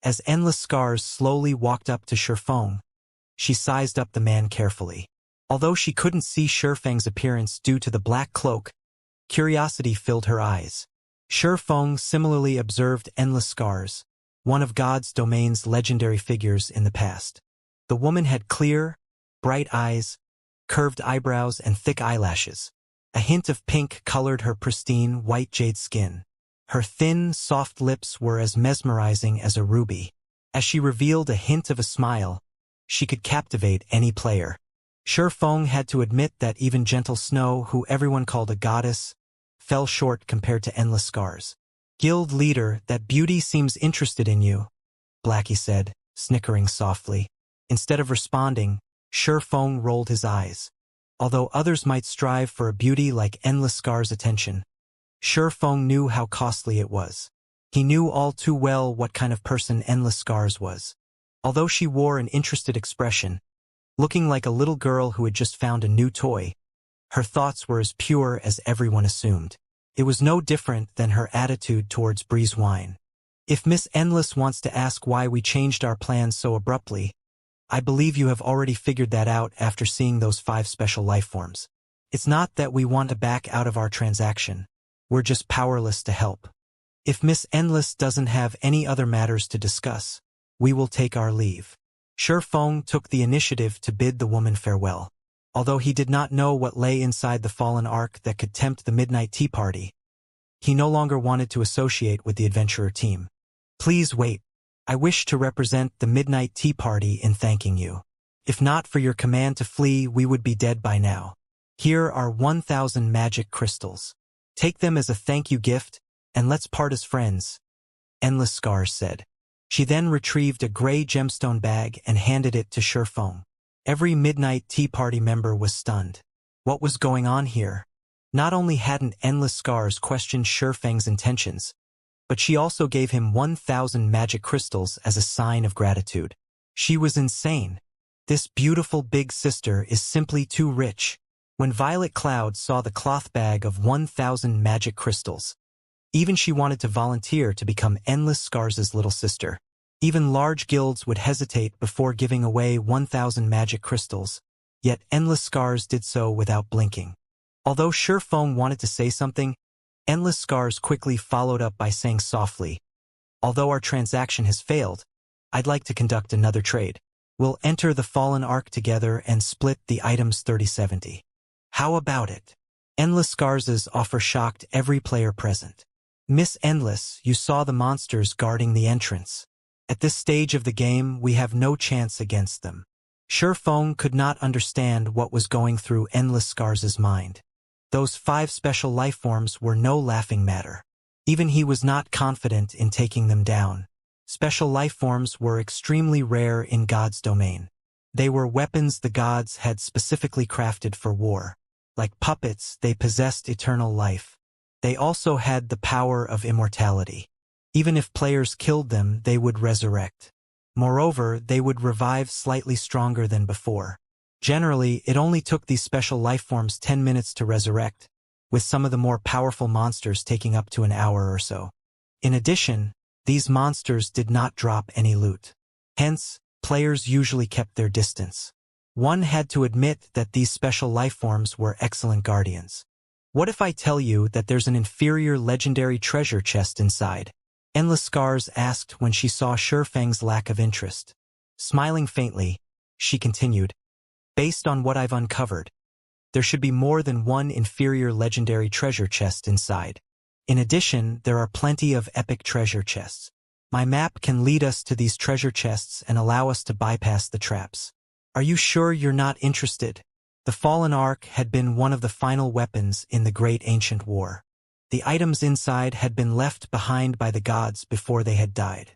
As Endless Scars slowly walked up to Shifeng, she sized up the man carefully. Although she couldn't see Shifeng's appearance due to the black cloak, curiosity filled her eyes. Shifeng similarly observed Endless Scars, one of God's domain's legendary figures in the past. The woman had clear, bright eyes, curved eyebrows, and thick eyelashes. A hint of pink colored her pristine, white jade skin. Her thin, soft lips were as mesmerizing as a ruby. As she revealed a hint of a smile, she could captivate any player. Shifeng had to admit that even Gentle Snow, who everyone called a goddess, fell short compared to Endless Scars. Guild leader, that beauty seems interested in you, Blackie said, snickering softly. Instead of responding, Shifeng rolled his eyes. Although others might strive for a beauty like Endless Scars' attention, Shifeng knew how costly it was. He knew all too well what kind of person Endless Scars was. Although she wore an interested expression, looking like a little girl who had just found a new toy, her thoughts were as pure as everyone assumed. It was no different than her attitude towards Breeze Wine. If Miss Endless wants to ask why we changed our plans so abruptly, I believe you have already figured that out after seeing those 5 special life forms. It's not that we want to back out of our transaction. We're just powerless to help. If Miss Endless doesn't have any other matters to discuss, we will take our leave. Shifeng took the initiative to bid the woman farewell. Although he did not know what lay inside the fallen ark that could tempt the Midnight Tea Party, he no longer wanted to associate with the adventurer team. Please wait. I wish to represent the Midnight Tea Party in thanking you. If not for your command to flee, we would be dead by now. Here are 1,000 magic crystals. Take them as a thank you gift, and let's part as friends, Endless Scars said. She then retrieved a gray gemstone bag and handed it to Shifeng. Every Midnight Tea Party member was stunned. What was going on here? Not only hadn't Endless Scars questioned Shifeng's intentions, but she also gave him 1,000 magic crystals as a sign of gratitude. She was insane. This beautiful big sister is simply too rich. When Violet Cloud saw the cloth bag of 1,000 magic crystals, even she wanted to volunteer to become Endless Scars' little sister. Even large guilds would hesitate before giving away 1,000 magic crystals, yet Endless Scars did so without blinking. Although Shifeng wanted to say something, Endless Scars quickly followed up by saying softly, although our transaction has failed, I'd like to conduct another trade. We'll enter the Fallen Ark together and split the items 30-70. How about it? Endless Scars' offer shocked every player present. Miss Endless, you saw the monsters guarding the entrance. At this stage of the game, we have no chance against them. Shifeng could not understand what was going through Endless Scars' mind. Those 5 special life forms were no laughing matter. Even he was not confident in taking them down. Special life forms were extremely rare in God's domain. They were weapons the gods had specifically crafted for war. Like puppets, they possessed eternal life. They also had the power of immortality. Even if players killed them, they would resurrect. Moreover, they would revive slightly stronger than before. Generally, it only took these special life forms 10 minutes to resurrect, with some of the more powerful monsters taking up to an hour or so. In addition, these monsters did not drop any loot. Hence, players usually kept their distance. One had to admit that these special life forms were excellent guardians. What if I tell you that there's an inferior legendary treasure chest inside? Endless Scars asked when she saw Shifeng's lack of interest. Smiling faintly, she continued, based on what I've uncovered, there should be more than one inferior legendary treasure chest inside. In addition, there are plenty of epic treasure chests. My map can lead us to these treasure chests and allow us to bypass the traps. Are you sure you're not interested? The Fallen Ark had been one of the final weapons in the Great Ancient War. The items inside had been left behind by the gods before they had died.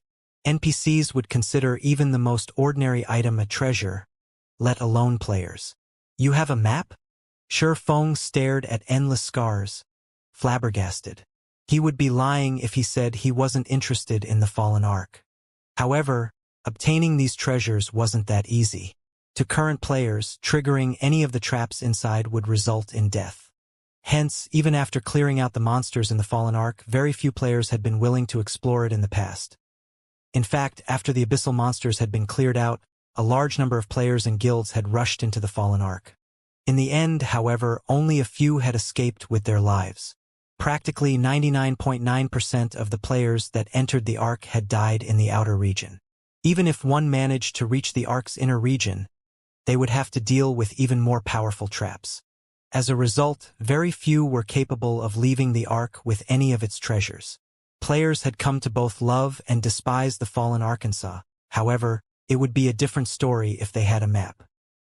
NPCs would consider even the most ordinary item a treasure, let alone players. You have a map? Shifeng stared at Endless Scars, flabbergasted. He would be lying if he said he wasn't interested in the Fallen Ark. However, obtaining these treasures wasn't that easy. To current players, triggering any of the traps inside would result in death. Hence, even after clearing out the monsters in the Fallen Ark, very few players had been willing to explore it in the past. In fact, after the abyssal monsters had been cleared out, a large number of players and guilds had rushed into the fallen Ark. In the end, however, only a few had escaped with their lives. Practically 99.9% of the players that entered the Ark had died in the outer region. Even if one managed to reach the Ark's inner region, they would have to deal with even more powerful traps. As a result, very few were capable of leaving the Ark with any of its treasures. Players had come to both love and despise the fallen Arkansas. However, it would be a different story if they had a map.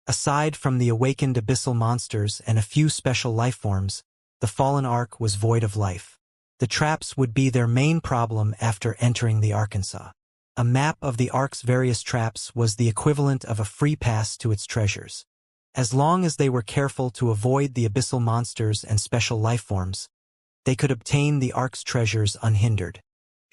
Aside from the awakened abyssal monsters and a few special lifeforms, the fallen Ark was void of life. The traps would be their main problem after entering the Arkansas. A map of the Ark's various traps was the equivalent of a free pass to its treasures. As long as they were careful to avoid the abyssal monsters and special lifeforms, they could obtain the Ark's treasures unhindered.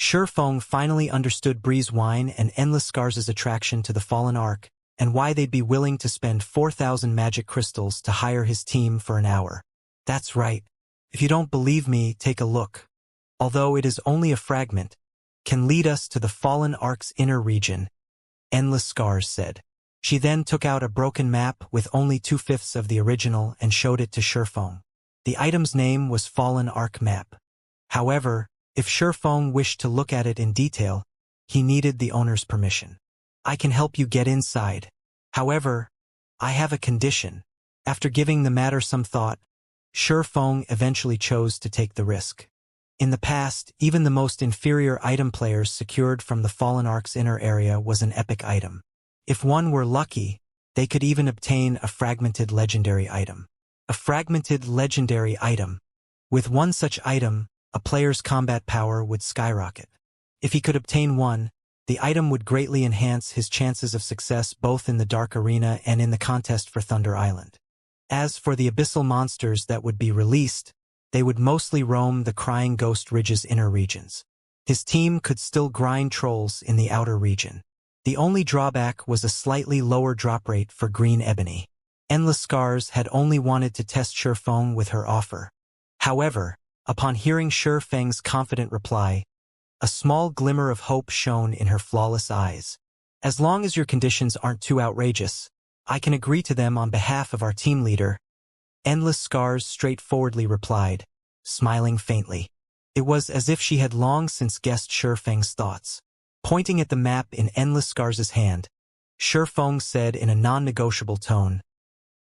Shurfeng finally understood Breeze Wine and Endless Scars' attraction to the fallen Ark, and why they'd be willing to spend 4,000 magic crystals to hire his team for an hour. That's right. If you don't believe me, take a look. Although it is only a fragment, can lead us to the fallen Ark's inner region, Endless Scars said. She then took out a broken map with only 2/5 of the original and showed it to Shurfeng. The item's name was Fallen Ark Map. However, if Shurfeng wished to look at it in detail, he needed the owner's permission. I can help you get inside. However, I have a condition. After giving the matter some thought, Shurfeng eventually chose to take the risk. In the past, even the most inferior item players secured from the fallen Ark's inner area was an epic item. If one were lucky, they could even obtain a fragmented legendary item. A fragmented legendary item. With one such item, a player's combat power would skyrocket. If he could obtain one, the item would greatly enhance his chances of success both in the Dark Arena and in the contest for Thunder Island. As for the abyssal monsters that would be released, they would mostly roam the Crying Ghost Ridge's inner regions. His team could still grind trolls in the outer region. The only drawback was a slightly lower drop rate for Green Ebony. Endless Scars had only wanted to test Shurfeng with her offer. However, upon hearing Shurfeng's confident reply, a small glimmer of hope shone in her flawless eyes. As long as your conditions aren't too outrageous, I can agree to them on behalf of our team leader, Endless Scars straightforwardly replied, smiling faintly. It was as if she had long since guessed Shurfeng's thoughts. Pointing at the map in Endless Scars' hand, Shurfeng said in a non-negotiable tone,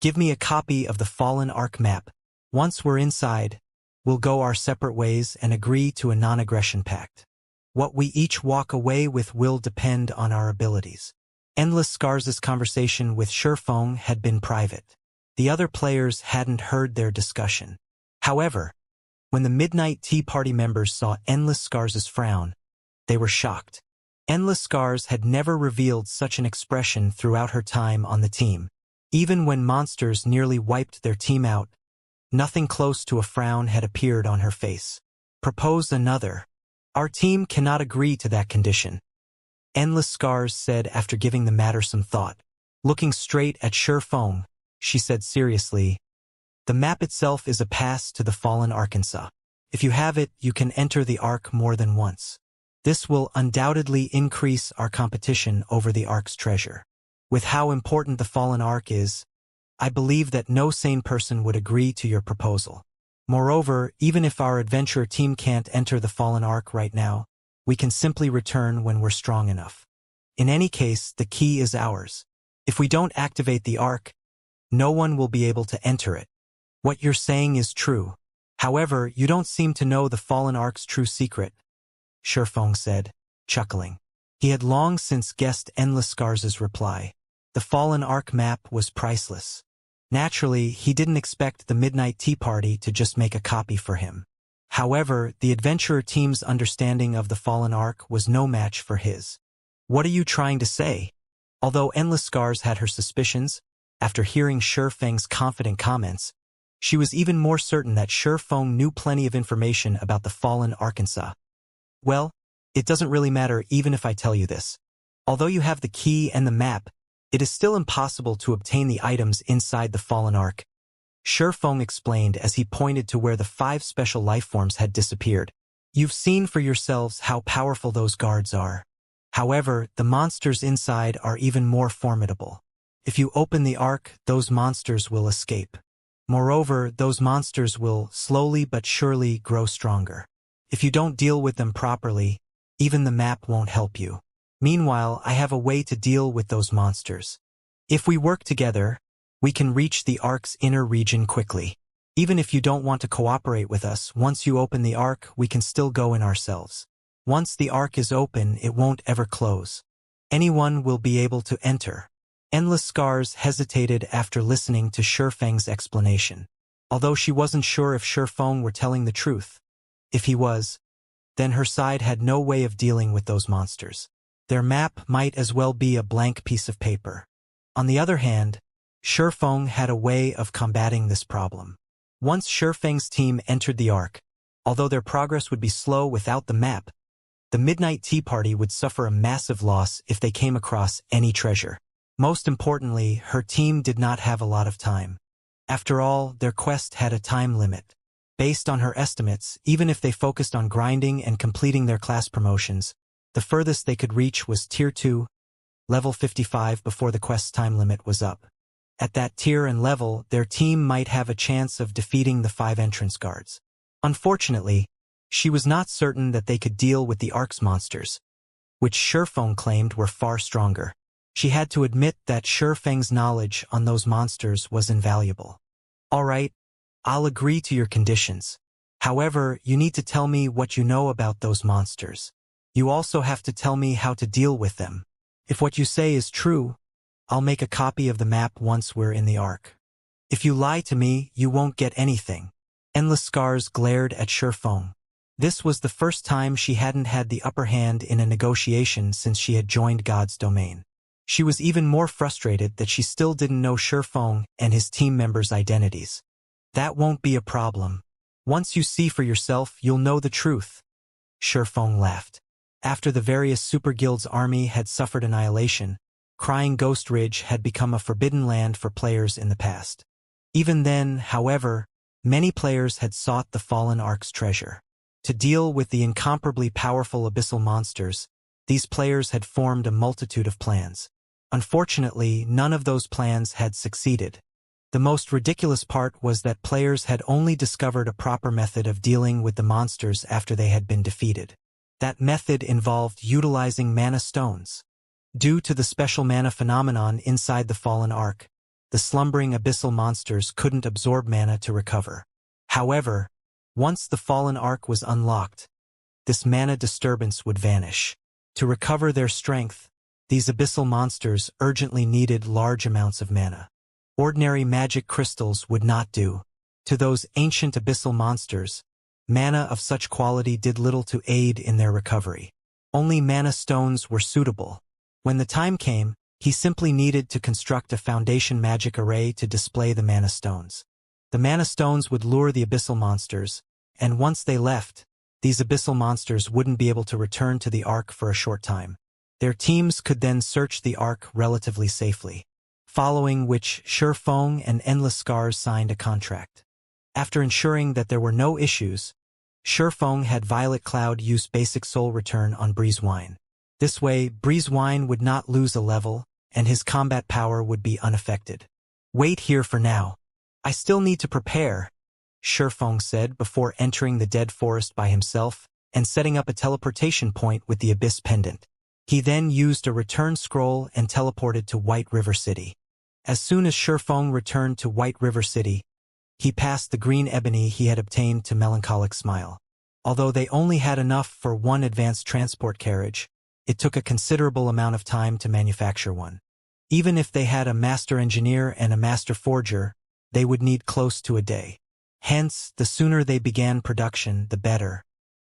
"Give me a copy of the Fallen Ark map. Once we're inside, we'll go our separate ways and agree to a non-aggression pact. What we each walk away with will depend on our abilities." Endless Scars' conversation with Shurfeng had been private. The other players hadn't heard their discussion. However, when the Midnight Tea Party members saw Endless Scars' frown, they were shocked. Endless Scars had never revealed such an expression throughout her time on the team. Even when monsters nearly wiped their team out, nothing close to a frown had appeared on her face. "Propose another. Our team cannot agree to that condition," Endless Scars said after giving the matter some thought. Looking straight at Shurfeng, she said seriously, "The map itself is a pass to the fallen Arkansas. If you have it, you can enter the Ark more than once. This will undoubtedly increase our competition over the Ark's treasure. With how important the fallen Ark is, I believe that no sane person would agree to your proposal. Moreover, even if our adventurer team can't enter the fallen Ark right now, we can simply return when we're strong enough. In any case, the key is ours. If we don't activate the Ark, no one will be able to enter it. What you're saying is true. However, you don't seem to know the fallen Ark's true secret," Shurfeng said, chuckling. He had long since guessed Endless Scars' reply. The fallen Ark map was priceless. Naturally, he didn't expect the Midnight Tea Party to just make a copy for him. However, the adventurer team's understanding of the fallen Ark was no match for his. "What are you trying to say?" Although Endless Scars had her suspicions, after hearing Shurfeng's confident comments, she was even more certain that Shurfeng knew plenty of information about the fallen Arkansas. "Well, it doesn't really matter even if I tell you this. Although you have the key and the map, it is still impossible to obtain the items inside the fallen Ark," Shurfeng explained as he pointed to where the 5 special lifeforms had disappeared. "You've seen for yourselves how powerful those guards are. However, the monsters inside are even more formidable. If you open the ark, those monsters will escape. Moreover, those monsters will, slowly but surely, grow stronger. If you don't deal with them properly, even the map won't help you. Meanwhile, I have a way to deal with those monsters. If we work together, we can reach the ark's inner region quickly. Even if you don't want to cooperate with us, once you open the ark, we can still go in ourselves. Once the ark is open, it won't ever close. Anyone will be able to enter. Endless Scars hesitated after listening to Shifeng's explanation. Although she wasn't sure if Shifeng were telling the truth. If he was, then her side had no way of dealing with those monsters. Their map might as well be a blank piece of paper. On the other hand, Shifeng had a way of combating this problem. Once Shifeng's team entered the ark, although their progress would be slow without the map, the Midnight Tea Party would suffer a massive loss if they came across any treasure. Most importantly, her team did not have a lot of time. After all, their quest had a time limit. Based on her estimates, even if they focused on grinding and completing their class promotions, the furthest they could reach was Tier 2, level 55 before the quest's time limit was up. At that tier and level, their team might have a chance of defeating the 5 entrance guards. Unfortunately, she was not certain that they could deal with the ark's monsters, which Shifeng claimed were far stronger. She had to admit that Shifeng's knowledge on those monsters was invaluable. All right, I'll agree to your conditions. However, you need to tell me what you know about those monsters. You also have to tell me how to deal with them. If what you say is true, I'll make a copy of the map once we're in the ark. If you lie to me, you won't get anything. Endless Scars glared at Shifeng. This was the first time she hadn't had the upper hand in a negotiation since she had joined God's domain. She was even more frustrated that she still didn't know Shifeng and his team members' identities. That won't be a problem. Once you see for yourself, you'll know the truth. Shifeng laughed. After the various super guilds' army had suffered annihilation, Crying Ghost Ridge had become a forbidden land for players in the past. Even then, however, many players had sought the fallen ark's treasure. To deal with the incomparably powerful abyssal monsters, these players had formed a multitude of plans. Unfortunately, none of those plans had succeeded. The most ridiculous part was that players had only discovered a proper method of dealing with the monsters after they had been defeated. That method involved utilizing mana stones. Due to the special mana phenomenon inside the fallen ark, the slumbering abyssal monsters couldn't absorb mana to recover. However, once the fallen ark was unlocked, this mana disturbance would vanish. To recover their strength, these abyssal monsters urgently needed large amounts of mana. Ordinary magic crystals would not do. To those ancient abyssal monsters, mana of such quality did little to aid in their recovery. Only mana stones were suitable. When the time came, he simply needed to construct a foundation magic array to display the mana stones. The mana stones would lure the abyssal monsters, and once they left, these abyssal monsters wouldn't be able to return to the ark for a short time. Their teams could then search the ark relatively safely, following which Shifeng and Endless Scars signed a contract. After ensuring that there were no issues, Shifeng had Violet Cloud use basic soul return on Breeze Wine. This way, Breeze Wine would not lose a level, and his combat power would be unaffected. Wait here for now. I still need to prepare, Shifeng said before entering the dead forest by himself and setting up a teleportation point with the Abyss Pendant. He then used a return scroll and teleported to White River City. As soon as Shifeng returned to White River City, he passed the green ebony he had obtained to Melancholic Smile. Although they only had enough for one advanced transport carriage, it took a considerable amount of time to manufacture one. Even if they had a master engineer and a master forger, they would need close to a day. Hence, the sooner they began production, the better.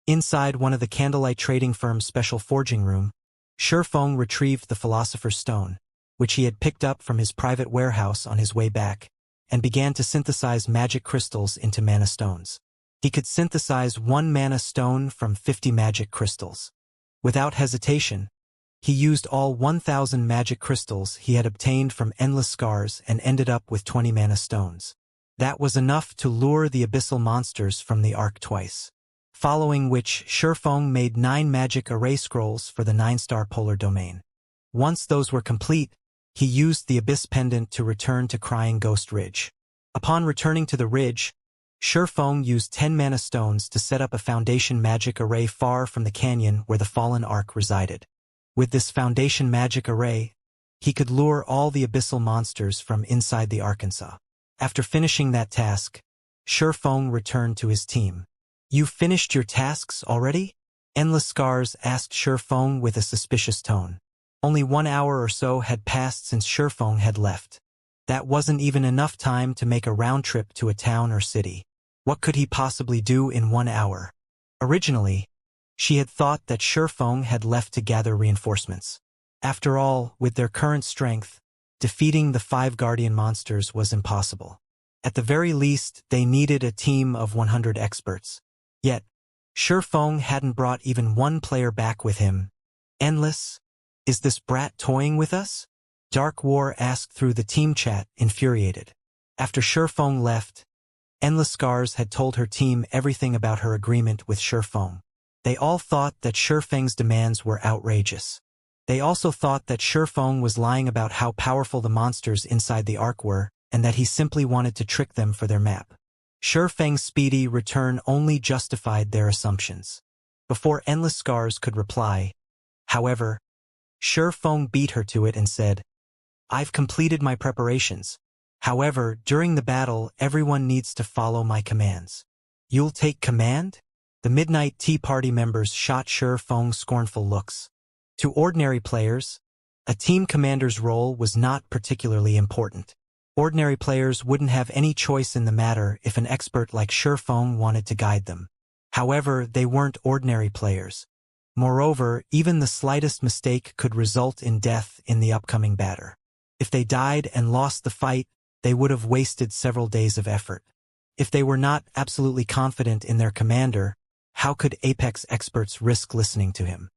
Inside one of the Candlelight Trading Firm's special forging room, Shifeng retrieved the Philosopher's Stone, which he had picked up from his private warehouse on his way back, and began to synthesize magic crystals into mana stones. He could synthesize 1 mana stone from 50 magic crystals. Without hesitation, he used all 1,000 magic crystals he had obtained from Endless Scars and ended up with 20 mana stones. That was enough to lure the abyssal monsters from the ark twice. following which Shifeng made 9 magic array scrolls for the 9-star polar domain. Once those were complete, he used the Abyss Pendant to return to Crying Ghost Ridge. Upon returning to the ridge, Shifeng used 10 mana stones to set up a foundation magic array far from the canyon where the fallen ark resided. With this foundation magic array, he could lure all the abyssal monsters from inside the Arkansas. After finishing that task, Shifeng returned to his team. "You finished your tasks already?" Endless Scars asked Shifeng with a suspicious tone. Only 1 hour or so had passed since Shifeng had left. That wasn't even enough time to make a round trip to a town or city. What could he possibly do in 1 hour? Originally, she had thought that Shifeng had left to gather reinforcements. After all, with their current strength, defeating the 5 guardian monsters was impossible. At the very least, they needed a team of 100 experts. Yet, Shifeng hadn't brought even 1 player back with him. "Endless? Is this brat toying with us?" Dark War asked through the team chat, infuriated. After Shifeng left, Endless Scars had told her team everything about her agreement with Shifeng. They all thought that Shifeng's demands were outrageous. They also thought that Shifeng was lying about how powerful the monsters inside the Ark were, and that he simply wanted to trick them for their map. Shifeng's speedy return only justified their assumptions. Before Endless Scars could reply, however, Shifeng beat her to it and said, "I've completed my preparations. However, during the battle, everyone needs to follow my commands." "You'll take command?" The Midnight Tea Party members shot Shifeng scornful looks. To ordinary players, a team commander's role was not particularly important. Ordinary players wouldn't have any choice in the matter if an expert like Shifeng wanted to guide them. However, they weren't ordinary players. Moreover, even the slightest mistake could result in death in the upcoming battle. If they died and lost the fight, they would have wasted several days of effort. If they were not absolutely confident in their commander, how could Apex experts risk listening to him?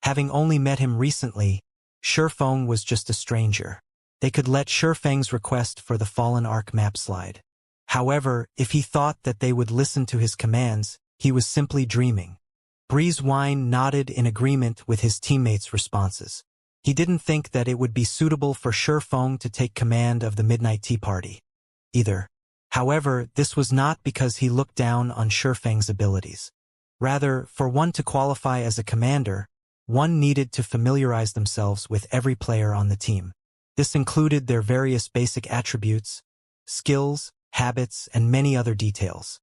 Having only met him recently, Shifeng was just a stranger. They could let Shifeng's request for the Fallen Ark map slide. However, if he thought that they would listen to his commands, he was simply dreaming. Breezewine nodded in agreement with his teammates' responses. He didn't think that it would be suitable for Shifeng to take command of the Midnight Tea Party either. However, this was not because he looked down on Shifeng's abilities. Rather, for one to qualify as a commander, one needed to familiarize themselves with every player on the team. This included their various basic attributes, skills, habits, and many other details.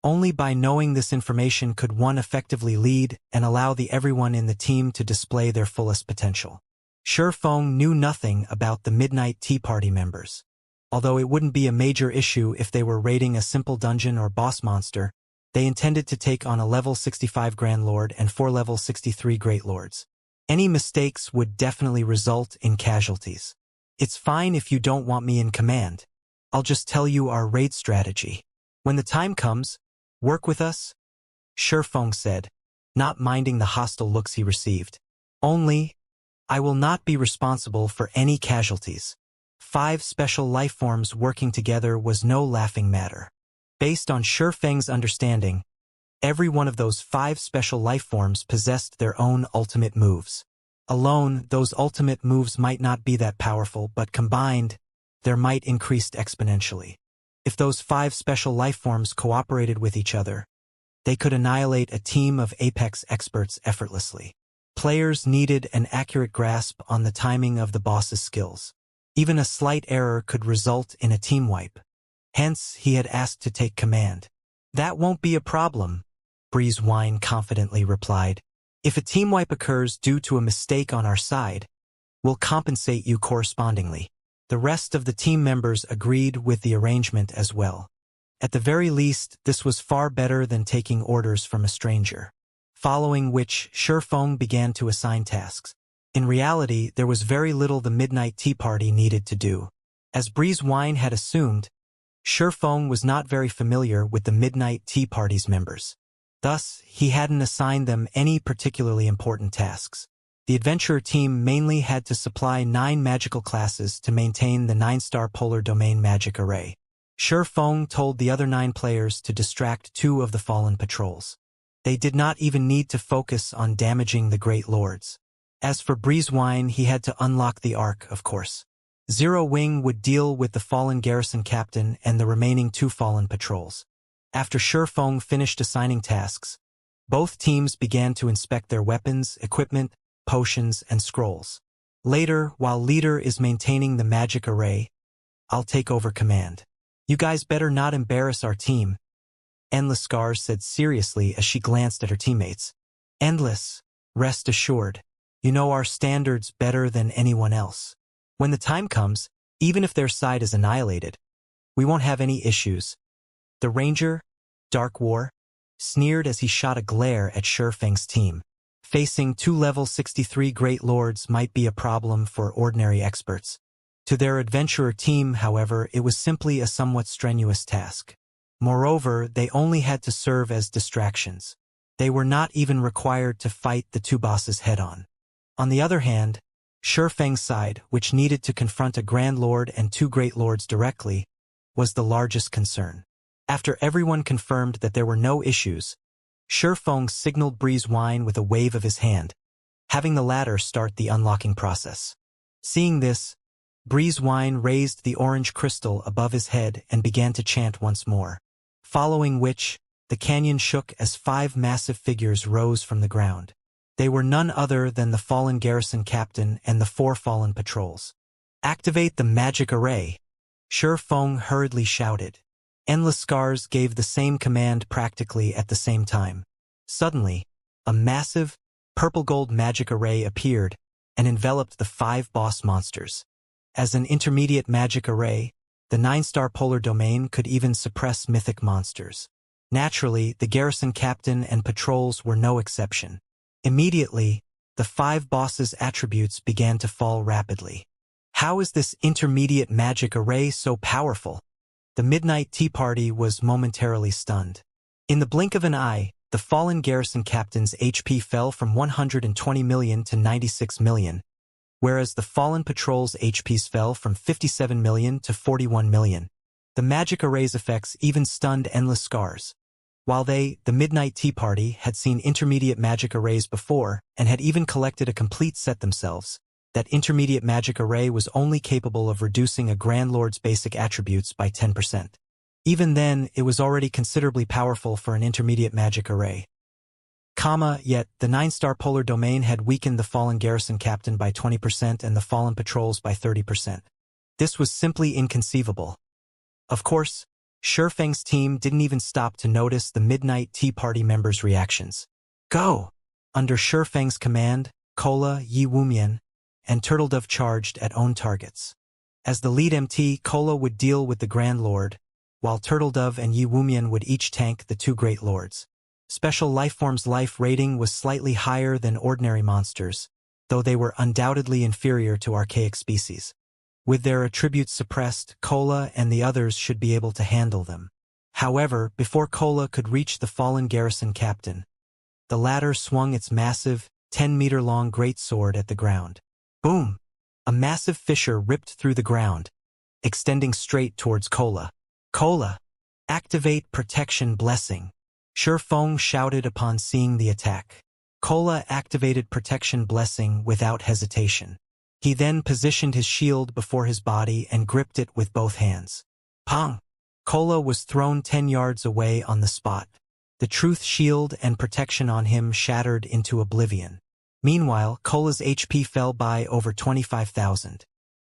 Only by knowing this information could one effectively lead and allow everyone in the team to display their fullest potential. Shifeng knew nothing about the Midnight Tea Party members. Although it wouldn't be a major issue if they were raiding a simple dungeon or boss monster, they intended to take on a level 65 Grand Lord and 4 level 63 Great Lords. Any mistakes would definitely result in casualties. "It's fine if you don't want me in command. I'll just tell you our raid strategy. When the time comes, work with us," Shifeng said, not minding the hostile looks he received. "Only, I will not be responsible for any casualties." 5 special lifeforms working together was no laughing matter. Based on Shifeng's understanding, every one of those 5 special lifeforms possessed their own ultimate moves. Alone, those ultimate moves might not be that powerful, but combined, their might increased exponentially. If those 5 special lifeforms cooperated with each other, they could annihilate a team of Apex experts effortlessly. Players needed an accurate grasp on the timing of the boss's skills. Even a slight error could result in a team wipe. Hence, he had asked to take command. "That won't be a problem," Breezewine confidently replied. "If a team wipe occurs due to a mistake on our side, we'll compensate you correspondingly." The rest of the team members agreed with the arrangement as well. At the very least, this was far better than taking orders from a stranger. Following which, Shifeng began to assign tasks. In reality, there was very little the Midnight Tea Party needed to do. As Breezewine had assumed, Shifeng was not very familiar with the Midnight Tea Party's members. Thus, he hadn't assigned them any particularly important tasks. The adventurer team mainly had to supply 9 magical classes to maintain the 9-star polar domain magic array. Shifeng told the other 9 players to distract 2 of the fallen patrols. They did not even need to focus on damaging the Great Lords. As for Breezewine, he had to unlock the Ark, of course. Zero Wing would deal with the fallen garrison captain and the remaining 2 fallen patrols. After Shifeng finished assigning tasks, both teams began to inspect their weapons, equipment, potions, and scrolls. Later, while leader is maintaining the magic array, I'll take over command. You guys better not embarrass our team, Endless Scars said seriously as she glanced at her teammates. Endless, rest assured, you know our standards better than anyone else. When the time comes, even if their side is annihilated, we won't have any issues. The Ranger, Dark War, sneered as he shot a glare at Shifeng's team. Facing 2 level 63 Great Lords might be a problem for ordinary experts. To their adventurer team, however, it was simply a somewhat strenuous task. Moreover, they only had to serve as distractions. They were not even required to fight the 2 bosses head-on. On the other hand, Shifeng's side, which needed to confront a Grand Lord and 2 Great Lords directly, was the largest concern. After everyone confirmed that there were no issues, Shifeng signaled Breezewine with a wave of his hand, having the latter start the unlocking process. Seeing this, Breezewine raised the orange crystal above his head and began to chant once more, following which, the canyon shook as 5 massive figures rose from the ground. They were none other than the fallen garrison captain and the 4 fallen patrols. Activate the magic array, Shifeng hurriedly shouted. Endless Scars gave the same command practically at the same time. Suddenly, a massive, purple-gold magic array appeared and enveloped the 5 boss monsters. As an intermediate magic array, the 9-star polar domain could even suppress mythic monsters. Naturally, the garrison captain and patrols were no exception. Immediately, the 5 bosses' attributes began to fall rapidly. How is this intermediate magic array so powerful? The Midnight Tea Party was momentarily stunned. In the blink of an eye, the fallen garrison captain's HP fell from 120 million to 96 million, whereas the fallen patrol's HPs fell from 57 million to 41 million. The magic array's effects even stunned Endless Scars. While they, the Midnight Tea Party, had seen intermediate magic arrays before and had even collected a complete set themselves, that intermediate magic array was only capable of reducing a Grand Lord's basic attributes by 10%. Even then, it was already considerably powerful for an intermediate magic array. Yet, the 9-star polar domain had weakened the fallen garrison captain by 20% and the fallen patrols by 30%. This was simply inconceivable. Of course, Shifeng's team didn't even stop to notice the Midnight Tea Party members' reactions. Go! Under Shifeng's command, Cola, Yi Wumian, and Turtledove charged at own targets. As the lead MT, Cola would deal with the Grand Lord, while Turtledove and Yi Wumian would each tank the 2 Great Lords. Special Lifeform's life rating was slightly higher than ordinary monsters, though they were undoubtedly inferior to archaic species. With their attributes suppressed, Cola and the others should be able to handle them. However, before Cola could reach the fallen garrison captain, the latter swung its massive, 10-meter-long greatsword at the ground. Boom! A massive fissure ripped through the ground, extending straight towards Cola. Cola! Activate Protection Blessing! Shifeng shouted upon seeing the attack. Cola activated Protection Blessing without hesitation. He then positioned his shield before his body and gripped it with both hands. Pong! Cola was thrown 10 yards away on the spot. The truth shield and protection on him shattered into oblivion. Meanwhile, Cola's HP fell by over 25,000.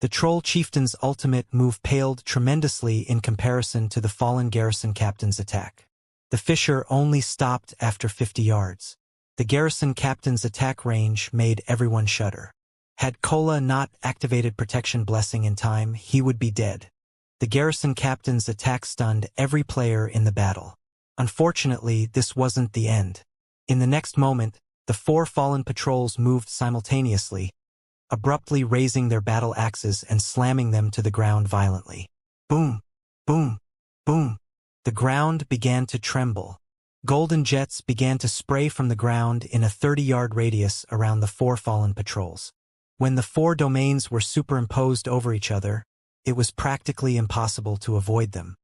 The Troll Chieftain's ultimate move paled tremendously in comparison to the fallen garrison captain's attack. The fissure only stopped after 50 yards. The garrison captain's attack range made everyone shudder. Had Cola not activated Protection Blessing in time, he would be dead. The garrison captain's attack stunned every player in the battle. Unfortunately, this wasn't the end. In the next moment, the 4 fallen patrols moved simultaneously, abruptly raising their battle axes and slamming them to the ground violently. Boom! Boom! Boom! The ground began to tremble. Golden jets began to spray from the ground in a 30-yard radius around the 4 fallen patrols. When the 4 domains were superimposed over each other, it was practically impossible to avoid them.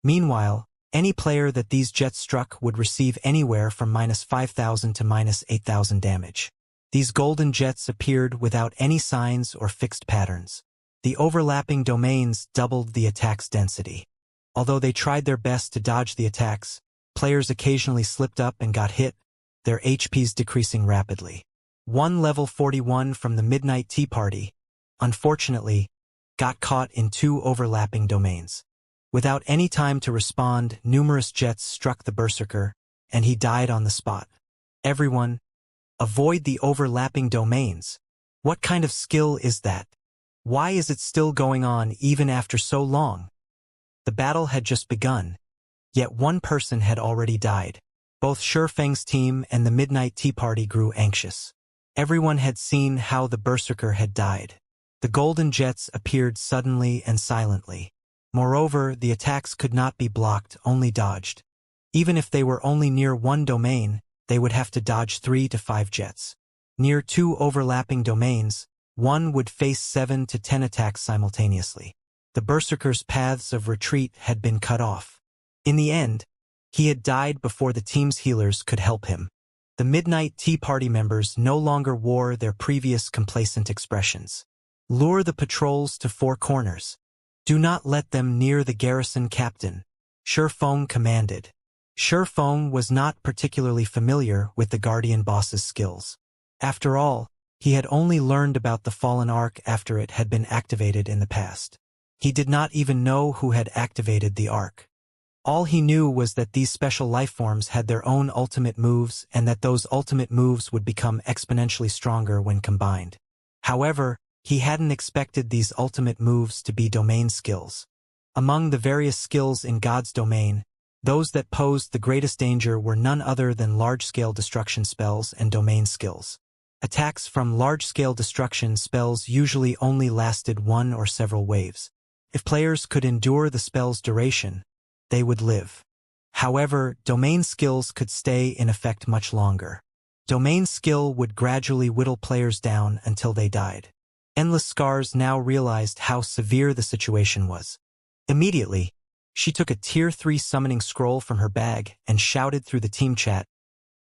Meanwhile, Any player that these jets struck would receive anywhere from -5,000 to -8,000 damage. These golden jets appeared without any signs or fixed patterns. The overlapping domains doubled the attack's density. Although they tried their best to dodge the attacks, players occasionally slipped up and got hit, their HPs decreasing rapidly. One level 41 from the Midnight Tea Party, unfortunately, got caught in 2 overlapping domains. Without any time to respond, numerous jets struck the Berserker, and he died on the spot. Everyone, avoid the overlapping domains. What kind of skill is that? Why is it still going on even after so long? The battle had just begun, yet one person had already died. Both Shurfeng's team and the Midnight Tea Party grew anxious. Everyone had seen how the Berserker had died. The golden jets appeared suddenly and silently. Moreover, the attacks could not be blocked, only dodged. Even if they were only near one domain, they would have to dodge 3 to 5 jets. Near 2 overlapping domains, one would face 7 to 10 attacks simultaneously. The Berserker's paths of retreat had been cut off. In the end, he had died before the team's healers could help him. The Midnight Tea Party members no longer wore their previous complacent expressions. Lure the patrols to 4 corners. Do not let them near the garrison captain, Shurfeng commanded. Shurfeng was not particularly familiar with the Guardian boss's skills. After all, he had only learned about the Fallen Arc after it had been activated in the past. He did not even know who had activated the Arc. All he knew was that these special lifeforms had their own ultimate moves and that those ultimate moves would become exponentially stronger when combined. However, he hadn't expected these ultimate moves to be domain skills. Among the various skills in God's domain, those that posed the greatest danger were none other than large-scale destruction spells and domain skills. Attacks from large-scale destruction spells usually only lasted 1 or several waves. If players could endure the spell's duration, they would live. However, domain skills could stay in effect much longer. Domain skill would gradually whittle players down until they died. Endless Scars now realized how severe the situation was. Immediately, she took a Tier 3 summoning scroll from her bag and shouted through the team chat,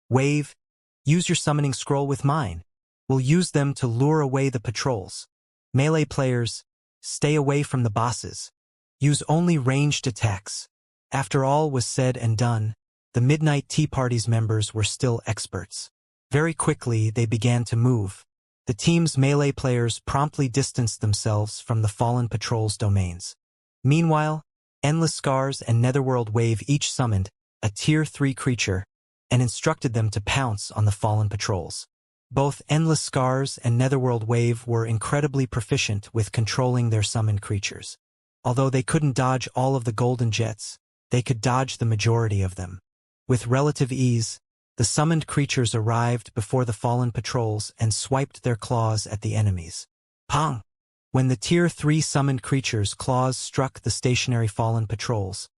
"Wave, use your summoning scroll with mine. We'll use them to lure away the patrols. Melee players, stay away from the bosses. Use only ranged attacks." After all was said and done, the Midnight Tea Party's members were still experts. Very quickly, they began to move. The team's melee players promptly distanced themselves from the fallen patrol's domains. Meanwhile, Endless Scars and Netherworld Wave each summoned a Tier 3 creature and instructed them to pounce on the fallen patrols. Both Endless Scars and Netherworld Wave were incredibly proficient with controlling their summoned creatures. Although they couldn't dodge all of the golden jets, they could dodge the majority of them. With relative ease, the summoned creatures arrived before the fallen patrols and swiped their claws at the enemies. Pong! When the Tier 3 summoned creatures' claws struck the stationary fallen patrols,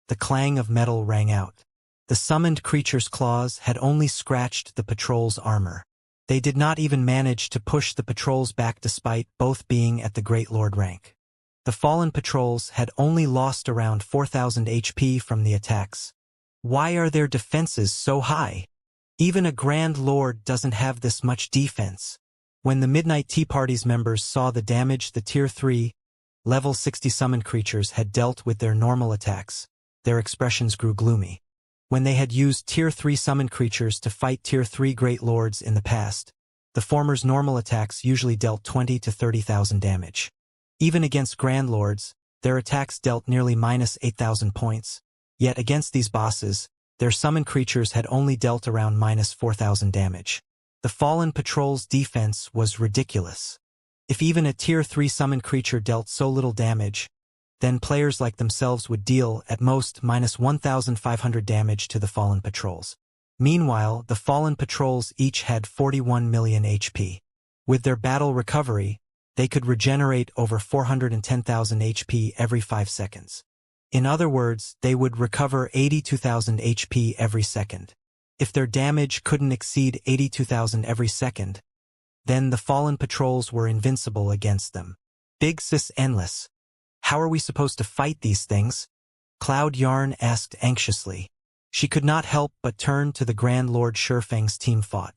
the clang of metal rang out. The summoned creatures' claws had only scratched the patrol's armor. They did not even manage to push the patrols back despite both being at the Great Lord rank. The fallen patrols had only lost around 4,000 HP from the attacks. Why are their defenses so high? Even a Grand Lord doesn't have this much defense. When the Midnight Tea Party's members saw the damage the Tier 3, level 60 summoned creatures had dealt with their normal attacks, their expressions grew gloomy. When they had used Tier 3 summoned creatures to fight Tier 3 Great Lords in the past, the former's normal attacks usually dealt 20 to 30,000 damage. Even against Grand Lords, their attacks dealt nearly -8,000 points, yet against these bosses, their summoned creatures had only dealt around -4,000 damage. The fallen patrol's defense was ridiculous. If even a Tier 3 summoned creature dealt so little damage, then players like themselves would deal, at most, -1,500 damage to the fallen patrols. Meanwhile, the fallen patrols each had 41 million HP. With their battle recovery, they could regenerate over 410,000 HP every 5 seconds. In other words, they would recover 82,000 HP every second. If their damage couldn't exceed 82,000 every second, then the fallen patrols were invincible against them. Big Sis Endless. How are we supposed to fight these things? Cloud Yarn asked anxiously. She could not help but turn to the Grand Lord Shurfeng's team fought.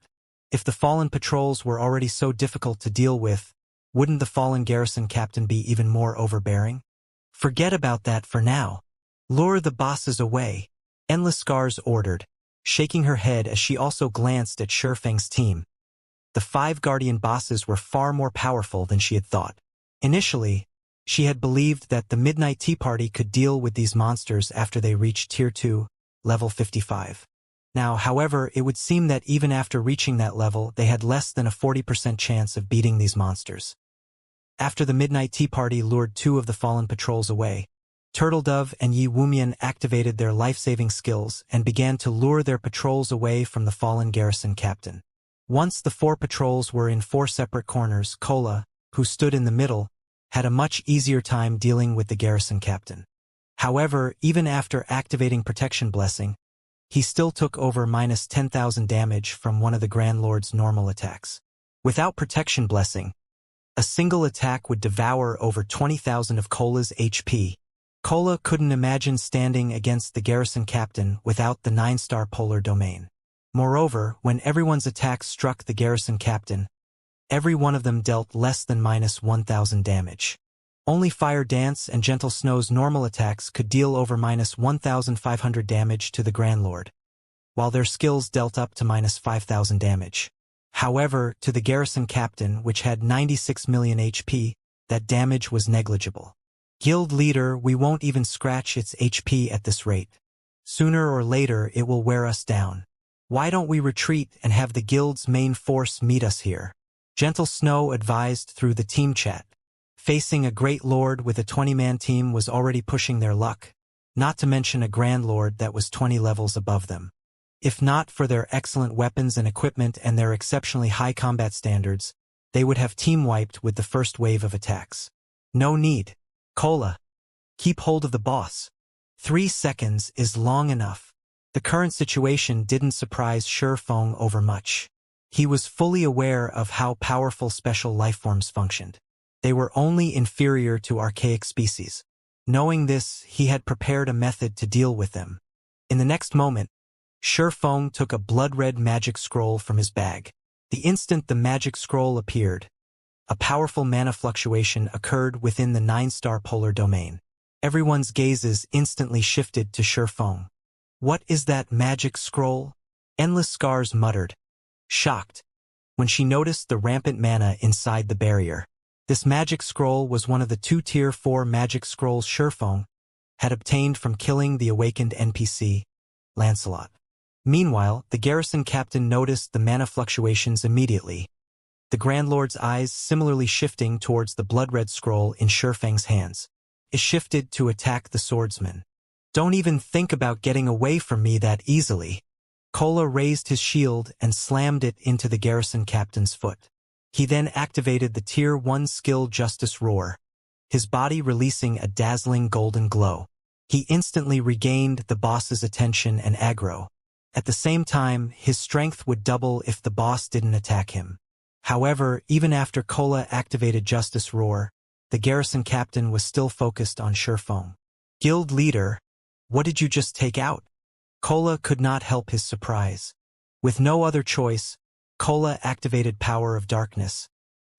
If the fallen patrols were already so difficult to deal with, wouldn't the fallen garrison captain be even more overbearing? Forget about that for now. Lure the bosses away, Endless Scars ordered, shaking her head as she also glanced at Shurfeng's team. The 5 guardian bosses were far more powerful than she had thought. Initially, she had believed that the Midnight Tea Party could deal with these monsters after they reached Tier 2, level 55. Now, however, it would seem that even after reaching that level, they had less than a 40% chance of beating these monsters. After the Midnight Tea Party lured 2 of the fallen patrols away, Turtledove and Yi Wumian activated their life-saving skills and began to lure their patrols away from the fallen garrison captain. Once the 4 patrols were in 4 separate corners, Kola, who stood in the middle, had a much easier time dealing with the garrison captain. However, even after activating Protection Blessing, he still took over minus 10,000 damage from one of the Grand Lord's normal attacks. Without Protection Blessing, a single attack would devour over 20,000 of Kola's HP. Kola couldn't imagine standing against the garrison captain without the 9-star polar domain. Moreover, when everyone's attacks struck the garrison captain, every one of them dealt less than minus 1,000 damage. Only Fire Dance and Gentle Snow's normal attacks could deal over minus 1,500 damage to the Grand Lord, while their skills dealt up to minus 5,000 damage. However, to the garrison captain, which had 96 million HP, that damage was negligible. Guild leader, we won't even scratch its HP at this rate. Sooner or later it will wear us down. Why don't we retreat and have the guild's main force meet us here? Gentle Snow advised through the team chat. Facing a Great Lord with a 20-man team was already pushing their luck, not to mention a Grand Lord that was 20 levels above them. If not for their excellent weapons and equipment and their exceptionally high combat standards, they would have team-wiped with the first wave of attacks. No need. Kola, keep hold of the boss. 3 seconds is long enough. The current situation didn't surprise Shurfeng overmuch. He was fully aware of how powerful special lifeforms functioned. They were only inferior to archaic species. Knowing this, he had prepared a method to deal with them. In the next moment, Shurfeng took a blood-red magic scroll from his bag. The instant the magic scroll appeared, a powerful mana fluctuation occurred within the 9-star polar domain. Everyone's gazes instantly shifted to Shurfeng. What is that magic scroll? Endless Scars muttered, shocked, when she noticed the rampant mana inside the barrier. This magic scroll was one of the 2 Tier 4 magic scrolls Shurfeng had obtained from killing the awakened NPC, Lancelot. Meanwhile, the garrison captain noticed the mana fluctuations immediately, the Grand Lord's eyes similarly shifting towards the blood-red scroll in Shurfeng's hands. It shifted to attack the swordsman. Don't even think about getting away from me that easily. Kola raised his shield and slammed it into the garrison captain's foot. He then activated the Tier 1 skill Justice Roar, his body releasing a dazzling golden glow. He instantly regained the boss's attention and aggro. At the same time, his strength would double if the boss didn't attack him. However, even after Kola activated Justice Roar, the garrison captain was still focused on Shurfeng. Guild leader, what did you just take out? Kola could not help his surprise. With no other choice, Kola activated Power of Darkness,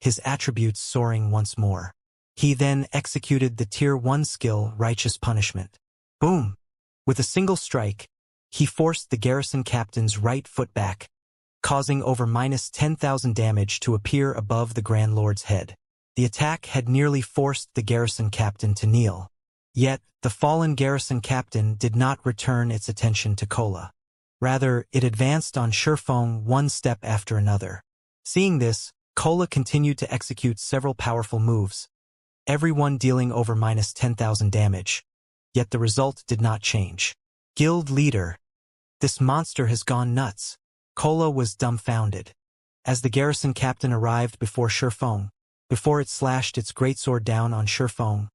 his attributes soaring once more. He then executed the Tier 1 skill Righteous Punishment. Boom! With a single strike, he forced the garrison captain's right foot back, causing over minus 10,000 damage to appear above the Grand Lord's head. The attack had nearly forced the garrison captain to kneel. Yet, the fallen garrison captain did not return its attention to Kola. Rather, it advanced on Shurfeng one step after another. Seeing this, Kola continued to execute several powerful moves, every one dealing over minus 10,000 damage. Yet the result did not change. Guild leader, this monster has gone nuts. Kola was dumbfounded. As the garrison captain arrived before Shurfeng, before it slashed its greatsword down on Shurfeng,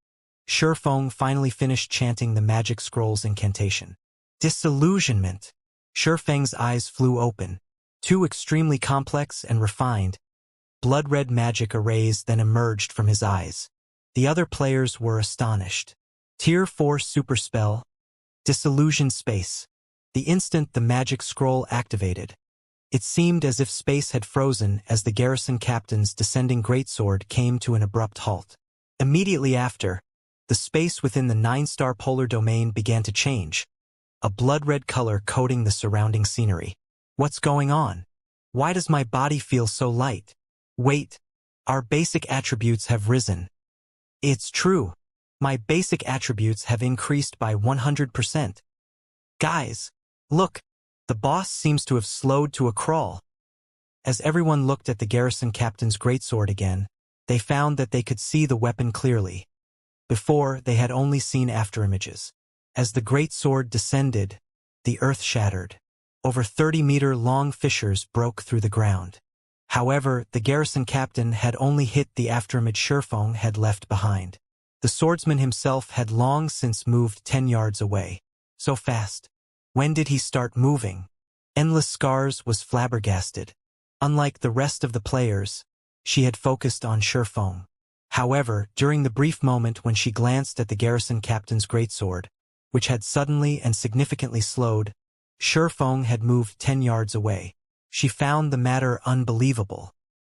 Shurfeng finally finished chanting the magic scroll's incantation. Disillusionment. Shurfeng's eyes flew open. 2 extremely complex and refined, blood-red magic arrays then emerged from his eyes. The other players were astonished. Tier 4 super spell, Disillusion space. The instant the magic scroll activated, it seemed as if space had frozen as the garrison captain's descending greatsword came to an abrupt halt. Immediately after, the space within the 9-star polar domain began to change, a blood-red color coating the surrounding scenery. What's going on? Why does my body feel so light? Wait, our basic attributes have risen. It's true. My basic attributes have increased by 100%. Guys, look, the boss seems to have slowed to a crawl. As everyone looked at the garrison captain's greatsword again, they found that they could see the weapon clearly. Before, they had only seen afterimages. As the greatsword descended, the earth shattered. Over 30-meter-long fissures broke through the ground. However, the garrison captain had only hit the afterimage Sherfong had left behind. The swordsman himself had long since moved 10 yards away. So fast. When did he start moving? Endless Scars was flabbergasted. Unlike the rest of the players, she had focused on Sherfong. However, during the brief moment when she glanced at the garrison captain's greatsword, which had suddenly and significantly slowed, Sherfong had moved 10 yards away. She found the matter unbelievable.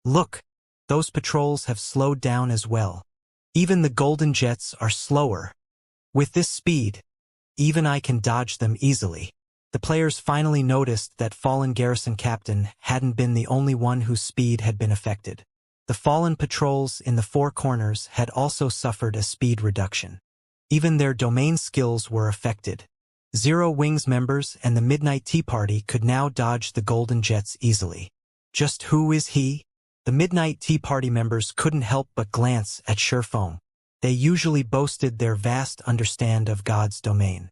Look, those patrols have slowed down as well. Even the golden jets are slower. With this speed, even I can dodge them easily. The players finally noticed that fallen garrison captain hadn't been the only one whose speed had been affected. The fallen patrols in the 4 corners had also suffered a speed reduction. Even their domain skills were affected. Zero Wings members and the Midnight Tea Party could now dodge the golden jets easily. Just who is he? The Midnight Tea Party members couldn't help but glance at Sherfong. They usually boasted their vast understanding of God's domain.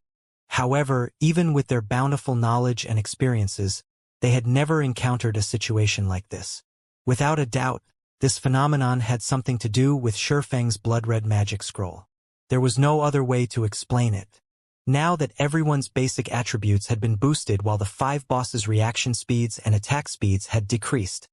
However, even with their bountiful knowledge and experiences, they had never encountered a situation like this. Without a doubt, this phenomenon had something to do with Sherfang's blood-red magic scroll. There was no other way to explain it. Now that everyone's basic attributes had been boosted while the 5 bosses' reaction speeds and attack speeds had decreased,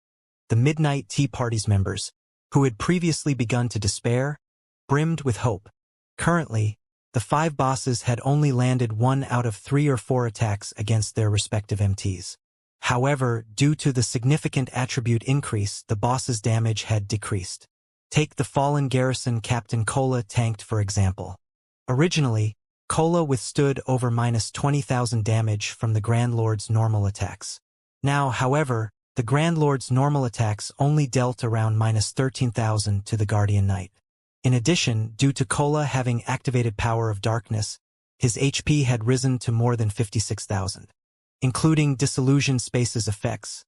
the Midnight Tea Party's members, who had previously begun to despair, brimmed with hope. Currently, the 5 bosses had only landed 1 out of 3 or 4 attacks against their respective MTs. However, due to the significant attribute increase, the boss's damage had decreased. Take the fallen garrison Captain Cola tanked for example. Originally, Cola withstood over -20,000 damage from the Grand Lord's normal attacks. Now, however, the Grand Lord's normal attacks only dealt around -13,000 to the Guardian Knight. In addition, due to Cola having activated Power of Darkness, his HP had risen to more than 56,000. Including Disillusion Space's effects,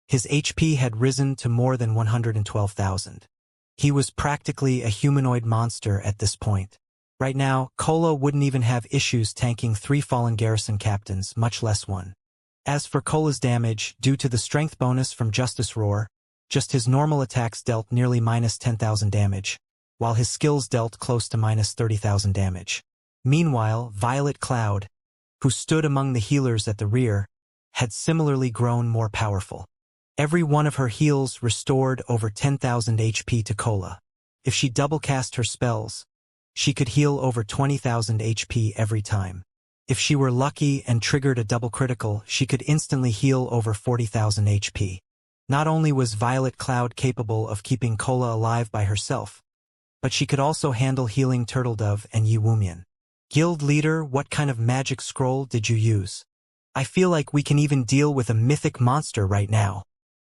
his HP had risen to more than 112,000. He was practically a humanoid monster at this point. Right now, Cola wouldn't even have issues tanking 3 fallen garrison captains, much less 1. As for Cola's damage, due to the strength bonus from Justice Roar, just his normal attacks dealt nearly -10,000 damage, while his skills dealt close to -30,000 damage. Meanwhile, Violet Cloud, who stood among the healers at the rear, had similarly grown more powerful. Every one of her heals restored over 10,000 HP to Cola. If she double-cast her spells, she could heal over 20,000 HP every time. If she were lucky and triggered a double critical, she could instantly heal over 40,000 HP. Not only was Violet Cloud capable of keeping Cola alive by herself, but she could also handle healing Turtledove and Yi Wumian. Guild leader, what kind of magic scroll did you use? I feel like we can even deal with a mythic monster right now.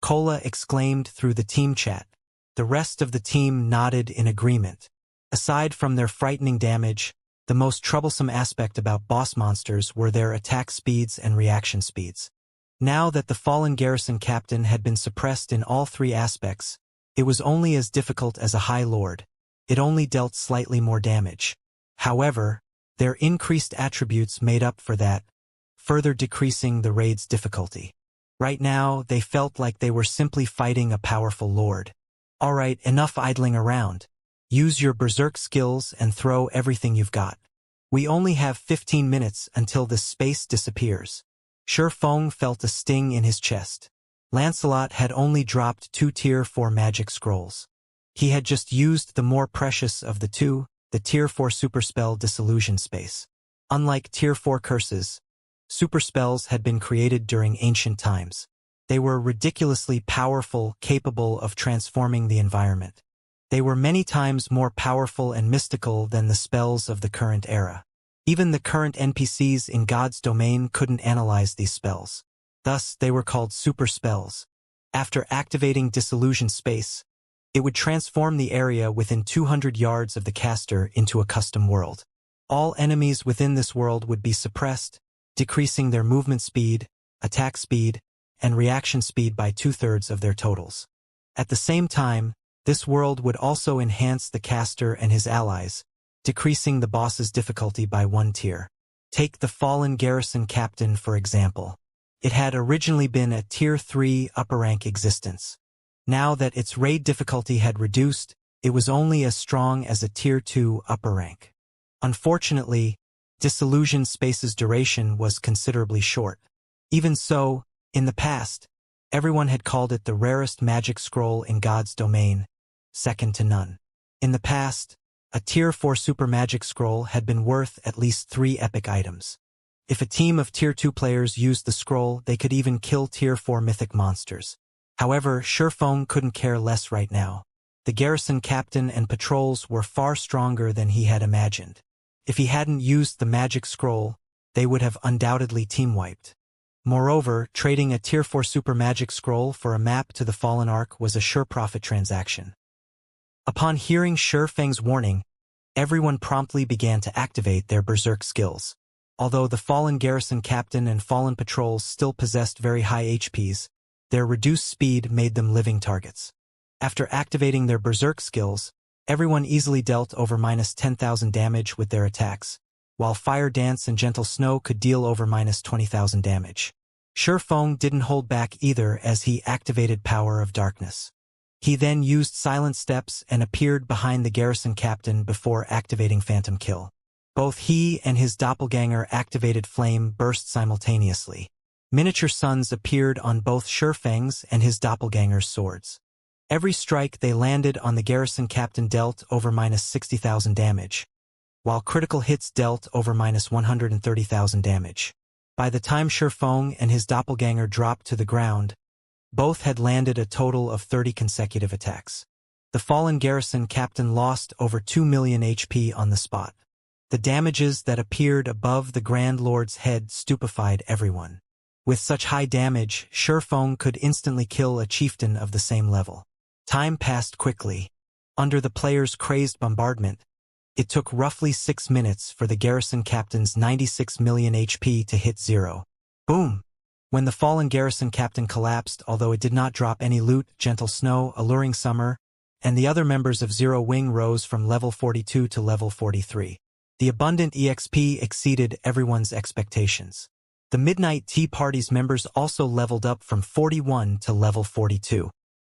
Cola exclaimed through the team chat. The rest of the team nodded in agreement. Aside from their frightening damage, the most troublesome aspect about boss monsters were their attack speeds and reaction speeds. Now that the fallen garrison captain had been suppressed in all 3 aspects, it was only as difficult as a High Lord. It only dealt slightly more damage. However, their increased attributes made up for that, further decreasing the raid's difficulty. Right now, they felt like they were simply fighting a powerful lord. Alright, enough idling around. Use your berserk skills and throw everything you've got. We only have 15 minutes until this space disappears. Sherfong felt a sting in his chest. Lancelot had only dropped 2 Tier 4 magic scrolls. He had just used the more precious of the 2, the Tier 4 superspell Disillusion Space. Unlike Tier 4 curses, super spells had been created during ancient times. They were ridiculously powerful, capable of transforming the environment. They were many times more powerful and mystical than the spells of the current era. Even the current NPCs in God's domain couldn't analyze these spells. Thus, they were called super spells. After activating Disillusion Space, it would transform the area within 200 yards of the caster into a custom world. All enemies within this world would be suppressed, decreasing their movement speed, attack speed, and reaction speed by 2/3 of their totals. At the same time, this world would also enhance the caster and his allies, decreasing the boss's difficulty by 1 tier. Take the Fallen Garrison Captain for example. It had originally been a Tier 3 upper rank existence. Now that its raid difficulty had reduced, it was only as strong as a Tier 2 upper rank. Unfortunately, Disillusion Space's duration was considerably short. Even so, in the past, everyone had called it the rarest magic scroll in God's domain, second to none. In the past, a Tier 4 super magic scroll had been worth at least 3 epic items. If a team of Tier 2 players used the scroll, they could even kill Tier 4 mythic monsters. However, Shurfeng couldn't care less right now. The garrison captain and patrols were far stronger than he had imagined. If he hadn't used the magic scroll, they would have undoubtedly team-wiped. Moreover, trading a Tier 4 super magic scroll for a map to the Fallen Ark was a sure profit transaction. Upon hearing Shurfeng's warning, everyone promptly began to activate their berserk skills. Although the Fallen Garrison Captain and Fallen Patrols still possessed very high HPs, their reduced speed made them living targets. After activating their berserk skills, everyone easily dealt over -10,000 damage with their attacks, while Fire Dance and Gentle Snow could deal over -20,000 damage. Shurfeng didn't hold back either as he activated Power of Darkness. He then used Silent Steps and appeared behind the garrison captain before activating Phantom Kill. Both he and his doppelganger activated Flame Burst simultaneously. Miniature suns appeared on both Shurfeng's and his doppelganger's swords. Every strike they landed on the garrison captain dealt over -60,000 damage, while critical hits dealt over -130,000 damage. By the time Shurfeng and his doppelganger dropped to the ground, both had landed a total of 30 consecutive attacks. The Fallen Garrison Captain lost over 2 million HP on the spot. The damages that appeared above the Grand Lord's head stupefied everyone. With such high damage, Shurfeng could instantly kill a chieftain of the same level. Time passed quickly. Under the players' crazed bombardment, it took roughly 6 minutes for the Garrison Captain's 96 million HP to hit 0. Boom! When the Fallen Garrison Captain collapsed, although it did not drop any loot, Gentle Snow, Alluring Summer, and the other members of Zero Wing rose from level 42 to level 43. The abundant EXP exceeded everyone's expectations. The Midnight Tea Party's members also leveled up from 41 to level 42.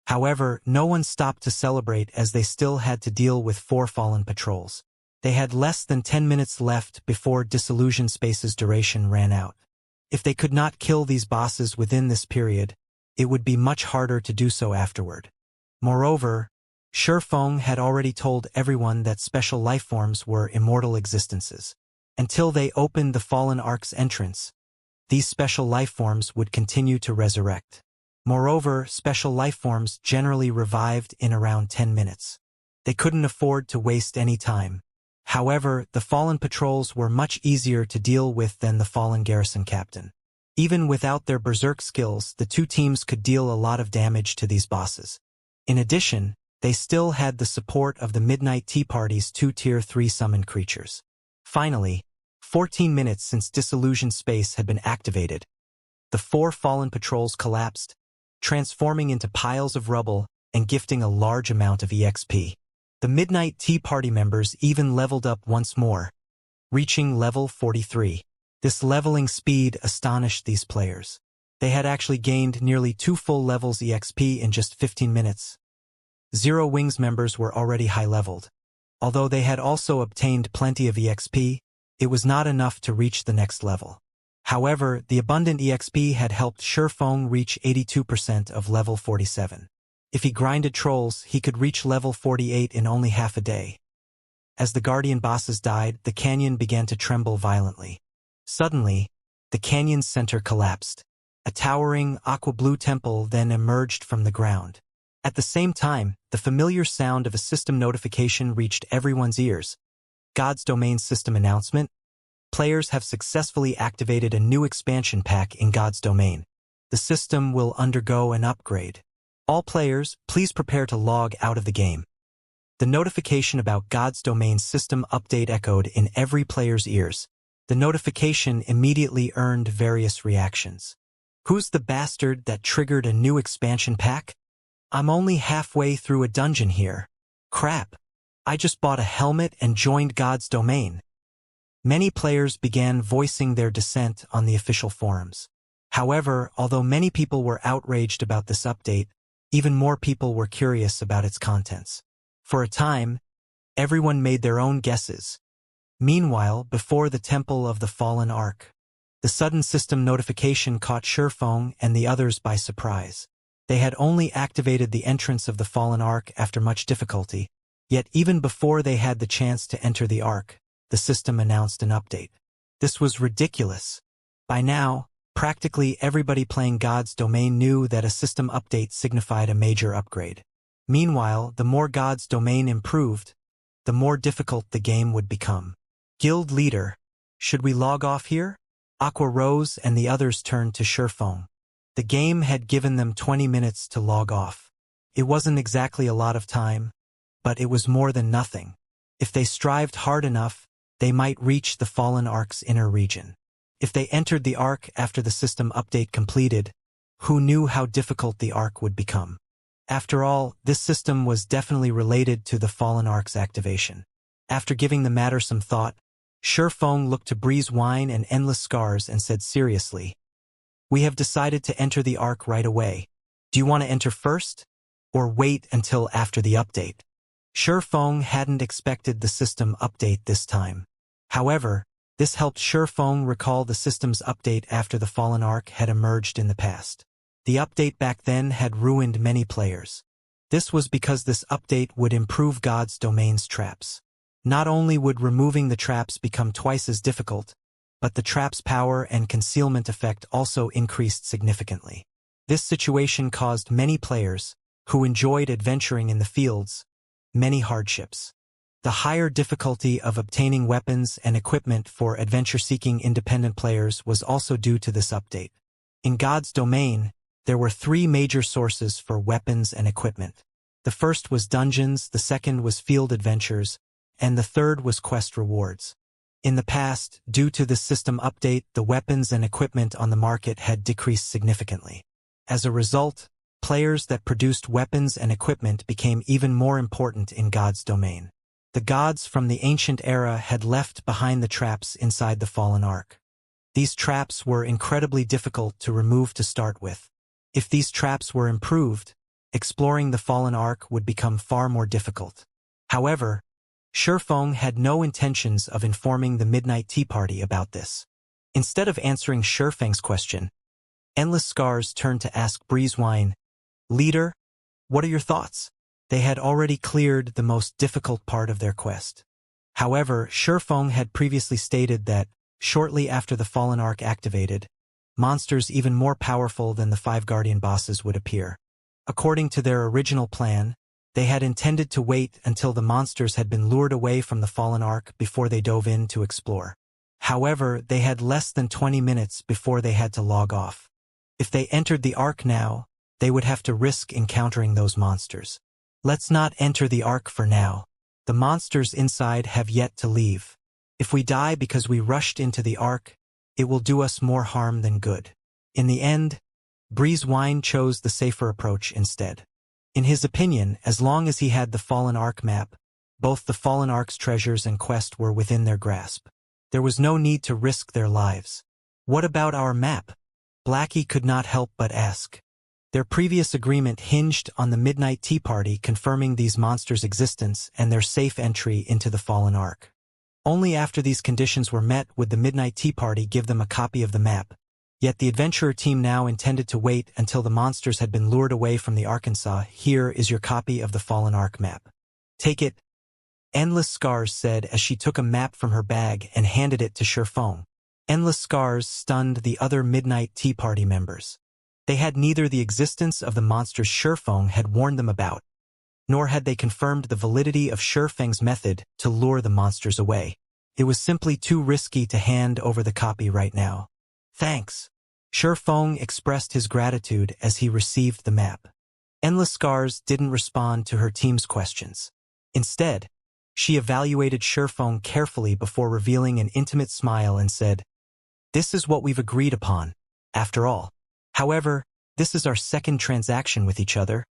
However, no one stopped to celebrate as they still had to deal with 4 fallen patrols. They had less than 10 minutes left before Disillusion Space's duration ran out. If they could not kill these bosses within this period, it would be much harder to do so afterward. Moreover, Shurfeng had already told everyone that special lifeforms were immortal existences. Until they opened the Fallen Ark's entrance, these special lifeforms would continue to resurrect. Moreover, special lifeforms generally revived in around 10 minutes. They couldn't afford to waste any time. However, the Fallen Patrols were much easier to deal with than the Fallen Garrison Captain. Even without their berserk skills, the two teams could deal a lot of damage to these bosses. In addition, they still had the support of the Midnight Tea Party's 2 Tier 3 summoned creatures. Finally, 14 minutes since Disillusion Space had been activated, the 4 Fallen Patrols collapsed, transforming into piles of rubble and gifting a large amount of EXP. The Midnight Tea Party members even leveled up once more, reaching level 43. This leveling speed astonished these players. They had actually gained nearly 2 full levels EXP in just 15 minutes. Zero Wings members were already high-leveled. Although they had also obtained plenty of EXP, it was not enough to reach the next level. However, the abundant EXP had helped Shurfeng reach 82% of level 47. If he grinded trolls, he could reach level 48 in only half a day. As the guardian bosses died, the canyon began to tremble violently. Suddenly, the canyon's center collapsed. A towering, aqua-blue temple then emerged from the ground. At the same time, the familiar sound of a system notification reached everyone's ears. God's Domain System announcement. Players have successfully activated a new expansion pack in God's Domain. The system will undergo an upgrade. All players, please prepare to log out of the game. The notification about God's Domain System update echoed in every player's ears. The notification immediately earned various reactions. Who's the bastard that triggered a new expansion pack? I'm only halfway through a dungeon here. Crap. I just bought a helmet and joined God's Domain. Many players began voicing their dissent on the official forums. However, although many people were outraged about this update, even more people were curious about its contents. For a time, everyone made their own guesses. Meanwhile, before the Temple of the Fallen Ark, the sudden system notification caught Shurfeng and the others by surprise. They had only activated the entrance of the Fallen Ark after much difficulty, yet even before they had the chance to enter the Ark, the system announced an update. This was ridiculous. By now, practically everybody playing God's Domain knew that a system update signified a major upgrade. Meanwhile, the more God's Domain improved, the more difficult the game would become. Guild leader, should we log off here? Aqua rose and the others turned to Shurfeng. The game had given them 20 minutes to log off. It wasn't exactly a lot of time, but it was more than nothing. If they strived hard enough, they might reach the Fallen Ark's inner region. If they entered the Ark after the system update completed, who knew how difficult the Ark would become? After all, this system was definitely related to the Fallen Ark's activation. After giving the matter some thought, Shurfeng looked to Breeze Wine and Endless Scars and said seriously, "We have decided to enter the Ark right away. Do you want to enter first? Or wait until after the update?" Shurfeng hadn't expected the system update this time. However, this helped Shurfeng recall the system's update after the Fallen Ark had emerged in the past. The update back then had ruined many players. This was because this update would improve God's Domain's traps. Not only would removing the traps become twice as difficult, but the trap's power and concealment effect also increased significantly. This situation caused many players, who enjoyed adventuring in the fields, many hardships. The higher difficulty of obtaining weapons and equipment for adventure-seeking independent players was also due to this update. In God's Domain, there were three major sources for weapons and equipment. The first was dungeons, the second was field adventures, and the third was quest rewards. In the past, due to this system update, the weapons and equipment on the market had decreased significantly. As a result, players that produced weapons and equipment became even more important in God's Domain. The gods from the ancient era had left behind the traps inside the Fallen Ark. These traps were incredibly difficult to remove to start with. If these traps were improved, exploring the Fallen Ark would become far more difficult. However, Shurfeng had no intentions of informing the Midnight Tea Party about this. Instead of answering Shurfeng's question, Endless Scars turned to ask Breezewine, "Leader, what are your thoughts?" They had already cleared the most difficult part of their quest. However, Shurfeng had previously stated that, shortly after the Fallen Ark activated, monsters even more powerful than the 5 Guardian bosses would appear. According to their original plan, they had intended to wait until the monsters had been lured away from the Fallen Ark before they dove in to explore. However, they had less than 20 minutes before they had to log off. If they entered the Ark now, they would have to risk encountering those monsters. Let's not enter the Ark for now. The monsters inside have yet to leave. If we die because we rushed into the Ark, it will do us more harm than good. In the end, Breezewine chose the safer approach instead. In his opinion, as long as he had the Fallen Ark map, both the Fallen Ark's treasures and quest were within their grasp. There was no need to risk their lives. What about our map? Blackie could not help but ask. Their previous agreement hinged on the Midnight Tea Party confirming these monsters' existence and their safe entry into the Fallen Ark. Only after these conditions were met would the Midnight Tea Party give them a copy of the map. Yet the adventurer team now intended to wait until the monsters had been lured away from the Arkansas. "Here is your copy of the Fallen Ark map. Take it Endless Scars said as she took a map from her bag and handed it to Sherfong. Endless Scars stunned the other Midnight Tea Party members. They had neither the existence of the monsters Sherfong had warned them about, nor had they confirmed the validity of Sherfeng's method to lure the monsters away. It was simply too risky to hand over the copy right now. Thanks. Sherfong expressed his gratitude as he received the map. Endless Scars didn't respond to her team's questions. Instead, she evaluated Sherfong carefully before revealing an intimate smile and said, "This is what we've agreed upon, after all. However, this is our second transaction with each other,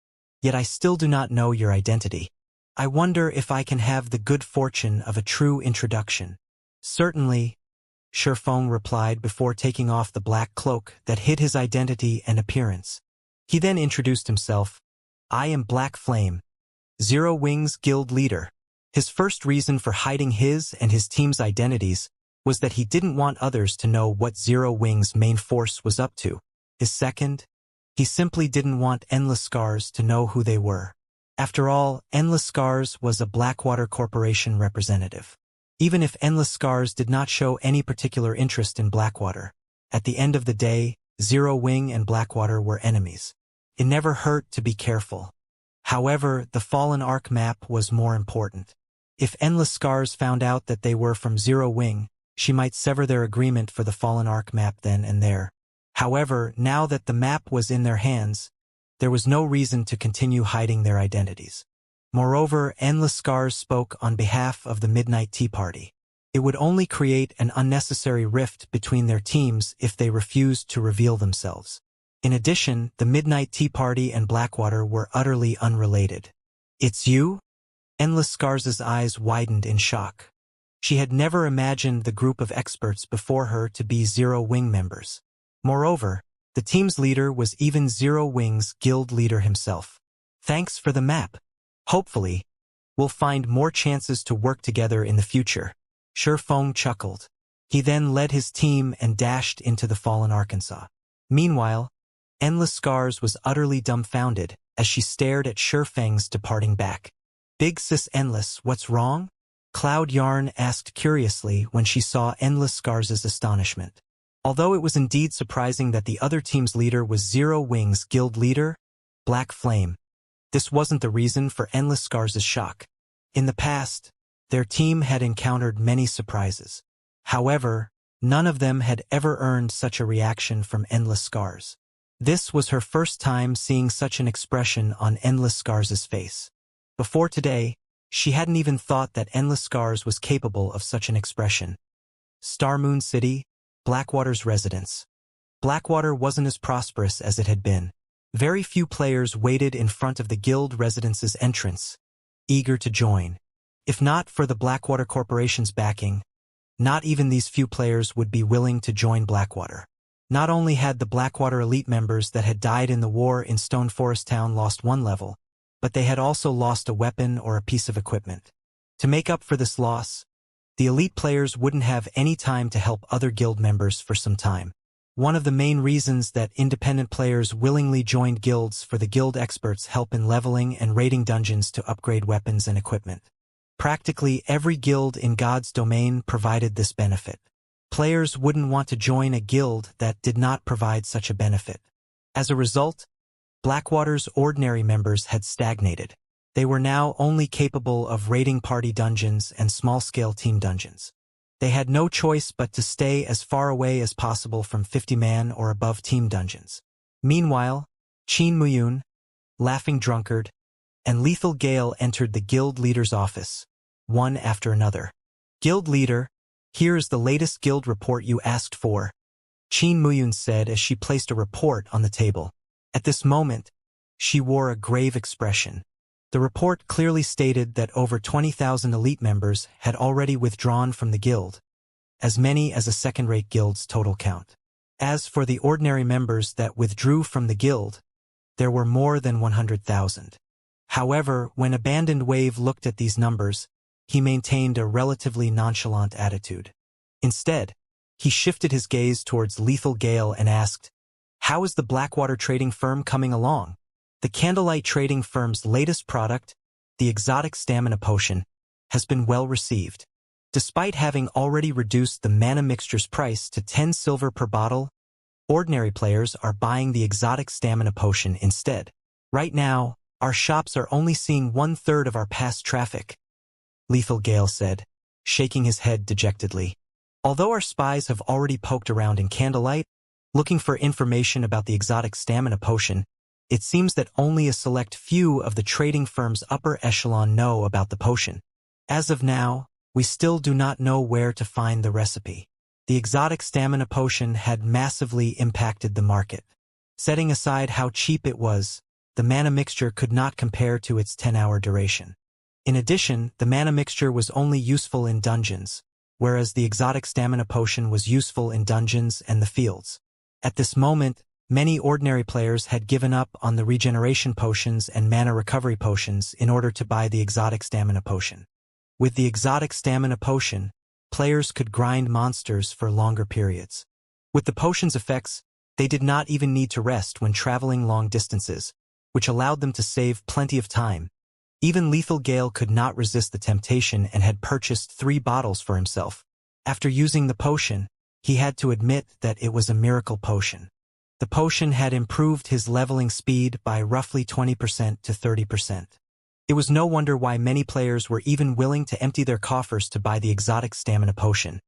yet I still do not know your identity. I wonder if I can have the good fortune of a true introduction." "Certainly," Sherfong replied before taking off the black cloak that hid his identity and appearance. He then introduced himself. "I am Black Flame, Zero Wings Guild leader." His first reason for hiding his and his team's identities was that he didn't want others to know what Zero Wings' main force was up to. His second, he simply didn't want Endless Scars to know who they were. After all, Endless Scars was a Blackwater Corporation representative. Even if Endless Scars did not show any particular interest in Blackwater, at the end of the day, Zero Wing and Blackwater were enemies. It never hurt to be careful. However, the Fallen Ark map was more important. If Endless Scars found out that they were from Zero Wing, she might sever their agreement for the Fallen Ark map then and there. However, now that the map was in their hands, there was no reason to continue hiding their identities. Moreover, Endless Scars spoke on behalf of the Midnight Tea Party. It would only create an unnecessary rift between their teams if they refused to reveal themselves. In addition, the Midnight Tea Party and Blackwater were utterly unrelated. "It's you?" Endless Scars' eyes widened in shock. She had never imagined the group of experts before her to be Zero Wing members. Moreover, the team's leader was even Zero Wing's guild leader himself. "Thanks for the map. Hopefully, we'll find more chances to work together in the future." Sherfong chuckled. He then led his team and dashed into the fallen Arkansas. Meanwhile, Endless Scars was utterly dumbfounded as she stared at Sherfeng's departing back. "Big Sis Endless, what's wrong?" Cloud Yarn asked curiously when she saw Endless Scars' astonishment. Although it was indeed surprising that the other team's leader was Zero Wing's guild leader, Black Flame, this wasn't the reason for Endless Scars' shock. In the past, their team had encountered many surprises. However, none of them had ever earned such a reaction from Endless Scars. This was her first time seeing such an expression on Endless Scars' face. Before today, she hadn't even thought that Endless Scars was capable of such an expression. Star Moon City, Blackwater's residence. Blackwater wasn't as prosperous as it had been. Very few players waited in front of the guild residence's entrance, eager to join. If not for the Blackwater Corporation's backing, not even these few players would be willing to join Blackwater. Not only had the Blackwater elite members that had died in the war in Stone Forest Town lost one level, but they had also lost a weapon or a piece of equipment. To make up for this loss, the elite players wouldn't have any time to help other guild members for some time. One of the main reasons that independent players willingly joined guilds for the guild experts' help in leveling and raiding dungeons to upgrade weapons and equipment. Practically every guild in God's domain provided this benefit. Players wouldn't want to join a guild that did not provide such a benefit. As a result, Blackwater's ordinary members had stagnated. They were now only capable of raiding party dungeons and small-scale team dungeons. They had no choice but to stay as far away as possible from 50-man or above team dungeons. Meanwhile, Chin Muyun, Laughing Drunkard, and Lethal Gale entered the guild leader's office, one after another. "Guild leader, here is the latest guild report you asked for," Chin Muyun said as she placed a report on the table. At this moment, she wore a grave expression. The report clearly stated that over 20,000 elite members had already withdrawn from the guild, as many as a second-rate guild's total count. As for the ordinary members that withdrew from the guild, there were more than 100,000. However, when Abandoned Wave looked at these numbers, he maintained a relatively nonchalant attitude. Instead, he shifted his gaze towards Lethal Gale and asked, "How is the Blackwater trading firm coming along?" The Candlelight trading firm's latest product, the exotic stamina potion, has been well received. Despite having already reduced the mana mixture's price to 10 silver per bottle, ordinary players are buying the exotic stamina potion instead. Right now, our shops are only seeing 1/3 of our past traffic, Lethal Gale said, shaking his head dejectedly. Although our spies have already poked around in Candlelight, looking for information about the exotic stamina potion, it seems that only a select few of the trading firm's upper echelon know about the potion. As of now, we still do not know where to find the recipe. The exotic stamina potion had massively impacted the market. Setting aside how cheap it was, the mana mixture could not compare to its 10-hour duration. In addition, the mana mixture was only useful in dungeons, whereas the exotic stamina potion was useful in dungeons and the fields. At this moment, many ordinary players had given up on the regeneration potions and mana recovery potions in order to buy the exotic stamina potion. With the exotic stamina potion, players could grind monsters for longer periods. With the potion's effects, they did not even need to rest when traveling long distances, which allowed them to save plenty of time. Even Lethal Gale could not resist the temptation and had purchased 3 bottles for himself. After using the potion, he had to admit that it was a miracle potion. The potion had improved his leveling speed by roughly 20% to 30%. It was no wonder why many players were even willing to empty their coffers to buy the exotic stamina potion.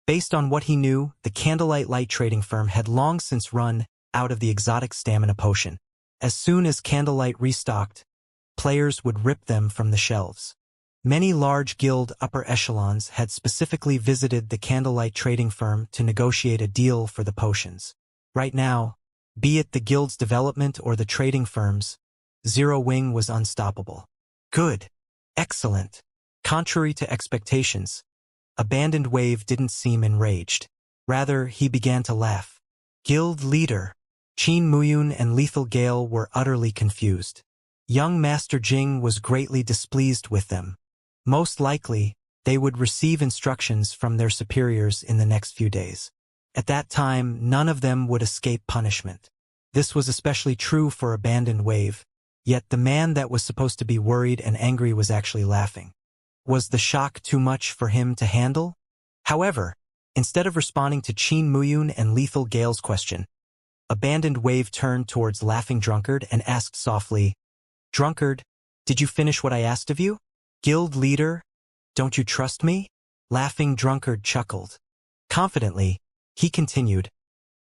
Based on what he knew, the Candlelight Light trading firm had long since run out of the exotic stamina potion. As soon as Candlelight restocked, players would rip them from the shelves. Many large guild upper echelons had specifically visited the Candlelight trading firm to negotiate a deal for the potions. Right now, be it the guild's development or the trading firm's, Zero Wing was unstoppable. Good. Excellent. Contrary to expectations, Abandoned Wave didn't seem enraged. Rather, he began to laugh. Guild leader, Qin Muyun and Lethal Gale were utterly confused. Young Master Jing was greatly displeased with them. Most likely, they would receive instructions from their superiors in the next few days. At that time, none of them would escape punishment. This was especially true for Abandoned Wave, yet the man that was supposed to be worried and angry was actually laughing. Was the shock too much for him to handle? However, instead of responding to Qin Muyun and Lethal Gale's question, Abandoned Wave turned towards Laughing Drunkard and asked softly, "Drunkard, did you finish what I asked of you? Guild leader, don't you trust me?" Laughing Drunkard chuckled. Confidently, he continued,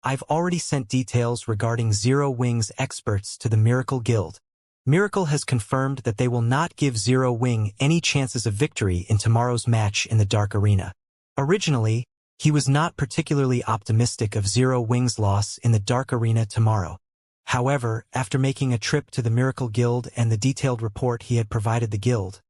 "I've already sent details regarding Zero Wing's experts to the Miracle Guild. Miracle has confirmed that they will not give Zero Wing any chances of victory in tomorrow's match in the Dark Arena. Originally, he was not particularly optimistic of Zero Wing's loss in the Dark Arena tomorrow. However, after making a trip to the Miracle Guild and the detailed report he had provided the guild,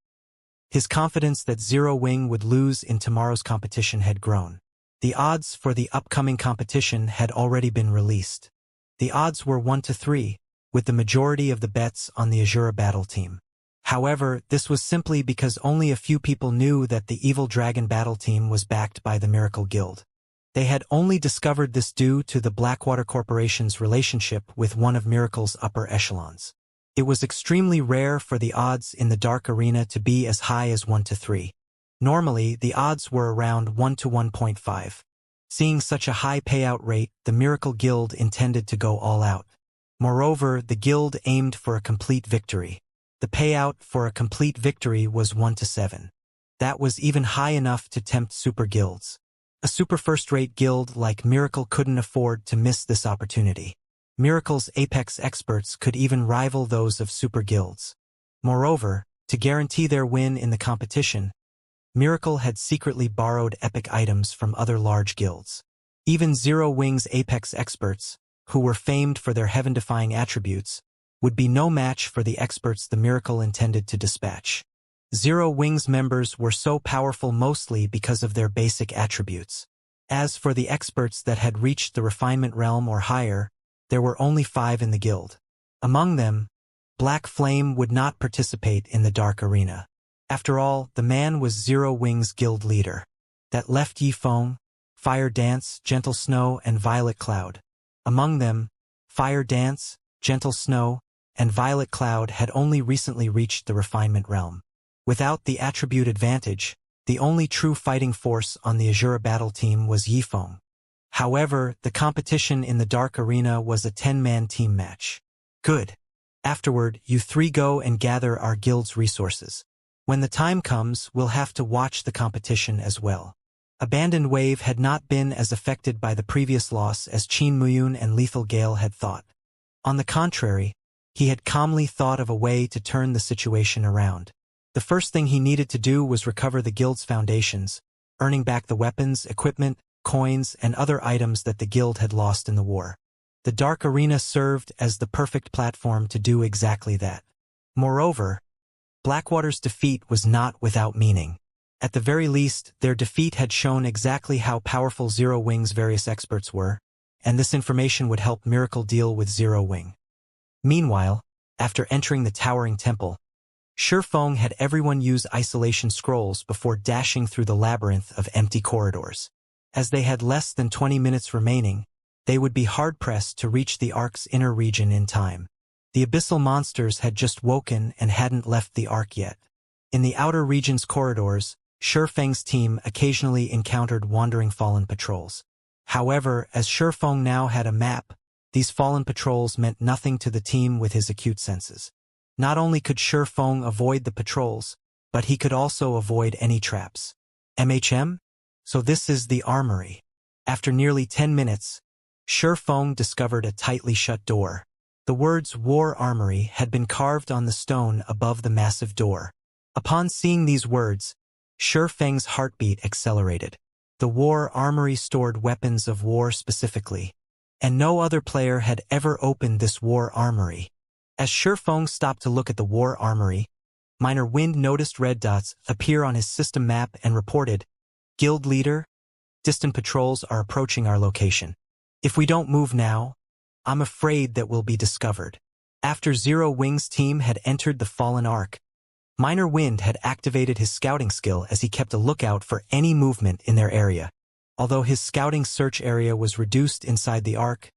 his confidence that Zero Wing would lose in tomorrow's competition had grown. The odds for the upcoming competition had already been released. The odds were 1-3, with the majority of the bets on the Azura battle team. However, this was simply because only a few people knew that the Evil Dragon battle team was backed by the Miracle Guild. They had only discovered this due to the Blackwater Corporation's relationship with one of Miracle's upper echelons. It was extremely rare for the odds in the Dark Arena to be as high as 1-3. Normally, the odds were around 1-1.5. Seeing such a high payout rate, the Miracle Guild intended to go all out. Moreover, the guild aimed for a complete victory. The payout for a complete victory was 1-7. That was even high enough to tempt super guilds. A super first-rate guild like Miracle couldn't afford to miss this opportunity. Miracle's apex experts could even rival those of super guilds. Moreover, to guarantee their win in the competition, Miracle had secretly borrowed epic items from other large guilds. Even Zero Wing's apex experts, who were famed for their heaven-defying attributes, would be no match for the experts the Miracle intended to dispatch. Zero Wing's members were so powerful mostly because of their basic attributes. As for the experts that had reached the refinement realm or higher, there were only 5 in the guild. Among them, Black Flame would not participate in the Dark Arena. After all, the man was Zero Wing's guild leader. That left Yi Feng, Fire Dance, Gentle Snow, and Violet Cloud. Among them, Fire Dance, Gentle Snow, and Violet Cloud had only recently reached the refinement realm. Without the attribute advantage, the only true fighting force on the Azura battle team was Yifeng. However, the competition in the Dark Arena was a 10-man team match. Good. Afterward, you three go and gather our guild's resources. When the time comes, we'll have to watch the competition as well. Abandoned Wave had not been as affected by the previous loss as Qin Muyun and Lethal Gale had thought. On the contrary, he had calmly thought of a way to turn the situation around. The first thing he needed to do was recover the guild's foundations, earning back the weapons, equipment, coins, and other items that the guild had lost in the war. The Dark Arena served as the perfect platform to do exactly that. Moreover, Blackwater's defeat was not without meaning. At the very least, their defeat had shown exactly how powerful Zero Wing's various experts were, and this information would help Miracle deal with Zero Wing. Meanwhile, after entering the towering temple, Shifeng had everyone use isolation scrolls before dashing through the labyrinth of empty corridors. As they had less than 20 minutes remaining, they would be hard-pressed to reach the Ark's inner region in time. The abyssal monsters had just woken and hadn't left the Ark yet. In the outer region's corridors, Shifeng's team occasionally encountered wandering fallen patrols. However, as Shifeng now had a map, these fallen patrols meant nothing to the team with his acute senses. Not only could Shifeng avoid the patrols, but he could also avoid any traps. MHM? So this is the armory. After nearly 10 minutes, Shifeng discovered a tightly shut door. The words War Armory had been carved on the stone above the massive door. Upon seeing these words, Shifeng's heartbeat accelerated. The War Armory stored weapons of war specifically, and no other player had ever opened this War Armory. As Shifeng stopped to look at the War Armory, Minor Wind noticed red dots appear on his system map and reported, "Guild leader, distant patrols are approaching our location. If we don't move now, I'm afraid that we'll be discovered." After Zero Wing's team had entered the fallen Ark, Minor Wind had activated his scouting skill as he kept a lookout for any movement in their area. Although his scouting search area was reduced inside the Ark,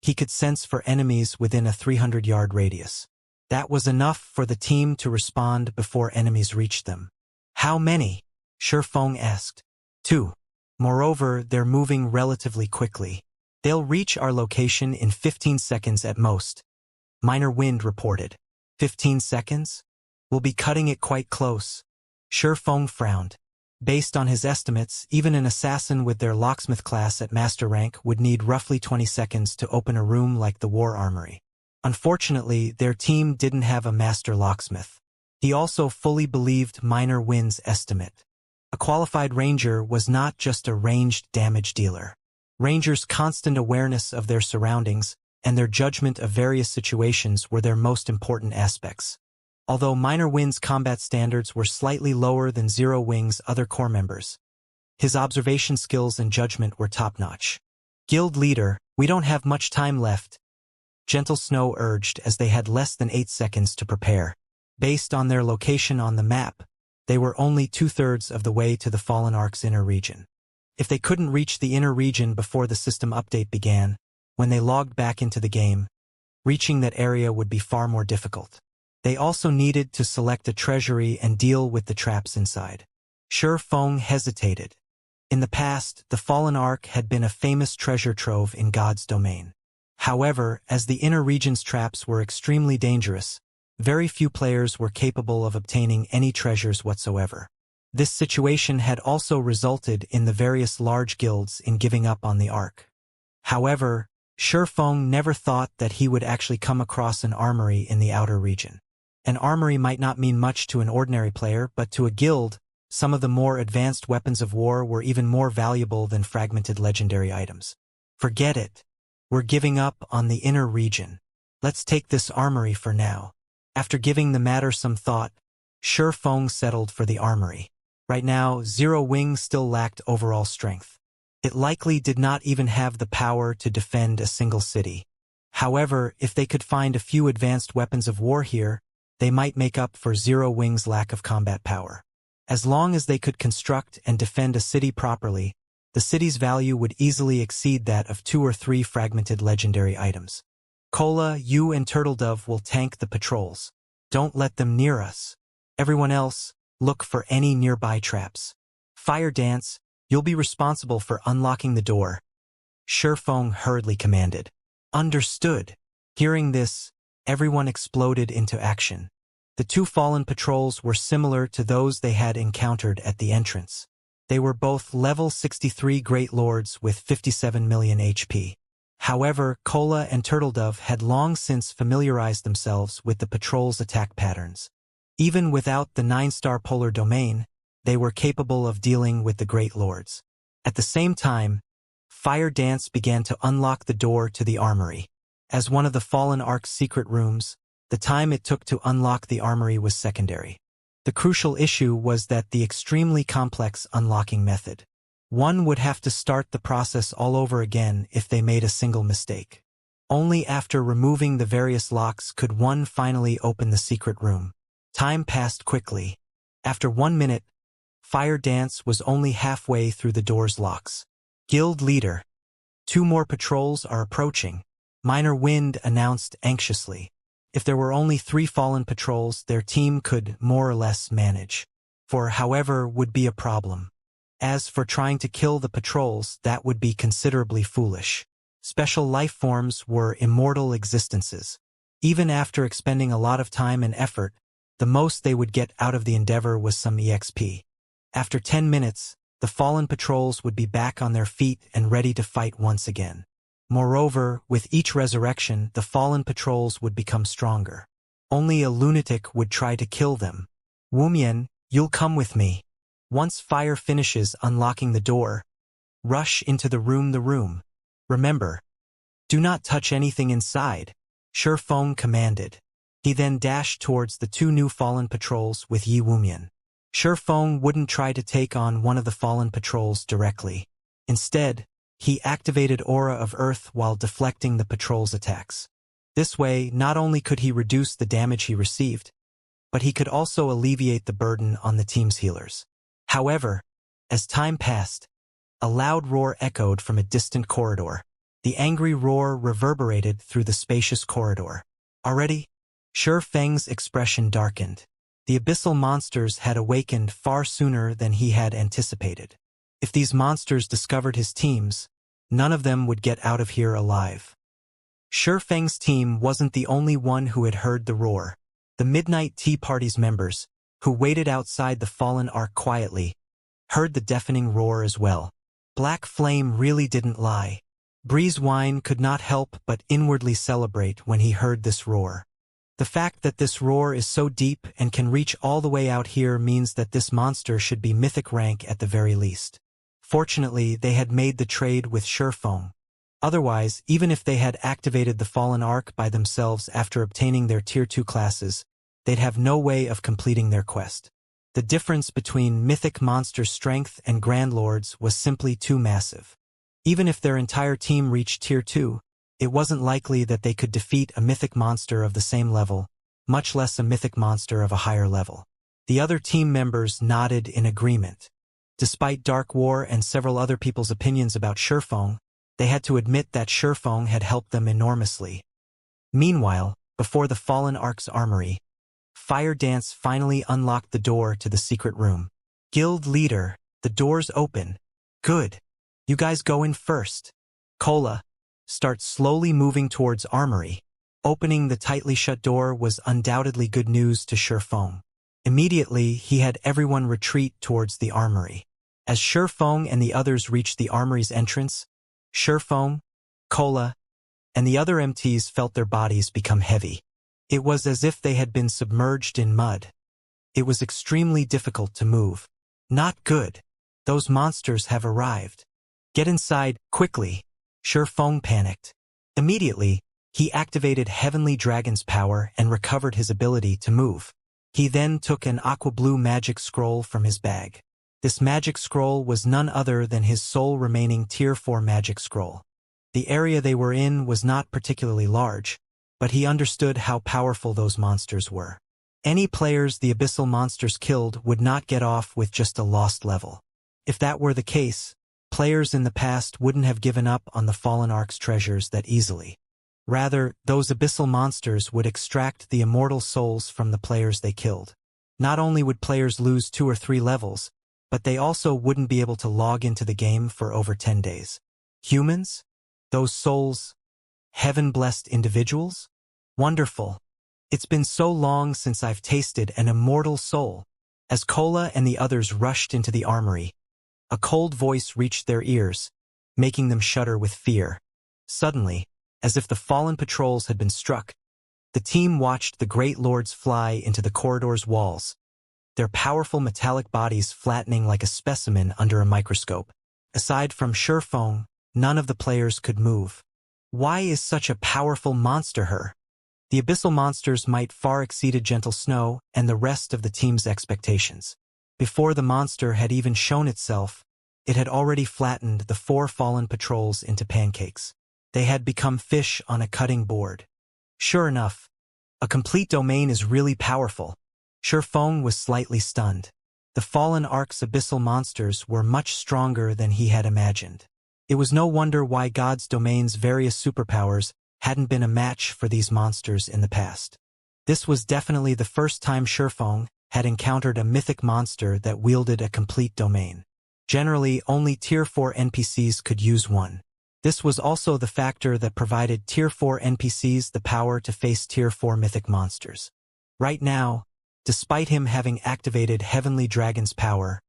he could sense for enemies within a 300-yard radius. That was enough for the team to respond before enemies reached them. "How many?" Shifeng asked. "2. Moreover, they're moving relatively quickly. They'll reach our location in 15 seconds at most," Minor Wind reported. 15 seconds? We'll be cutting it quite close. Shifeng frowned. Based on his estimates, even an assassin with their locksmith class at master rank would need roughly 20 seconds to open a room like the War Armory. Unfortunately, their team didn't have a master locksmith. He also fully believed Minor Wind's estimate. A qualified ranger was not just a ranged damage dealer. Rangers' constant awareness of their surroundings and their judgment of various situations were their most important aspects. Although Minor Wind's combat standards were slightly lower than Zero Wing's other core members, his observation skills and judgment were top-notch. "Guild leader, we don't have much time left," Gentle Snow urged as they had less than 8 seconds to prepare. Based on their location on the map, they were only 2/3 of the way to the Fallen Ark's inner region. If they couldn't reach the inner region before the system update began, when they logged back into the game, reaching that area would be far more difficult. They also needed to select a treasury and deal with the traps inside. Shifeng hesitated. In the past, the Fallen Ark had been a famous treasure trove in God's domain. However, as the inner region's traps were extremely dangerous, very few players were capable of obtaining any treasures whatsoever. This situation had also resulted in the various large guilds in giving up on the Ark. However, Shifeng never thought that he would actually come across an armory in the outer region. An armory might not mean much to an ordinary player, but to a guild, some of the more advanced weapons of war were even more valuable than fragmented legendary items. "Forget it. We're giving up on the inner region. Let's take this armory for now." After giving the matter some thought, Shifeng settled for the armory. Right now, Zero Wing still lacked overall strength. It likely did not even have the power to defend a single city. However, if they could find a few advanced weapons of war here, they might make up for Zero Wing's lack of combat power. As long as they could construct and defend a city properly, the city's value would easily exceed that of 2 or 3 fragmented legendary items. "Cola, you and Turtledove will tank the patrols. Don't let them near us. Everyone else, look for any nearby traps. Fire Dance, you'll be responsible for unlocking the door, Shifeng hurriedly commanded. Understood. Hearing this, everyone exploded into action. The two fallen patrols were similar to those they had encountered at the entrance. They were both level 63 Great Lords with 57 million HP. However, Kola and Turtledove had long since familiarized themselves with the patrol's attack patterns. Even without the 9-star polar domain, they were capable of dealing with the Great Lords. At the same time, Fire Dance began to unlock the door to the armory. As one of the Fallen Ark's secret rooms, the time it took to unlock the armory was secondary. The crucial issue was that the extremely complex unlocking method. One would have to start the process all over again if they made a single mistake. Only after removing the various locks could one finally open the secret room. Time passed quickly. After 1 minute, Fire Dance was only halfway through the door's locks. Guild Leader. 2 more patrols are approaching, Minor Wind announced anxiously. If there were only 3 fallen patrols, their team could more or less manage. 4, however, would be a problem. As for trying to kill the patrols, that would be considerably foolish. Special life forms were immortal existences. Even after expending a lot of time and effort, the most they would get out of the endeavor was some EXP. After 10 minutes, the fallen patrols would be back on their feet and ready to fight once again. Moreover, with each resurrection, the fallen patrols would become stronger. Only a lunatic would try to kill them. Wumian, you'll come with me. Once Fire finishes unlocking the door, rush into the room. Remember, do not touch anything inside, Shifeng commanded. He then dashed towards the 2 new fallen patrols with Yi Wumian. Shifeng wouldn't try to take on one of the fallen patrols directly. Instead, he activated Aura of Earth while deflecting the patrol's attacks. This way, not only could he reduce the damage he received, but he could also alleviate the burden on the team's healers. However, as time passed, a loud roar echoed from a distant corridor. The angry roar reverberated through the spacious corridor. Already, Shifeng's expression darkened. The abyssal monsters had awakened far sooner than he had anticipated. If these monsters discovered his teams, none of them would get out of here alive. Shifeng's team wasn't the only one who had heard the roar. The Midnight Tea Party's members, who waited outside the Fallen Ark quietly, heard the deafening roar as well. Black Flame really didn't lie. Breezewine could not help but inwardly celebrate when he heard this roar. The fact that this roar is so deep and can reach all the way out here means that this monster should be mythic rank at the very least. Fortunately, they had made the trade with Shifeng. Otherwise, even if they had activated the Fallen Ark by themselves after obtaining their Tier 2 classes, they'd have no way of completing their quest. The difference between mythic monster strength and Grand Lords was simply too massive. Even if their entire team reached Tier 2, it wasn't likely that they could defeat a mythic monster of the same level, much less a mythic monster of a higher level. The other team members nodded in agreement. Despite Dark War and several other people's opinions about Shifeng, they had to admit that Shifeng had helped them enormously. Meanwhile, before the Fallen Ark's armory, Fire Dance finally unlocked the door to the secret room. Guild Leader, the door's open. Good. You guys go in first. Kola, start slowly moving towards armory. Opening the tightly shut door was undoubtedly good news to Shifeng. Immediately, he had everyone retreat towards the armory. As Shifeng and the others reached the armory's entrance, Shifeng, Kola, and the other MTs felt their bodies become heavy. It was as if they had been submerged in mud. It was extremely difficult to move. Not good. Those monsters have arrived. Get inside, quickly. Shifeng panicked. Immediately, he activated Heavenly Dragon's power and recovered his ability to move. He then took an aqua-blue magic scroll from his bag. This magic scroll was none other than his sole remaining Tier 4 magic scroll. The area they were in was not particularly large, but he understood how powerful those monsters were. Any players the abyssal monsters killed would not get off with just a lost level. If that were the case, players in the past wouldn't have given up on the Fallen Ark's treasures that easily. Rather, those abyssal monsters would extract the immortal souls from the players they killed. Not only would players lose 2 or 3 levels, but they also wouldn't be able to log into the game for over 10 days. Humans? Those souls? Heaven-blessed individuals? Wonderful. It's been so long since I've tasted an immortal soul. As Kola and the others rushed into the armory, a cold voice reached their ears, making them shudder with fear. Suddenly, as if the fallen patrols had been struck, the team watched the great lords fly into the corridor's walls, their powerful metallic bodies flattening like a specimen under a microscope. Aside from Shurfeng, none of the players could move. Why is such a powerful monster here? The abyssal monster's might far exceeded Gentle Snow and the rest of the team's expectations. Before the monster had even shown itself, it had already flattened the 4 fallen patrols into pancakes. They had become fish on a cutting board. Sure enough, a complete domain is really powerful. Shurfeng was slightly stunned. The fallen Ark's abyssal monsters were much stronger than he had imagined. It was no wonder why God's domain's various superpowers hadn't been a match for these monsters in the past. This was definitely the first time Shurfeng had encountered a mythic monster that wielded a complete domain. Generally, only Tier 4 NPCs could use one. This was also the factor that provided Tier 4 NPCs the power to face Tier 4 mythic monsters. Right now, despite him having activated Heavenly Dragon's power,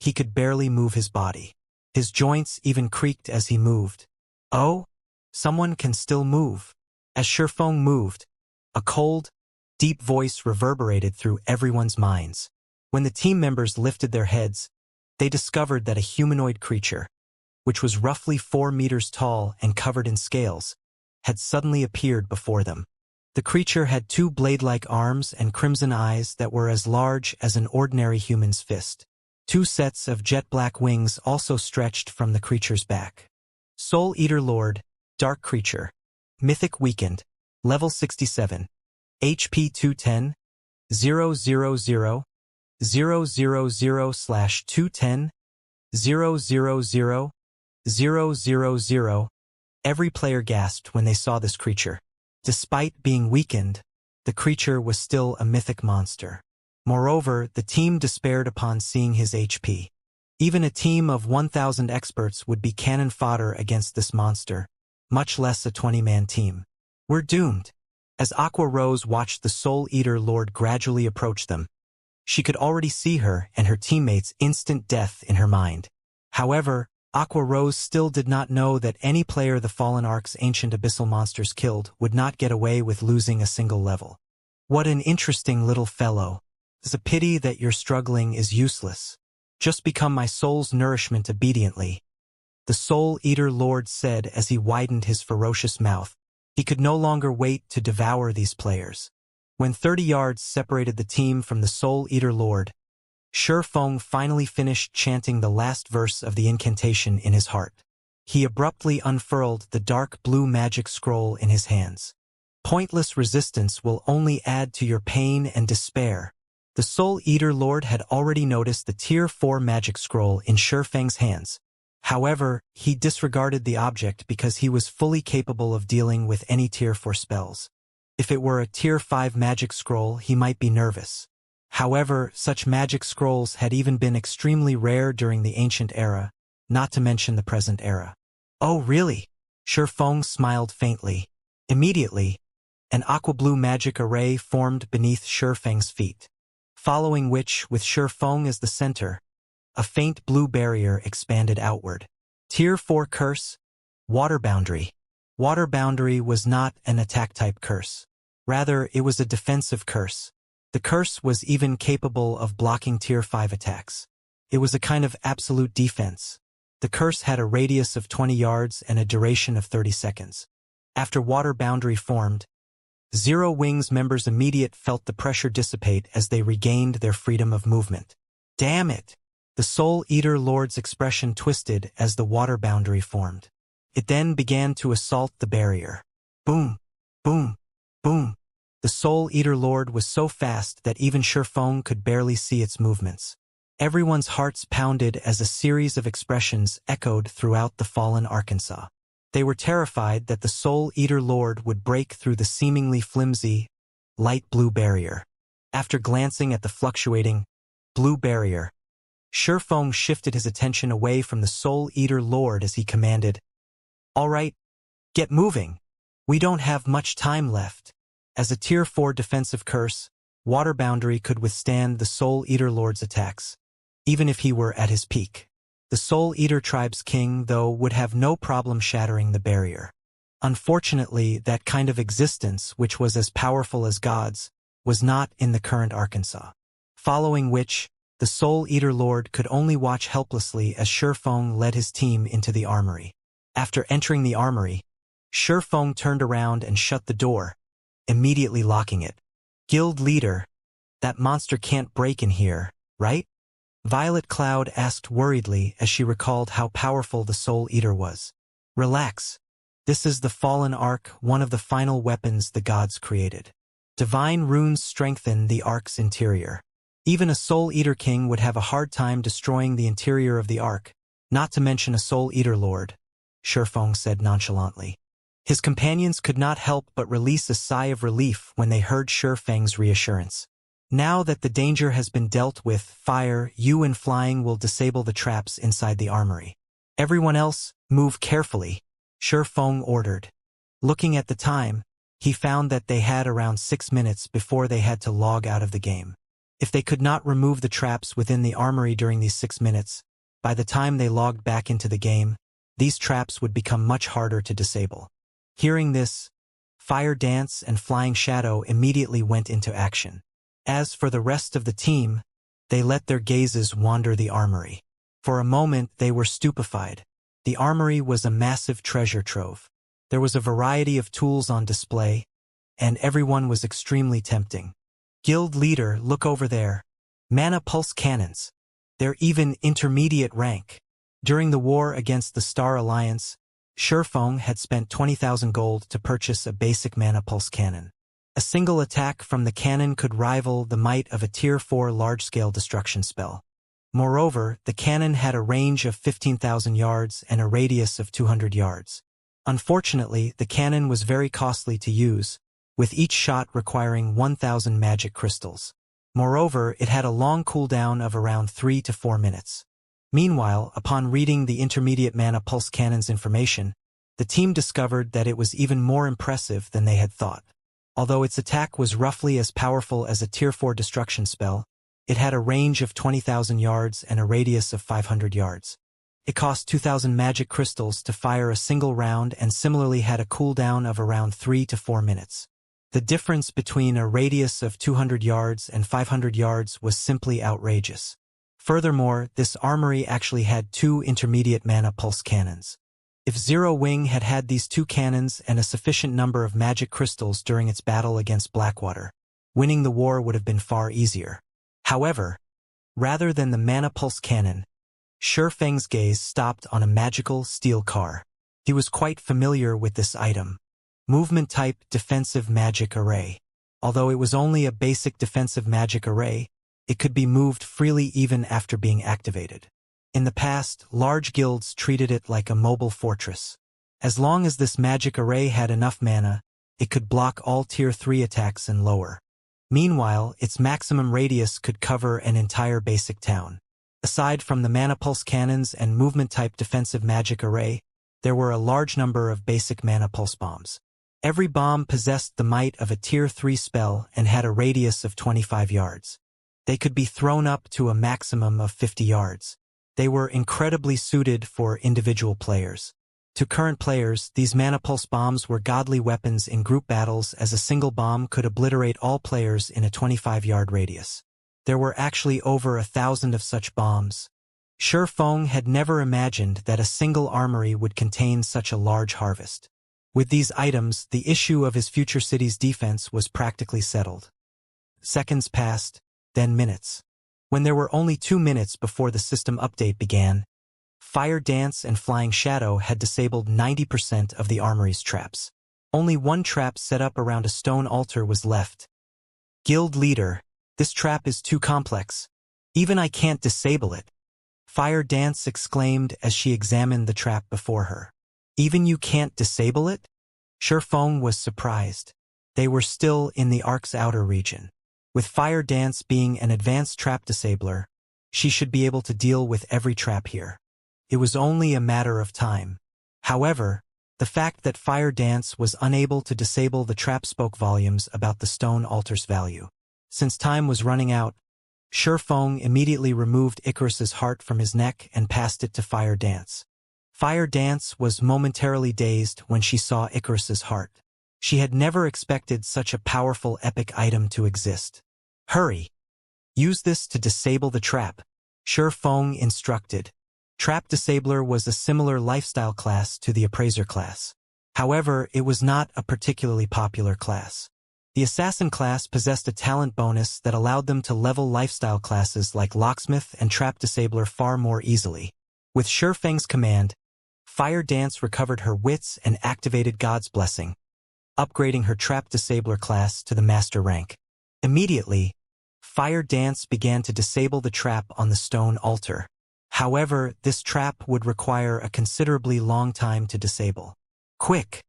he could barely move his body. His joints even creaked as he moved. Oh? Someone can still move. As Shurfeng moved, a cold, deep voice reverberated through everyone's minds. When the team members lifted their heads, they discovered that a humanoid creature, which was roughly 4 meters tall and covered in scales, had suddenly appeared before them. The creature had 2 blade-like arms and crimson eyes that were as large as an ordinary human's fist. 2 sets of jet-black wings also stretched from the creature's back. Soul Eater Lord, Dark Creature, Mythic Weakened, Level 67, HP 210, 000, 000/210, 000, 000. Every player gasped when they saw this creature. Despite being weakened, the creature was still a mythic monster. Moreover, the team despaired upon seeing his HP. Even a team of 1,000 experts would be cannon fodder against this monster, much less a 20-man team. We're doomed. As Aqua Rose watched the Soul Eater Lord gradually approach them, she could already see her and her teammates' instant death in her mind. However, Aqua Rose still did not know that any player the Fallen Ark's ancient abyssal monsters killed would not get away with losing a single level. What an interesting little fellow. It's a pity that your struggling is useless. Just become my soul's nourishment obediently, the Soul Eater Lord said as he widened his ferocious mouth. He could no longer wait to devour these players. When 30 yards separated the team from the Soul Eater Lord, Shurfeng finally finished chanting the last verse of the incantation in his heart. He abruptly unfurled the dark blue magic scroll in his hands. Pointless resistance will only add to your pain and despair. The Soul Eater Lord had already noticed the Tier 4 magic scroll in Shurfeng's hands. However, he disregarded the object because he was fully capable of dealing with any Tier 4 spells. If it were a Tier 5 magic scroll, he might be nervous. However, such magic scrolls had even been extremely rare during the ancient era, not to mention the present era. Oh really? Shurfeng smiled faintly. Immediately, an aqua-blue magic array formed beneath Shurfeng's feet, following which, with Shurfeng as the center, a faint blue barrier expanded outward. Tier 4 Curse, Water Boundary. Water Boundary was not an attack-type curse. Rather, it was a defensive curse. The curse was even capable of blocking Tier 5 attacks. It was a kind of absolute defense. The curse had a radius of 20 yards and a duration of 30 seconds. After Water Boundary formed, Zero Wings members immediately felt the pressure dissipate as they regained their freedom of movement. Damn it! The Soul Eater Lord's expression twisted as the Water Boundary formed. It then began to assault the barrier. Boom! Boom! Boom! The Soul Eater Lord was so fast that even Shurfeng could barely see its movements. Everyone's hearts pounded as a series of expressions echoed throughout the fallen Arkansas. They were terrified that the Soul Eater Lord would break through the seemingly flimsy, light blue barrier. After glancing at the fluctuating blue barrier, Shifeng shifted his attention away from the Soul Eater Lord as he commanded, "All right, get moving. We don't have much time left." As a Tier 4 defensive curse, Water Boundary could withstand the Soul Eater Lord's attacks, even if he were at his peak. The Soul Eater tribe's king, though, would have no problem shattering the barrier. Unfortunately, that kind of existence, which was as powerful as gods, was not in the current Arkansas. Following which, the Soul Eater Lord could only watch helplessly as Shifeng led his team into the armory. After entering the armory, Shifeng turned around and shut the door, immediately locking it. "Guild leader, that monster can't break in here, right?" Violet Cloud asked worriedly as she recalled how powerful the Soul Eater was. "Relax. This is the Fallen Ark, one of the final weapons the gods created. Divine runes strengthen the Ark's interior. Even a Soul Eater king would have a hard time destroying the interior of the Ark, not to mention a Soul Eater Lord," Shifeng said nonchalantly. His companions could not help but release a sigh of relief when they heard Shifeng's reassurance. "Now that the danger has been dealt with, Fire, you and Flying will disable the traps inside the armory. Everyone else, move carefully," Shifeng ordered. Looking at the time, he found that they had around 6 minutes before they had to log out of the game. If they could not remove the traps within the armory during these 6 minutes, by the time they logged back into the game, these traps would become much harder to disable. Hearing this, Fire Dance and Flying Shadow immediately went into action. As for the rest of the team, they let their gazes wander the armory. For a moment they were stupefied. The armory was a massive treasure trove. There was a variety of tools on display, and everyone was extremely tempting. "Guild leader, look over there. Mana pulse cannons. They're even intermediate rank." During the war against the Star Alliance, Shifeng had spent 20,000 gold to purchase a basic mana pulse cannon. A single attack from the cannon could rival the might of a Tier 4 large-scale destruction spell. Moreover, the cannon had a range of 15,000 yards and a radius of 200 yards. Unfortunately, the cannon was very costly to use, with each shot requiring 1,000 magic crystals. Moreover, it had a long cooldown of around 3 to 4 minutes. Meanwhile, upon reading the intermediate mana pulse cannon's information, the team discovered that it was even more impressive than they had thought. Although its attack was roughly as powerful as a Tier 4 destruction spell, it had a range of 20,000 yards and a radius of 500 yards. It cost 2,000 magic crystals to fire a single round and similarly had a cooldown of around 3 to 4 minutes. The difference between a radius of 200 yards and 500 yards was simply outrageous. Furthermore, this armory actually had 2 intermediate mana pulse cannons. If Zero Wing had had these 2 cannons and a sufficient number of magic crystals during its battle against Blackwater, winning the war would have been far easier. However, rather than the mana pulse cannon, Shifeng's gaze stopped on a magical steel car. He was quite familiar with this item. Movement type defensive magic array. Although it was only a basic defensive magic array, it could be moved freely even after being activated. In the past, large guilds treated it like a mobile fortress. As long as this magic array had enough mana, it could block all Tier 3 attacks and lower. Meanwhile, its maximum radius could cover an entire basic town. Aside from the mana pulse cannons and movement-type defensive magic array, there were a large number of basic mana pulse bombs. Every bomb possessed the might of a Tier 3 spell and had a radius of 25 yards. They could be thrown up to a maximum of 50 yards. They were incredibly suited for individual players. To current players, these mana pulse bombs were godly weapons in group battles as a single bomb could obliterate all players in a 25-yard radius. There were actually over 1,000 of such bombs. Shifeng had never imagined that a single armory would contain such a large harvest. With these items, the issue of his future city's defense was practically settled. Seconds passed, then minutes. When there were only 2 minutes before the system update began, Fire Dance and Flying Shadow had disabled 90% of the armory's traps. Only one trap set up around a stone altar was left. "Guild leader, this trap is too complex. Even I can't disable it," Fire Dance exclaimed as she examined the trap before her. "Even you can't disable it?" Shifeng was surprised. They were still in the Ark's outer region. With Fire Dance being an advanced trap disabler, she should be able to deal with every trap here. It was only a matter of time. However, the fact that Fire Dance was unable to disable the trap spoke volumes about the stone altar's value. Since time was running out, Shurfeng immediately removed Icarus's heart from his neck and passed it to Fire Dance. Fire Dance was momentarily dazed when she saw Icarus's heart. She had never expected such a powerful epic item to exist. Hurry! Use this to disable the trap, Shurfeng instructed. Trap Disabler was a similar lifestyle class to the Appraiser class. However, it was not a particularly popular class. The Assassin class possessed a talent bonus that allowed them to level lifestyle classes like Locksmith and Trap Disabler far more easily. With Shurfeng's command, Fire Dance recovered her wits and activated God's Blessing, upgrading her Trap Disabler class to the Master rank. Immediately, Fire Dance began to disable the trap on the stone altar. However, this trap would require a considerably long time to disable. Quick!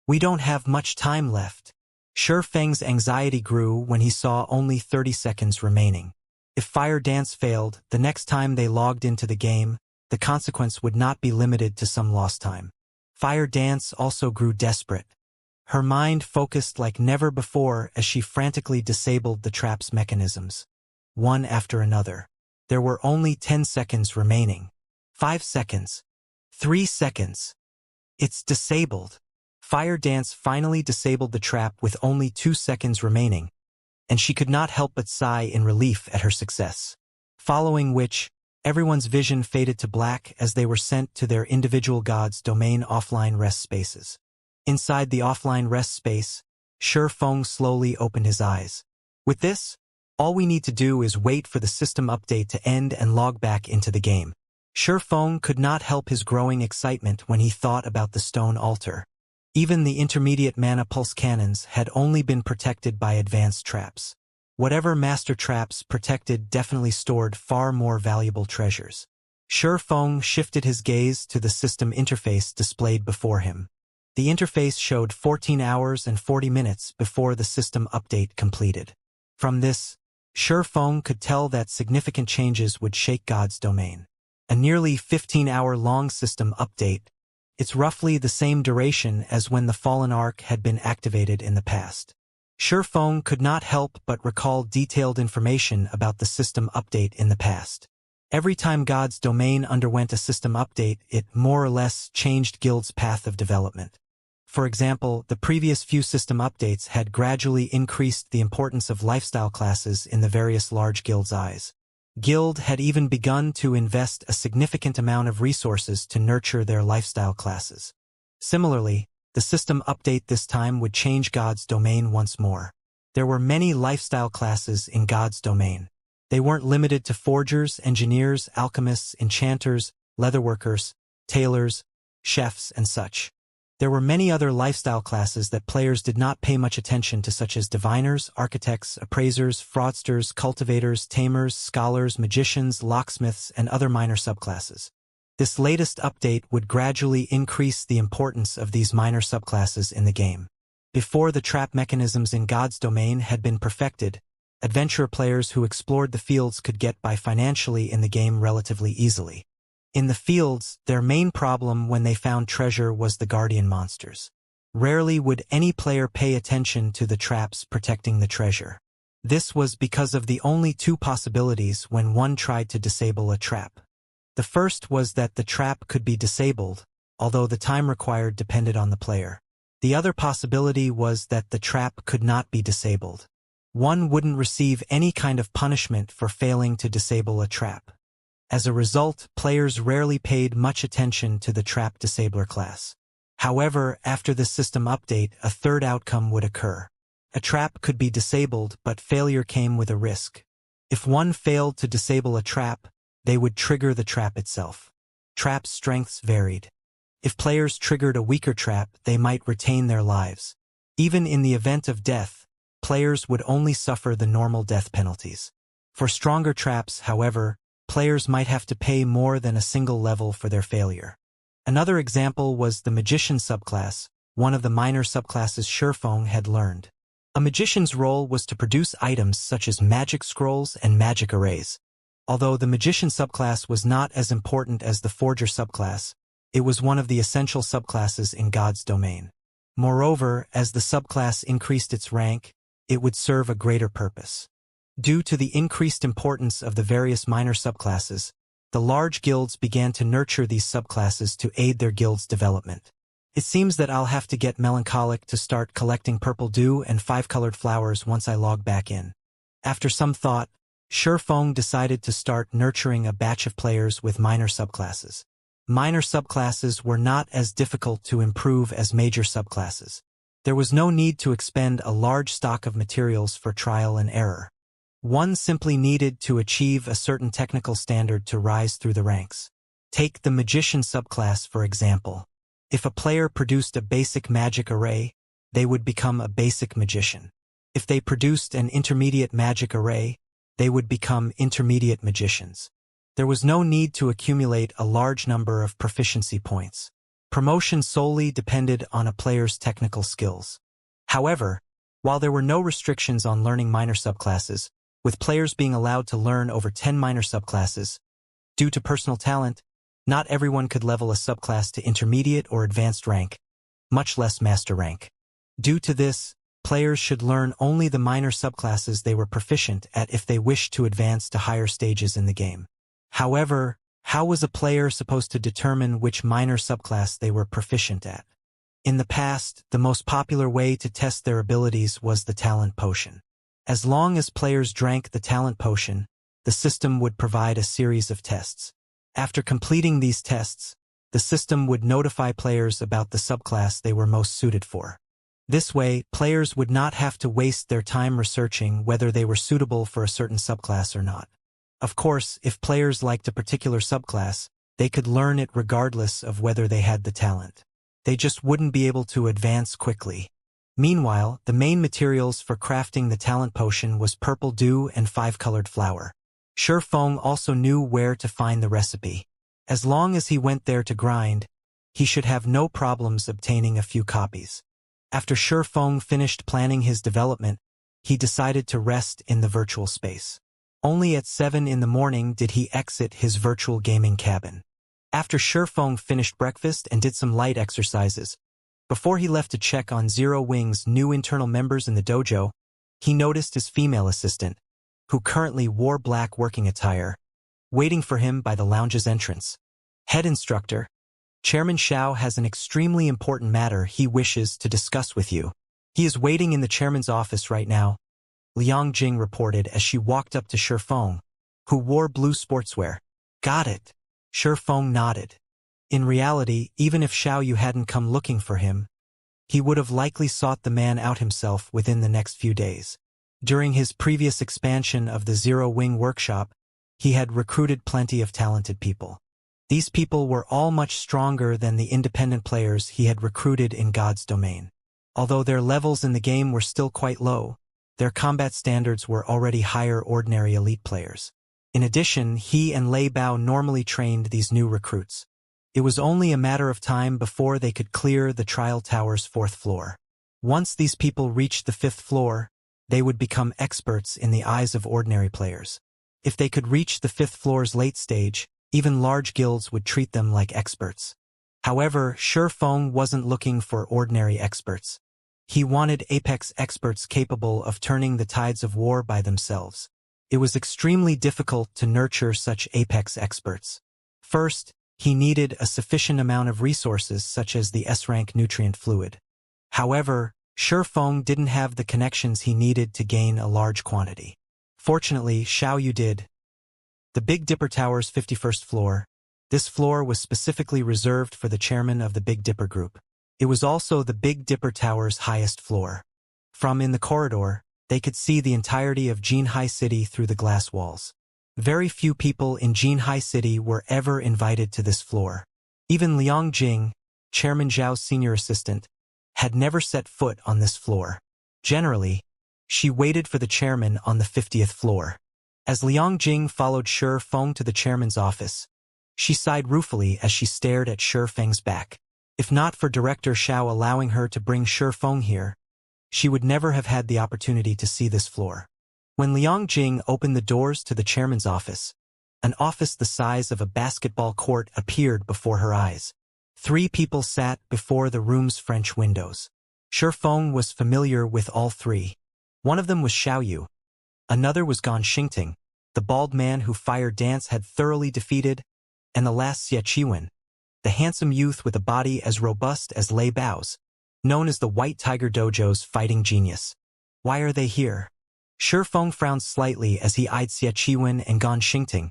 We don't have much time left. Shurfeng's anxiety grew when he saw only 30 seconds remaining. If Fire Dance failed, the next time they logged into the game, the consequence would not be limited to some lost time. Fire Dance also grew desperate. Her mind focused like never before as she frantically disabled the trap's mechanisms, one after another. There were only 10 seconds remaining. 5 seconds. 3 seconds. It's disabled. Fire Dance finally disabled the trap with only 2 seconds remaining, and she could not help but sigh in relief at her success. Following which, everyone's vision faded to black as they were sent to their individual god's domain offline rest spaces. Inside the offline rest space, Shurfeng slowly opened his eyes. With this, all we need to do is wait for the system update to end and log back into the game. Shurfeng could not help his growing excitement when he thought about the stone altar. Even the intermediate mana pulse cannons had only been protected by advanced traps. Whatever master traps protected definitely stored far more valuable treasures. Shurfeng shifted his gaze to the system interface displayed before him. The interface showed 14 hours and 40 minutes before the system update completed. From this, Shurfeng could tell that significant changes would shake God's domain. A nearly 15-hour-long system update. It's roughly the same duration as when the Fallen Ark had been activated in the past. Shurfeng could not help but recall detailed information about the system update in the past. Every time God's domain underwent a system update, it more or less changed Guild's path of development. For example, the previous few system updates had gradually increased the importance of lifestyle classes in the various large guilds' eyes. Guild had even begun to invest a significant amount of resources to nurture their lifestyle classes. Similarly, the system update this time would change God's domain once more. There were many lifestyle classes in God's domain. They weren't limited to forgers, engineers, alchemists, enchanters, leatherworkers, tailors, chefs, and such. There were many other lifestyle classes that players did not pay much attention to, such as diviners, architects, appraisers, fraudsters, cultivators, tamers, scholars, magicians, locksmiths, and other minor subclasses. This latest update would gradually increase the importance of these minor subclasses in the game. Before the trap mechanisms in God's domain had been perfected, adventurer players who explored the fields could get by financially in the game relatively easily. In the fields, their main problem when they found treasure was the guardian monsters. Rarely would any player pay attention to the traps protecting the treasure. This was because of the only two possibilities when one tried to disable a trap. The first was that the trap could be disabled, although the time required depended on the player. The other possibility was that the trap could not be disabled. One wouldn't receive any kind of punishment for failing to disable a trap. As a result, players rarely paid much attention to the Trap Disabler class. However, after the system update, a third outcome would occur. A trap could be disabled, but failure came with a risk. If one failed to disable a trap, they would trigger the trap itself. Trap strengths varied. If players triggered a weaker trap, they might retain their lives. Even in the event of death, players would only suffer the normal death penalties. For stronger traps, however, players might have to pay more than a single level for their failure. Another example was the Magician subclass, one of the minor subclasses Shurfeng had learned. A magician's role was to produce items such as magic scrolls and magic arrays. Although the magician subclass was not as important as the forger subclass, it was one of the essential subclasses in God's domain. Moreover, as the subclass increased its rank, it would serve a greater purpose. Due to the increased importance of the various minor subclasses, the large guilds began to nurture these subclasses to aid their guild's development. It seems that I'll have to get melancholic to start collecting purple dew and 5-colored flowers once I log back in. After some thought, Shifeng decided to start nurturing a batch of players with minor subclasses. Minor subclasses were not as difficult to improve as major subclasses. There was no need to expend a large stock of materials for trial and error. One simply needed to achieve a certain technical standard to rise through the ranks. Take the magician subclass for example. If a player produced a basic magic array, they would become a basic magician. If they produced an intermediate magic array, they would become intermediate magicians. There was no need to accumulate a large number of proficiency points. Promotion solely depended on a player's technical skills. However, while there were no restrictions on learning minor subclasses, with players being allowed to learn over 10 minor subclasses, due to personal talent, not everyone could level a subclass to intermediate or advanced rank, much less master rank. Due to this, players should learn only the minor subclasses they were proficient at if they wished to advance to higher stages in the game. However, how was a player supposed to determine which minor subclass they were proficient at? In the past, the most popular way to test their abilities was the talent potion. As long as players drank the talent potion, the system would provide a series of tests. After completing these tests, the system would notify players about the subclass they were most suited for. This way, players would not have to waste their time researching whether they were suitable for a certain subclass or not. Of course, if players liked a particular subclass, they could learn it regardless of whether they had the talent. They just wouldn't be able to advance quickly. Meanwhile, the main materials for crafting the talent potion was purple dew and 5-colored flower. Shifeng also knew where to find the recipe. As long as he went there to grind, he should have no problems obtaining a few copies. After Shifeng finished planning his development, he decided to rest in the virtual space. Only at 7 in the morning did he exit his virtual gaming cabin. After Shifeng finished breakfast and did some light exercises, before he left to check on Zero Wing's new internal members in the dojo, he noticed his female assistant, who currently wore black working attire, waiting for him by the lounge's entrance. Head instructor, Chairman Xiao has an extremely important matter he wishes to discuss with you. He is waiting in the chairman's office right now, Liang Jing reported as she walked up to Shifeng, who wore blue sportswear. Got it. Shifeng nodded. In reality, even if Xiao Yu hadn't come looking for him, he would have likely sought the man out himself within the next few days. During his previous expansion of the Zero Wing workshop, he had recruited plenty of talented people. These people were all much stronger than the independent players he had recruited in God's domain. Although their levels in the game were still quite low, their combat standards were already higher ordinary elite players. In addition, he and Lei Bao normally trained these new recruits. It was only a matter of time before they could clear the trial tower's 4th floor. Once these people reached the 5th floor, they would become experts in the eyes of ordinary players. If they could reach the 5th floor's late stage, even large guilds would treat them like experts. However, Shifeng wasn't looking for ordinary experts. He wanted apex experts capable of turning the tides of war by themselves. It was extremely difficult to nurture such apex experts. First, he needed a sufficient amount of resources such as the S-rank nutrient fluid. However, Shifeng didn't have the connections he needed to gain a large quantity. Fortunately, Xiao Yu did. The Big Dipper Tower's 51st floor. This floor was specifically reserved for the chairman of the Big Dipper group. It was also the Big Dipper Tower's highest floor. From in the corridor, they could see the entirety of Jinhai City through the glass walls. Very few people in Jinhai City were ever invited to this floor. Even Liang Jing, Chairman Zhao's senior assistant, had never set foot on this floor. Generally, she waited for the chairman on the 50th floor. As Liang Jing followed Shifeng to the chairman's office, she sighed ruefully as she stared at Shifeng's back. If not for Director Xiao allowing her to bring Shifeng here, she would never have had the opportunity to see this floor. When Liang Jing opened the doors to the chairman's office, an office the size of a basketball court appeared before her eyes. 3 people sat before the room's French windows. Shi Feng was familiar with all 3. One of them was Xiao Yu. Another was Gan Xingting, the bald man who Fire Dance had thoroughly defeated, and the last Xie Qiwen, the handsome youth with a body as robust as Lei Bao's, known as the White Tiger Dojo's fighting genius. Why are they here? Shi Feng frowned slightly as he eyed Xie Qiwen and Gan Xingting,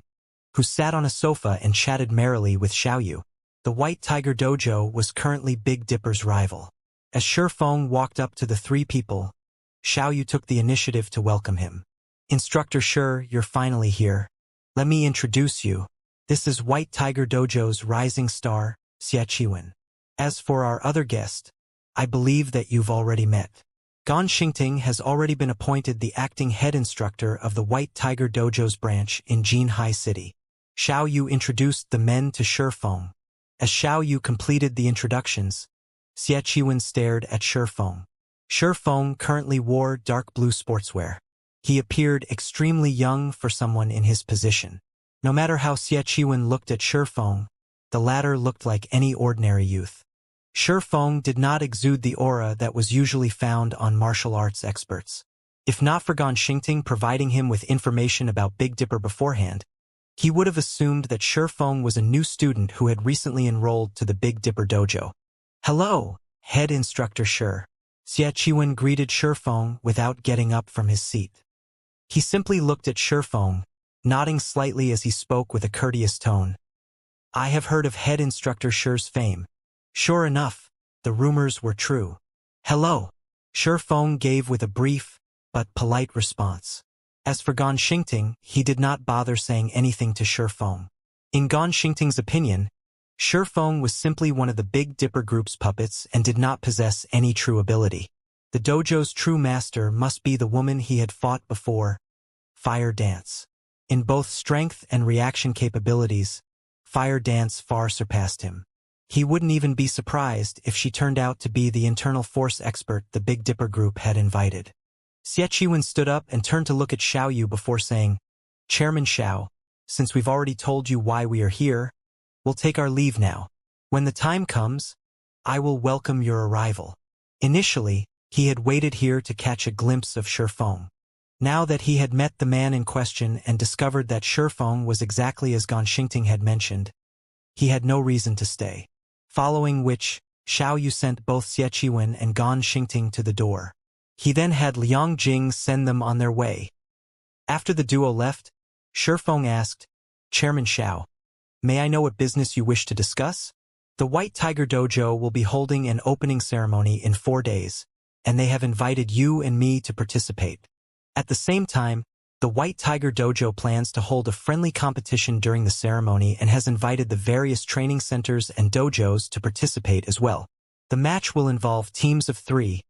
who sat on a sofa and chatted merrily with Xiao Yu. The White Tiger Dojo was currently Big Dipper's rival. As Shi Feng walked up to the 3 people, Xiao Yu took the initiative to welcome him. Instructor Shi, you're finally here. Let me introduce you. This is White Tiger Dojo's rising star, Xie Qiwen. As for our other guest, I believe that you've already met. Gan Xingting has already been appointed the acting head instructor of the White Tiger Dojo's branch in Jinhai City. Xiao Yu introduced the men to Shi Feng. As Xiao Yu completed the introductions, Xie Qiwen stared at Shi Feng. Shi Feng currently wore dark blue sportswear. He appeared extremely young for someone in his position. No matter how Xie Qiwen looked at Shi Feng, the latter looked like any ordinary youth. Shi Feng did not exude the aura that was usually found on martial arts experts. If not for Gan Xingting providing him with information about Big Dipper beforehand, he would have assumed that Shi Feng was a new student who had recently enrolled to the Big Dipper dojo. Hello, head instructor Shi. Xie Qiwen greeted Shi Feng without getting up from his seat. He simply looked at Shi Feng, nodding slightly as he spoke with a courteous tone. I have heard of head instructor Shi's fame. Sure enough, the rumors were true. Hello. Shi Feng gave with a brief, but polite response. As for Gan Xingting, he did not bother saying anything to Shi Feng. In Gan Xingting's opinion, Shi Feng was simply one of the Big Dipper group's puppets and did not possess any true ability. The dojo's true master must be the woman he had fought before, Fire Dance. In both strength and reaction capabilities, Fire Dance far surpassed him. He wouldn't even be surprised if she turned out to be the internal force expert the Big Dipper group had invited. Xie Qiwen stood up and turned to look at Xiao Yu before saying, Chairman Xiao, since we've already told you why we are here, we'll take our leave now. When the time comes, I will welcome your arrival. Initially, he had waited here to catch a glimpse of Shi Feng. Now that he had met the man in question and discovered that Shi Feng was exactly as Gan Xingting had mentioned, he had no reason to stay. Following which, Xiao Yu sent both Xie Qiwen and Gan Xingting to the door. He then had Liang Jing send them on their way. After the duo left, Shi Feng asked, Chairman Xiao, may I know what business you wish to discuss? The White Tiger Dojo will be holding an opening ceremony in 4 days, and they have invited you and me to participate. At the same time, the White Tiger Dojo plans to hold a friendly competition during the ceremony and has invited the various training centers and dojos to participate as well. The match will involve teams of 3,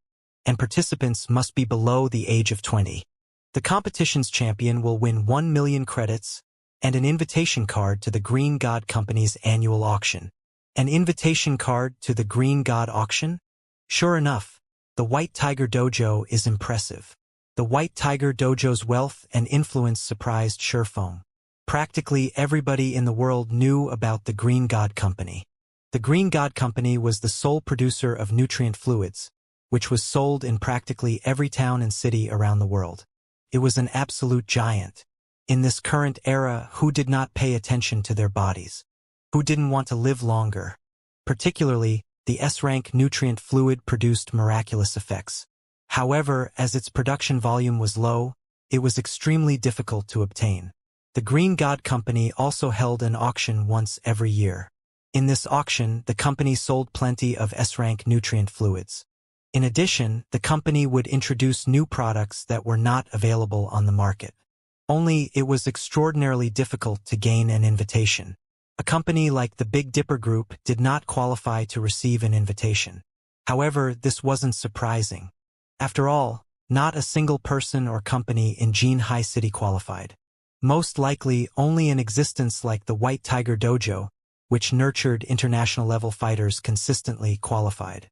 and participants must be below the age of 20. The competition's champion will win 1 million credits and an invitation card to the Green God Company's annual auction. An invitation card to the Green God auction? Sure enough, the White Tiger Dojo is impressive. The White Tiger Dojo's wealth and influence surprised Shi Feng. Practically everybody in the world knew about the Green God Company. The Green God Company was the sole producer of nutrient fluids, which was sold in practically every town and city around the world. It was an absolute giant. In this current era, who did not pay attention to their bodies? Who didn't want to live longer? Particularly, the S-rank nutrient fluid produced miraculous effects. However, as its production volume was low, it was extremely difficult to obtain. The Green God Company also held an auction once every year. In this auction, the company sold plenty of S-rank nutrient fluids. In addition, the company would introduce new products that were not available on the market. Only it was extraordinarily difficult to gain an invitation. A company like the Big Dipper Group did not qualify to receive an invitation. However, this wasn't surprising. After all, not a single person or company in Jinhai City qualified. Most likely only an existence like the White Tiger Dojo, which nurtured international-level fighters consistently qualified.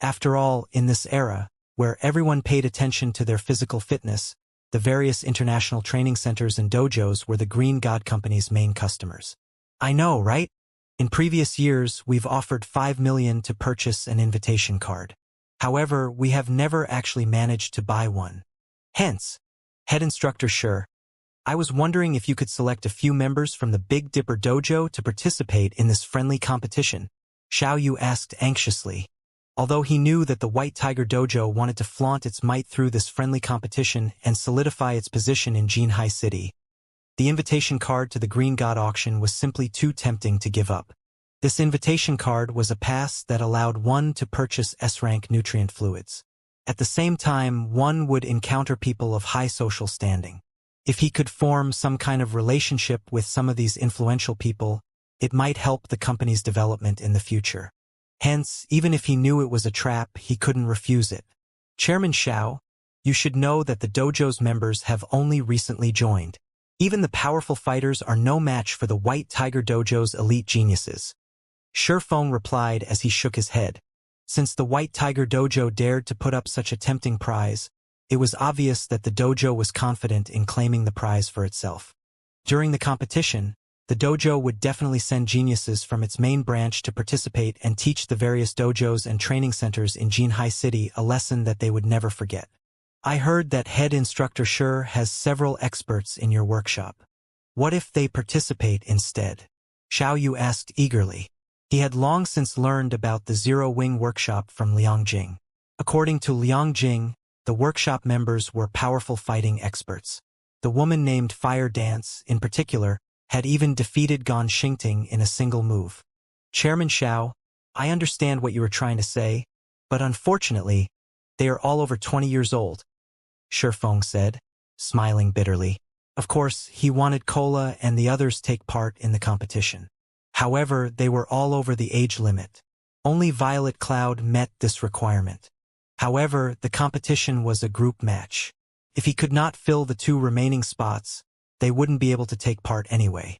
After all, in this era, where everyone paid attention to their physical fitness. The various international training centers and dojos were the Green God Company's main customers. I know, right? In previous years, we've offered $5 million to purchase an invitation card. However, we have never actually managed to buy one. Hence, head instructor Sure, I was wondering if you could select a few members from the Big Dipper Dojo to participate in this friendly competition, Xiao Yu asked anxiously. Although he knew that the White Tiger Dojo wanted to flaunt its might through this friendly competition and solidify its position in Jinhai City, the invitation card to the Green God auction was simply too tempting to give up. This invitation card was a pass that allowed one to purchase S-rank nutrient fluids. At the same time, one would encounter people of high social standing. If he could form some kind of relationship with some of these influential people, it might help the company's development in the future. Hence, even if he knew it was a trap, he couldn't refuse it. Chairman Xiao, you should know that the dojo's members have only recently joined. Even the powerful fighters are no match for the White Tiger Dojo's elite geniuses. Shifeng replied as he shook his head. Since the White Tiger Dojo dared to put up such a tempting prize, it was obvious that the dojo was confident in claiming the prize for itself. During the competition, the dojo would definitely send geniuses from its main branch to participate and teach the various dojos and training centers in Jinhai City a lesson that they would never forget. I heard that head instructor Sure has several experts in your workshop. What if they participate instead? Xiao Yu asked eagerly. He had long since learned about the Zero Wing workshop from Liang Jing. According to Liang Jing, the workshop members were powerful fighting experts. The woman named Fire Dance, in particular, had even defeated Gan Xingting in a single move. Chairman Xiao, I understand what you were trying to say, but unfortunately, they are all over 20 years old, Shifeng said, smiling bitterly. Of course, he wanted Cola and the others take part in the competition. However, they were all over the age limit. Only Violet Cloud met this requirement. However, the competition was a group match. If he could not fill the 2 remaining spots, they wouldn't be able to take part anyway.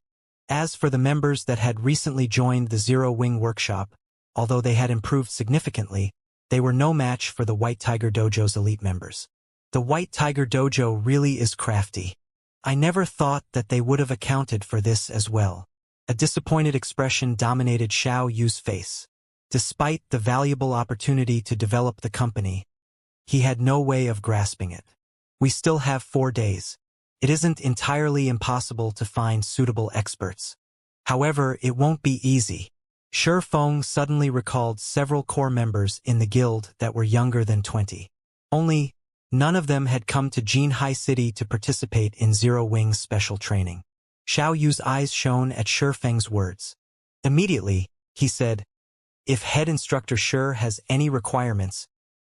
As for the members that had recently joined the Zero Wing workshop, although they had improved significantly, they were no match for the White Tiger Dojo's elite members. The White Tiger Dojo really is crafty. I never thought that they would have accounted for this as well. A disappointed expression dominated Xiao Yu's face. Despite the valuable opportunity to develop the company, he had no way of grasping it. We still have 4 days. It isn't entirely impossible to find suitable experts. However, it won't be easy. Shifeng suddenly recalled several core members in the guild that were younger than 20. Only, none of them had come to Jinhai City to participate in Zero Wing's special training. Xiao Yu's eyes shone at Shifeng's words. Immediately, he said, if head instructor Sure has any requirements,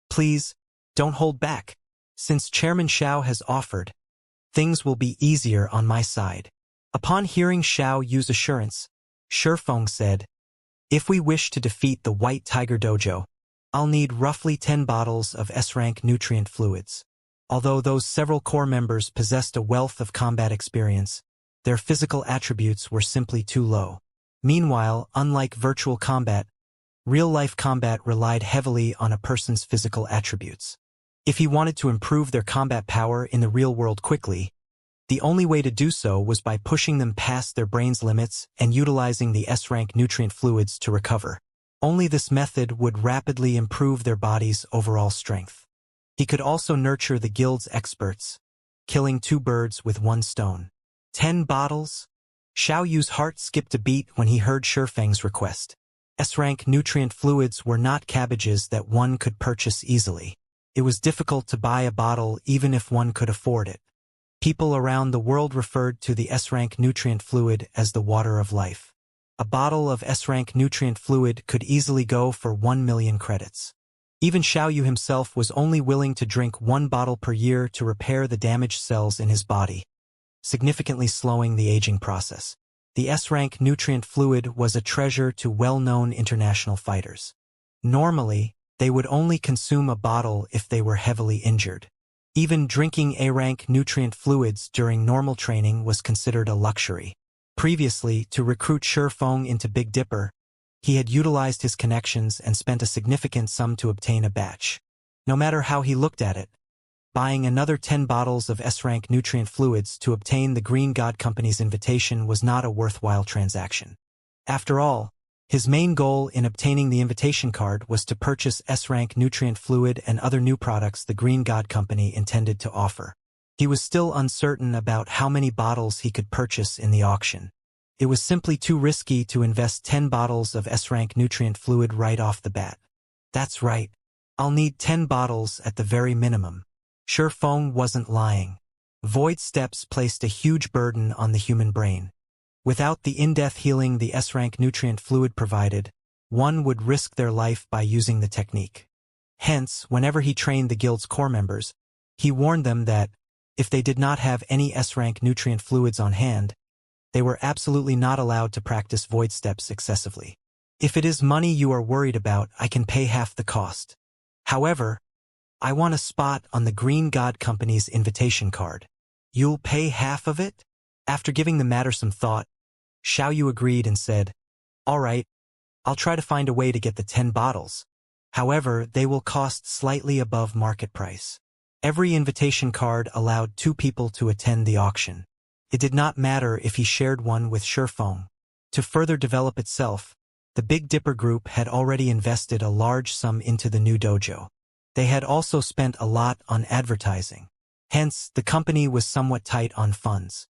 please, don't hold back. Since Chairman Xiao has offered, things will be easier on my side. Upon hearing Xiao Yu's assurance, Shifeng said, if we wish to defeat the White Tiger Dojo, I'll need roughly 10 bottles of S-rank nutrient fluids. Although those several core members possessed a wealth of combat experience, their physical attributes were simply too low. Meanwhile, unlike virtual combat, real-life combat relied heavily on a person's physical attributes. If he wanted to improve their combat power in the real world quickly, the only way to do so was by pushing them past their brain's limits and utilizing the S-rank nutrient fluids to recover. Only this method would rapidly improve their body's overall strength. He could also nurture the guild's experts, killing 2 birds with 1 stone. 10 bottles? Xiao Yu's heart skipped a beat when he heard Shifeng's request. S-rank nutrient fluids were not cabbages that one could purchase easily. It was difficult to buy a bottle even if one could afford it. People around the world referred to the S-rank nutrient fluid as the water of life. A bottle of S-rank nutrient fluid could easily go for 1 million credits. Even Xiao Yu himself was only willing to drink 1 bottle per year to repair the damaged cells in his body, significantly slowing the aging process. The S-rank nutrient fluid was a treasure to well-known international fighters. Normally, they would only consume a bottle if they were heavily injured. Even drinking A-rank nutrient fluids during normal training was considered a luxury. Previously, to recruit Shifeng into Big Dipper, he had utilized his connections and spent a significant sum to obtain a batch. No matter how he looked at it, buying another 10 bottles of S-rank nutrient fluids to obtain the Green God Company's invitation was not a worthwhile transaction. After all, his main goal in obtaining the invitation card was to purchase S-rank nutrient fluid and other new products the Green God Company intended to offer. He was still uncertain about how many bottles he could purchase in the auction. It was simply too risky to invest 10 bottles of S-rank nutrient fluid right off the bat. That's right. I'll need 10 bottles at the very minimum. Shifeng wasn't lying. Void steps placed a huge burden on the human brain. Without the in-depth healing the S-rank nutrient fluid provided, one would risk their life by using the technique. Hence, whenever he trained the guild's core members, he warned them that, if they did not have any S-rank nutrient fluids on hand, they were absolutely not allowed to practice void steps excessively. If it is money you are worried about, I can pay half the cost. However, I want a spot on the Green God Company's invitation card. You'll pay half of it? After giving the matter some thought, Xiaoyu agreed and said, "All right, I'll try to find a way to get the 10 bottles. However, they will cost slightly above market price." Every invitation card allowed 2 people to attend the auction. It did not matter if he shared one with Shifeng. To further develop itself, the Big Dipper Group had already invested a large sum into the new dojo. They had also spent a lot on advertising. Hence, the company was somewhat tight on funds.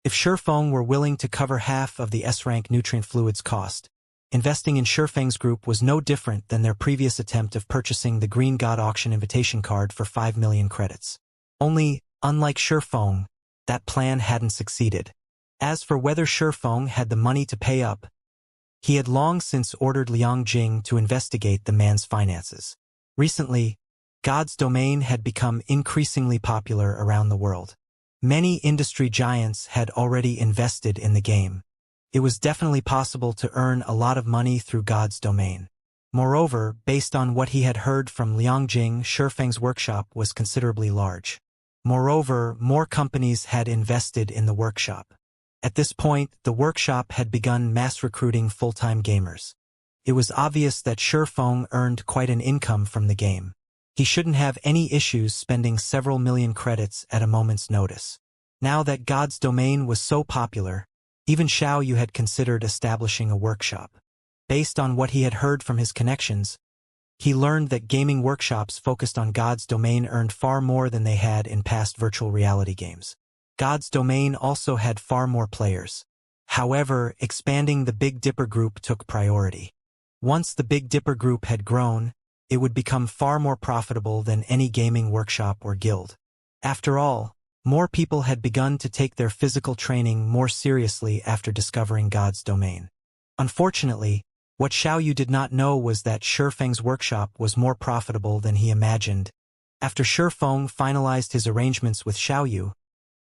If Shifeng were willing to cover half of the S-rank nutrient fluids cost, investing in Shifeng's group was no different than their previous attempt of purchasing the Green God auction invitation card for 5 million credits. Only, unlike Shifeng, that plan hadn't succeeded. As for whether Shifeng had the money to pay up, he had long since ordered Liang Jing to investigate the man's finances. Recently, God's domain had become increasingly popular around the world. Many industry giants had already invested in the game. It was definitely possible to earn a lot of money through God's domain. Moreover, based on what he had heard from Liang Jing, Shifeng's workshop was considerably large. Moreover, more companies had invested in the workshop. At this point, the workshop had begun mass recruiting full-time gamers. It was obvious that Shifeng earned quite an income from the game. He shouldn't have any issues spending several million credits at a moment's notice. Now that God's domain was so popular, even Xiaoyu had considered establishing a workshop. Based on what he had heard from his connections, he learned that gaming workshops focused on God's domain earned far more than they had in past virtual reality games. God's domain also had far more players. However, expanding the Big Dipper Group took priority. Once the Big Dipper Group had grown, it would become far more profitable than any gaming workshop or guild. After all, more people had begun to take their physical training more seriously after discovering God's domain. Unfortunately, what Xiaoyu did not know was that Shifeng's workshop was more profitable than he imagined. After Shifeng finalized his arrangements with Xiaoyu,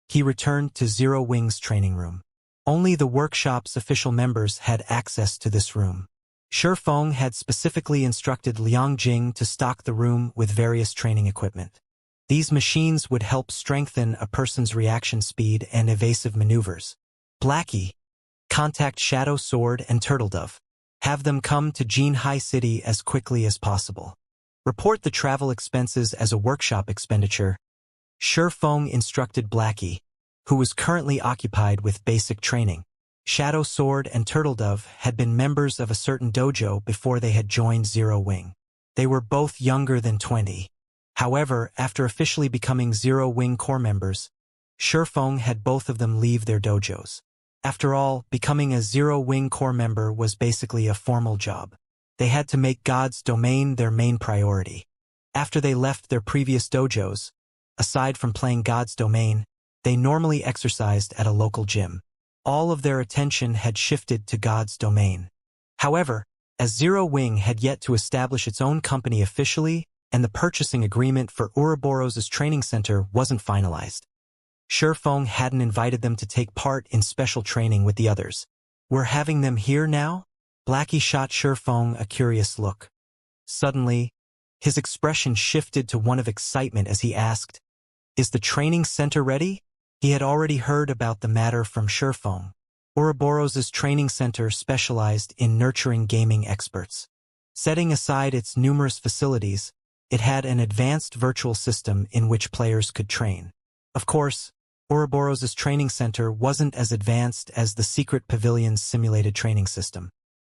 he returned to Zero Wing's training room. Only the workshop's official members had access to this room. Shifeng had specifically instructed Liang Jing to stock the room with various training equipment. These machines would help strengthen a person's reaction speed and evasive maneuvers. Blackie, contact Shadow Sword and Turtledove. Have them come to Jinhai City as quickly as possible. Report the travel expenses as a workshop expenditure. Shifeng instructed Blackie, who was currently occupied with basic training. Shadow Sword and Turtledove had been members of a certain dojo before they had joined Zero Wing. They were both younger than 20. However, after officially becoming Zero Wing core members, Shifeng had both of them leave their dojos. After all, becoming a Zero Wing core member was basically a formal job. They had to make God's domain their main priority. After they left their previous dojos, aside from playing God's domain, they normally exercised at a local gym. All of their attention had shifted to God's domain. However, as Zero Wing had yet to establish its own company officially, and the purchasing agreement for Ouroboros' training center wasn't finalized, Shifeng hadn't invited them to take part in special training with the others. We're having them here now? Blackie shot Shifeng a curious look. Suddenly, his expression shifted to one of excitement as he asked, "Is the training center ready?" He had already heard about the matter from Shifeng. Ouroboros' training center specialized in nurturing gaming experts. Setting aside its numerous facilities, It had an advanced virtual system in which players could train. Of course, Ouroboros' training center wasn't as advanced as the secret pavilion's simulated training system.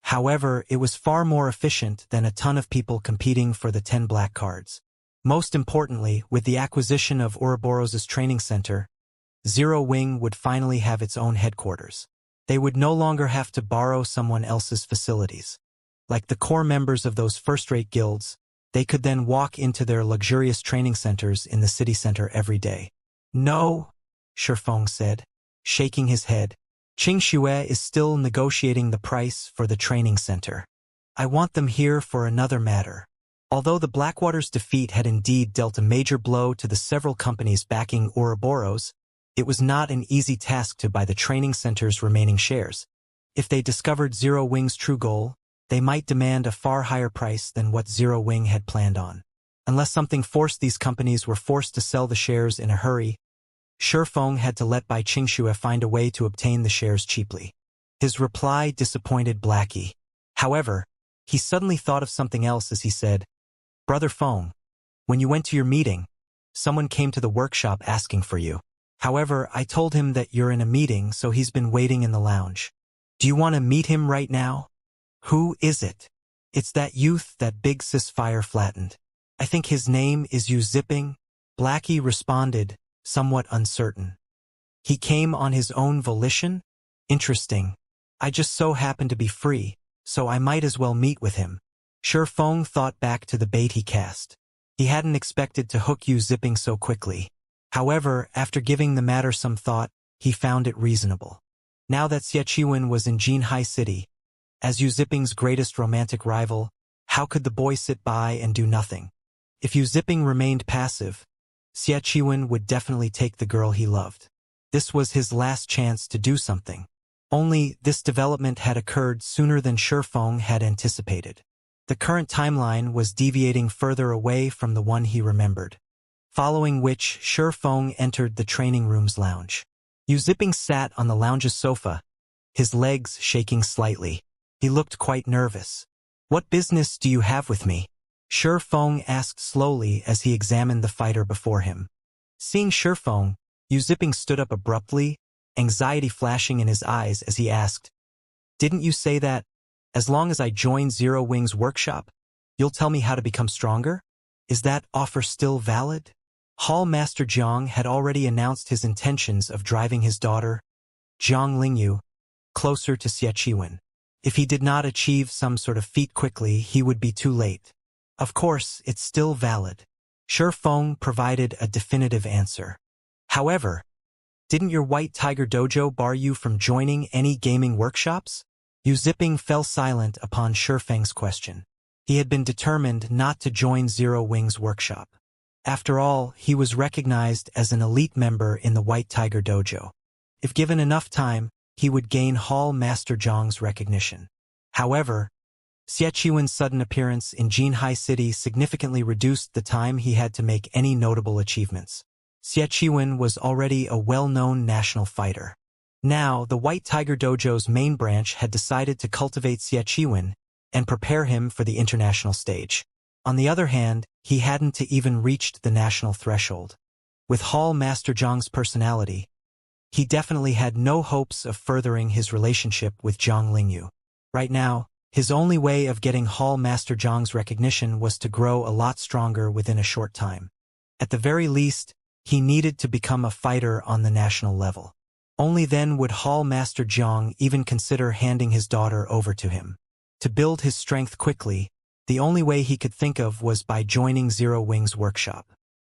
However, it was far more efficient than a ton of people competing for the 10 black cards. Most importantly, with the acquisition of Ouroboros' training center, Zero Wing would finally have its own headquarters. They would no longer have to borrow someone else's facilities. Like the core members of those first-rate guilds, they could then walk into their luxurious training centers in the city center every day. No, Shifeng said, shaking his head. Qingxue is still negotiating the price for the training center. I want them here for another matter. Although the Blackwater's defeat had indeed dealt a major blow to the several companies backing Ouroboros, it was not an easy task to buy the training center's remaining shares. If they discovered Zero Wing's true goal, they might demand a far higher price than what Zero Wing had planned on. Unless something forced these companies were forced to sell the shares in a hurry, Shifeng had to let Bai Qingxue find a way to obtain the shares cheaply. His reply disappointed Blackie. However, he suddenly thought of something else as he said, Brother Feng, when you went to your meeting, someone came to the workshop asking for you. However, I told him that you're in a meeting, so he's been waiting in the lounge. Do you want to meet him right now? Who is it? It's that youth that Big Sis Fire flattened. I think his name is Yu Zipping. Blackie responded, somewhat uncertain. He came on his own volition? Interesting. I just so happen to be free, so I might as well meet with him. Shifeng thought back to the bait he cast. He hadn't expected to hook Yu Zipping so quickly. However, after giving the matter some thought, he found it reasonable. Now that Xie was in Jinhai City, as Yu Zipping's greatest romantic rival, how could the boy sit by and do nothing? If Yu Zipping remained passive, Xie would definitely take the girl he loved. This was his last chance to do something. Only, this development had occurred sooner than Shifeng had anticipated. The current timeline was deviating further away from the one he remembered. Following which, Shifeng entered the training room's lounge. Yu Zipping sat on the lounge's sofa, his legs shaking slightly. He looked quite nervous. What business do you have with me? Shifeng asked slowly as he examined the fighter before him. Seeing Shifeng, Yu Zipping stood up abruptly, anxiety flashing in his eyes as he asked, Didn't you say that, as long as I join Zero Wing's workshop, you'll tell me how to become stronger? Is that offer still valid? Hall Master Jiang had already announced his intentions of driving his daughter, Jiang Lingyu, closer to Xie. If he did not achieve some sort of feat quickly, he would be too late. Of course, it's still valid. Shifeng provided a definitive answer. However, didn't your White Tiger Dojo bar you from joining any gaming workshops? Yu Zipping fell silent upon Shifeng's question. He had been determined not to join Zero Wing's workshop. After all, he was recognized as an elite member in the White Tiger Dojo. If given enough time, he would gain Hall Master Jiang's recognition. However, Xie sudden appearance in Jinhai City significantly reduced the time he had to make any notable achievements. Xie was already a well-known national fighter. Now, the White Tiger Dojo's main branch had decided to cultivate Xie and prepare him for the international stage. On the other hand, he hadn't even reached the national threshold. With Hall Master Jiang's personality, he definitely had no hopes of furthering his relationship with Jiang Lingyu. Right now, his only way of getting Hall Master Jiang's recognition was to grow a lot stronger within a short time. At the very least, he needed to become a fighter on the national level. Only then would Hall Master Jiang even consider handing his daughter over to him. To build his strength quickly, the only way he could think of was by joining Zero Wing's workshop.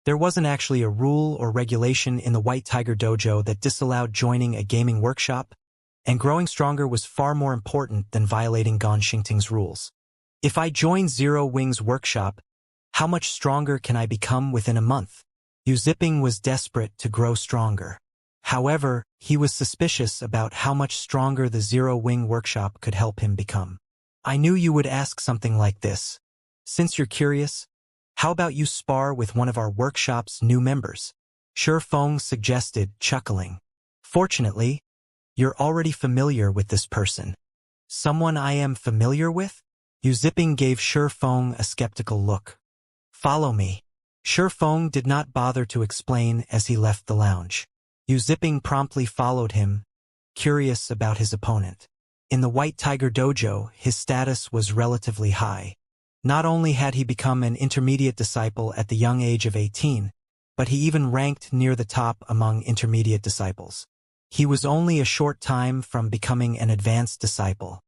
There wasn't actually a rule or regulation in the White Tiger Dojo that disallowed joining a gaming workshop, and growing stronger was far more important than violating Gan Xingting's rules. If I join Zero Wing's workshop, how much stronger can I become within a month? Yu Zipping was desperate to grow stronger. However, he was suspicious about how much stronger the Zero Wing workshop could help him become. I knew you would ask something like this. Since you're curious, how about you spar with one of our workshop's new members? Shifeng suggested, chuckling. Fortunately, you're already familiar with this person. Someone I am familiar with? Yu Zipping gave Shifeng a skeptical look. Follow me. Shifeng did not bother to explain as he left the lounge. Yu Ziping promptly followed him, curious about his opponent. In the White Tiger Dojo, his status was relatively high. Not only had he become an intermediate disciple at the young age of 18, but he even ranked near the top among intermediate disciples. He was only a short time from becoming an advanced disciple.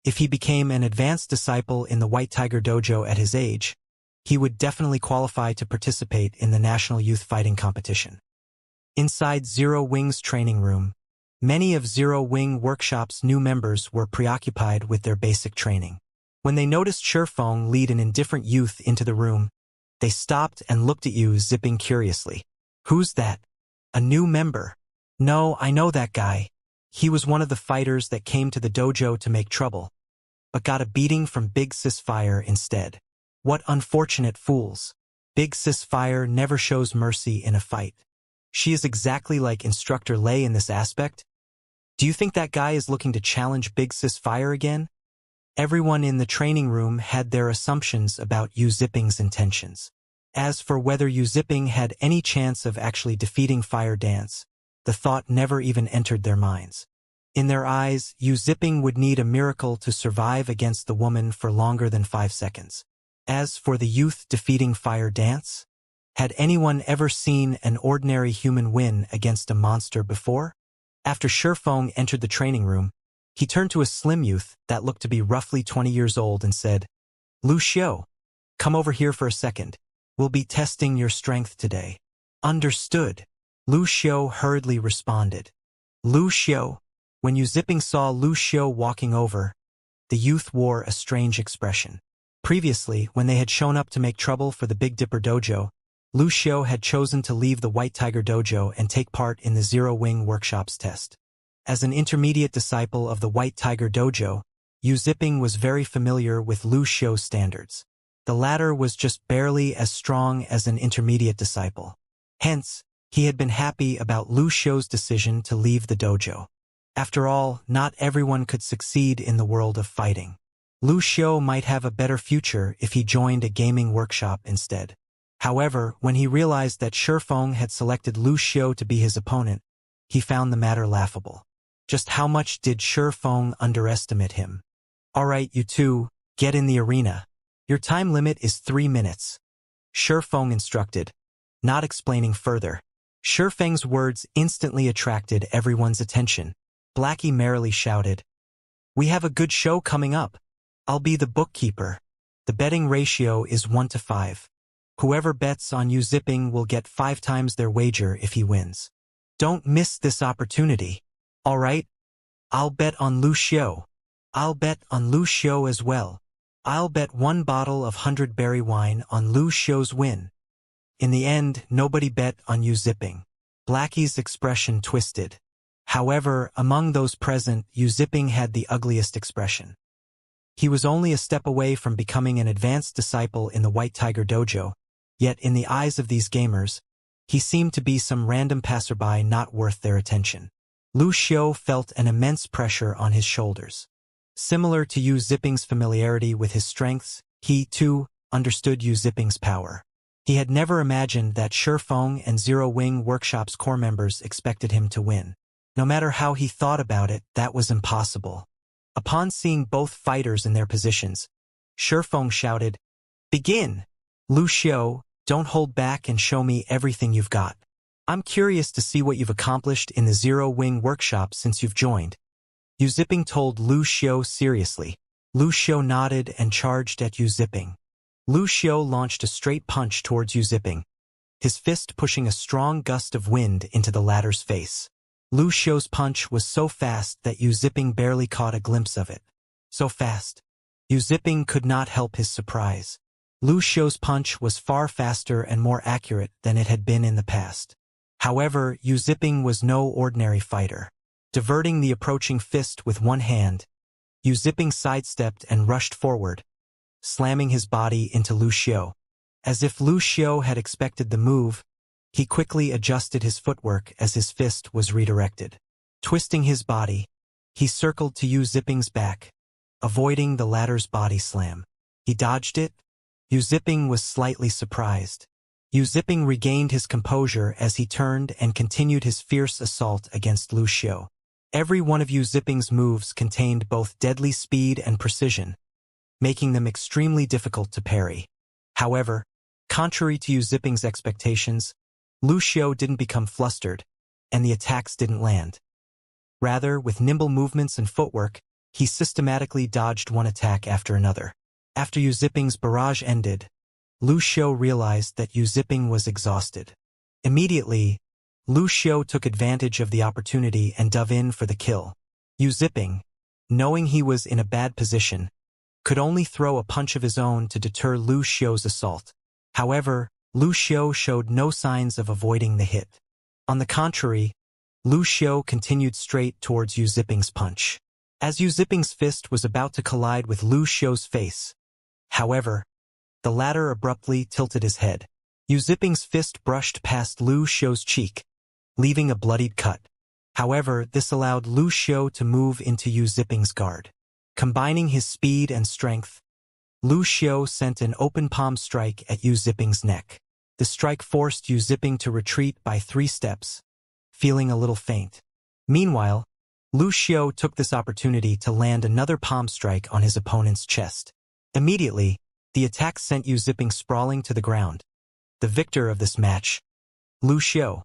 If he became an advanced disciple in the White Tiger Dojo at his age, he would definitely qualify to participate in the National Youth Fighting Competition. Inside Zero Wing's training room, many of Zero Wing Workshop's new members were preoccupied with their basic training. When they noticed Shifeng lead an indifferent youth into the room, they stopped and looked at Yu Ziping curiously. Who's that? A new member? No, I know that guy. He was one of the fighters that came to the dojo to make trouble, but got a beating from Big Sis Fire instead. What unfortunate fools. Big Sis Fire never shows mercy in a fight. She is exactly like Instructor Lei in this aspect. Do you think that guy is looking to challenge Big Sis Fire again? Everyone in the training room had their assumptions about Yu Ziping's intentions. As for whether Yu Ziping had any chance of actually defeating Fire Dance, the thought never even entered their minds. In their eyes, Yu Ziping would need a miracle to survive against the woman for longer than 5 seconds. As for the youth defeating Fire Dance, had anyone ever seen an ordinary human win against a monster before? After Shifeng entered the training room, he turned to a slim youth that looked to be roughly 20 years old and said, Lu Xiu, come over here for a second. We'll be testing your strength today. Understood. Lu Xiu hurriedly responded. Lu Xiu. When Yu Ziping saw Lu Xiu walking over, the youth wore a strange expression. Previously, when they had shown up to make trouble for the Big Dipper Dojo, Lu Xiu had chosen to leave the White Tiger Dojo and take part in the Zero Wing Workshop's test. As an intermediate disciple of the White Tiger Dojo, Yu Ziping was very familiar with Lu Xiu's standards. The latter was just barely as strong as an intermediate disciple. Hence, he had been happy about Lu Xiu's decision to leave the dojo. After all, not everyone could succeed in the world of fighting. Lu Xiu might have a better future if he joined a gaming workshop instead. However, when he realized that Shifeng had selected Lu Xiu to be his opponent, he found the matter laughable. Just how much did Shifeng underestimate him? Alright, you two, get in the arena. Your time limit is 3 minutes. Shifeng instructed, not explaining further. Shifeng's words instantly attracted everyone's attention. Blackie merrily shouted, We have a good show coming up. I'll be the bookkeeper. The betting ratio is 1-5. Whoever bets on Yu Ziping will get 5 times their wager if he wins. Don't miss this opportunity. All right? I'll bet on Lu Xiu. I'll bet on Lu Xiu as well. I'll bet 1 bottle of 100-berry wine on Lu Xiu's win. In the end, nobody bet on Yu Ziping. Blackie's expression twisted. However, among those present, Yu Ziping had the ugliest expression. He was only a step away from becoming an advanced disciple in the White Tiger Dojo, yet in the eyes of these gamers, he seemed to be some random passerby not worth their attention. Lu Xiu felt an immense pressure on his shoulders. Similar to Yu Ziping's familiarity with his strengths, he, too, understood Yu Ziping's power. He had never imagined that Shifeng and Zero Wing Workshop's core members expected him to win. No matter how he thought about it, that was impossible. Upon seeing both fighters in their positions, Shifeng shouted, Begin! Lu Xiu, don't hold back and show me everything you've got. I'm curious to see what you've accomplished in the Zero Wing Workshop since you've joined. Yu Ziping told Lu Xiu seriously. Lu Xiu nodded and charged at Yu Ziping. Lu Xiu launched a straight punch towards Yu Ziping, his fist pushing a strong gust of wind into the latter's face. Lu Xiu's punch was so fast that Yu Ziping barely caught a glimpse of it. So fast. Yu Ziping could not help his surprise. Lu Xiu's punch was far faster and more accurate than it had been in the past. However, Yu Ziping was no ordinary fighter. Diverting the approaching fist with one hand, Yu Ziping sidestepped and rushed forward, slamming his body into Lu Xiu. As if Lu Xiu had expected the move, he quickly adjusted his footwork as his fist was redirected. Twisting his body, he circled to Yu Ziping's back, avoiding the latter's body slam. He dodged it, Zipping was slightly surprised. Zipping regained his composure as he turned and continued his fierce assault against Lu Xiu. Every one of Zipping's moves contained both deadly speed and precision, making them extremely difficult to parry. However, contrary to Zipping's expectations, Lu Xiu didn't become flustered, and the attacks didn't land. Rather, with nimble movements and footwork, he systematically dodged one attack after another. After Zipping's barrage ended, Lu Xiu realized that Zipping was exhausted. Immediately, Lu Xiu took advantage of the opportunity and dove in for the kill. Zipping, knowing he was in a bad position, could only throw a punch of his own to deter Lu Xiu's assault. However, Lu Xiu showed no signs of avoiding the hit. On the contrary, Lu Xiu continued straight towards Zipping's punch. As Zipping's fist was about to collide with Lu Xiu's face, however, the latter abruptly tilted his head. Zipping's fist brushed past Lu Xiu's cheek, leaving a bloodied cut. However, this allowed Lu Xiu to move into Zipping's guard. Combining his speed and strength, Lu Xiu sent an open palm strike at Zipping's neck. The strike forced Zipping to retreat by 3 steps, feeling a little faint. Meanwhile, Lu Xiu took this opportunity to land another palm strike on his opponent's chest. Immediately, the attack sent Zipping sprawling to the ground. The victor of this match, Lu Xiu.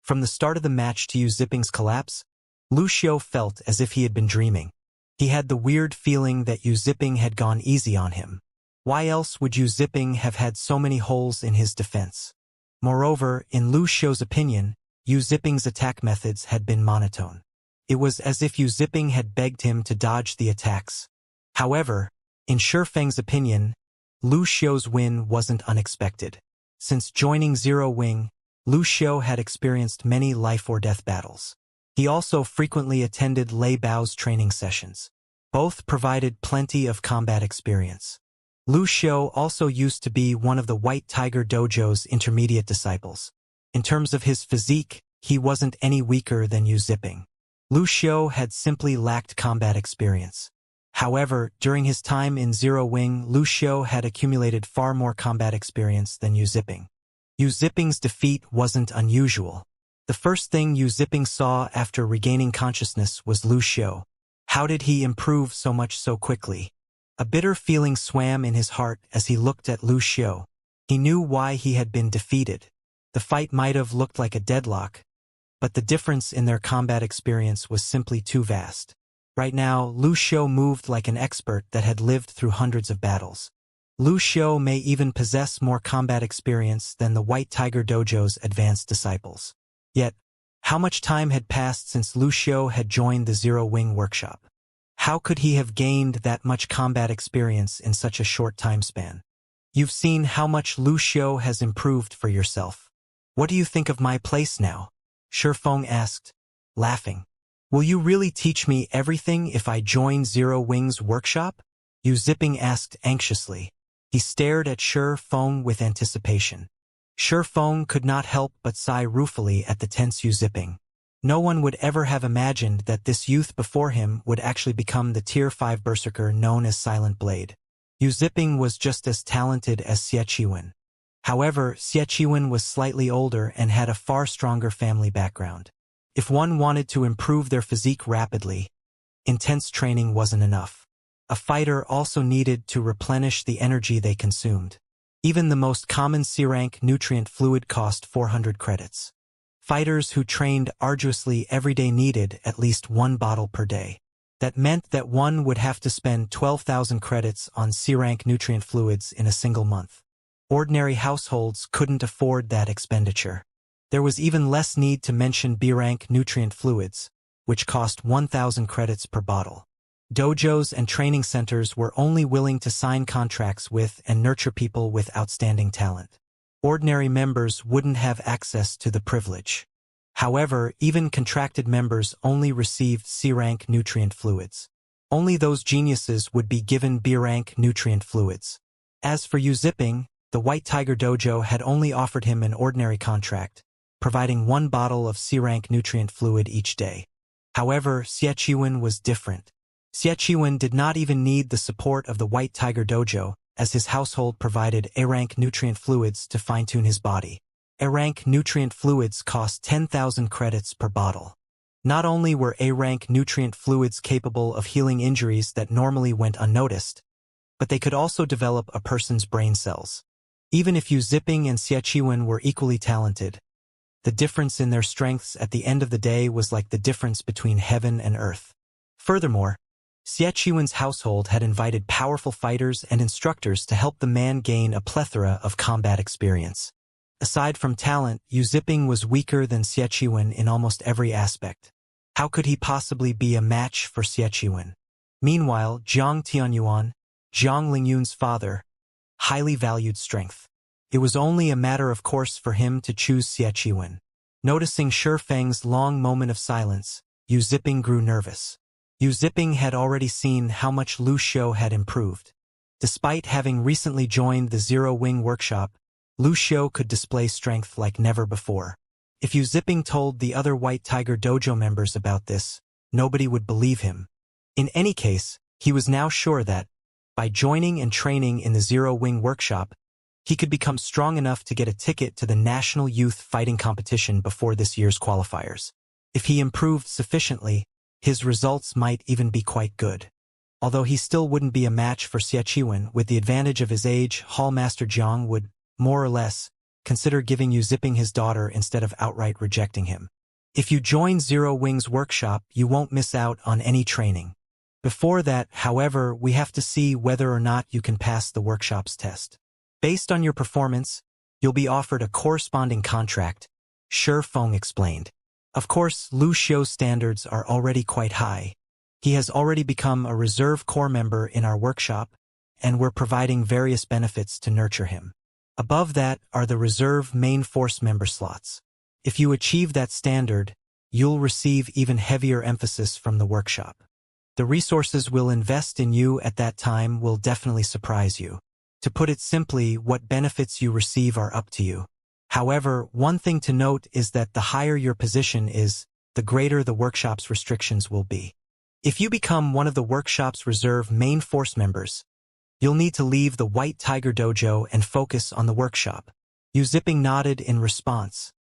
From the start of the match to Zipping's collapse, Lu Xiu felt as if he had been dreaming. He had the weird feeling that Zipping had gone easy on him. Why else would Zipping have had so many holes in his defense? Moreover, in Lu Xiu's opinion, Zipping's attack methods had been monotone. It was as if Zipping had begged him to dodge the attacks. However, in Shifeng's opinion, Lu Xiu's win wasn't unexpected. Since joining Zero Wing, Lu Xiu had experienced many life-or-death battles. He also frequently attended Lei Bao's training sessions. Both provided plenty of combat experience. Lu Xiu also used to be one of the White Tiger Dojo's intermediate disciples. In terms of his physique, he wasn't any weaker than Zipping. Lu Xiu had simply lacked combat experience. However, during his time in Zero Wing, Lu Xiu had accumulated far more combat experience than Zipping. Zipping's defeat wasn't unusual. The first thing Zipping saw after regaining consciousness was Lu Xiu. How did he improve so much so quickly? A bitter feeling swam in his heart as he looked at Lu Xiu. He knew why he had been defeated. The fight might have looked like a deadlock, but the difference in their combat experience was simply too vast. Right now, Lu Xiu moved like an expert that had lived through hundreds of battles. Lu Xiu may even possess more combat experience than the White Tiger Dojo's advanced disciples. Yet, how much time had passed since Lu Xiu had joined the Zero Wing workshop? How could he have gained that much combat experience in such a short time span? You've seen how much Lu Xiu has improved for yourself. What do you think of my place now? Shifeng asked, laughing. Will you really teach me everything if I join Zero Wing's workshop? Zipping asked anxiously. He stared at Shifeng with anticipation. Shifeng could not help but sigh ruefully at the tense Zipping. No one would ever have imagined that this youth before him would actually become the Tier 5 berserker known as Silent Blade. Zipping was just as talented as Xie Qiwen. However, Xie Qiwen was slightly older and had a far stronger family background. If one wanted to improve their physique rapidly, intense training wasn't enough. A fighter also needed to replenish the energy they consumed. Even the most common C-rank nutrient fluid cost 400 credits. Fighters who trained arduously every day needed at least 1 bottle per day. That meant that one would have to spend 12,000 credits on C-rank nutrient fluids in a single month. Ordinary households couldn't afford that expenditure. There was even less need to mention B-rank nutrient fluids, which cost 1,000 credits per bottle. Dojos and training centers were only willing to sign contracts with and nurture people with outstanding talent. Ordinary members wouldn't have access to the privilege. However, even contracted members only received C-rank nutrient fluids. Only those geniuses would be given B-rank nutrient fluids. As for Zipping, the White Tiger Dojo had only offered him an ordinary contract, providing 1 bottle of C-rank nutrient fluid each day. However, Xie Qiwen was different. Xie Qiwen did not even need the support of the White Tiger Dojo, as his household provided A-rank nutrient fluids to fine-tune his body. A-rank nutrient fluids cost 10,000 credits per bottle. Not only were A-rank nutrient fluids capable of healing injuries that normally went unnoticed, but they could also develop a person's brain cells. Even if Yu Zipping and Xie Qiwen were equally talented, the difference in their strengths at the end of the day was like the difference between heaven and earth. Furthermore, Xie Qiwen's household had invited powerful fighters and instructors to help the man gain a plethora of combat experience. Aside from talent, Yu Zipping was weaker than Xie Qiwen in almost every aspect. How could he possibly be a match for Xie Qiwen? Meanwhile, Jiang Tianyuan, Jiang Lingyun's father, highly valued strength. It was only a matter of course for him to choose Xie Qiwen. Noticing Shi Feng's long moment of silence, Yu Zipping grew nervous. Yu Zipping had already seen how much Lu Xiu had improved. Despite having recently joined the Zero Wing workshop, Lu Xiu could display strength like never before. If Yu Zipping told the other White Tiger Dojo members about this, nobody would believe him. In any case, he was now sure that, by joining and training in the Zero Wing workshop, he could become strong enough to get a ticket to the National Youth Fighting Competition before this year's qualifiers. If he improved sufficiently, his results might even be quite good. Although he still wouldn't be a match for Xie Qiwen, with the advantage of his age, Hall Master Jiang would, more or less, consider giving Yu Zipping his daughter instead of outright rejecting him. If you join Zero Wing's workshop, you won't miss out on any training. Before that, however, we have to see whether or not you can pass the workshop's test. Based on your performance, you'll be offered a corresponding contract, Shi Feng explained. Of course, Lu Xiu's standards are already quite high. He has already become a reserve corps member in our workshop, and we're providing various benefits to nurture him. Above that are the reserve main force member slots. If you achieve that standard, you'll receive even heavier emphasis from the workshop. The resources we'll invest in you at that time will definitely surprise you. To put it simply, what benefits you receive are up to you. However, one thing to note is that the higher your position is, the greater the workshop's restrictions will be. If you become one of the workshop's reserve main force members, you'll need to leave the White Tiger Dojo and focus on the workshop. Yu Zipping nodded in response,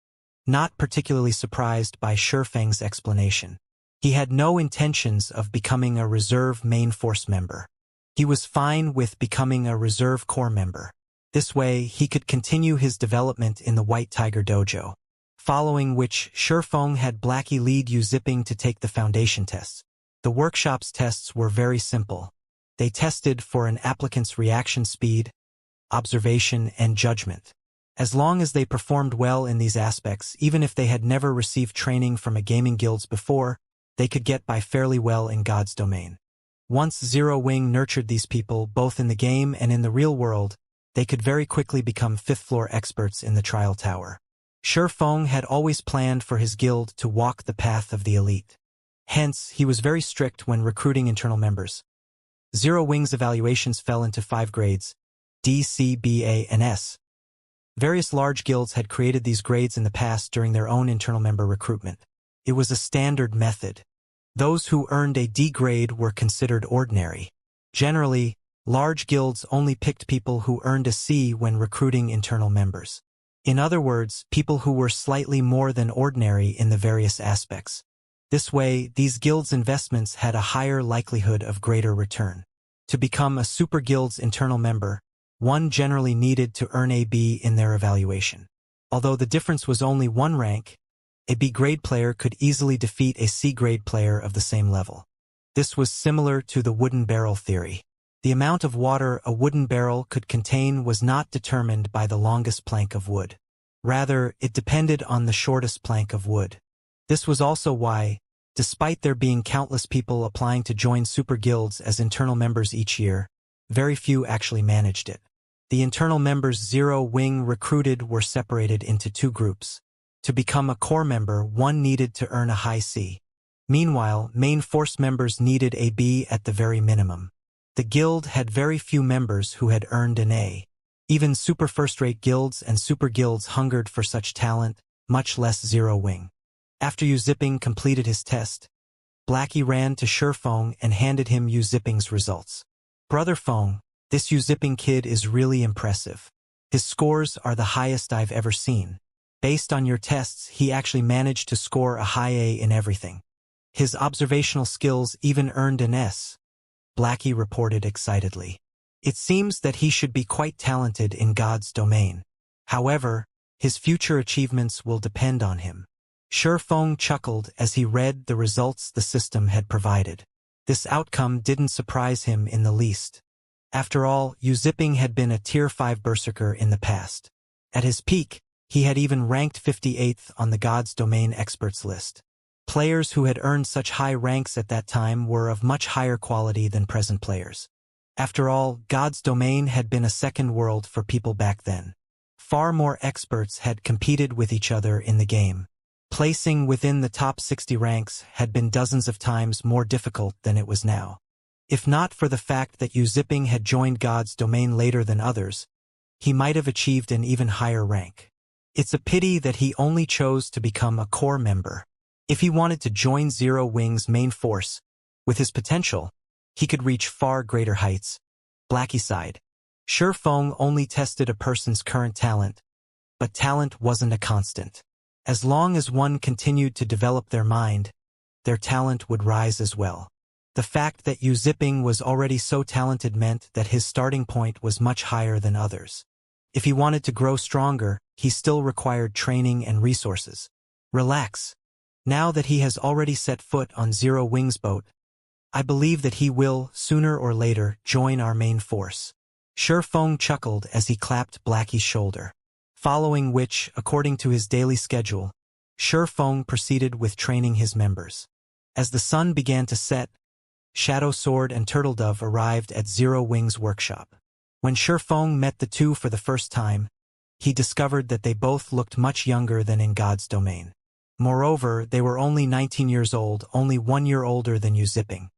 not particularly surprised by Shi Feng's explanation. He had no intentions of becoming a reserve main force member. He was fine with becoming a reserve corps member. This way, he could continue his development in the White Tiger Dojo. Following which, Shi Feng had Blackie lead Yu Zipping to take the foundation tests. The workshop's tests were very simple. They tested for an applicant's reaction speed, observation, and judgment. As long as they performed well in these aspects, even if they had never received training from a gaming guilds before, they could get by fairly well in God's domain. Once Zero Wing nurtured these people both in the game and in the real world, they could very quickly become fifth-floor experts in the trial tower. Shi Feng had always planned for his guild to walk the path of the elite. Hence, he was very strict when recruiting internal members. Zero Wing's evaluations fell into 5 grades, D, C, B, A, and S. Various large guilds had created these grades in the past during their own internal member recruitment. It was a standard method. Those who earned a D grade were considered ordinary. Generally, large guilds only picked people who earned a C when recruiting internal members. In other words, people who were slightly more than ordinary in the various aspects. This way, these guilds' investments had a higher likelihood of greater return. To become a super guild's internal member, one generally needed to earn a B in their evaluation. Although the difference was only 1 rank, a B grade player could easily defeat a C grade player of the same level. This was similar to the wooden barrel theory. The amount of water a wooden barrel could contain was not determined by the longest plank of wood. Rather, it depended on the shortest plank of wood. This was also why, despite there being countless people applying to join super guilds as internal members each year, very few actually managed it. The internal members Zero Wing recruited were separated into 2 groups. To become a core member, one needed to earn a high C. Meanwhile, main force members needed a B at the very minimum. The guild had very few members who had earned an A. Even super first-rate guilds and super guilds hungered for such talent, much less Zero Wing. After Yu Zipping completed his test, Blackie ran to Shi Feng and handed him Yu Zipping's results. "Brother Feng, This you-zipping kid is really impressive. His scores are the highest I've ever seen. Based on your tests, he actually managed to score a high A in everything. His observational skills even earned an S. Blackie reported excitedly. It seems that he should be quite talented in God's domain. However, his future achievements will depend on him. Shifeng chuckled as he read the results the system had provided. This outcome didn't surprise him in the least. After all, you-zipping had been a Tier 5 berserker in the past. At his peak, he had even ranked 58th on the God's Domain experts list. Players who had earned such high ranks at that time were of much higher quality than present players. After all, God's Domain had been a second world for people back then. Far more experts had competed with each other in the game. Placing within the top 60 ranks had been dozens of times more difficult than it was now. If not for the fact that you-zipping had joined God's Domain later than others, he might have achieved an even higher rank. It's a pity that he only chose to become a core member. If he wanted to join Zero Wing's main force, with his potential, he could reach far greater heights. Blackie sighed. Shifeng only tested a person's current talent, but talent wasn't a constant. As long as one continued to develop their mind, their talent would rise as well. The fact that you-zipping was already so talented meant that his starting point was much higher than others. If he wanted to grow stronger, he still required training and resources. Relax. Now that he has already set foot on Zero Wing's boat, I believe that he will, sooner or later, join our main force. Shifeng chuckled as he clapped Blackie's shoulder. Following which, according to his daily schedule, Shifeng proceeded with training his members. As the sun began to set, Shadow Sword and Turtledove arrived at Zero Wing's workshop. When Shifeng met the two for the first time, he discovered that they both looked much younger than in God's Domain. Moreover, they were only 19 years old, only 1 year older than you-zipping.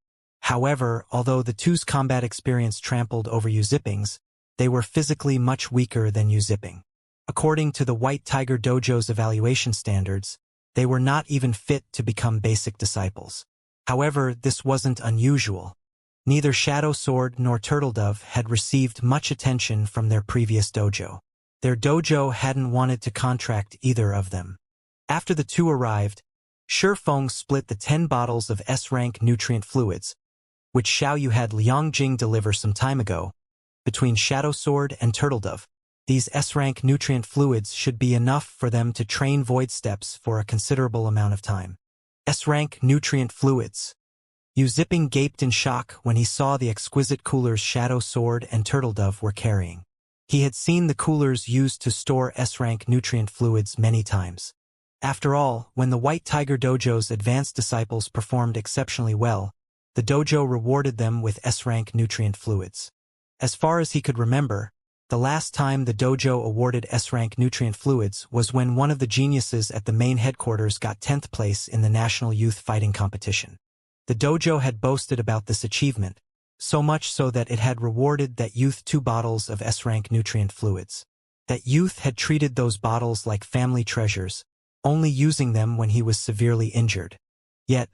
However, although the two's combat experience trampled over you-zipping's, they were physically much weaker than you-zipping. According to the White Tiger Dojo's evaluation standards, they were not even fit to become basic disciples. However, this wasn't unusual. Neither Shadow Sword nor Turtledove had received much attention from their previous dojo. Their dojo hadn't wanted to contract either of them. After the two arrived, Shifeng split the 10 bottles of S-rank nutrient fluids, which Xiaoyu had Liangjing deliver some time ago, between Shadow Sword and Turtledove. These S-rank nutrient fluids should be enough for them to train void steps for a considerable amount of time. S-rank nutrient fluids. You-zipping gaped in shock when he saw the exquisite coolers Shadow Sword and Turtledove were carrying. He had seen the coolers used to store S-rank nutrient fluids many times. After all, when the White Tiger Dojo's advanced disciples performed exceptionally well, the dojo rewarded them with S-rank nutrient fluids. As far as he could remember, the last time the dojo awarded S-rank nutrient fluids was when one of the geniuses at the main headquarters got 10th place in the National Youth Fighting Competition. The dojo had boasted about this achievement, so much so that it had rewarded that youth 2 bottles of S-rank nutrient fluids. That youth had treated those bottles like family treasures, only using them when he was severely injured. Yet,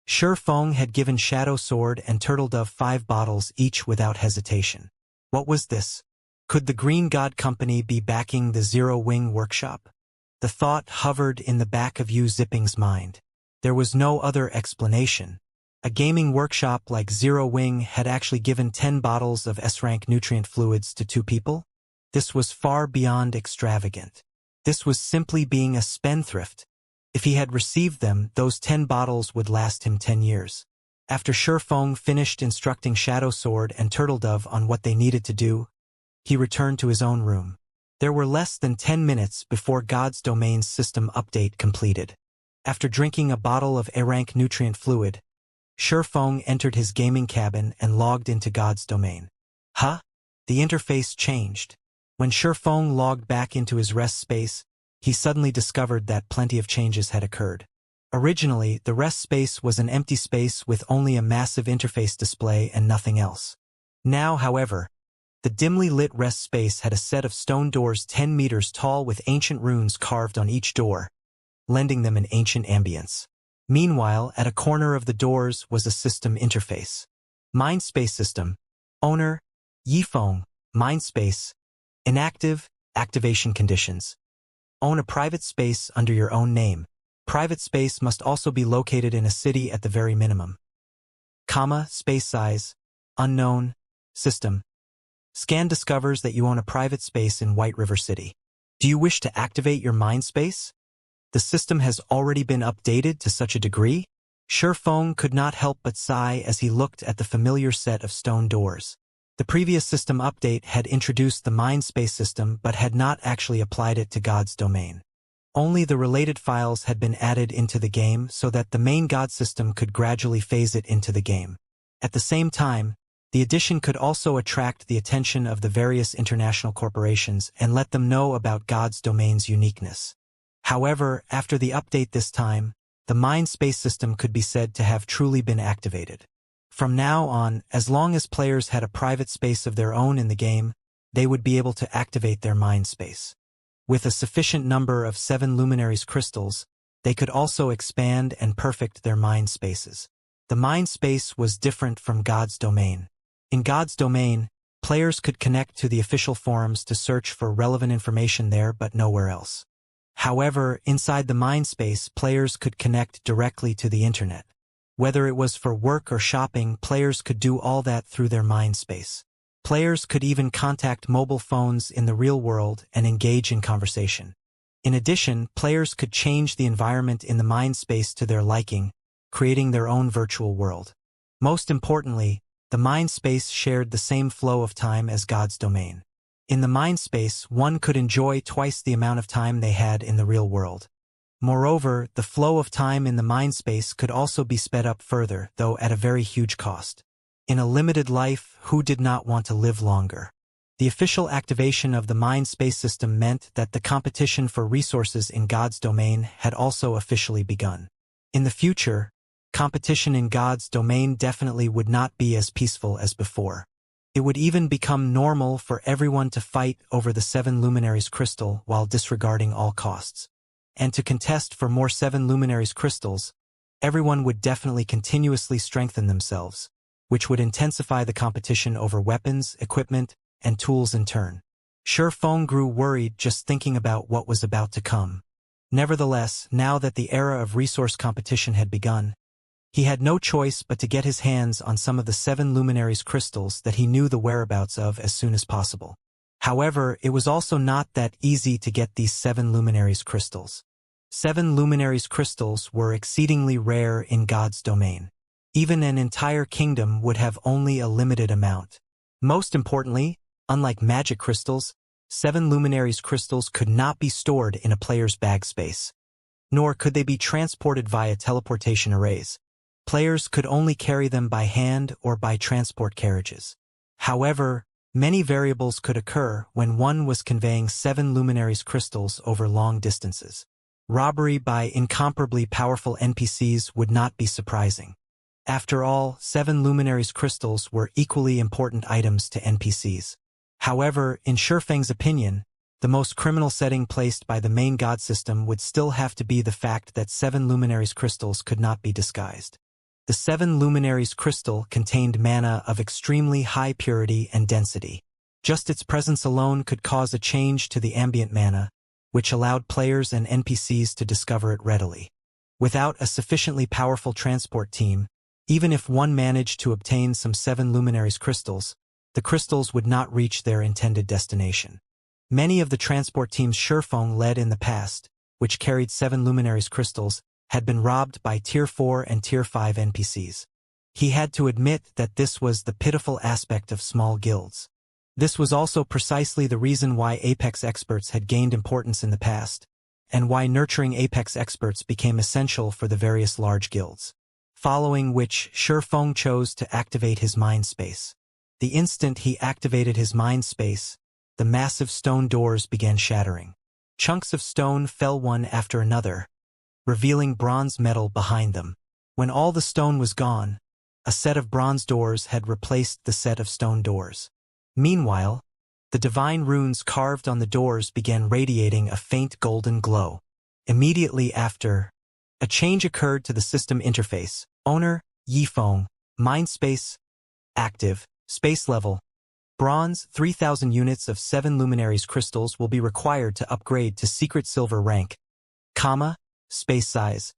Shifeng had given Shadow Sword and Turtledove 5 bottles each without hesitation. What was this? Could the Green God Company be backing the Zero Wing workshop? The thought hovered in the back of you-zipping's mind. There was no other explanation. A gaming workshop like Zero Wing had actually given 10 bottles of S-rank nutrient fluids to 2 people? This was far beyond extravagant. This was simply being a spendthrift. If he had received them, those 10 bottles would last him 10 years. After Shifeng finished instructing Shadow Sword and Turtledove on what they needed to do, he returned to his own room. There were less than 10 minutes before God's Domain's system update completed. After drinking a bottle of A-rank nutrient fluid, Shifeng entered his gaming cabin and logged into God's Domain. Huh? The interface changed. When Shifeng logged back into his rest space, he suddenly discovered that plenty of changes had occurred. Originally, the rest space was an empty space with only a massive interface display and nothing else. Now, however, the dimly lit rest space had a set of stone doors 10 meters tall with ancient runes carved on each door, lending them an ancient ambience. Meanwhile, at a corner of the doors was a system interface. Mindspace System. Owner, Yifeng, Mindspace, inactive, activation conditions. Own a private space under your own name. Private space must also be located in a city at the very minimum. Space size, unknown, system. Scan discovers that you own a private space in White River City. Do you wish to activate your mind space? The system has already been updated to such a degree? Shifeng could not help but sigh as he looked at the familiar set of stone doors. The previous system update had introduced the mind space system but had not actually applied it to God's domain. Only the related files had been added into the game so that the main God system could gradually phase it into the game. At the same time, the addition could also attract the attention of the various international corporations and let them know about God's domain's uniqueness. However, after the update this time, the mind space system could be said to have truly been activated. From now on, as long as players had a private space of their own in the game, they would be able to activate their mind space. With a sufficient number of 7 luminaries crystals, they could also expand and perfect their mind spaces. The mind space was different from God's domain. In God's domain, players could connect to the official forums to search for relevant information there but nowhere else. However, inside the mind space, players could connect directly to the internet. Whether it was for work or shopping, players could do all that through their mind space. Players could even contact mobile phones in the real world and engage in conversation. In addition, players could change the environment in the mind space to their liking, creating their own virtual world. Most importantly, the mind space shared the same flow of time as God's domain. In the mind space, one could enjoy twice the amount of time they had in the real world. Moreover, the flow of time in the mind space could also be sped up further, though at a very huge cost. In a limited life, who did not want to live longer? The official activation of the mind space system meant that the competition for resources in God's domain had also officially begun. In the future, competition in God's domain definitely would not be as peaceful as before. It would even become normal for everyone to fight over the 7 luminaries crystal while disregarding all costs. And to contest for more 7 luminaries crystals, everyone would definitely continuously strengthen themselves, which would intensify the competition over weapons, equipment, and tools in turn. Shifeng grew worried just thinking about what was about to come. Nevertheless, now that the era of resource competition had begun, he had no choice but to get his hands on some of the 7 luminaries crystals that he knew the whereabouts of as soon as possible. However, it was also not that easy to get these 7 luminaries crystals. 7 luminaries crystals were exceedingly rare in God's domain. Even an entire kingdom would have only a limited amount. Most importantly, unlike magic crystals, 7 luminaries crystals could not be stored in a player's bag space. Nor could they be transported via teleportation arrays. Players could only carry them by hand or by transport carriages. However, many variables could occur when one was conveying 7 luminaries crystals over long distances. Robbery by incomparably powerful NPCs would not be surprising. After all, 7 luminaries crystals were equally important items to NPCs. However, in Shifeng's opinion, the most criminal setting placed by the main god system would still have to be the fact that 7 luminaries crystals could not be disguised. The 7 luminaries crystal contained mana of extremely high purity and density. Just its presence alone could cause a change to the ambient mana, which allowed players and NPCs to discover it readily. Without a sufficiently powerful transport team, even if one managed to obtain some 7 luminaries crystals, the crystals would not reach their intended destination. Many of the transport teams Shifeng led in the past, which carried 7 luminaries crystals, had been robbed by Tier 4 and Tier 5 NPCs. He had to admit that this was the pitiful aspect of small guilds. This was also precisely the reason why Apex experts had gained importance in the past, and why nurturing Apex experts became essential for the various large guilds. Following which, Shifeng chose to activate his mind space. The instant he activated his mind space, the massive stone doors began shattering. Chunks of stone fell one after another, revealing bronze metal behind them. When all the stone was gone, a set of bronze doors had replaced the set of stone doors. Meanwhile, the divine runes carved on the doors began radiating a faint golden glow. Immediately after, a change occurred to the system interface. Owner, Yifeng, Mindspace, active, space level, Bronze, 3,000 units of 7 luminaries crystals will be required to upgrade to secret silver rank. Comma, space size.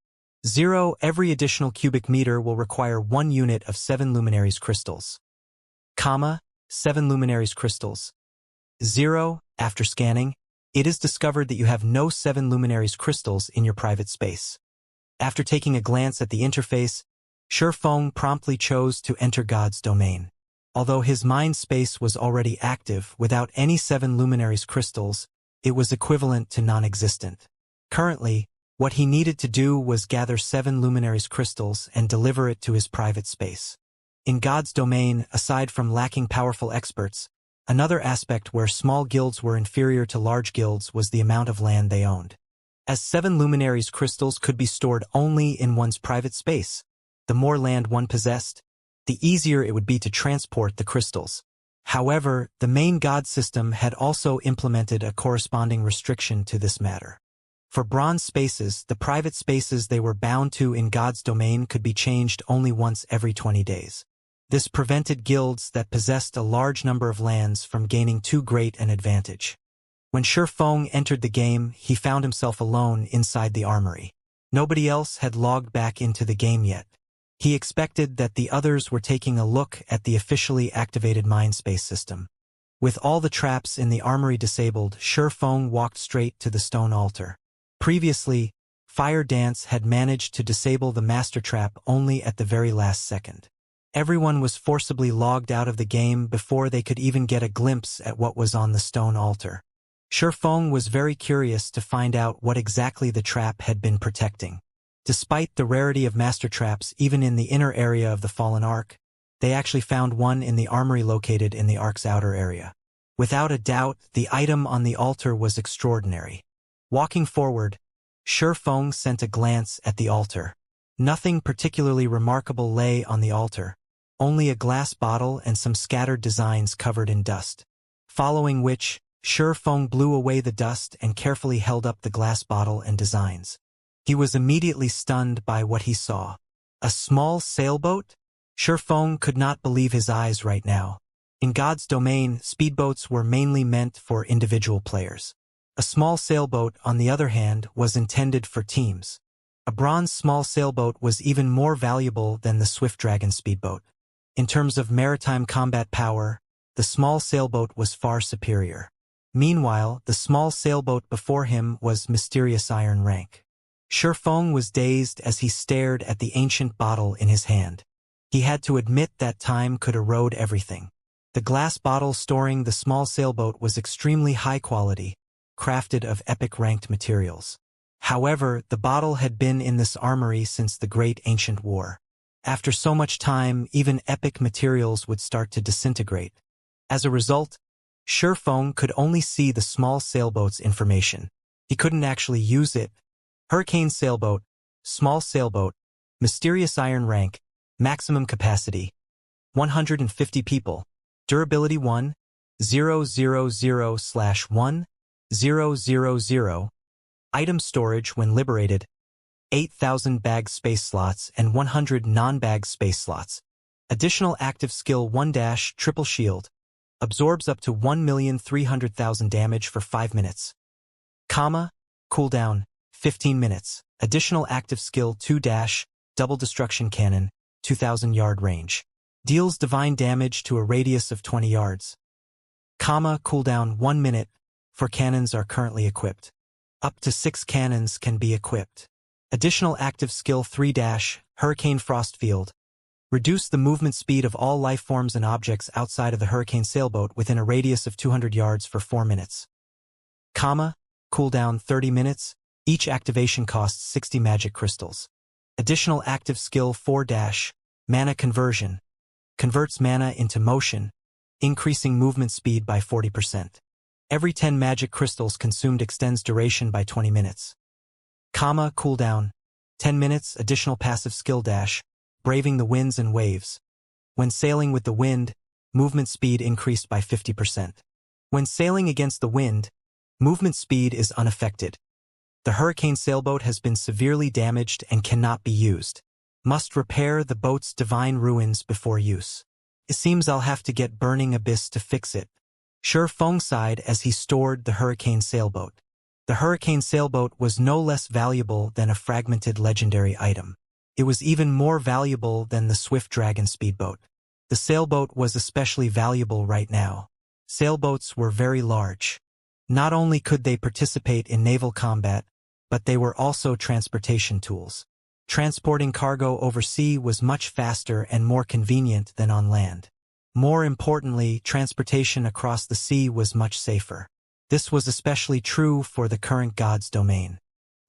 0. Every additional cubic meter will require 1 unit of 7 luminaries crystals. Comma, 7 luminaries crystals. 0. After scanning, it is discovered that you have no 7 luminaries crystals in your private space. After taking a glance at the interface, Shifeng promptly chose to enter God's domain. Although his mind space was already active without any 7 luminaries crystals, it was equivalent to non-existent. Currently, what he needed to do was gather 7 luminaries crystals and deliver it to his private space. In God's domain, aside from lacking powerful experts, another aspect where small guilds were inferior to large guilds was the amount of land they owned. As 7 luminaries crystals could be stored only in one's private space, the more land one possessed, the easier it would be to transport the crystals. However, the main god system had also implemented a corresponding restriction to this matter. For bronze spaces, the private spaces they were bound to in God's domain could be changed only once every 20 days. This prevented guilds that possessed a large number of lands from gaining too great an advantage. When Shifeng entered the game, he found himself alone inside the armory. Nobody else had logged back into the game yet. He expected that the others were taking a look at the officially activated mindspace system. With all the traps in the armory disabled, Shifeng walked straight to the stone altar. Previously, Fire Dance had managed to disable the master trap only at the very last second. Everyone was forcibly logged out of the game before they could even get a glimpse at what was on the stone altar. Shifeng was very curious to find out what exactly the trap had been protecting. Despite the rarity of master traps even in the inner area of the Fallen Ark, they actually found one in the armory located in the Ark's outer area. Without a doubt, the item on the altar was extraordinary. Walking forward, Shifeng sent a glance at the altar. Nothing particularly remarkable lay on the altar, only a glass bottle and some scattered designs covered in dust. Following which, Shifeng blew away the dust and carefully held up the glass bottle and designs. He was immediately stunned by what he saw. A small sailboat? Shifeng could not believe his eyes right now. In God's domain, speedboats were mainly meant for individual players. A small sailboat, on the other hand, was intended for teams. A bronze small sailboat was even more valuable than the Swift Dragon speedboat. In terms of maritime combat power, the small sailboat was far superior. Meanwhile, the small sailboat before him was mysterious iron rank. Shifeng was dazed as he stared at the ancient bottle in his hand. He had to admit that time could erode everything. The glass bottle storing the small sailboat was extremely high quality, crafted of epic-ranked materials. However, the bottle had been in this armory since the Great Ancient War. After so much time, even epic materials would start to disintegrate. As a result, Shifeng could only see the small sailboat's information. He couldn't actually use it. Hurricane sailboat, small sailboat, mysterious iron rank, maximum capacity, 150 people, durability 1, 000/1, 000, item storage when liberated, 8,000 bag space slots and 100 non-bag space slots. Additional active skill 1- triple shield, absorbs up to 1,300,000 damage for 5 minutes. Comma, cooldown, 15 minutes. Additional active skill 2- double destruction cannon, 2,000 yard range. Deals divine damage to a radius of 20 yards. Comma, cooldown 1 minute, for cannons are currently equipped. Up to 6 cannons can be equipped. Additional active skill 3- Hurricane Frost Field. Reduce the movement speed of all life forms and objects outside of the hurricane sailboat within a radius of 200 yards for 4 minutes. Comma, cooldown 30 minutes. Each activation costs 60 magic crystals. Additional active skill 4- Mana Conversion. Converts mana into motion, increasing movement speed by 40%. Every 10 magic crystals consumed extends duration by 20 minutes. Comma, cooldown 10 minutes. Additional passive skill - Braving the winds and waves. When sailing with the wind, movement speed increased by 50%. When sailing against the wind, movement speed is unaffected. The hurricane sailboat has been severely damaged and cannot be used. Must repair the boat's divine ruins before use. It seems I'll have to get Burning Abyss to fix it. Shi Feng sighed as he stored the hurricane sailboat. The hurricane sailboat was no less valuable than a fragmented legendary item. It was even more valuable than the Swift Dragon speedboat. The sailboat was especially valuable right now. Sailboats were very large. Not only could they participate in naval combat, but they were also transportation tools. Transporting cargo over sea was much faster and more convenient than on land. More importantly, transportation across the sea was much safer. This was especially true for the current god's domain.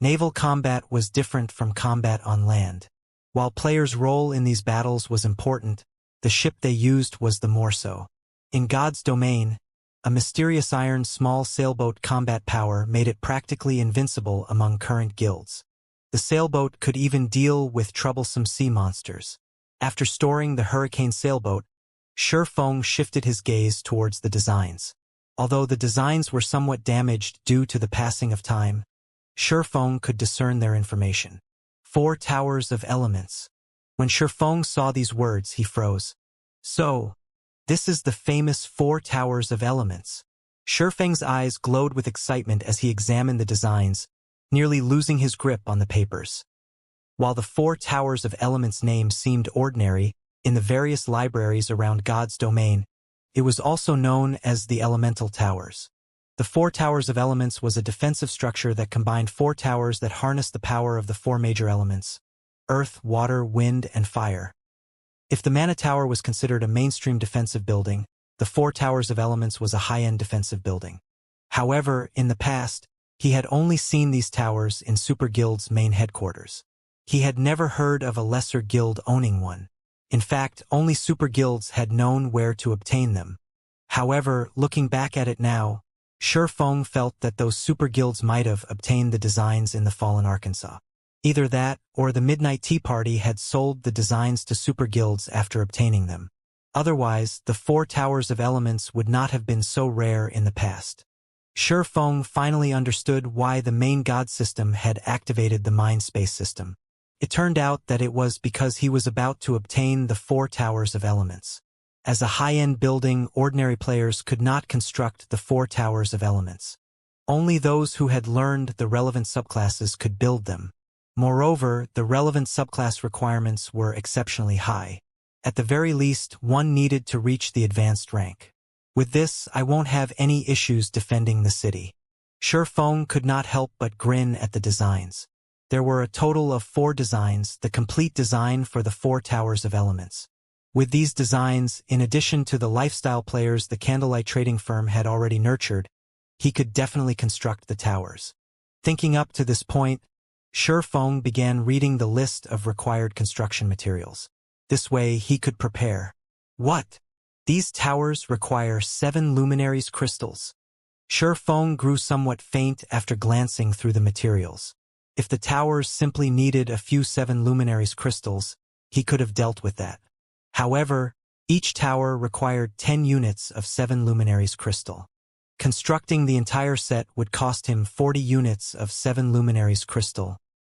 Naval combat was different from combat on land. While players' role in these battles was important, the ship they used was the more so. In God's domain, a mysterious iron small sailboat combat power made it practically invincible among current guilds. The sailboat could even deal with troublesome sea monsters. After storing the hurricane sailboat, Shi Feng shifted his gaze towards the designs. Although the designs were somewhat damaged due to the passing of time, Shi Feng could discern their information. 4 Towers of Elements. When Shi Feng saw these words, he froze. So, this is the famous 4 Towers of Elements. Shi Feng's eyes glowed with excitement as he examined the designs, nearly losing his grip on the papers. While the 4 Towers of Elements name seemed ordinary, in the various libraries around God's domain, it was also known as the Elemental Towers. The 4 Towers of Elements was a defensive structure that combined 4 towers that harnessed the power of the 4 major elements: earth, water, wind, and fire. If the Mana Tower was considered a mainstream defensive building, the 4 Towers of Elements was a high-end defensive building. However, in the past, he had only seen these towers in Super Guild's main headquarters. He had never heard of a lesser guild owning one. In fact, only super guilds had known where to obtain them. However, looking back at it now, Shi Feng felt that those super guilds might have obtained the designs in the fallen Arkansas. Either that, or the Midnight Tea Party had sold the designs to super guilds after obtaining them. Otherwise, the 4 Towers of Elements would not have been so rare in the past. Shi Feng finally understood why the main god system had activated the mind space system. It turned out that it was because he was about to obtain the 4 Towers of Elements. As a high-end building, ordinary players could not construct the 4 Towers of Elements. Only those who had learned the relevant subclasses could build them. Moreover, the relevant subclass requirements were exceptionally high. At the very least, one needed to reach the advanced rank. With this, I won't have any issues defending the city. Shi Feng could not help but grin at the designs. There were a total of 4 designs, the complete design for the 4 Towers of Elements. With these designs, in addition to the lifestyle players the Candlelight Trading Firm had already nurtured, he could definitely construct the towers. Thinking up to this point, Shi Feng began reading the list of required construction materials. This way he could prepare. What? These towers require 7 luminaries crystals. Shi Feng grew somewhat faint after glancing through the materials. If the towers simply needed a few 7 luminaries crystals, he could have dealt with that. However, each tower required 10 units of 7 luminaries crystal. Constructing the entire set would cost him 40 units of 7 luminaries crystal.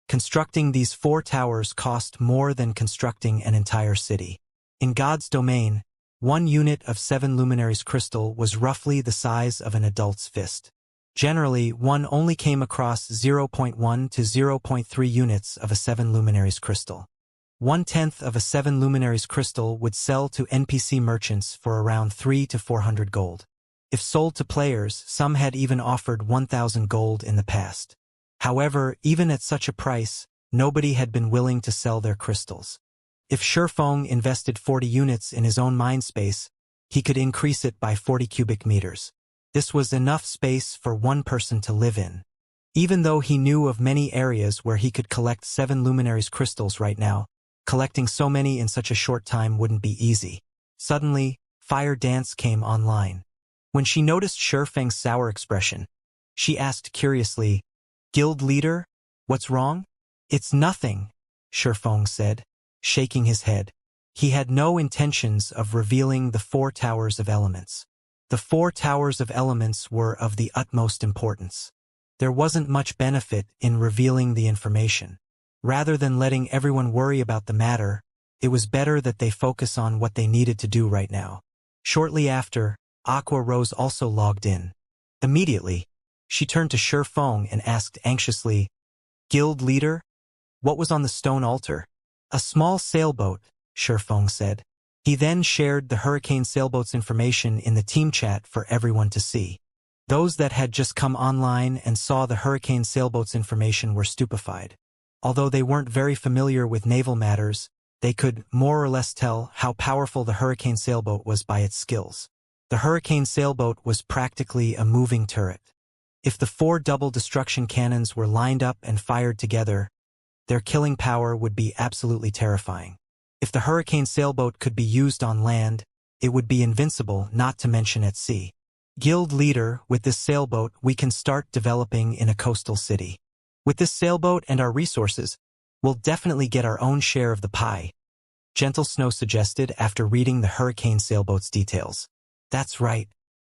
Constructing these 4 towers cost more than constructing an entire city. In God's domain, 1 unit of 7 luminaries crystal was roughly the size of an adult's fist. Generally, one only came across 0.1 to 0.3 units of a 7 luminaries crystal. 1/10 of a 7 luminaries crystal would sell to NPC merchants for around 3 to 400 gold. If sold to players, some had even offered 1,000 gold in the past. However, even at such a price, nobody had been willing to sell their crystals. If Shi Feng invested 40 units in his own mind space, he could increase it by 40 cubic meters. This was enough space for one person to live in. Even though he knew of many areas where he could collect 7 luminaries crystals right now, collecting so many in such a short time wouldn't be easy. Suddenly, Fire Dance came online. When she noticed Shi Feng's sour expression, she asked curiously, "Guild leader, what's wrong?" "It's nothing," Shi Feng said, shaking his head. He had no intentions of revealing the 4 Towers of Elements. The 4 Towers of Elements were of the utmost importance. There wasn't much benefit in revealing the information. Rather than letting everyone worry about the matter, It was better that they focus on what they needed to do right now. Shortly after, Aqua Rose also logged in. Immediately, she turned to Shi Feng and asked anxiously, "Guild leader? What was on the stone altar?" "A small sailboat," Shi Feng said. He then shared the hurricane sailboat's information in the team chat for everyone to see. Those that had just come online and saw the hurricane sailboat's information were stupefied. Although they weren't very familiar with naval matters, they could more or less tell how powerful the hurricane sailboat was by its skills. The hurricane sailboat was practically a moving turret. If the 4 double destruction cannons were lined up and fired together, their killing power would be absolutely terrifying. If the hurricane sailboat could be used on land, it would be invincible, not to mention at sea. "Guild leader, with this sailboat we can start developing in a coastal city. With this sailboat and our resources, we'll definitely get our own share of the pie," Gentle Snow suggested after reading the hurricane sailboat's details. "That's right.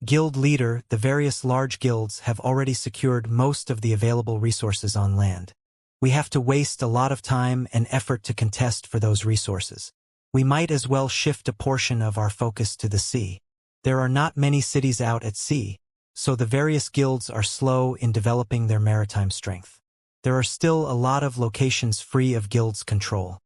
Guild leader, the various large guilds have already secured most of the available resources on land. We have to waste a lot of time and effort to contest for those resources. We might as well shift a portion of our focus to the sea. There are not many cities out at sea, so the various guilds are slow in developing their maritime strength. There are still a lot of locations free of guilds' control.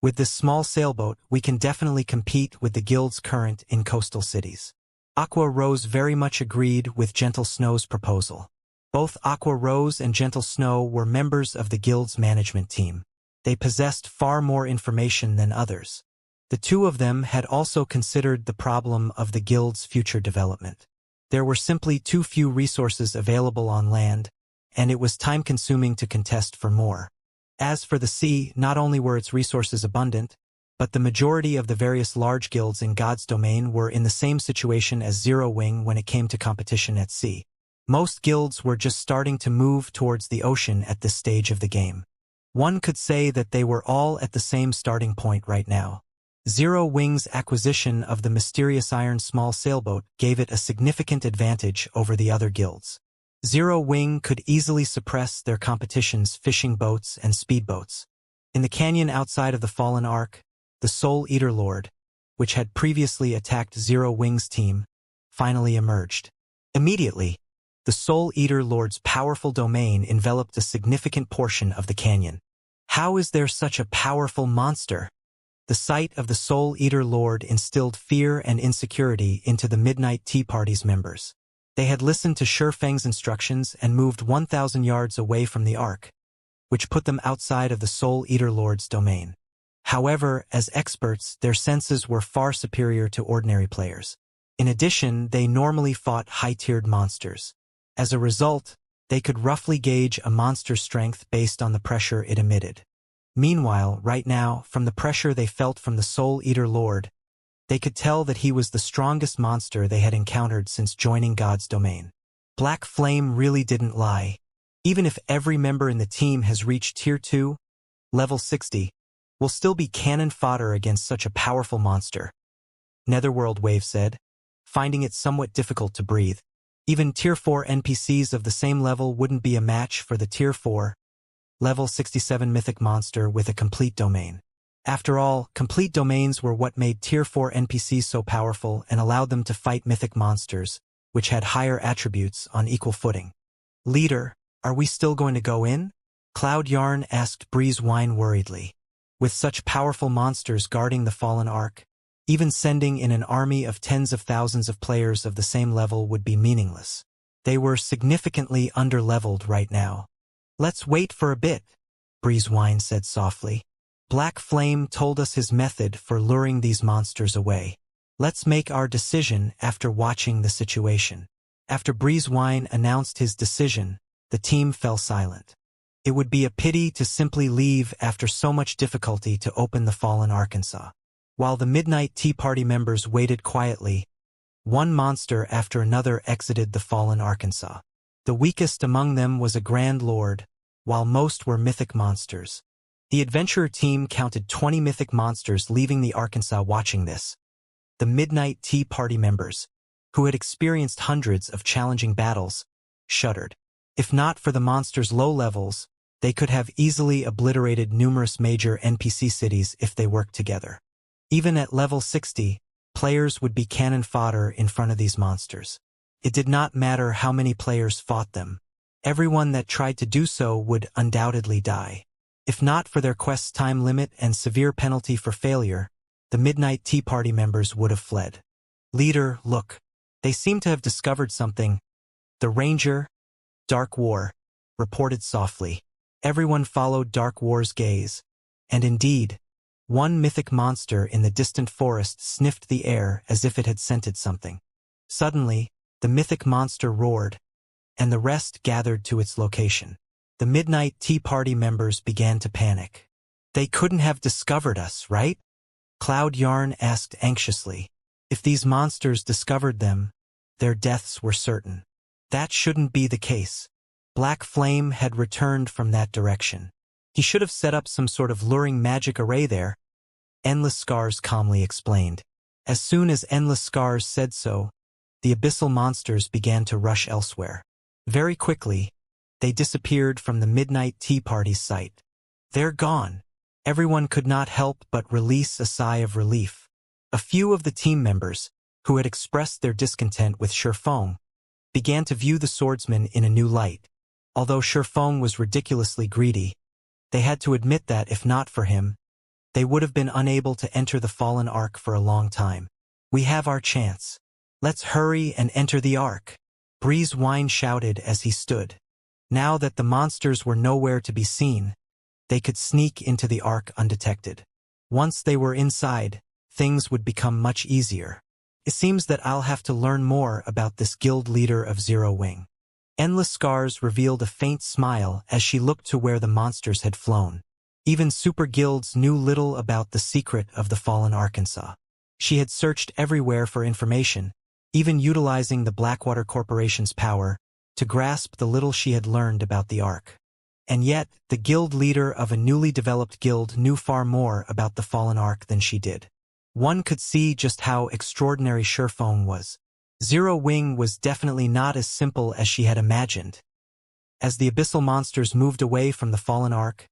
With this small sailboat, we can definitely compete with the guilds current in coastal cities." Aqua Rose very much agreed with Gentle Snow's proposal. Both Aqua Rose and Gentle Snow were members of the guild's management team. They possessed far more information than others. The two of them had also considered the problem of the guild's future development. There were simply too few resources available on land, and it was time-consuming to contest for more. As for the sea, not only were its resources abundant, but the majority of the various large guilds in God's domain were in the same situation as Zero Wing when it came to competition at sea. Most guilds were just starting to move towards the ocean at this stage of the game. One could say that they were all at the same starting point right now. Zero Wing's acquisition of the mysterious iron small sailboat gave it a significant advantage over the other guilds. Zero Wing could easily suppress their competition's fishing boats and speedboats. In the canyon outside of the Fallen Ark, the Soul Eater Lord, which had previously attacked Zero Wing's team, finally emerged. Immediately, the Soul Eater Lord's powerful domain enveloped a significant portion of the canyon. How is there such a powerful monster? The sight of the Soul Eater Lord instilled fear and insecurity into the Midnight Tea Party's members. They had listened to Shi Feng's instructions and moved 1,000 yards away from the Ark, which put them outside of the Soul Eater Lord's domain. However, as experts, their senses were far superior to ordinary players. In addition, they normally fought high-tiered monsters. As a result, they could roughly gauge a monster's strength based on the pressure it emitted. Meanwhile, right now, from the pressure they felt from the Soul Eater Lord, they could tell that he was the strongest monster they had encountered since joining God's domain. Black Flame really didn't lie. Even if every member in the team has reached Tier 2, level 60, we'll still be cannon fodder against such a powerful monster, Netherworld Wave said, finding it somewhat difficult to breathe. Even Tier 4 NPCs of the same level wouldn't be a match for the Tier 4, level 67 mythic monster with a complete domain. After all, complete domains were what made Tier 4 NPCs so powerful and allowed them to fight mythic monsters, which had higher attributes on equal footing. "Leader, are we still going to go in?" Cloud Yarn asked Breeze Wine worriedly. With such powerful monsters guarding the Fallen Ark, even sending in an army of tens of thousands of players of the same level would be meaningless. They were significantly underleveled right now. "Let's wait for a bit," Breeze Wine said softly. "Black Flame told us his method for luring these monsters away. Let's make our decision after watching the situation." After Breeze Wine announced his decision, the team fell silent. It would be a pity to simply leave after so much difficulty to open the Fallen Arkansas. While the Midnight Tea Party members waited quietly, one monster after another exited the Fallen Arkansas. The weakest among them was a Grand Lord, while most were mythic monsters. The adventurer team counted 20 mythic monsters leaving the Arkansas. Watching this, the Midnight Tea Party members, who had experienced hundreds of challenging battles, shuddered. If not for the monsters' low levels, they could have easily obliterated numerous major NPC cities if they worked together. Even at level 60, players would be cannon fodder in front of these monsters. It did not matter how many players fought them. Everyone that tried to do so would undoubtedly die. If not for their quest's time limit and severe penalty for failure, the Midnight Tea Party members would have fled. Leader, look. They seem to have discovered something. The Ranger, Dark War, reported softly. Everyone followed Dark War's gaze. And indeed, one mythic monster in the distant forest sniffed the air as if it had scented something. Suddenly, the mythic monster roared, and the rest gathered to its location. The Midnight Tea Party members began to panic. They couldn't have discovered us, right? Cloud Yarn asked anxiously. If these monsters discovered them, their deaths were certain. That shouldn't be the case. Black Flame had returned from that direction. He should have set up some sort of luring magic array there, Endless Scars calmly explained. As soon as Endless Scars said so, the abyssal monsters began to rush elsewhere. Very quickly, they disappeared from the Midnight Tea Party's sight. They're gone. Everyone could not help but release a sigh of relief. A few of the team members, who had expressed their discontent with Shifeng, began to view the swordsman in a new light. Although Shifeng was ridiculously greedy, they had to admit that if not for him, they would have been unable to enter the Fallen Ark for a long time. We have our chance. Let's hurry and enter the Ark, Breeze Wine shouted as he stood. Now that the monsters were nowhere to be seen, they could sneak into the Ark undetected. Once they were inside, things would become much easier. It seems that I'll have to learn more about this guild leader of Zero Wing. Endless Scars revealed a faint smile as she looked to where the monsters had flown. Even super guilds knew little about the secret of the fallen Arkansas. She had searched everywhere for information, even utilizing the Blackwater Corporation's power to grasp the little she had learned about the Ark. And yet, the guild leader of a newly developed guild knew far more about the fallen Ark than she did. One could see just how extraordinary Shifeng was. Zero Wing was definitely not as simple as she had imagined. As the abyssal monsters moved away from the fallen Ark,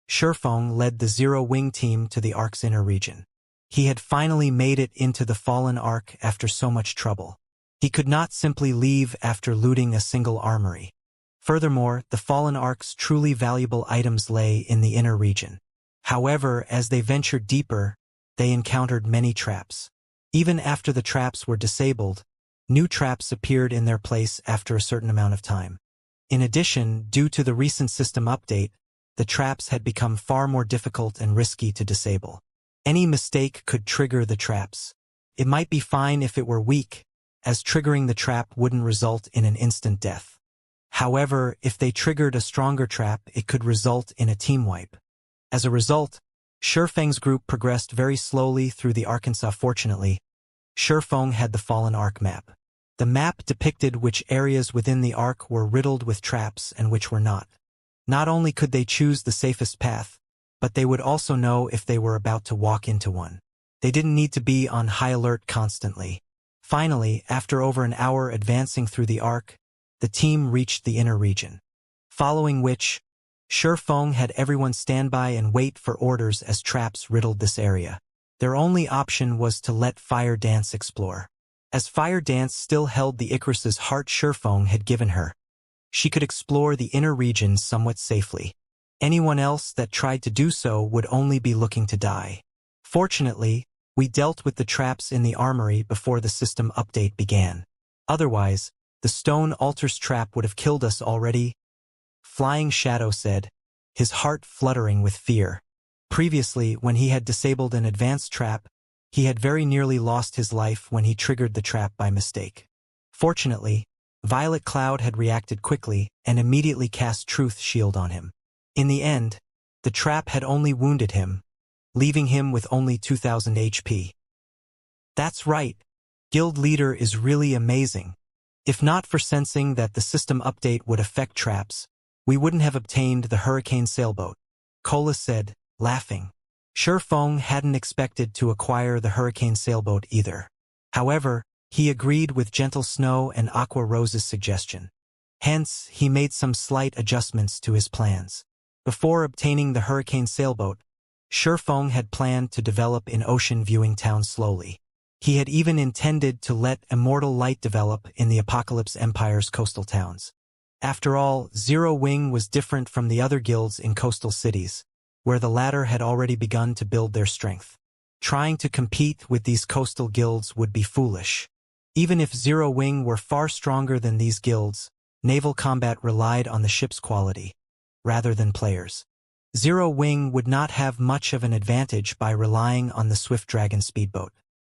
Shifeng led the Zero Wing team to the Ark's inner region. He had finally made it into the fallen Ark after so much trouble. He could not simply leave after looting a single armory. Furthermore, the fallen Ark's truly valuable items lay in the inner region. However, as they ventured deeper, they encountered many traps. Even after the traps were disabled, new traps appeared in their place after a certain amount of time. In addition, due to the recent system update, the traps had become far more difficult and risky to disable. Any mistake could trigger the traps. It might be fine if it were weak, as triggering the trap wouldn't result in an instant death. However, if they triggered a stronger trap, it could result in a team wipe. As a result, Shifeng's group progressed very slowly through the Arkansas. Fortunately, Shifeng had the fallen Ark map. The map depicted which areas within the Ark were riddled with traps and which were not. Not only could they choose the safest path, but they would also know if they were about to walk into one. They didn't need to be on high alert constantly. Finally, after over an hour advancing through the Ark, the team reached the inner region. Following which, Shifeng had everyone stand by and wait for orders as traps riddled this area. Their only option was to let Fire Dance explore. As Fire Dance still held the Icarus's heart Shifeng had given her, she could explore the inner region somewhat safely. Anyone else that tried to do so would only be looking to die. Fortunately, we dealt with the traps in the armory before the system update began. Otherwise, the stone altar's trap would have killed us already, Flying Shadow said, his heart fluttering with fear. Previously, when he had disabled an advanced trap, he had very nearly lost his life when he triggered the trap by mistake. Fortunately, Violet Cloud had reacted quickly and immediately cast Truth Shield on him. In the end, the trap had only wounded him, leaving him with only 2000 HP. That's right, Guild Leader is really amazing. If not for sensing that the system update would affect traps, we wouldn't have obtained the Hurricane Sailboat, Cola said, laughing. Shifeng hadn't expected to acquire the Hurricane Sailboat either. However, he agreed with Gentle Snow and Aqua Rose's suggestion. Hence, he made some slight adjustments to his plans. Before obtaining the Hurricane Sailboat, Shifeng had planned to develop in ocean viewing towns slowly. He had even intended to let immortal light develop in the Apocalypse Empire's coastal towns. After all, Zero Wing was different from the other guilds in coastal cities, where the latter had already begun to build their strength. Trying to compete with these coastal guilds would be foolish. Even if Zero Wing were far stronger than these guilds, naval combat relied on the ship's quality, rather than players. Zero Wing would not have much of an advantage by relying on the Swift Dragon speedboat.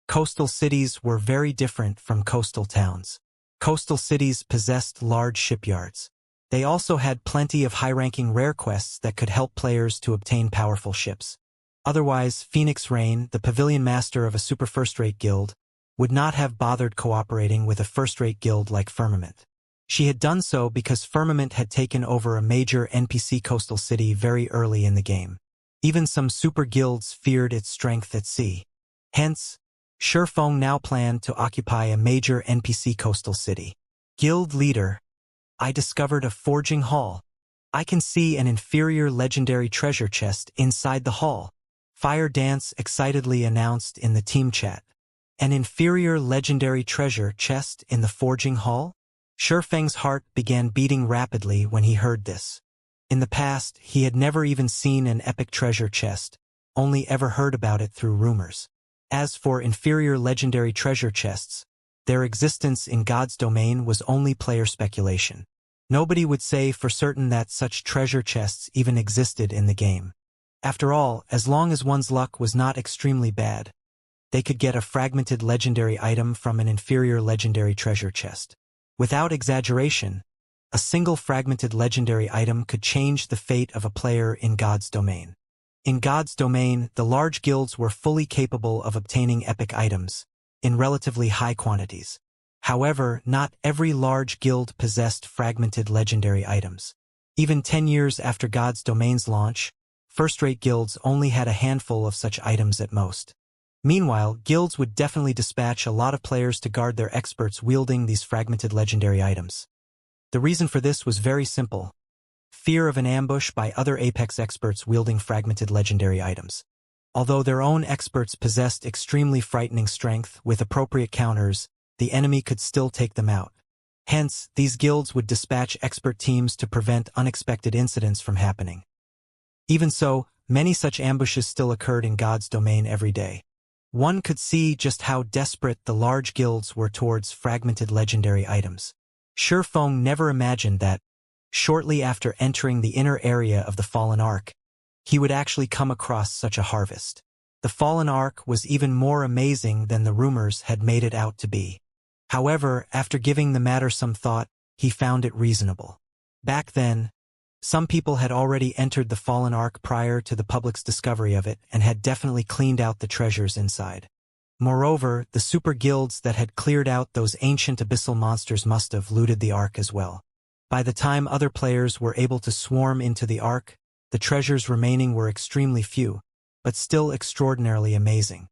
Coastal cities were very different from coastal towns. Coastal cities possessed large shipyards. They also had plenty of high-ranking rare quests that could help players to obtain powerful ships. Otherwise, Phoenix Rain, the pavilion master of a super first-rate guild, would not have bothered cooperating with a first-rate guild like Firmament. She had done so because Firmament had taken over a major NPC coastal city very early in the game. Even some super guilds feared its strength at sea. Hence, Shifeng now planned to occupy a major NPC coastal city. Guild leader, I discovered a forging hall. I can see an inferior legendary treasure chest inside the hall. Fire Dance excitedly announced in the team chat. An inferior legendary treasure chest in the forging hall? Shifeng's heart began beating rapidly when he heard this. In the past, he had never even seen an epic treasure chest, only ever heard about it through rumors. As for inferior legendary treasure chests, their existence in God's domain was only player speculation. Nobody would say for certain that such treasure chests even existed in the game. After all, as long as one's luck was not extremely bad, they could get a fragmented legendary item from an inferior legendary treasure chest. Without exaggeration, a single fragmented legendary item could change the fate of a player in God's domain. In God's domain, the large guilds were fully capable of obtaining epic items, in relatively high quantities. However, not every large guild possessed fragmented legendary items. Even 10 years after God's domain's launch, first-rate guilds only had a handful of such items at most. Meanwhile, guilds would definitely dispatch a lot of players to guard their experts wielding these fragmented legendary items. The reason for this was very simple. Fear of an ambush by other Apex experts wielding fragmented legendary items. Although their own experts possessed extremely frightening strength with appropriate counters, the enemy could still take them out. Hence, these guilds would dispatch expert teams to prevent unexpected incidents from happening. Even so, many such ambushes still occurred in God's domain every day. One could see just how desperate the large guilds were towards fragmented legendary items. Shifeng never imagined that, shortly after entering the inner area of the Fallen Ark, he would actually come across such a harvest. The Fallen Ark was even more amazing than the rumors had made it out to be. However, after giving the matter some thought, he found it reasonable. Back then, some people had already entered the Fallen Ark prior to the public's discovery of it and had definitely cleaned out the treasures inside. Moreover, the super guilds that had cleared out those ancient abyssal monsters must have looted the Ark as well. By the time other players were able to swarm into the Ark, the treasures remaining were extremely few, but still extraordinarily amazing.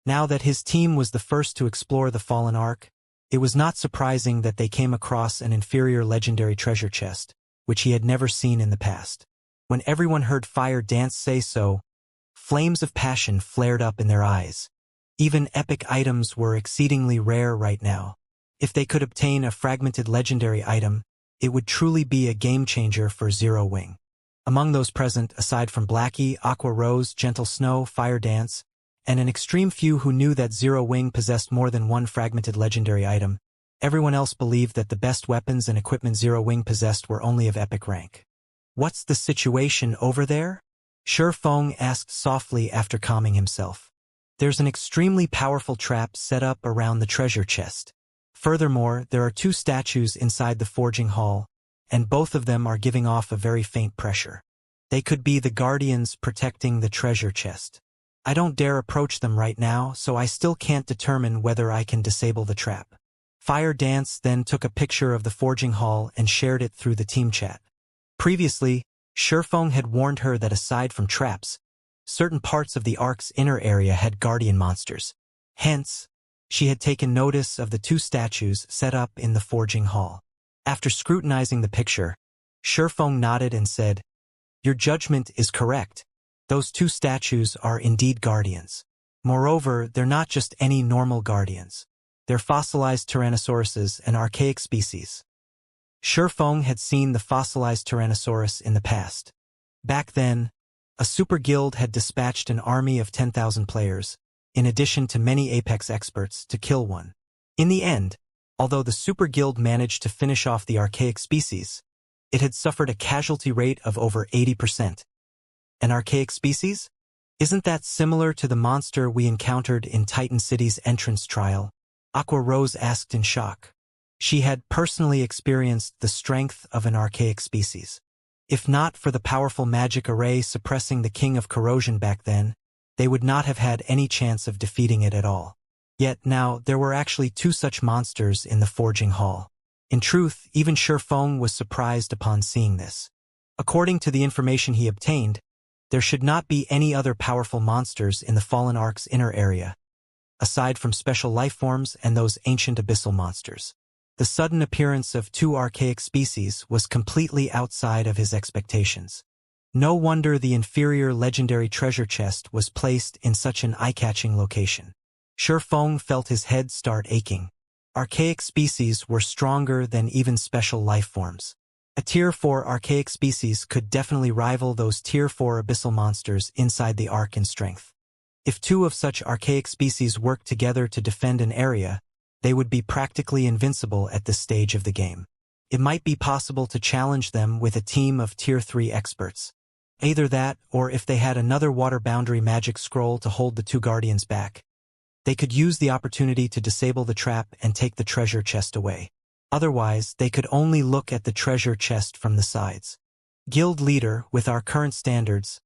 Now that his team was the first to explore the Fallen Ark, it was not surprising that they came across an inferior legendary treasure chest, which he had never seen in the past. When everyone heard Fire Dance say so, flames of passion flared up in their eyes. Even epic items were exceedingly rare right now. If they could obtain a fragmented legendary item, it would truly be a game-changer for Zero Wing. Among those present, aside from Blackie, Aqua Rose, Gentle Snow, Fire Dance, and an extreme few who knew that Zero Wing possessed more than one fragmented legendary item, everyone else believed that the best weapons and equipment Zero Wing possessed were only of epic rank. "What's the situation over there?" Shifeng asked softly after calming himself. "There's an extremely powerful trap set up around the treasure chest. Furthermore, there are two statues inside the forging hall, and both of them are giving off a very faint pressure. They could be the guardians protecting the treasure chest. I don't dare approach them right now, so I still can't determine whether I can disable the trap." Fire Dance then took a picture of the forging hall and shared it through the team chat. Previously, Shifeng had warned her that aside from traps, certain parts of the Ark's inner area had guardian monsters. Hence, she had taken notice of the two statues set up in the forging hall. After scrutinizing the picture, Shifeng nodded and said, "Your judgment is correct. Those two statues are indeed guardians. Moreover, they're not just any normal guardians. They're fossilized tyrannosauruses, an archaic species. Shifeng had seen the fossilized Tyrannosaurus in the past. Back then, a super guild had dispatched an army of 10,000 players, in addition to many Apex experts, to kill one. In the end, although the super guild managed to finish off the archaic species, it had suffered a casualty rate of over 80%. An archaic species? Isn't that similar to the monster we encountered in Titan City's entrance trial? Aqua Rose asked in shock. She had personally experienced the strength of an archaic species. If not for the powerful magic array suppressing the King of Corrosion back then, they would not have had any chance of defeating it at all. Yet now there were actually two such monsters in the forging hall. In truth, even Shifeng was surprised upon seeing this. According to the information he obtained, there should not be any other powerful monsters in the Fallen Ark's inner area, aside from special lifeforms and those ancient abyssal monsters. The sudden appearance of two archaic species was completely outside of his expectations. No wonder the inferior legendary treasure chest was placed in such an eye-catching location. Shifeng felt his head start aching. Archaic species were stronger than even special lifeforms. A Tier 4 archaic species could definitely rival those Tier 4 abyssal monsters inside the Ark in strength. If two of such archaic species worked together to defend an area, they would be practically invincible at this stage of the game. It might be possible to challenge them with a team of Tier 3 experts. Either that, or if they had another water boundary magic scroll to hold the two guardians back, they could use the opportunity to disable the trap and take the treasure chest away. Otherwise, they could only look at the treasure chest from the sides. Guild leader, with our current standards,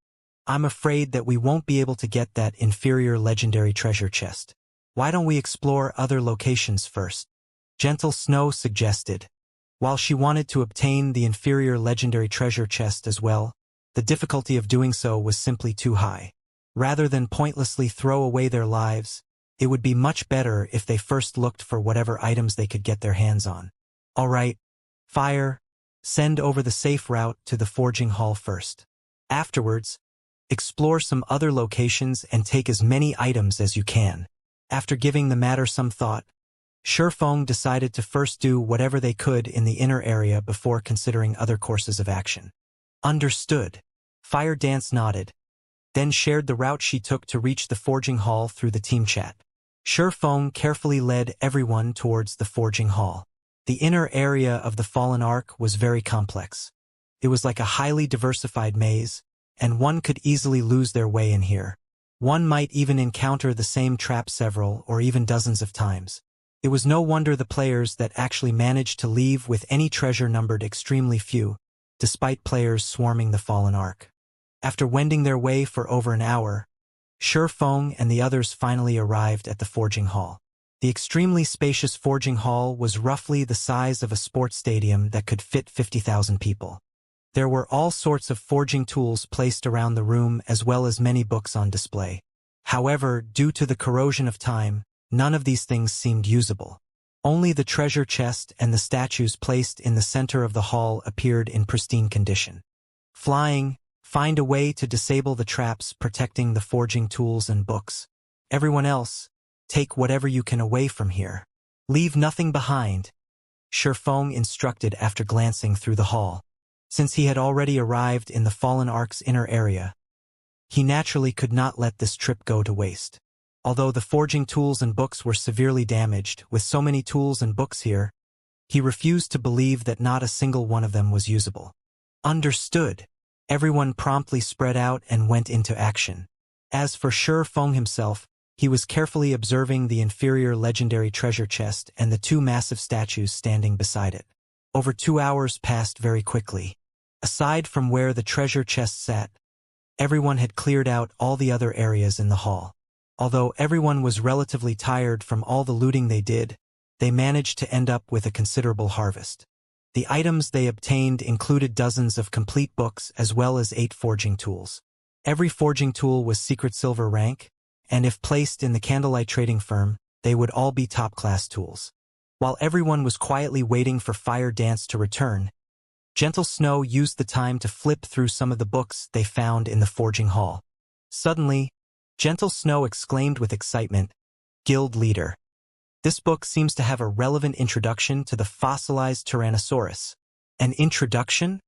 I'm afraid that we won't be able to get that inferior legendary treasure chest. Why don't we explore other locations first? Gentle Snow suggested. While she wanted to obtain the inferior legendary treasure chest as well, the difficulty of doing so was simply too high. Rather than pointlessly throw away their lives, it would be much better if they first looked for whatever items they could get their hands on. All right, Fire, send over the safe route to the forging hall first. Afterwards, explore some other locations and take as many items as you can. After giving the matter some thought, Shifeng decided to first do whatever they could in the inner area before considering other courses of action. Understood. Fire Dance nodded, then shared the route she took to reach the forging hall through the team chat. Shifeng carefully led everyone towards the forging hall. The inner area of the Fallen Ark was very complex. It was like a highly diversified maze, and one could easily lose their way in here. One might even encounter the same trap several or even dozens of times. It was no wonder the players that actually managed to leave with any treasure numbered extremely few, despite players swarming the Fallen Ark. After wending their way for over an hour, Shifeng and the others finally arrived at the forging hall. The extremely spacious forging hall was roughly the size of a sports stadium that could fit 50,000 people. There were all sorts of forging tools placed around the room as well as many books on display. However, due to the corrosion of time, none of these things seemed usable. Only the treasure chest and the statues placed in the center of the hall appeared in pristine condition. Flying, find a way to disable the traps protecting the forging tools and books. Everyone else, take whatever you can away from here. Leave nothing behind, Shifeng instructed after glancing through the hall. Since he had already arrived in the Fallen Ark's inner area, he naturally could not let this trip go to waste. Although the forging tools and books were severely damaged, with so many tools and books here, he refused to believe that not a single one of them was usable. Understood. Everyone promptly spread out and went into action. As for Shifeng himself, he was carefully observing the inferior legendary treasure chest and the two massive statues standing beside it. Over 2 hours passed very quickly. Aside from where the treasure chest sat, everyone had cleared out all the other areas in the hall. Although everyone was relatively tired from all the looting they did, they managed to end up with a considerable harvest. The items they obtained included dozens of complete books as well as 8 forging tools. Every forging tool was secret silver rank, and if placed in the Candlelight Trading Firm, they would all be top-class tools. While everyone was quietly waiting for Fire Dance to return, Gentle Snow used the time to flip through some of the books they found in the forging hall. Suddenly, Gentle Snow exclaimed with excitement, "Guild leader. This book seems to have a relevant introduction to the fossilized Tyrannosaurus." "An introduction?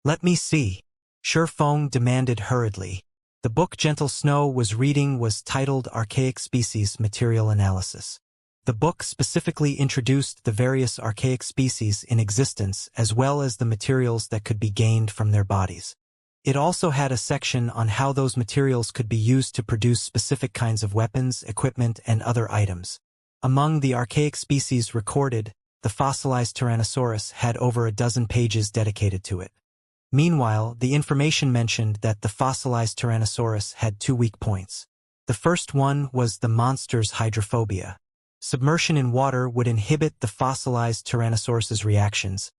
Let me see," Feng demanded hurriedly. The book Gentle Snow was reading was titled Archaic Species Material Analysis. The book specifically introduced the various archaic species in existence as well as the materials that could be gained from their bodies. It also had a section on how those materials could be used to produce specific kinds of weapons, equipment, and other items. Among the archaic species recorded, the fossilized Tyrannosaurus had over a dozen pages dedicated to it. Meanwhile, the information mentioned that the fossilized Tyrannosaurus had two weak points. The first one was the monster's hydrophobia. Submersion in water would inhibit the fossilized Tyrannosaurus's reactions,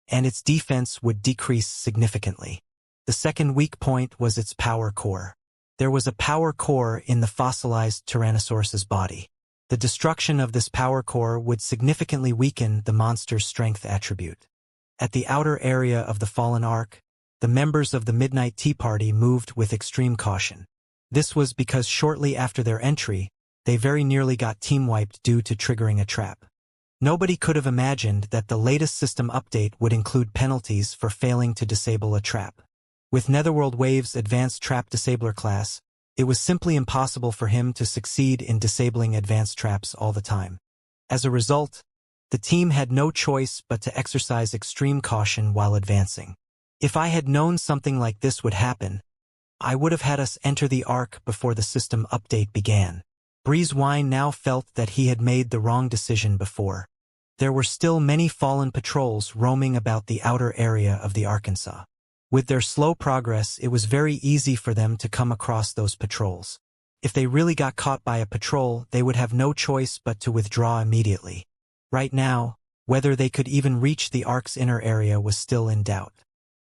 and its defense would decrease significantly. The second weak point was its power core. There was a power core in the fossilized Tyrannosaurus's body. The destruction of this power core would significantly weaken the monster's strength attribute. At the outer area of the fallen ark, the members of the Midnight Tea Party moved with extreme caution. This was because shortly after their entry, they very nearly got team-wiped due to triggering a trap. Nobody could have imagined that the latest system update would include penalties for failing to disable a trap. With Netherworld Wave's advanced trap disabler class, it was simply impossible for him to succeed in disabling advanced traps all the time. As a result, the team had no choice but to exercise extreme caution while advancing. If I had known something like this would happen, I would have had us enter the Ark before the system update began. Breezewine now felt that he had made the wrong decision before. There were still many fallen patrols roaming about the outer area of the Arkansas. With their slow progress, it was very easy for them to come across those patrols. If they really got caught by a patrol, they would have no choice but to withdraw immediately. Right now, whether they could even reach the Ark's inner area was still in doubt.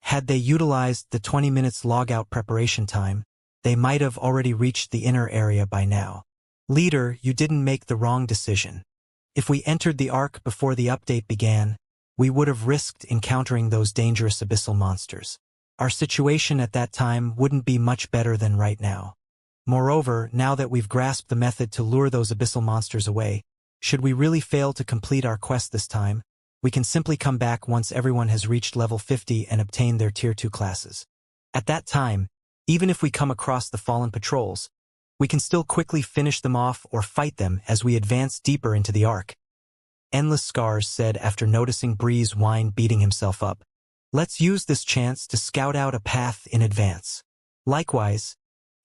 Had they utilized the 20 minutes logout preparation time, they might have already reached the inner area by now. "Leader, you didn't make the wrong decision. If we entered the Ark before the update began, we would have risked encountering those dangerous abyssal monsters. Our situation at that time wouldn't be much better than right now. Moreover, now that we've grasped the method to lure those abyssal monsters away, should we really fail to complete our quest this time, we can simply come back once everyone has reached level 50 and obtained their Tier 2 classes. At that time, even if we come across the fallen patrols, we can still quickly finish them off or fight them as we advance deeper into the Ark." Endless Scars said after noticing Breezewine beating himself up. "Let's use this chance to scout out a path in advance." Likewise,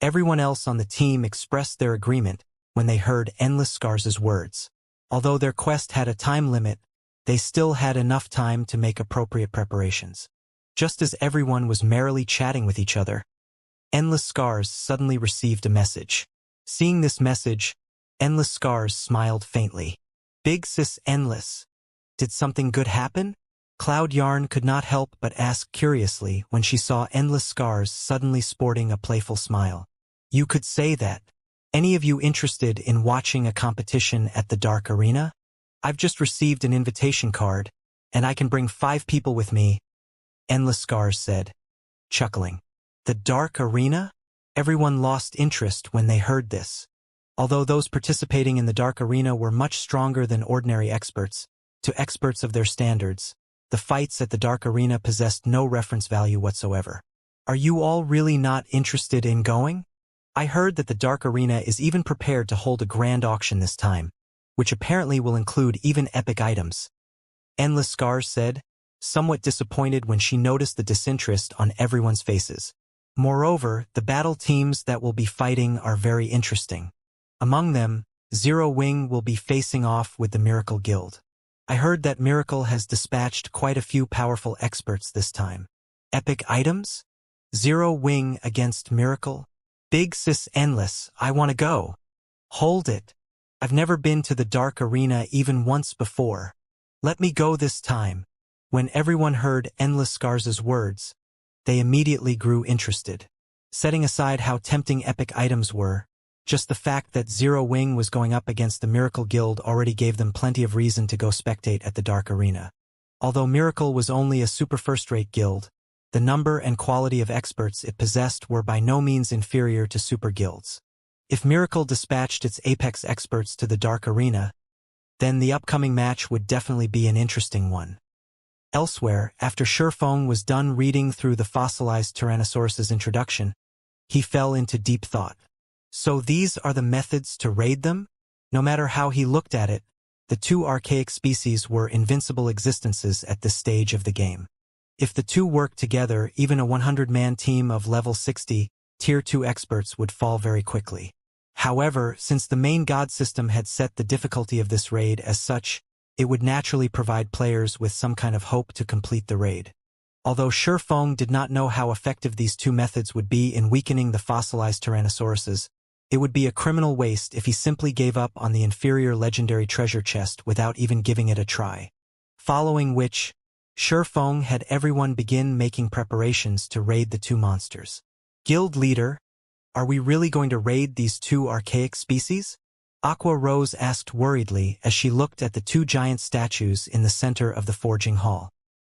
everyone else on the team expressed their agreement when they heard Endless Scars' words. Although their quest had a time limit, they still had enough time to make appropriate preparations. Just as everyone was merrily chatting with each other, Endless Scars suddenly received a message. Seeing this message, Endless Scars smiled faintly. "Big Sis Endless, did something good happen?" Cloud Yarn could not help but ask curiously when she saw Endless Scars suddenly sporting a playful smile. "You could say that. Any of you interested in watching a competition at the Dark Arena? I've just received an invitation card, and I can bring 5 people with me," Endless Scars said, chuckling. The Dark Arena? Everyone lost interest when they heard this. Although those participating in the Dark Arena were much stronger than ordinary experts, to experts of their standards, the fights at the Dark Arena possessed no reference value whatsoever. "Are you all really not interested in going? I heard that the Dark Arena is even prepared to hold a grand auction this time, which apparently will include even epic items," Endless Scars said, somewhat disappointed when she noticed the disinterest on everyone's faces. "Moreover, the battle teams that will be fighting are very interesting. Among them, Zero Wing will be facing off with the Miracle Guild. I heard that Miracle has dispatched quite a few powerful experts this time." "Epic items? Zero Wing against Miracle? Big Sis Endless, I want to go." "Hold it. I've never been to the Dark Arena even once before. Let me go this time." When everyone heard Endless Scars' words, they immediately grew interested. Setting aside how tempting epic items were, just the fact that Zero Wing was going up against the Miracle Guild already gave them plenty of reason to go spectate at the Dark Arena. Although Miracle was only a super first-rate guild, the number and quality of experts it possessed were by no means inferior to super guilds. If Miracle dispatched its apex experts to the Dark Arena, then the upcoming match would definitely be an interesting one. Elsewhere, after Shurfeng was done reading through the fossilized Tyrannosaurus's introduction, he fell into deep thought. So these are the methods to raid them? No matter how he looked at it, the two archaic species were invincible existences at this stage of the game. If the two worked together, even a 100-man team of level 60, Tier 2 experts would fall very quickly. However, since the main god system had set the difficulty of this raid as such, it would naturally provide players with some kind of hope to complete the raid. Although Shurfeng did not know how effective these two methods would be in weakening the fossilized Tyrannosauruses, it would be a criminal waste if he simply gave up on the inferior legendary treasure chest without even giving it a try. Following which, Shurfeng had everyone begin making preparations to raid the two monsters. Guild leader, are we really going to raid these two archaic species? Aqua Rose asked worriedly as she looked at the two giant statues in the center of the forging hall.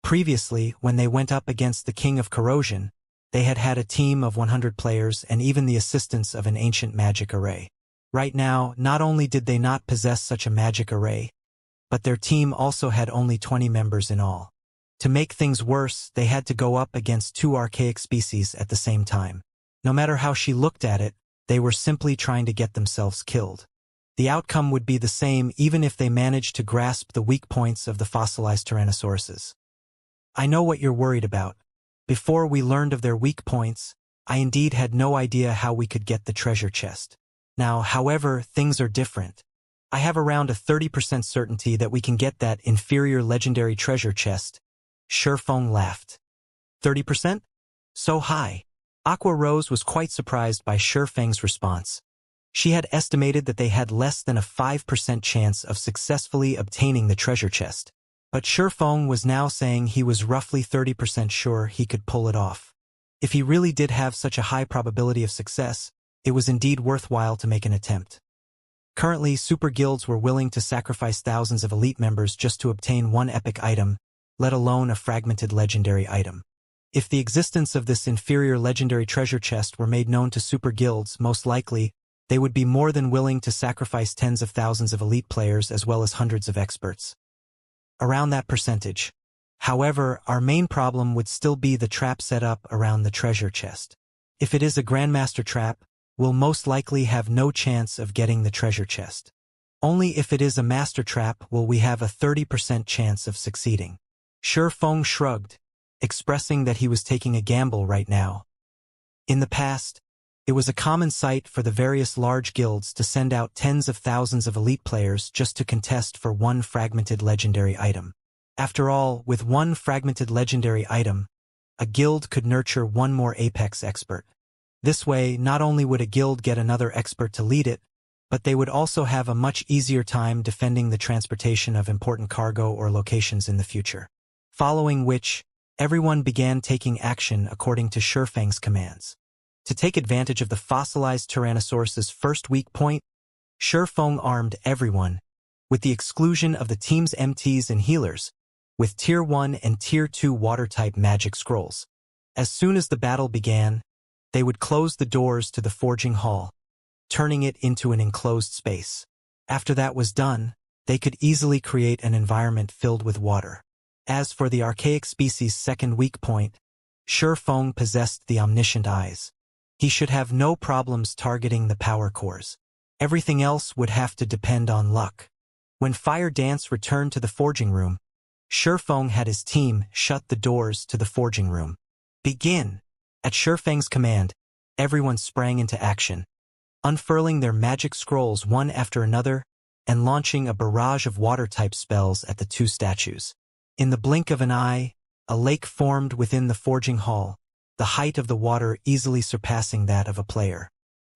Previously, when they went up against the King of Corrosion, they had had a team of 100 players and even the assistance of an ancient magic array. Right now, not only did they not possess such a magic array, but their team also had only 20 members in all. To make things worse, they had to go up against two archaic species at the same time. No matter how she looked at it, they were simply trying to get themselves killed. The outcome would be the same even if they managed to grasp the weak points of the fossilized Tyrannosauruses. I know what you're worried about. Before we learned of their weak points, I indeed had no idea how we could get the treasure chest. Now, however, things are different. I have around a 30% certainty that we can get that inferior legendary treasure chest. Shurfeng laughed. 30%? So high. Aqua Rose was quite surprised by Shurfeng's response. She had estimated that they had less than a 5% chance of successfully obtaining the treasure chest. But Shurfeng was now saying he was roughly 30% sure he could pull it off. If he really did have such a high probability of success, it was indeed worthwhile to make an attempt. Currently, super guilds were willing to sacrifice thousands of elite members just to obtain one epic item, let alone a fragmented legendary item. If the existence of this inferior legendary treasure chest were made known to super guilds, most likely, they would be more than willing to sacrifice tens of thousands of elite players as well as hundreds of experts. Around that percentage. However, our main problem would still be the trap set up around the treasure chest. If it is a Grandmaster trap, we'll most likely have no chance of getting the treasure chest. Only if it is a master trap will we have a 30% chance of succeeding. Shurfeng shrugged, expressing that he was taking a gamble right now. In the past, it was a common sight for the various large guilds to send out tens of thousands of elite players just to contest for one fragmented legendary item. After all, with one fragmented legendary item, a guild could nurture one more apex expert. This way, not only would a guild get another expert to lead it, but they would also have a much easier time defending the transportation of important cargo or locations in the future. Following which, everyone began taking action according to Shurfeng's commands. To take advantage of the fossilized Tyrannosaurus's first weak point, Shurfeng armed everyone, with the exclusion of the team's MTs and healers, with Tier 1 and Tier 2 water-type magic scrolls. As soon as the battle began, they would close the doors to the forging hall, turning it into an enclosed space. After that was done, they could easily create an environment filled with water. As for the archaic species' second weak point, Shurfeng possessed the omniscient eyes. He should have no problems targeting the power cores. Everything else would have to depend on luck. When Fire Dance returned to the forging room, Shurfeng had his team shut the doors to the forging room. Begin! At Shurfeng's command, everyone sprang into action, unfurling their magic scrolls one after another and launching a barrage of water-type spells at the two statues. In the blink of an eye, a lake formed within the forging hall, the height of the water easily surpassing that of a player.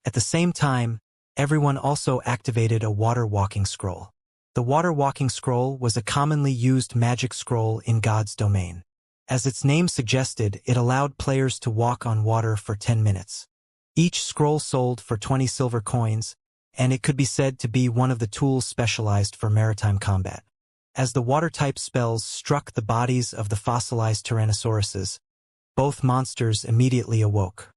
At the same time, everyone also activated a water-walking scroll. The water-walking scroll was a commonly used magic scroll in God's domain. As its name suggested, it allowed players to walk on water for 10 minutes. Each scroll sold for 20 silver coins, and it could be said to be one of the tools specialized for maritime combat. As the water-type spells struck the bodies of the fossilized Tyrannosauruses, both monsters immediately awoke.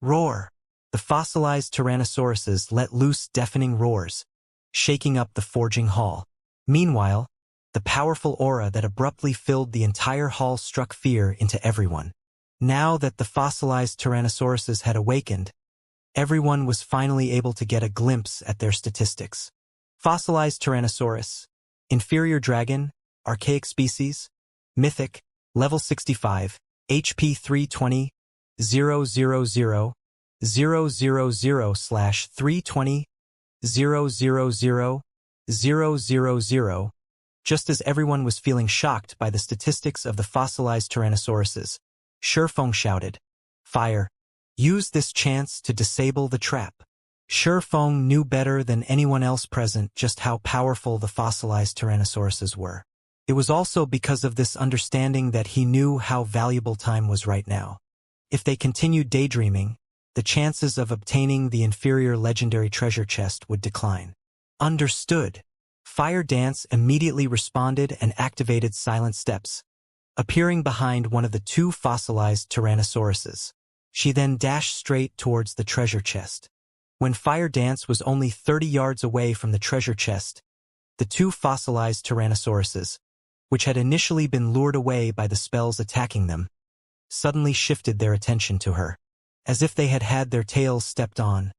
Roar! The fossilized tyrannosauruses let loose deafening roars, shaking up the forging hall. Meanwhile, the powerful aura that abruptly filled the entire hall struck fear into everyone. Now that the fossilized tyrannosauruses had awakened, everyone was finally able to get a glimpse at their statistics. Fossilized Tyrannosaurus, Inferior Dragon, Archaic Species, Mythic, Level 65, HP 320, 000, 000/320, 000, 000. Just as everyone was feeling shocked by the statistics of the fossilized Tyrannosauruses, Shurfeng shouted, "Fire! Use this chance to disable the trap." Shurfeng knew better than anyone else present just how powerful the fossilized Tyrannosauruses were. It was also because of this understanding that he knew how valuable time was right now. If they continued daydreaming, the chances of obtaining the inferior legendary treasure chest would decline. Understood. Fire Dance immediately responded and activated Silent Steps, appearing behind one of the two fossilized Tyrannosauruses. She then dashed straight towards the treasure chest. When Fire Dance was only 30 yards away from the treasure chest, the two fossilized Tyrannosauruses, which had initially been lured away by the spells attacking them, suddenly shifted their attention to her. As if they had had their tails stepped on,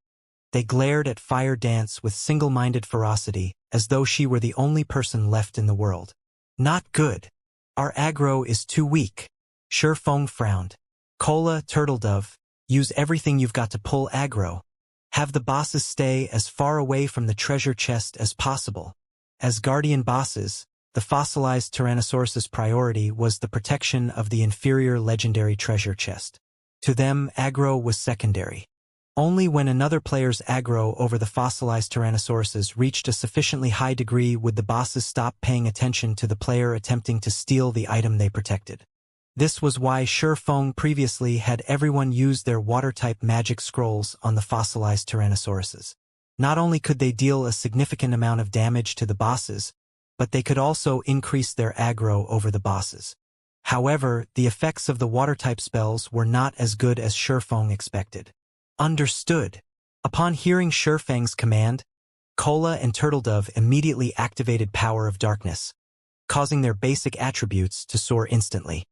they glared at Fire Dance with single-minded ferocity, as though she were the only person left in the world. Not good. Our aggro is too weak. Shurfeng frowned. Cola, Turtledove, use everything you've got to pull aggro. Have the bosses stay as far away from the treasure chest as possible. As guardian bosses, the fossilized Tyrannosaurus's priority was the protection of the inferior legendary treasure chest. To them, aggro was secondary. Only when another player's aggro over the fossilized Tyrannosauruses reached a sufficiently high degree would the bosses stop paying attention to the player attempting to steal the item they protected. This was why Shurfeng previously had everyone use their water-type magic scrolls on the fossilized Tyrannosauruses. Not only could they deal a significant amount of damage to the bosses, but they could also increase their aggro over the bosses. However, the effects of the water-type spells were not as good as Shurfeng expected. Understood. Upon hearing Shurfeng's command, Cola and Turtledove immediately activated Power of Darkness, causing their basic attributes to soar instantly.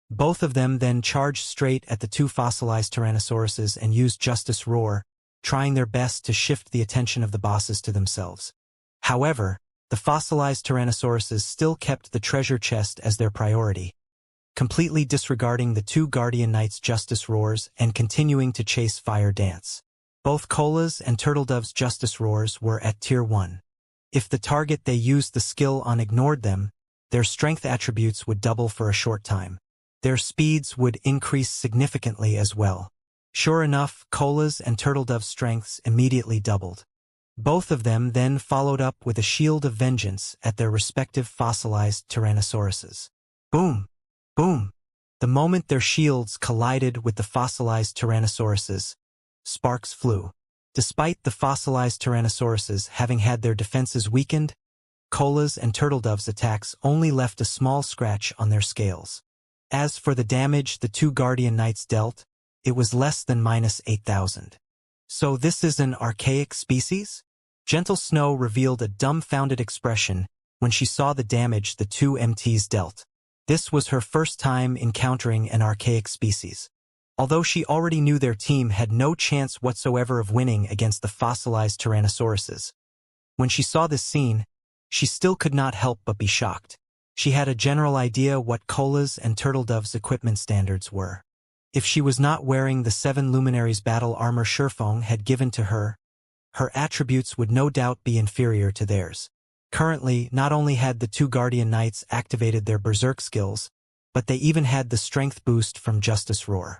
Both of them then charged straight at the two fossilized Tyrannosauruses and used Justice Roar, trying their best to shift the attention of the bosses to themselves. However, the fossilized Tyrannosauruses still kept the treasure chest as their priority, completely disregarding the two Guardian Knights' Justice Roars and continuing to chase Fire Dance. Both Cola's and Turtledove's Justice Roars were at Tier 1. If the target they used the skill on ignored them, their strength attributes would double for a short time. Their speeds would increase significantly as well. Sure enough, Cola's and Turtledove's strengths immediately doubled. Both of them then followed up with a shield of vengeance at their respective fossilized Tyrannosauruses. Boom! Boom! The moment their shields collided with the fossilized Tyrannosauruses, sparks flew. Despite the fossilized Tyrannosauruses having had their defenses weakened, Cola's and Turtledove's attacks only left a small scratch on their scales. As for the damage the two Guardian Knights dealt, it was less than -8,000. So this is an archaic species? Gentle Snow revealed a dumbfounded expression when she saw the damage the two MTs dealt. This was her first time encountering an archaic species. Although she already knew their team had no chance whatsoever of winning against the fossilized Tyrannosauruses, when she saw this scene, she still could not help but be shocked. She had a general idea what Cola's and Turtledove's equipment standards were. If she was not wearing the 7 Luminaries battle armor Shurfeng had given to her, her attributes would no doubt be inferior to theirs. Currently, not only had the two Guardian Knights activated their Berserk skills, but they even had the strength boost from Justice Roar.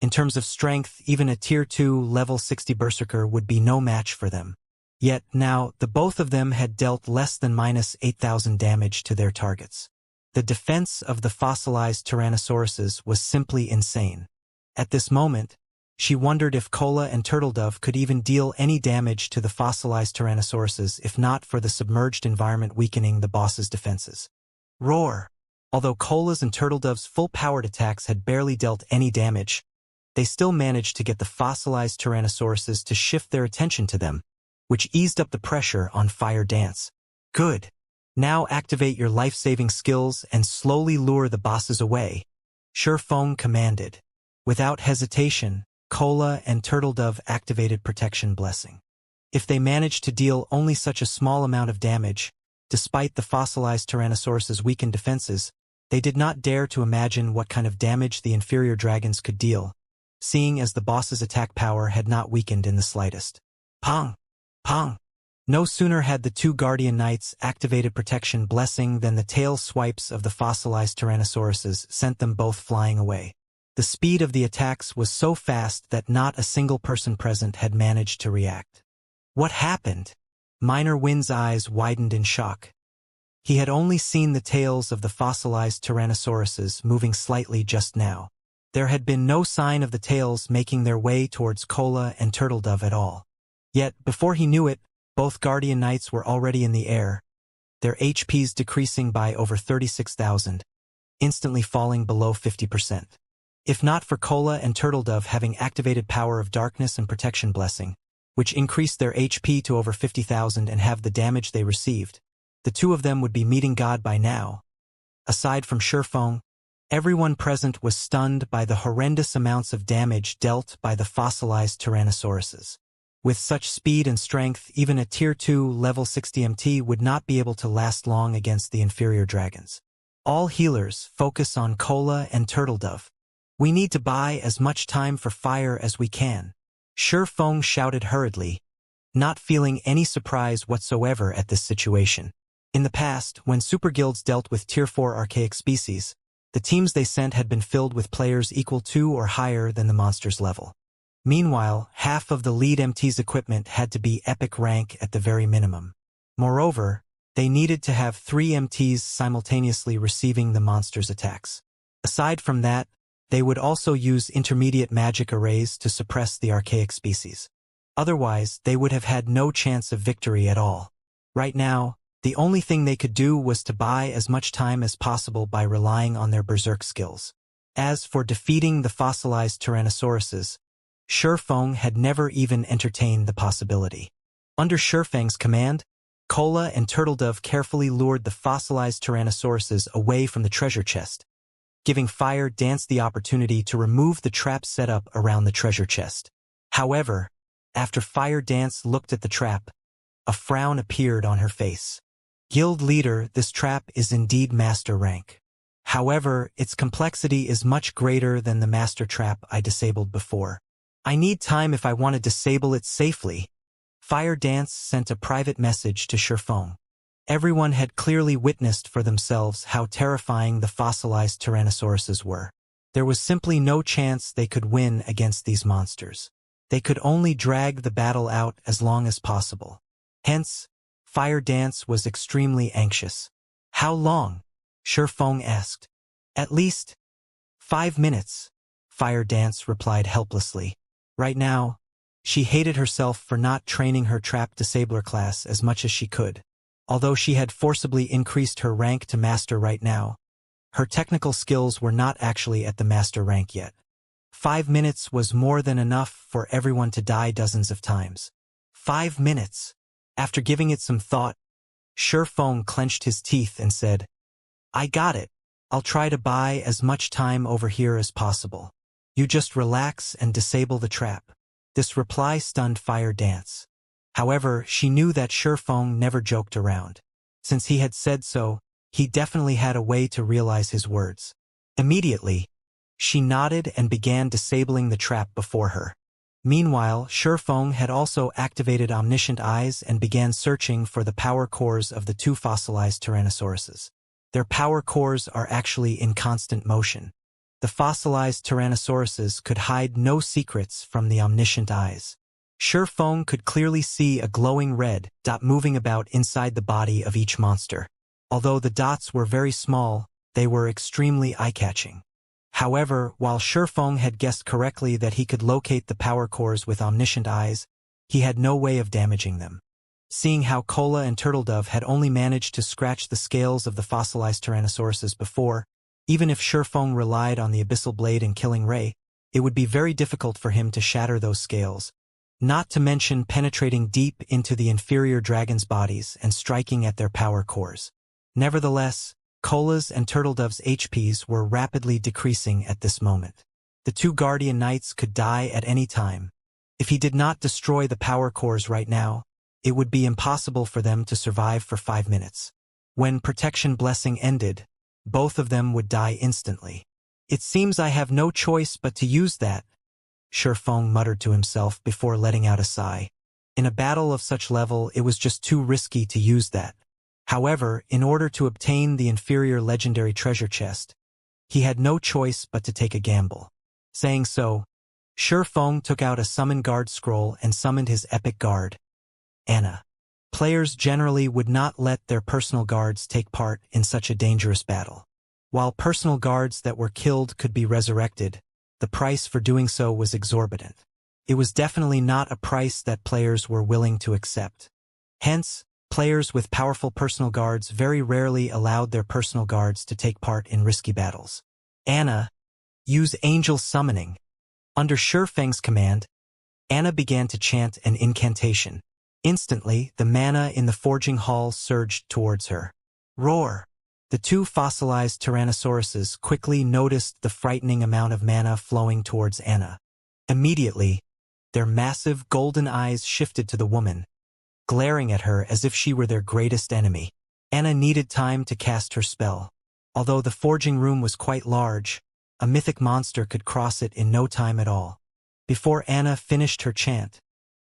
In terms of strength, even a Tier 2 level 60 Berserker would be no match for them. Yet now, the both of them had dealt less than -8,000 damage to their targets. The defense of the fossilized Tyrannosauruses was simply insane. At this moment, she wondered if Cola and Turtledove could even deal any damage to the fossilized Tyrannosauruses if not for the submerged environment weakening the boss's defenses. Roar! Although Cola's and Turtledove's full-powered attacks had barely dealt any damage, they still managed to get the fossilized Tyrannosauruses to shift their attention to them, which eased up the pressure on Fire Dance. Good. Now activate your life-saving skills and slowly lure the bosses away, Shurfeng commanded. Without hesitation, Cola and Turtledove activated Protection Blessing. If they managed to deal only such a small amount of damage, despite the fossilized Tyrannosaurus's weakened defenses, they did not dare to imagine what kind of damage the inferior dragons could deal, seeing as the boss's attack power had not weakened in the slightest. Pong! Pong! No sooner had the two Guardian Knights activated Protection Blessing than the tail swipes of the fossilized Tyrannosauruses sent them both flying away. The speed of the attacks was so fast that not a single person present had managed to react. What happened? Minor Wind's eyes widened in shock. He had only seen the tails of the fossilized Tyrannosauruses moving slightly just now. There had been no sign of the tails making their way towards Cola and Turtledove at all. Yet, before he knew it, both Guardian Knights were already in the air, their HPs decreasing by over 36,000, instantly falling below 50%. If not for Cola and Turtledove having activated Power of Darkness and Protection Blessing, which increased their HP to over 50,000 and have the damage they received, the two of them would be meeting God by now. Aside from Shurfeng, everyone present was stunned by the horrendous amounts of damage dealt by the fossilized Tyrannosauruses. With such speed and strength, even a Tier 2 level 60 MT would not be able to last long against the inferior dragons. All healers focus on Cola and Turtledove. We need to buy as much time for fire as we can. Shurfeng shouted hurriedly, not feeling any surprise whatsoever at this situation. In the past, when super guilds dealt with Tier 4 archaic species, the teams they sent had been filled with players equal to or higher than the monster's level. Meanwhile, half of the lead MT's equipment had to be epic rank at the very minimum. Moreover, they needed to have 3 MTs simultaneously receiving the monster's attacks. Aside from that, they would also use intermediate magic arrays to suppress the archaic species. Otherwise, they would have had no chance of victory at all. Right now, the only thing they could do was to buy as much time as possible by relying on their berserk skills. As for defeating the fossilized Tyrannosauruses, Shurfeng had never even entertained the possibility. Under Shurfeng's command, Cola and Turtledove carefully lured the fossilized Tyrannosauruses away from the treasure chest, giving Fire Dance the opportunity to remove the trap set up around the treasure chest. However, after Fire Dance looked at the trap, a frown appeared on her face. Guild leader, this trap is indeed master rank. However, its complexity is much greater than the master trap I disabled before. I need time if I want to disable it safely. Fire Dance sent a private message to Shurfeng. Everyone had clearly witnessed for themselves how terrifying the fossilized Tyrannosauruses were. There was simply no chance they could win against these monsters. They could only drag the battle out as long as possible. Hence, Fire Dance was extremely anxious. How long? Shurfeng asked. At least 5 minutes, Fire Dance replied helplessly. Right now, she hated herself for not training her trap disabler class as much as she could. Although she had forcibly increased her rank to master right now, her technical skills were not actually at the master rank yet. 5 minutes was more than enough for everyone to die dozens of times. 5 minutes. After giving it some thought, Shurfeng clenched his teeth and said, I got it. I'll try to buy as much time over here as possible. You just relax and disable the trap. This reply stunned Fire Dance. However, she knew that Shurfeng never joked around. Since he had said so, he definitely had a way to realize his words. Immediately, she nodded and began disabling the trap before her. Meanwhile, Shurfeng had also activated Omniscient Eyes and began searching for the power cores of the 2 fossilized Tyrannosauruses. Their power cores are actually in constant motion. The fossilized Tyrannosauruses could hide no secrets from the Omniscient Eyes. Shurfeng could clearly see a glowing red dot moving about inside the body of each monster. Although the dots were very small, they were extremely eye-catching. However, while Shurfeng had guessed correctly that he could locate the power cores with Omniscient Eyes, he had no way of damaging them. Seeing how Cola and Turtledove had only managed to scratch the scales of the fossilized Tyrannosauruses before, even if Shurfeng relied on the Abyssal Blade and Killing Ray, it would be very difficult for him to shatter those scales, not to mention penetrating deep into the inferior dragons' bodies and striking at their power cores. Nevertheless, Cola's and Turtledove's HPs were rapidly decreasing at this moment. The two Guardian Knights could die at any time. If he did not destroy the power cores right now, it would be impossible for them to survive for 5 minutes. When Protection Blessing ended, both of them would die instantly. It seems I have no choice but to use that, Shurfeng muttered to himself before letting out a sigh. In a battle of such level, it was just too risky to use that. However, in order to obtain the inferior legendary treasure chest, he had no choice but to take a gamble. Saying so, Shurfeng took out a Summon Guard scroll and summoned his epic guard, Anna. Players generally would not let their personal guards take part in such a dangerous battle. While personal guards that were killed could be resurrected, the price for doing so was exorbitant. It was definitely not a price that players were willing to accept. Hence, players with powerful personal guards very rarely allowed their personal guards to take part in risky battles. Anna, use Angel Summoning. Under Shurfeng's command, Anna began to chant an incantation. Instantly, the mana in the forging hall surged towards her. Roar! The two fossilized Tyrannosauruses quickly noticed the frightening amount of mana flowing towards Anna. Immediately, their massive golden eyes shifted to the woman, glaring at her as if she were their greatest enemy. Anna needed time to cast her spell. Although the forging room was quite large, a mythic monster could cross it in no time at all. Before Anna finished her chant,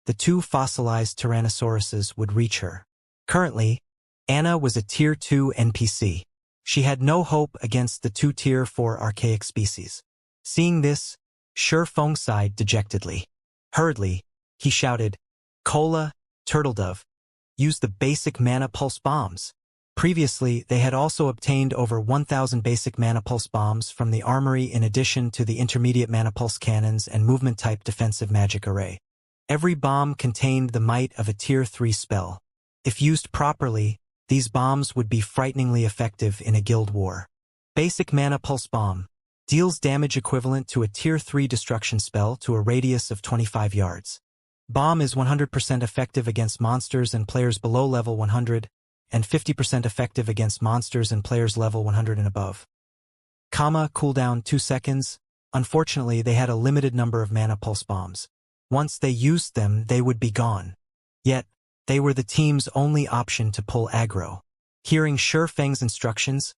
the two fossilized Tyrannosauruses would reach her. Currently, Anna was a Tier 2 NPC. She had no hope against the two Tier 4 archaic species. Seeing this, Shurfeng sighed dejectedly. Hurriedly, he shouted, Cola, Turtledove, use the basic mana pulse bombs. Previously, they had also obtained over 1,000 basic mana pulse bombs from the armory in addition to the intermediate mana pulse cannons and movement-type defensive magic array. Every bomb contained the might of a Tier 3 spell. If used properly, these bombs would be frighteningly effective in a guild war. Basic Mana Pulse Bomb deals damage equivalent to a Tier 3 destruction spell to a radius of 25 yards. Bomb is 100% effective against monsters and players below level 100, and 50% effective against monsters and players level 100 and above. Cooldown 2 seconds. Unfortunately, they had a limited number of Mana Pulse Bombs. Once they used them, they would be gone. Yet, they were the team's only option to pull aggro. Hearing Shurfeng's instructions,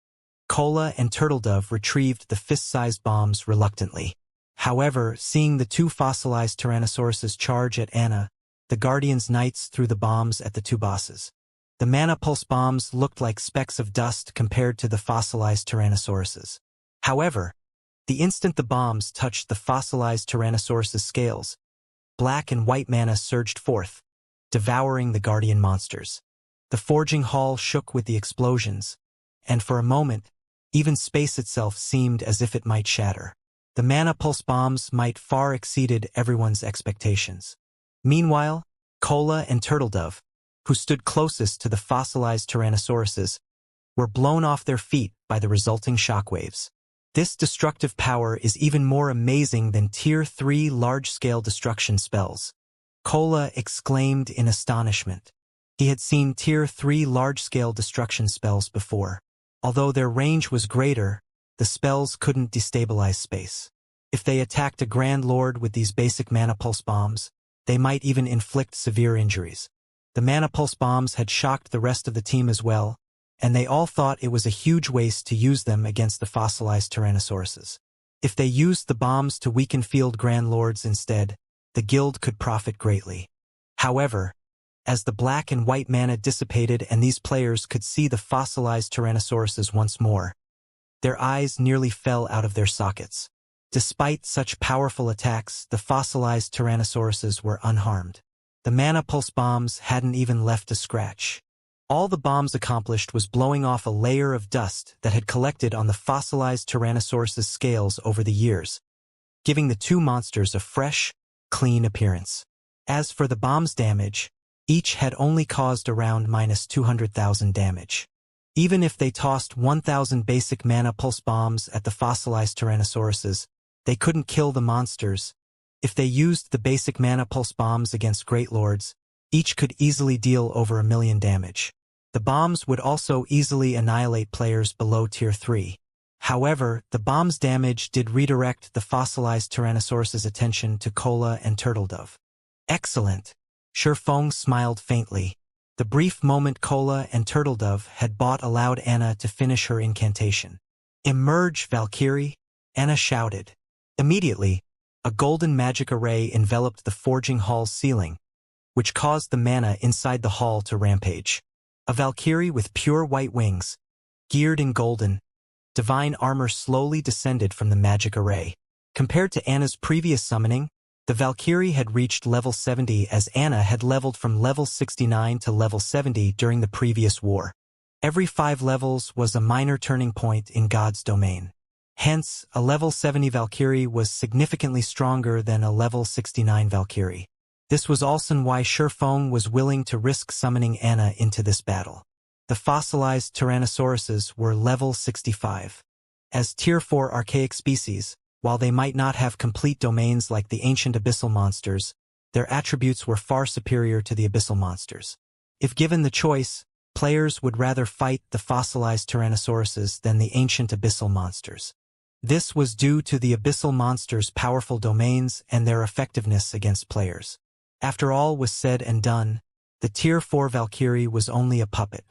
Cola and Turtledove retrieved the fist-sized bombs reluctantly. However, seeing the two fossilized Tyrannosauruses charge at Anna, the Guardian's Knights threw the bombs at the two bosses. The Mana Pulse bombs looked like specks of dust compared to the fossilized Tyrannosauruses. However, the instant the bombs touched the fossilized Tyrannosaurus's scales, black and white mana surged forth, devouring the Guardian monsters. The forging hall shook with the explosions, and for a moment, even space itself seemed as if it might shatter. The Mana Pulse bombs might far exceeded everyone's expectations. Meanwhile, Cola and Turtledove, who stood closest to the fossilized Tyrannosauruses, were blown off their feet by the resulting shockwaves. This destructive power is even more amazing than Tier 3 large-scale destruction spells. Cola exclaimed in astonishment. He had seen Tier 3 large-scale destruction spells before. Although their range was greater, the spells couldn't destabilize space. If they attacked a Grand Lord with these basic Mana Pulse bombs, they might even inflict severe injuries. The Mana Pulse bombs had shocked the rest of the team as well, and they all thought it was a huge waste to use them against the fossilized Tyrannosauruses. If they used the bombs to weaken field Grand Lords instead, the guild could profit greatly. However, as the black and white mana dissipated and these players could see the fossilized Tyrannosauruses once more, their eyes nearly fell out of their sockets. Despite such powerful attacks, the fossilized Tyrannosauruses were unharmed. The Mana Pulse bombs hadn't even left a scratch. All the bombs accomplished was blowing off a layer of dust that had collected on the fossilized Tyrannosaurus's scales over the years, giving the two monsters a fresh, clean appearance. As for the bomb's damage, each had only caused around minus 200,000 damage. Even if they tossed 1,000 basic mana pulse bombs at the fossilized Tyrannosauruses, they couldn't kill the monsters. If they used the basic mana pulse bombs against Great Lords, each could easily deal over 1 million damage. The bombs would also easily annihilate players below Tier 3. However, the bomb's damage did redirect the fossilized Tyrannosaurus's attention to Cola and Turtledove. Excellent. Sherfong smiled faintly. The brief moment Cola and Turtledove had bought allowed Anna to finish her incantation. Emerge, Valkyrie! Anna shouted. Immediately, a golden magic array enveloped the forging hall's ceiling, which caused the mana inside the hall to rampage. A Valkyrie with pure white wings, geared in golden, divine armor slowly descended from the magic array. Compared to Anna's previous summoning, the Valkyrie had reached level 70 as Anna had leveled from level 69 to level 70 during the previous war. Every 5 levels was a minor turning point in God's domain. Hence, a level 70 Valkyrie was significantly stronger than a level 69 Valkyrie. This was also why Sherfong was willing to risk summoning Anna into this battle. The fossilized Tyrannosauruses were level 65. As Tier 4 archaic species, while they might not have complete domains like the ancient abyssal monsters, their attributes were far superior to the abyssal monsters. If given the choice, players would rather fight the fossilized Tyrannosauruses than the ancient abyssal monsters. This was due to the abyssal monsters' powerful domains and their effectiveness against players. After all was said and done, the Tier 4 Valkyrie was only a puppet.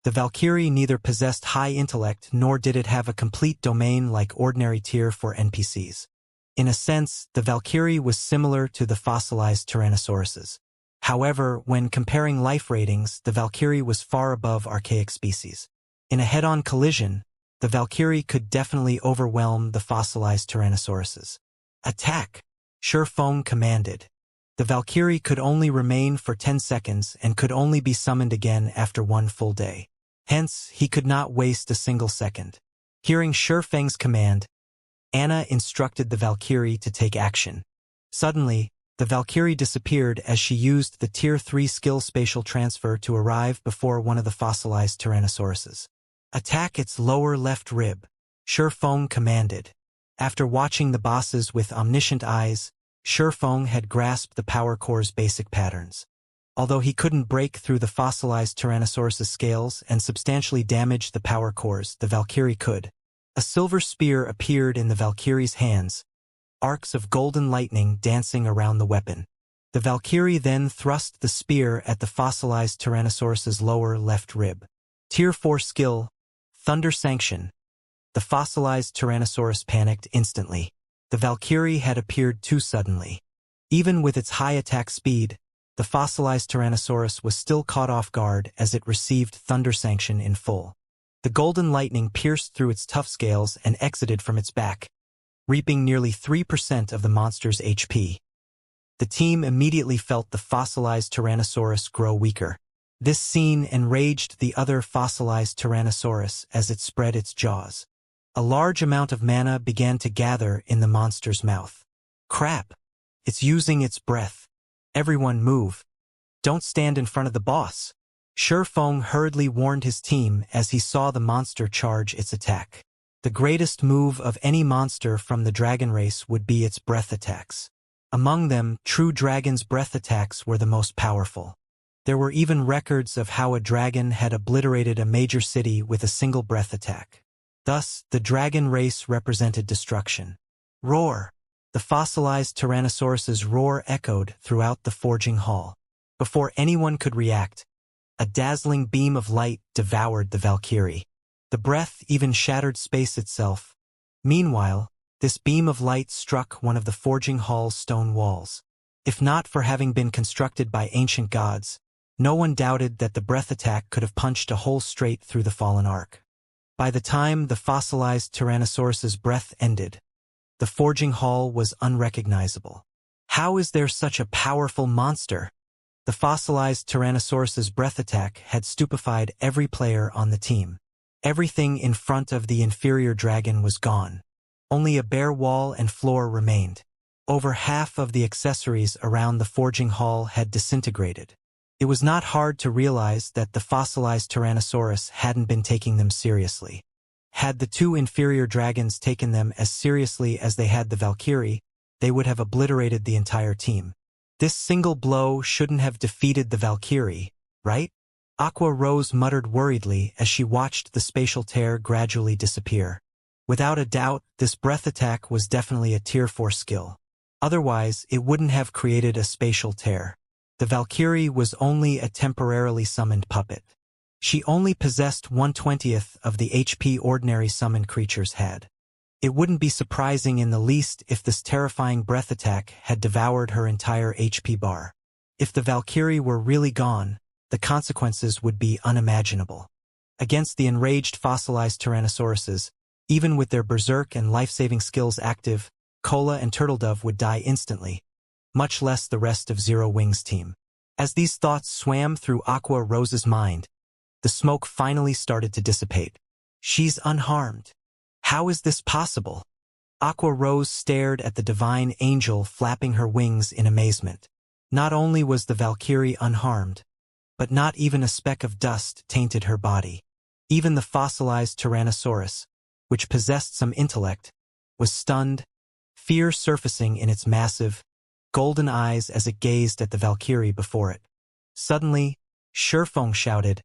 The Valkyrie neither possessed high intellect nor did it have a complete domain like ordinary Tier 4 NPCs. In a sense, the Valkyrie was similar to the fossilized Tyrannosauruses. However, when comparing life ratings, the Valkyrie was far above archaic species. In a head-on collision, the Valkyrie could definitely overwhelm the fossilized Tyrannosauruses. Attack! Sherfong commanded. The Valkyrie could only remain for 10 seconds and could only be summoned again after 1 full day. Hence, he could not waste a single second. Hearing Sherfeng's command, Anna instructed the Valkyrie to take action. Suddenly, the Valkyrie disappeared as she used the Tier 3 skill spatial transfer to arrive before one of the fossilized Tyrannosauruses. Attack its lower left rib, Sherfong commanded. After watching the bosses with omniscient eyes, Sherfong had grasped the power core's basic patterns. Although he couldn't break through the fossilized Tyrannosaurus' scales and substantially damage the power cores, the Valkyrie could. A silver spear appeared in the Valkyrie's hands, arcs of golden lightning dancing around the weapon. The Valkyrie then thrust the spear at the fossilized Tyrannosaurus' lower left rib. Tier 4 skill, Thunder Sanction. The fossilized Tyrannosaurus panicked instantly. The Valkyrie had appeared too suddenly. Even with its high attack speed, the fossilized Tyrannosaurus was still caught off guard as it received Thunder Sanction in full. The golden lightning pierced through its tough scales and exited from its back, reaping nearly 3% of the monster's HP. The team immediately felt the fossilized Tyrannosaurus grow weaker. This scene enraged the other fossilized Tyrannosaurus as it spread its jaws. A large amount of mana began to gather in the monster's mouth. Crap! It's using its breath. Everyone move. Don't stand in front of the boss. Sherfong hurriedly warned his team as he saw the monster charge its attack. The greatest move of any monster from the dragon race would be its breath attacks. Among them, true dragon's breath attacks were the most powerful. There were even records of how a dragon had obliterated a major city with a single breath attack. Thus, the dragon race represented destruction. Roar! The fossilized Tyrannosaurus's roar echoed throughout the forging hall. Before anyone could react, a dazzling beam of light devoured the Valkyrie. The breath even shattered space itself. Meanwhile, this beam of light struck one of the forging hall's stone walls. If not for having been constructed by ancient gods, no one doubted that the breath attack could have punched a hole straight through the fallen arc. By the time the fossilized Tyrannosaurus's breath ended, the forging hall was unrecognizable. How is there such a powerful monster? The fossilized Tyrannosaurus's breath attack had stupefied every player on the team. Everything in front of the inferior dragon was gone. Only a bare wall and floor remained. Over half of the accessories around the forging hall had disintegrated. It was not hard to realize that the fossilized Tyrannosaurus hadn't been taking them seriously. Had the two inferior dragons taken them as seriously as they had the Valkyrie, they would have obliterated the entire team. This single blow shouldn't have defeated the Valkyrie, right? Aqua Rose muttered worriedly as she watched the spatial tear gradually disappear. Without a doubt, this breath attack was definitely a tier 4 skill. Otherwise, it wouldn't have created a spatial tear. The Valkyrie was only a temporarily summoned puppet. She only possessed 1/20th of the HP ordinary summoned creatures had. It wouldn't be surprising in the least if this terrifying breath attack had devoured her entire HP bar. If the Valkyrie were really gone, the consequences would be unimaginable. Against the enraged fossilized Tyrannosauruses, even with their berserk and life-saving skills active, Cola and Turtledove would die instantly, much less the rest of Zero Wing's team. As these thoughts swam through Aqua Rose's mind, the smoke finally started to dissipate. She's unharmed. How is this possible? Aqua Rose stared at the divine angel flapping her wings in amazement. Not only was the Valkyrie unharmed, but not even a speck of dust tainted her body. Even the fossilized Tyrannosaurus, which possessed some intellect, was stunned, fear surfacing in its massive, golden eyes as it gazed at the Valkyrie before it. Suddenly, Sherfong shouted,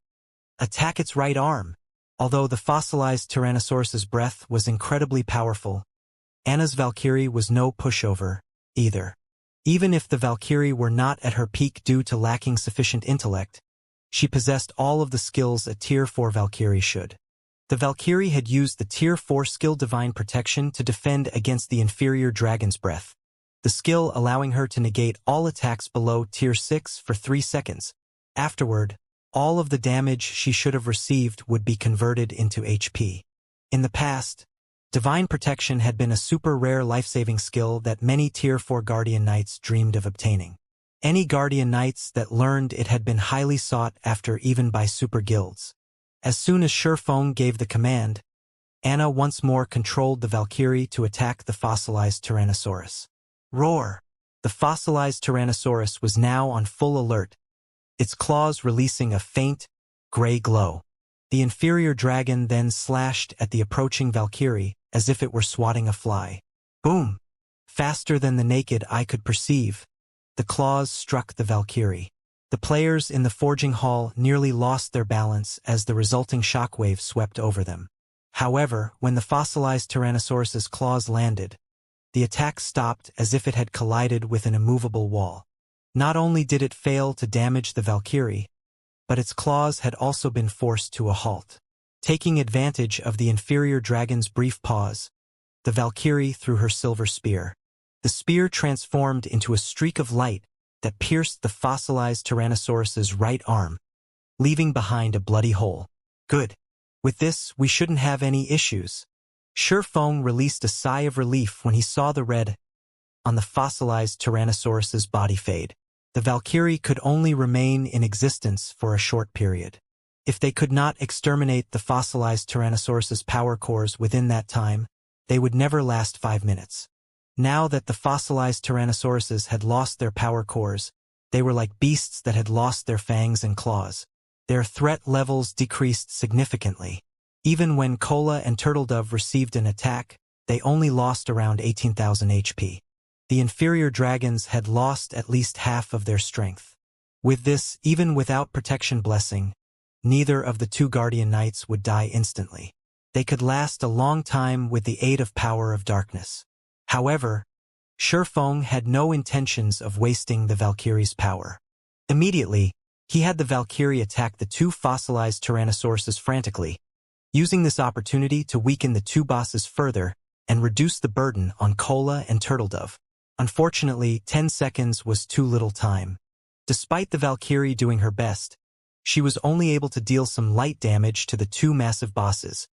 "Attack its right arm!" Although the fossilized Tyrannosaurus's breath was incredibly powerful, Anna's Valkyrie was no pushover, either. Even if the Valkyrie were not at her peak due to lacking sufficient intellect, she possessed all of the skills a Tier 4 Valkyrie should. The Valkyrie had used the Tier 4 skill Divine Protection to defend against the inferior Dragon's Breath, the skill allowing her to negate all attacks below Tier 6 for 3 seconds. Afterward, all of the damage she should have received would be converted into HP. In the past, Divine Protection had been a super rare life-saving skill that many Tier 4 Guardian Knights dreamed of obtaining. Any Guardian Knights that learned it had been highly sought after even by super guilds. As soon as Sherfong gave the command, Anna once more controlled the Valkyrie to attack the fossilized Tyrannosaurus. Roar! The fossilized Tyrannosaurus was now on full alert, its claws releasing a faint, gray glow. The inferior dragon then slashed at the approaching Valkyrie as if it were swatting a fly. Boom! Faster than the naked eye could perceive, the claws struck the Valkyrie. The players in the forging hall nearly lost their balance as the resulting shockwave swept over them. However, when the fossilized Tyrannosaurus's claws landed, the attack stopped as if it had collided with an immovable wall. Not only did it fail to damage the Valkyrie, but its claws had also been forced to a halt. Taking advantage of the inferior dragon's brief pause, the Valkyrie threw her silver spear. The spear transformed into a streak of light that pierced the fossilized Tyrannosaurus's right arm, leaving behind a bloody hole. Good. With this, we shouldn't have any issues. Sherfong released a sigh of relief when he saw the red on the fossilized Tyrannosaurus's body fade. The Valkyrie could only remain in existence for a short period. If they could not exterminate the fossilized Tyrannosaurus's power cores within that time, they would never last 5 minutes. Now that the fossilized Tyrannosauruses had lost their power cores, they were like beasts that had lost their fangs and claws. Their threat levels decreased significantly. Even when Cola and Turtledove received an attack, they only lost around 18,000 HP. The inferior dragons had lost at least half of their strength. With this, even without protection blessing, neither of the two Guardian Knights would die instantly. They could last a long time with the aid of Power of Darkness. However, Sherfong had no intentions of wasting the Valkyrie's power. Immediately, he had the Valkyrie attack the two fossilized Tyrannosauruses frantically, using this opportunity to weaken the two bosses further and reduce the burden on Cola and Turtledove. Unfortunately, 10 seconds was too little time. Despite the Valkyrie doing her best, she was only able to deal some light damage to the two massive bosses,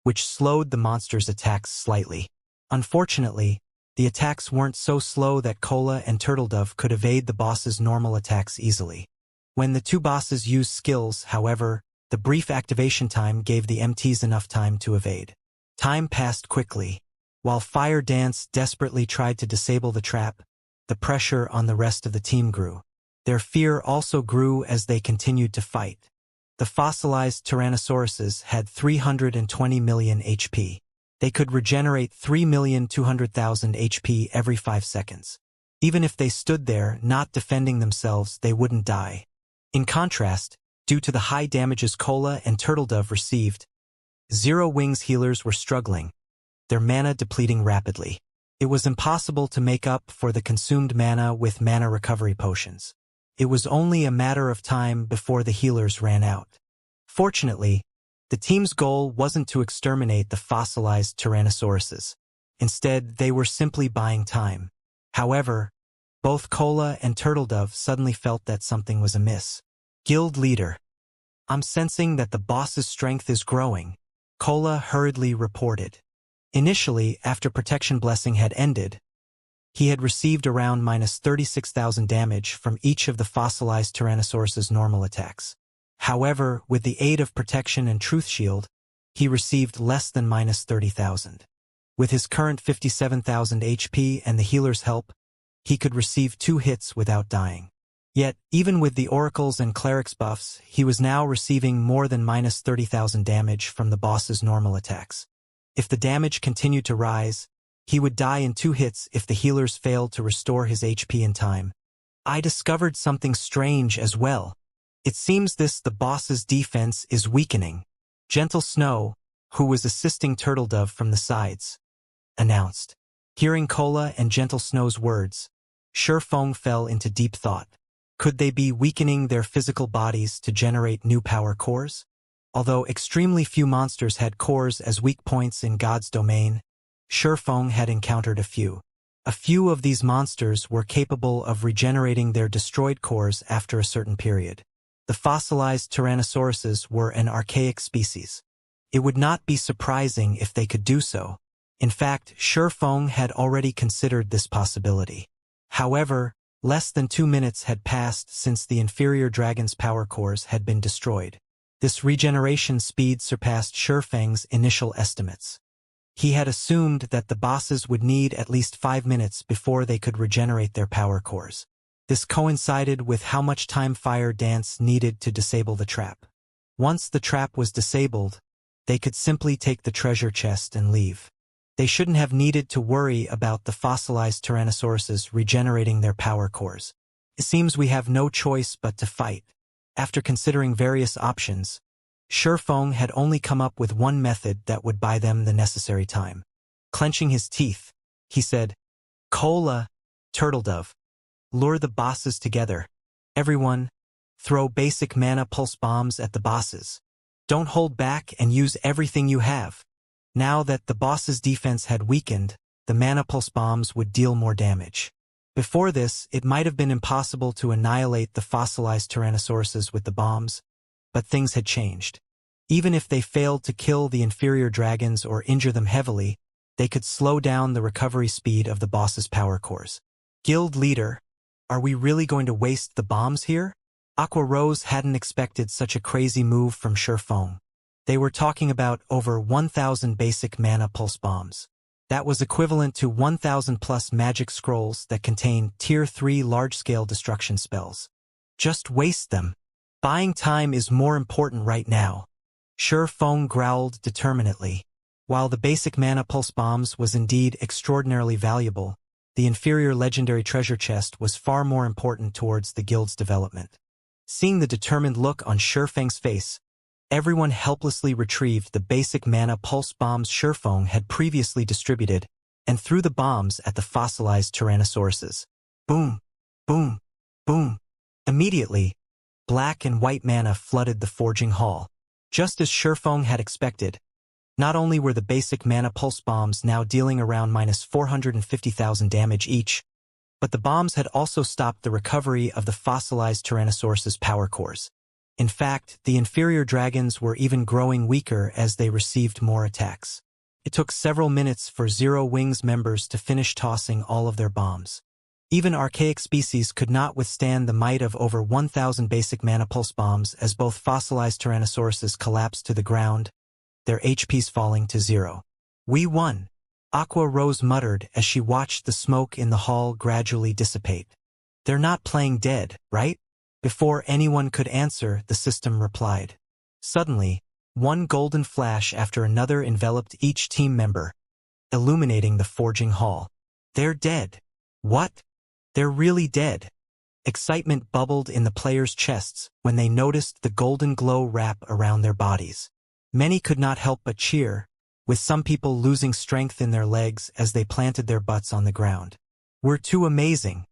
which slowed the monster's attacks slightly. Unfortunately, the attacks weren't so slow that Cola and Turtledove could evade the boss's normal attacks easily. When the two bosses used skills, however, the brief activation time gave the MTs enough time to evade. Time passed quickly. While Fire Dance desperately tried to disable the trap, the pressure on the rest of the team grew. Their fear also grew as they continued to fight. The fossilized Tyrannosauruses had 320 million HP. They could regenerate 3,200,000 HP every 5 seconds. Even if they stood there, not defending themselves, they wouldn't die. In contrast, due to the high damages Cola and Turtledove received, Zero Wings healers were struggling, their mana depleting rapidly. It was impossible to make up for the consumed mana with mana recovery potions. It was only a matter of time before the healers ran out. Fortunately, the team's goal wasn't to exterminate the fossilized Tyrannosauruses. Instead, they were simply buying time. However, both Cola and Turtledove suddenly felt that something was amiss. Guild leader. I'm sensing that the boss's strength is growing, Cola hurriedly reported. Initially, after Protection Blessing had ended, he had received around minus 36,000 damage from each of the fossilized Tyrannosaurus's normal attacks. However, with the aid of Protection and Truth Shield, he received less than minus 30,000. With his current 57,000 HP and the healer's help, he could receive 2 hits without dying. Yet, even with the Oracles and Clerics buffs, he was now receiving more than minus 30,000 damage from the boss's normal attacks. If the damage continued to rise, he would die in 2 hits if the healers failed to restore his HP in time. I discovered something strange as well. It seems the boss's defense is weakening. Gentle Snow, who was assisting Turtledove from the sides, announced. Hearing Cola and Gentle Snow's words, Sherfong fell into deep thought. Could they be weakening their physical bodies to generate new power cores? Although extremely few monsters had cores as weak points in God's domain, Sherfong had encountered a few. A few of these monsters were capable of regenerating their destroyed cores after a certain period. The fossilized Tyrannosauruses were an archaic species. It would not be surprising if they could do so. In fact, Sherfong had already considered this possibility. However, less than 2 minutes had passed since the inferior dragon's power cores had been destroyed. This regeneration speed surpassed Sherfang's initial estimates. He had assumed that the bosses would need at least 5 minutes before they could regenerate their power cores. This coincided with how much time Fire Dance needed to disable the trap. Once the trap was disabled, they could simply take the treasure chest and leave. They shouldn't have needed to worry about the fossilized Tyrannosauruses regenerating their power cores. It seems we have no choice but to fight. After considering various options, Sherfong had only come up with one method that would buy them the necessary time. Clenching his teeth, he said, Cola, Turtledove, lure the bosses together. Everyone, throw basic mana pulse bombs at the bosses. Don't hold back and use everything you have. Now that the boss's defense had weakened, the mana pulse bombs would deal more damage. Before this, it might have been impossible to annihilate the fossilized Tyrannosauruses with the bombs, but things had changed. Even if they failed to kill the inferior dragons or injure them heavily, they could slow down the recovery speed of the boss's power cores. Guild leader, are we really going to waste the bombs here? Aqua Rose hadn't expected such a crazy move from Sherfong. They were talking about over 1,000 basic mana pulse bombs. That was equivalent to 1,000 plus magic scrolls that contained Tier 3 large-scale destruction spells. Just waste them. Buying time is more important right now. Sherfong growled determinedly. While the basic mana pulse bombs was indeed extraordinarily valuable, the inferior legendary treasure chest was far more important towards the guild's development. Seeing the determined look on Sherfang's face, everyone helplessly retrieved the basic mana pulse bombs Sherfong had previously distributed and threw the bombs at the fossilized Tyrannosauruses. Boom, boom, boom. Immediately, black and white mana flooded the forging hall. Just as Sherfong had expected, not only were the basic mana pulse bombs now dealing around minus 450,000 damage each, but the bombs had also stopped the recovery of the fossilized Tyrannosaurus's power cores. In fact, the inferior dragons were even growing weaker as they received more attacks. It took several minutes for Zero Wings members to finish tossing all of their bombs. Even archaic species could not withstand the might of over 1,000 basic mana pulse bombs as both fossilized Tyrannosauruses collapsed to the ground, their HPs falling to 0. We won, Aqua Rose muttered as she watched the smoke in the hall gradually dissipate. They're not playing dead, right? Before anyone could answer, the system replied. Suddenly, one golden flash after another enveloped each team member, illuminating the forging hall. They're dead. What? They're really dead. Excitement bubbled in the players' chests when they noticed the golden glow wrap around their bodies. Many could not help but cheer, with some people losing strength in their legs as they planted their butts on the ground. We're too amazing.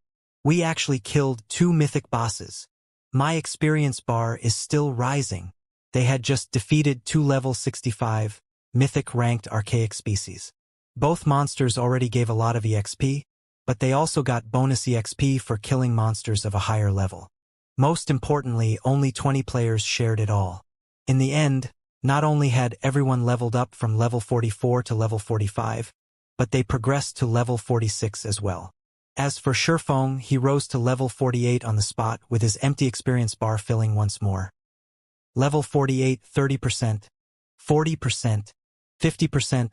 We actually killed 2 mythic bosses. My experience bar is still rising. They had just defeated 2 level 65, mythic-ranked archaic species. Both monsters already gave a lot of EXP, but they also got bonus EXP for killing monsters of a higher level. Most importantly, only 20 players shared it all. In the end, not only had everyone leveled up from level 44 to level 45, but they progressed to level 46 as well. As for Shifeng, he rose to level 48 on the spot with his empty experience bar filling once more. Level 48, 30%, 40%, 50%,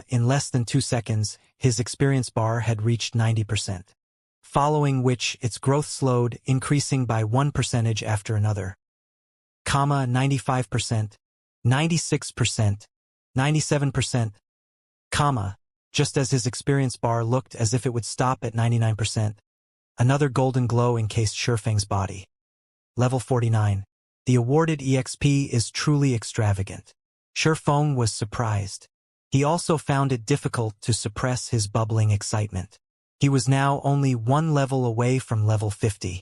in less than 2 seconds, his experience bar had reached 90%. Following which, its growth slowed, increasing by 1% after another. 95%, 96%, 97%, just as his experience bar looked as if it would stop at 99%. Another golden glow encased Shifeng's body. Level 49. The awarded EXP is truly extravagant. Shifeng was surprised. He also found it difficult to suppress his bubbling excitement. He was now only 1 level away from level 50.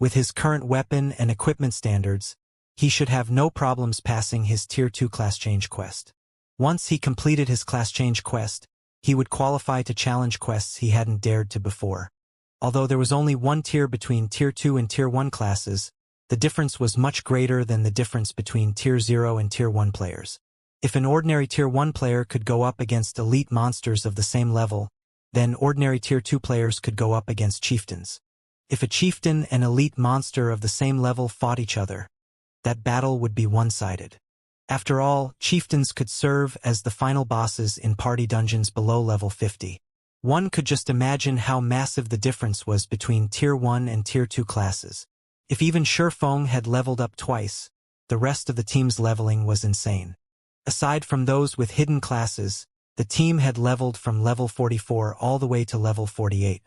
With his current weapon and equipment standards, he should have no problems passing his Tier 2 class change quest. Once he completed his class change quest, he would qualify to challenge quests he hadn't dared to before. Although there was only 1 tier between Tier 2 and Tier 1 classes, the difference was much greater than the difference between Tier 0 and Tier 1 players. If an ordinary Tier 1 player could go up against elite monsters of the same level, then ordinary Tier 2 players could go up against chieftains. If a chieftain and elite monster of the same level fought each other, that battle would be one-sided. After all, chieftains could serve as the final bosses in party dungeons below level 50. One could just imagine how massive the difference was between Tier 1 and Tier 2 classes. If even Shifeng had leveled up twice, the rest of the team's leveling was insane. Aside from those with hidden classes, the team had leveled from level 44 all the way to level 48.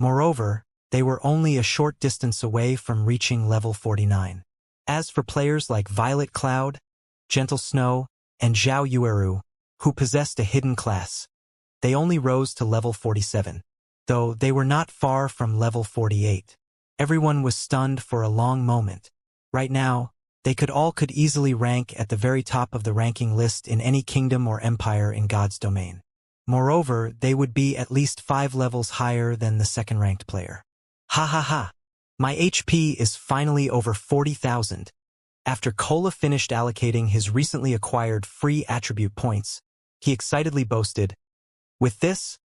Moreover, they were only a short distance away from reaching level 49. As for players like Violet Cloud, Gentle Snow, and Zhao Yueru, who possessed a hidden class, they only rose to level 47, though they were not far from level 48. Everyone was stunned for a long moment. Right now, they could easily rank at the very top of the ranking list in any kingdom or empire in God's domain. Moreover, they would be at least 5 levels higher than the second-ranked player. Ha ha ha! My HP is finally over 40,000. After Kola finished allocating his recently acquired free attribute points, he excitedly boasted, "With this,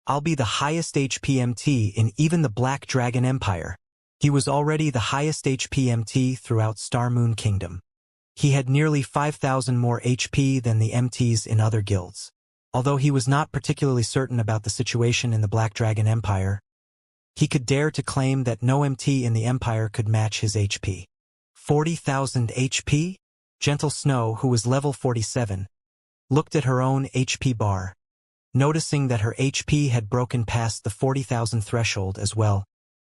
I'll be the highest HP MT in even the Black Dragon Empire." He was already the highest HP MT throughout Star Moon Kingdom. He had nearly 5,000 more HP than the MTs in other guilds. Although he was not particularly certain about the situation in the Black Dragon Empire, he could dare to claim that no MT in the Empire could match his HP. 40,000 HP? Gentle Snow, who was level 47, looked at her own HP bar, noticing that her HP had broken past the 40,000 threshold as well.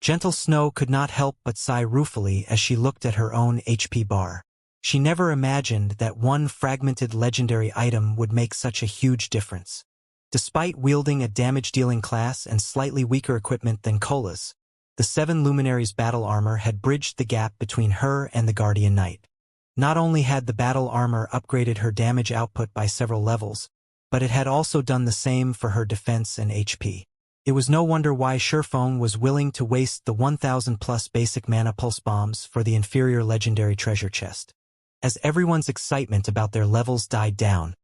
Gentle Snow could not help but sigh ruefully as she looked at her own HP bar. She never imagined that one fragmented legendary item would make such a huge difference. Despite wielding a damage-dealing class and slightly weaker equipment than Kola's, the 7 Luminaries' battle armor had bridged the gap between her and the Guardian Knight. Not only had the battle armor upgraded her damage output by several levels, but it had also done the same for her defense and HP. It was no wonder why Shifeng was willing to waste the 1,000+ basic mana pulse bombs for the inferior legendary treasure chest. As everyone's excitement about their levels died down,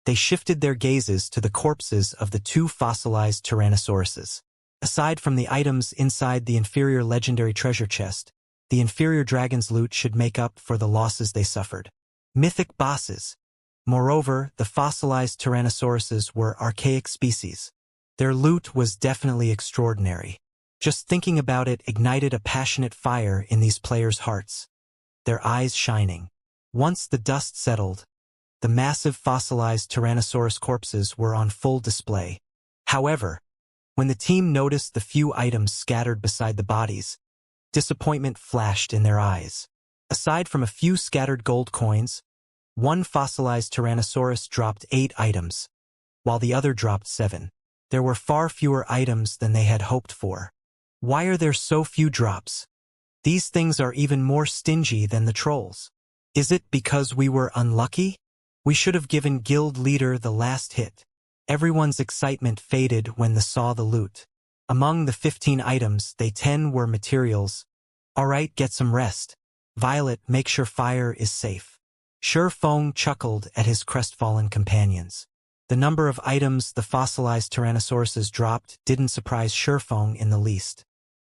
they shifted their gazes to the corpses of the 2 fossilized Tyrannosauruses. Aside from the items inside the inferior legendary treasure chest, the inferior dragon's loot should make up for the losses they suffered. Mythic bosses. Moreover, the fossilized Tyrannosauruses were archaic species. Their loot was definitely extraordinary. Just thinking about it ignited a passionate fire in these players' hearts, their eyes shining. Once the dust settled, the massive fossilized Tyrannosaurus corpses were on full display. However, when the team noticed the few items scattered beside the bodies, disappointment flashed in their eyes. Aside from a few scattered gold coins, one fossilized Tyrannosaurus dropped 8 items, while the other dropped 7. There were far fewer items than they had hoped for. Why are there so few drops? These things are even more stingy than the trolls. Is it because we were unlucky? We should have given guild leader the last hit. Everyone's excitement faded when they saw the loot. Among the 15 items, 10 were materials. Alright, get some rest. Violet, make sure fire is safe. Sure Fong chuckled at his crestfallen companions. The number of items the fossilized Tyrannosauruses dropped didn't surprise Sure Fong in the least.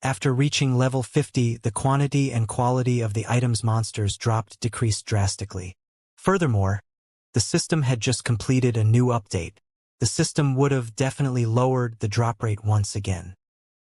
After reaching level 50, the quantity and quality of the items monsters dropped decreased drastically. Furthermore, the system had just completed a new update. The system would have definitely lowered the drop rate once again.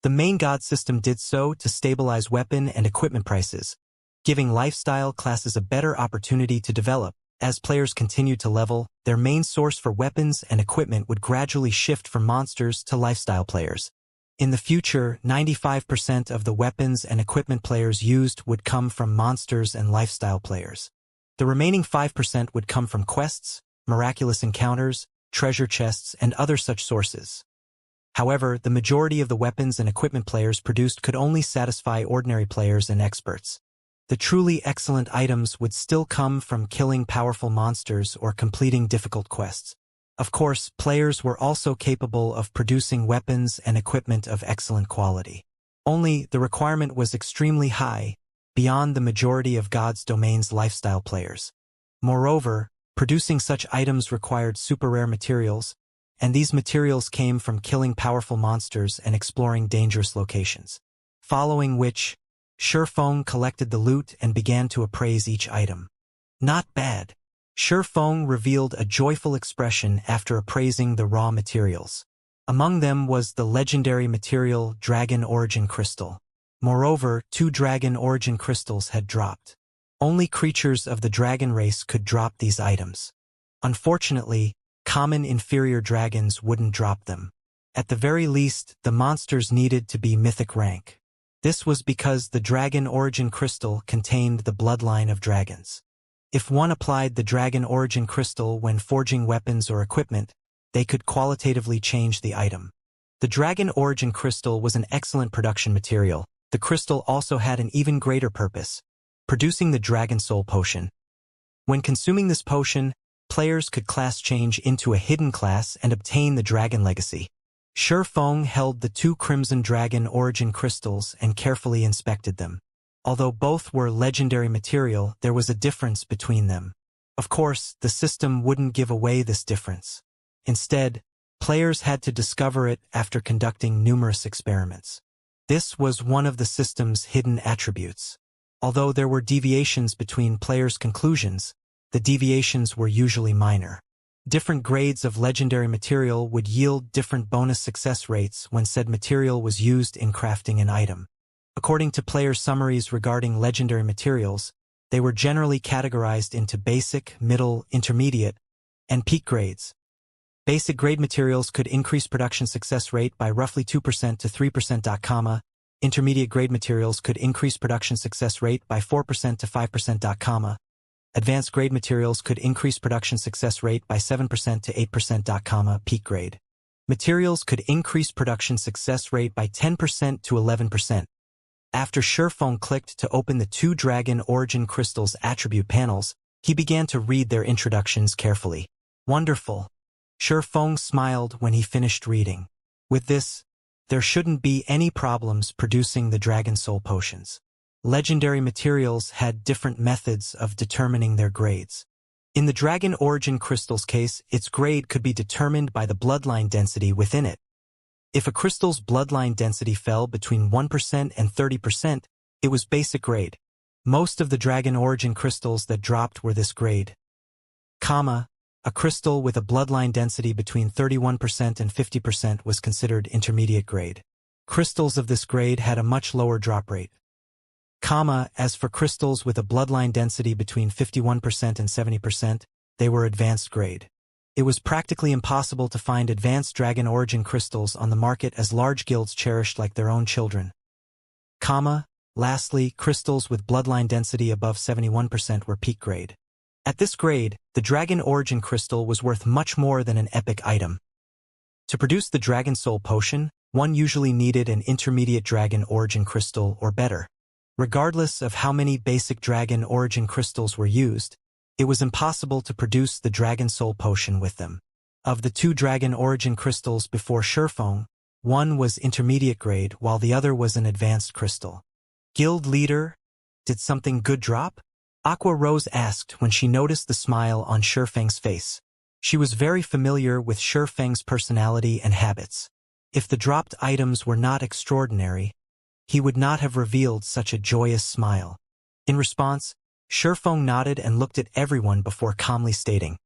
The main god system did so to stabilize weapon and equipment prices, giving lifestyle classes a better opportunity to develop. As players continued to level, their main source for weapons and equipment would gradually shift from monsters to lifestyle players. In the future, 95% of the weapons and equipment players used would come from monsters and lifestyle players. The remaining 5% would come from quests, miraculous encounters, treasure chests, and other such sources. However, the majority of the weapons and equipment players produced could only satisfy ordinary players and experts. The truly excellent items would still come from killing powerful monsters or completing difficult quests. Of course, players were also capable of producing weapons and equipment of excellent quality. Only, the requirement was extremely high, beyond the majority of God's domain's lifestyle players. Moreover, producing such items required super rare materials, and these materials came from killing powerful monsters and exploring dangerous locations. Following which, Sure Fong collected the loot and began to appraise each item. Not bad. Sure Fong revealed a joyful expression after appraising the raw materials. Among them was the legendary material Dragon Origin Crystal. Moreover, 2 Dragon Origin Crystals had dropped. Only creatures of the dragon race could drop these items. Unfortunately, common inferior dragons wouldn't drop them. At the very least, the monsters needed to be mythic rank. This was because the Dragon Origin Crystal contained the bloodline of dragons. If one applied the Dragon Origin Crystal when forging weapons or equipment, they could qualitatively change the item. The Dragon Origin Crystal was an excellent production material. The crystal also had an even greater purpose, producing the Dragon Soul Potion. When consuming this potion, players could class change into a hidden class and obtain the Dragon Legacy. Sure Fong held the 2 Crimson Dragon Origin Crystals and carefully inspected them. Although both were legendary material, there was a difference between them. Of course, the system wouldn't give away this difference. Instead, players had to discover it after conducting numerous experiments. This was one of the system's hidden attributes. Although there were deviations between players' conclusions, the deviations were usually minor. Different grades of legendary material would yield different bonus success rates when said material was used in crafting an item. According to player summaries regarding legendary materials, they were generally categorized into basic, middle, intermediate, and peak grades. Basic grade materials could increase production success rate by roughly 2% to 3%, intermediate grade materials could increase production success rate by 4% to 5%, advanced grade materials could increase production success rate by 7% to 8%, peak grade materials could increase production success rate by 10% to 11%. After Sure Fong clicked to open the 2 Dragon Origin Crystals attribute panels, he began to read their introductions carefully. Wonderful. Sure Fong smiled when he finished reading. With this, there shouldn't be any problems producing the Dragon Soul Potions. Legendary materials had different methods of determining their grades. In the Dragon Origin Crystal's case, its grade could be determined by the bloodline density within it. If a crystal's bloodline density fell between 1% and 30%, it was basic grade. Most of the Dragon Origin Crystals that dropped were this grade. A crystal with a bloodline density between 31% and 50% was considered intermediate grade. Crystals of this grade had a much lower drop rate. As for crystals with a bloodline density between 51% and 70%, they were advanced grade. It was practically impossible to find advanced dragon origin crystals on the market as large guilds cherished like their own children. Lastly, crystals with bloodline density above 71% were peak grade. At this grade, the dragon origin crystal was worth much more than an epic item. To produce the Dragon Soul Potion, one usually needed an intermediate dragon origin crystal or better. Regardless of how many basic dragon origin crystals were used, it was impossible to produce the Dragon Soul Potion with them. Of the 2 dragon origin crystals before Shurfeng, one was intermediate grade while the other was an advanced crystal. Guild leader, did something good drop? Aqua Rose asked when she noticed the smile on Shurfeng's face. She was very familiar with Shurfeng's personality and habits. If the dropped items were not extraordinary, he would not have revealed such a joyous smile. In response, Shurfeng nodded and looked at everyone before calmly stating,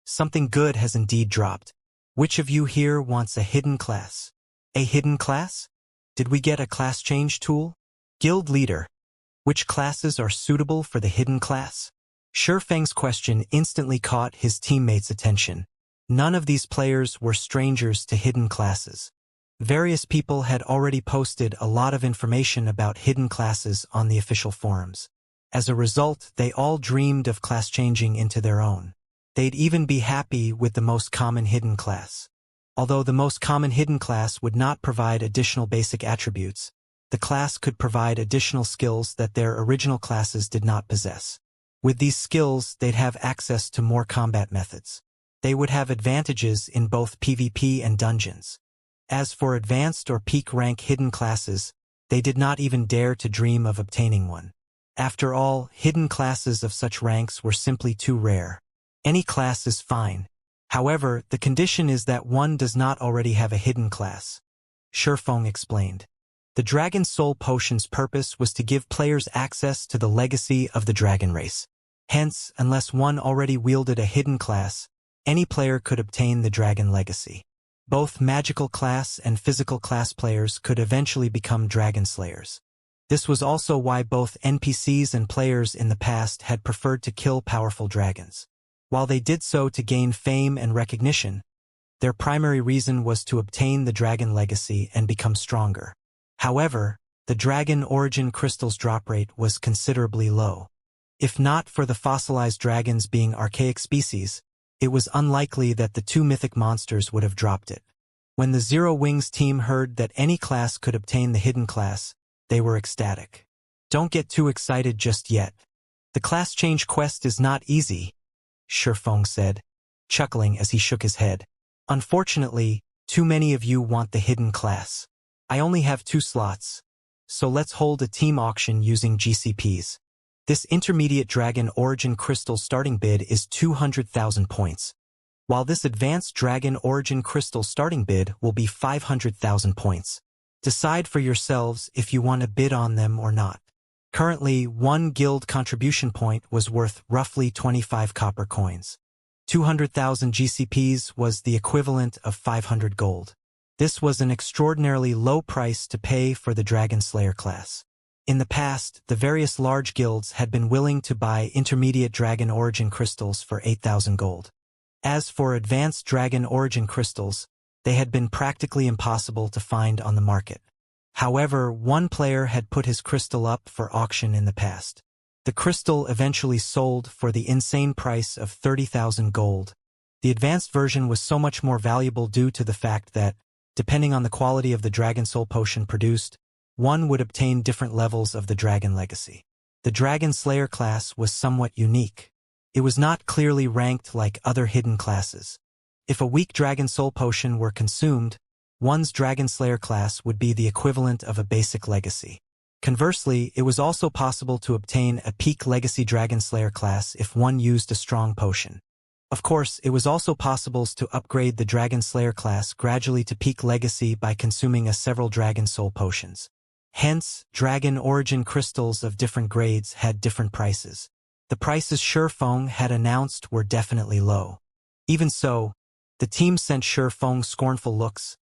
"Something good has indeed dropped. Which of you here wants a hidden class?" "A hidden class? Did we get a class change tool?" Guild leader, which classes are suitable for the hidden class? Shurfeng's question instantly caught his teammates' attention. None of these players were strangers to hidden classes. Various people had already posted a lot of information about hidden classes on the official forums. As a result, they all dreamed of class changing into their own. They'd even be happy with the most common hidden class. Although the most common hidden class would not provide additional basic attributes, the class could provide additional skills that their original classes did not possess. With these skills, they'd have access to more combat methods. They would have advantages in both PvP and dungeons. As for advanced or peak rank hidden classes, they did not even dare to dream of obtaining one. After all, hidden classes of such ranks were simply too rare. Any class is fine. However, the condition is that one does not already have a hidden class. Shurfeng explained. The Dragon Soul Potion's purpose was to give players access to the legacy of the dragon race. Hence, unless one already wielded a hidden class, any player could obtain the dragon legacy. Both magical class and physical class players could eventually become dragon slayers. This was also why both NPCs and players in the past had preferred to kill powerful dragons. While they did so to gain fame and recognition, their primary reason was to obtain the dragon legacy and become stronger. However, the dragon origin crystal's drop rate was considerably low. If not for the fossilized dragons being archaic species, it was unlikely that the 2 mythic monsters would have dropped it. When the Zero Wings team heard that any class could obtain the hidden class, they were ecstatic. "Don't get too excited just yet. The class change quest is not easy," Shurfeng said, chuckling as he shook his head. "Unfortunately, too many of you want the hidden class. I only have 2 slots, so let's hold a team auction using GCPs. This intermediate dragon origin crystal starting bid is 200,000 points, while this advanced dragon origin crystal starting bid will be 500,000 points. Decide for yourselves if you want to bid on them or not." Currently, 1 guild contribution point was worth roughly 25 copper coins. 200,000 GCPs was the equivalent of 500 gold. This was an extraordinarily low price to pay for the Dragon Slayer class. In the past, the various large guilds had been willing to buy intermediate dragon origin crystals for 8,000 gold. As for advanced dragon origin crystals, they had been practically impossible to find on the market. However, one player had put his crystal up for auction in the past. The crystal eventually sold for the insane price of 30,000 gold. The advanced version was so much more valuable due to the fact that, depending on the quality of the Dragon Soul Potion produced, one would obtain different levels of the Dragon Legacy. The Dragon Slayer class was somewhat unique. It was not clearly ranked like other hidden classes. If a weak Dragon Soul Potion were consumed, one's Dragon Slayer class would be the equivalent of a basic legacy. Conversely, it was also possible to obtain a peak legacy Dragon Slayer class if one used a strong potion. Of course, it was also possible to upgrade the Dragon Slayer class gradually to peak legacy by consuming several Dragon Soul Potions. Hence, Dragon Origin crystals of different grades had different prices. The prices Shurfeng had announced were definitely low. Even so, the team sent Shurfeng scornful looks,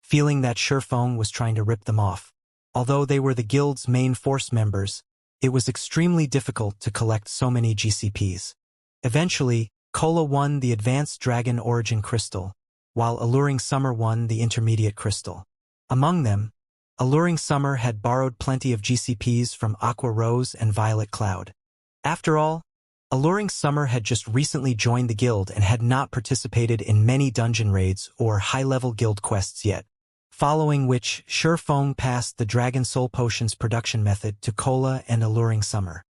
feeling that Shifeng was trying to rip them off. Although they were the guild's main force members, it was extremely difficult to collect so many GCPs. Eventually, Kola won the Advanced Dragon Origin Crystal, while Alluring Summer won the Intermediate Crystal. Among them, Alluring Summer had borrowed plenty of GCPs from Aqua Rose and Violet Cloud. After all, Alluring Summer had just recently joined the guild and had not participated in many dungeon raids or high-level guild quests yet, following which Shifeng passed the Dragon Soul Potions production method to Kola and Alluring Summer.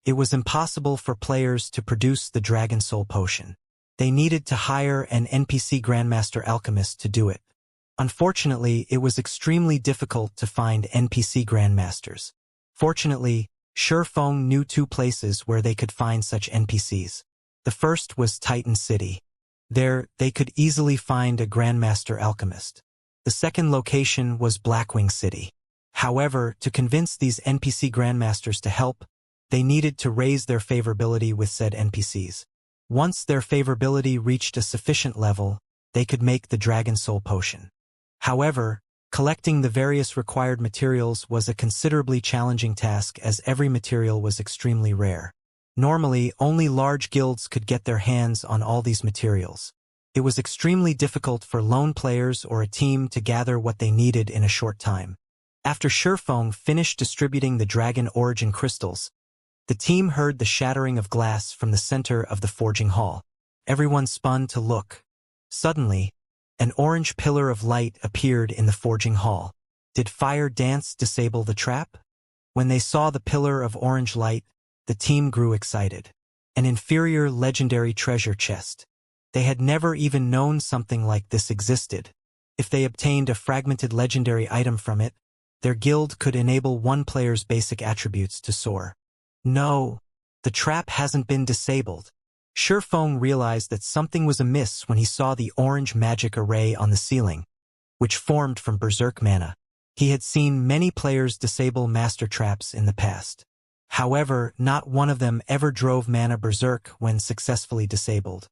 It was impossible for players to produce the Dragon Soul Potion. They needed to hire an NPC Grandmaster Alchemist to do it. Unfortunately, it was extremely difficult to find NPC Grandmasters. Fortunately, Shifeng knew two places where they could find such NPCs. The first was Titan City. There, they could easily find a Grandmaster Alchemist. The second location was Blackwing City. However, to convince these NPC Grandmasters to help, they needed to raise their favorability with said NPCs. Once their favorability reached a sufficient level, they could make the Dragon Soul Potion. However, collecting the various required materials was a considerably challenging task as every material was extremely rare. Normally, only large guilds could get their hands on all these materials. It was extremely difficult for lone players or a team to gather what they needed in a short time. After Shifeng finished distributing the Dragon Origin Crystals, the team heard the shattering of glass from the center of the forging hall. Everyone spun to look. Suddenly, an orange pillar of light appeared in the forging hall. Did Fire Dance disable the trap? When they saw the pillar of orange light, the team grew excited. An inferior legendary treasure chest. They had never even known something like this existed. If they obtained a fragmented legendary item from it, their guild could enable one player's basic attributes to soar. No, the trap hasn't been disabled. Shifeng realized that something was amiss when he saw the orange magic array on the ceiling, which formed from berserk mana. He had seen many players disable master traps in the past. However, not one of them ever drove mana berserk when successfully disabled.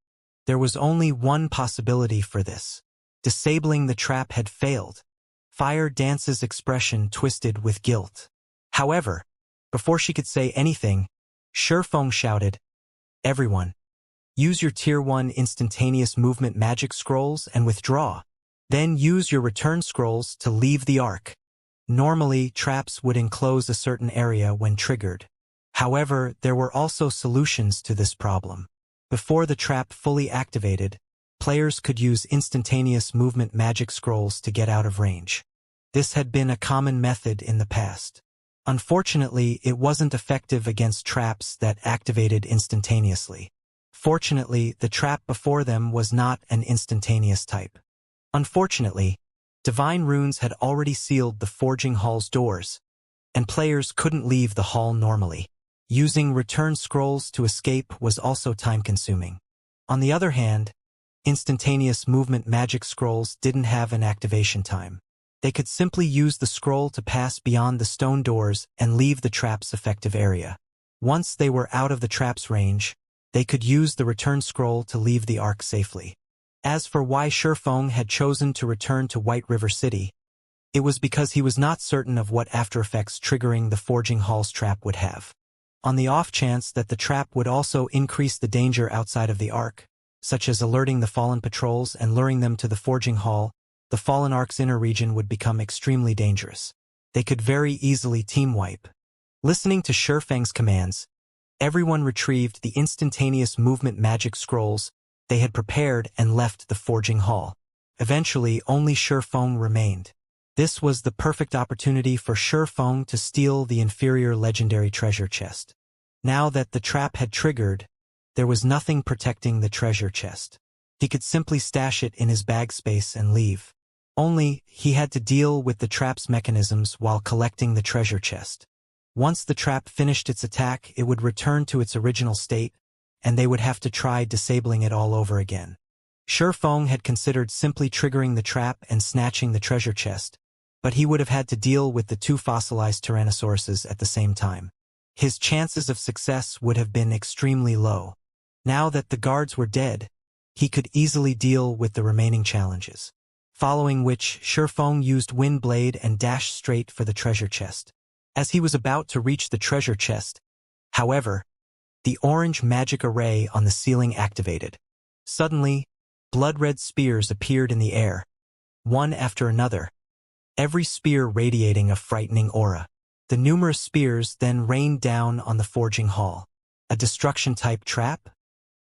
There was only one possibility for this. Disabling the trap had failed. Fire Dance's expression twisted with guilt. However, before she could say anything, Shifeng shouted, "Everyone, use your Tier 1 instantaneous movement magic scrolls and withdraw. Then use your return scrolls to leave the arc." Normally, traps would enclose a certain area when triggered. However, there were also solutions to this problem. Before the trap fully activated, players could use instantaneous movement magic scrolls to get out of range. This had been a common method in the past. Unfortunately, it wasn't effective against traps that activated instantaneously. Fortunately, the trap before them was not an instantaneous type. Unfortunately, divine runes had already sealed the forging hall's doors, and players couldn't leave the hall normally. Using return scrolls to escape was also time-consuming. On the other hand, instantaneous movement magic scrolls didn't have an activation time. They could simply use the scroll to pass beyond the stone doors and leave the trap's effective area. Once they were out of the trap's range, they could use the return scroll to leave the arc safely. As for why Shifeng had chosen to return to White River City, it was because he was not certain of what after effects triggering the Forging Hall's trap would have. On the off chance that the trap would also increase the danger outside of the arc, such as alerting the fallen patrols and luring them to the Forging Hall, the fallen arc's inner region would become extremely dangerous. They could very easily team wipe. Listening to Shifeng's commands, everyone retrieved the instantaneous movement magic scrolls they had prepared and left the Forging Hall. Eventually, only Shifeng remained. This was the perfect opportunity for Shifeng to steal the inferior legendary treasure chest. Now that the trap had triggered, there was nothing protecting the treasure chest. He could simply stash it in his bag space and leave. Only, he had to deal with the trap's mechanisms while collecting the treasure chest. Once the trap finished its attack, it would return to its original state, and they would have to try disabling it all over again. Shifeng had considered simply triggering the trap and snatching the treasure chest, but he would have had to deal with the two fossilized Tyrannosauruses at the same time. His chances of success would have been extremely low. Now that the guards were dead, he could easily deal with the remaining challenges. following which Shifeng used Wind Blade and dashed straight for the treasure chest. As he was about to reach the treasure chest, however, the orange magic array on the ceiling activated. Suddenly, blood-red spears appeared in the air, one after another, every spear radiating a frightening aura. The numerous spears then rained down on the forging hall. A destruction-type trap?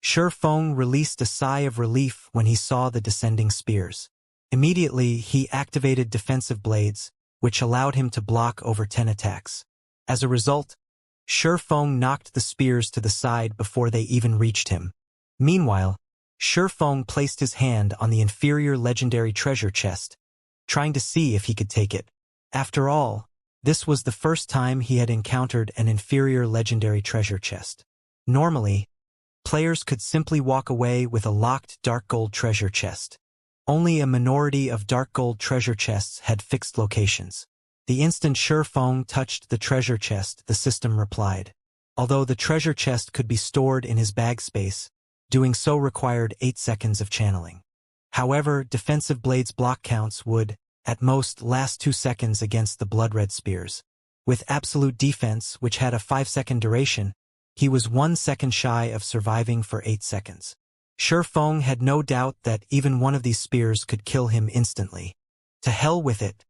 Shifeng released a sigh of relief when he saw the descending spears. Immediately, he activated defensive blades, which allowed him to block over 10 attacks. As a result, Shifeng knocked the spears to the side before they even reached him. Meanwhile, Shifeng placed his hand on the inferior legendary treasure chest, trying to see if he could take it. After all, this was the first time he had encountered an inferior legendary treasure chest. Normally, players could simply walk away with a locked dark gold treasure chest. Only a minority of dark gold treasure chests had fixed locations. The instant Shifeng touched the treasure chest, the system replied. Although the treasure chest could be stored in his bag space, doing so required 8 seconds of channeling. However, defensive blades block counts would, at most, last 2 seconds against the blood-red spears. With absolute defense, which had a 5-second duration, he was 1 second shy of surviving for 8 seconds. Shifeng had no doubt that even one of these spears could kill him instantly. To hell with it.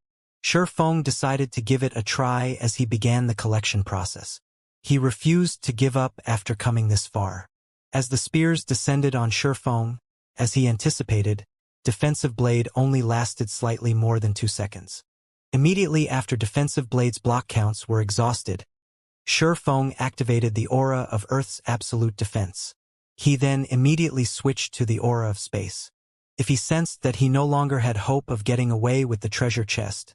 Shifeng decided to give it a try as he began the collection process. He refused to give up after coming this far. As the spears descended on Shifeng, as he anticipated, defensive blade only lasted slightly more than 2 seconds. Immediately after defensive blade's block counts were exhausted, Shifeng activated the aura of Earth's absolute defense. He then immediately switched to the aura of space. If he sensed that he no longer had hope of getting away with the treasure chest,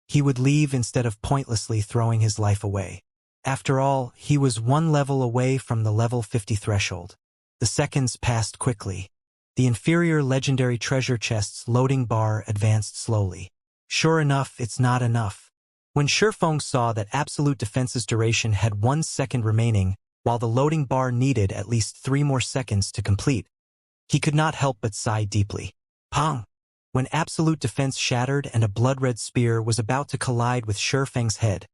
he would leave instead of pointlessly throwing his life away. After all, he was 1 level away from the level 50 threshold. The seconds passed quickly. The inferior legendary treasure chest's loading bar advanced slowly. Sure enough, it's not enough. When Shifeng saw that absolute defense's duration had 1 second remaining, while the loading bar needed at least 3 more seconds to complete, he could not help but sigh deeply. Pong! When absolute defense shattered and a blood-red spear was about to collide with Shifeng's head,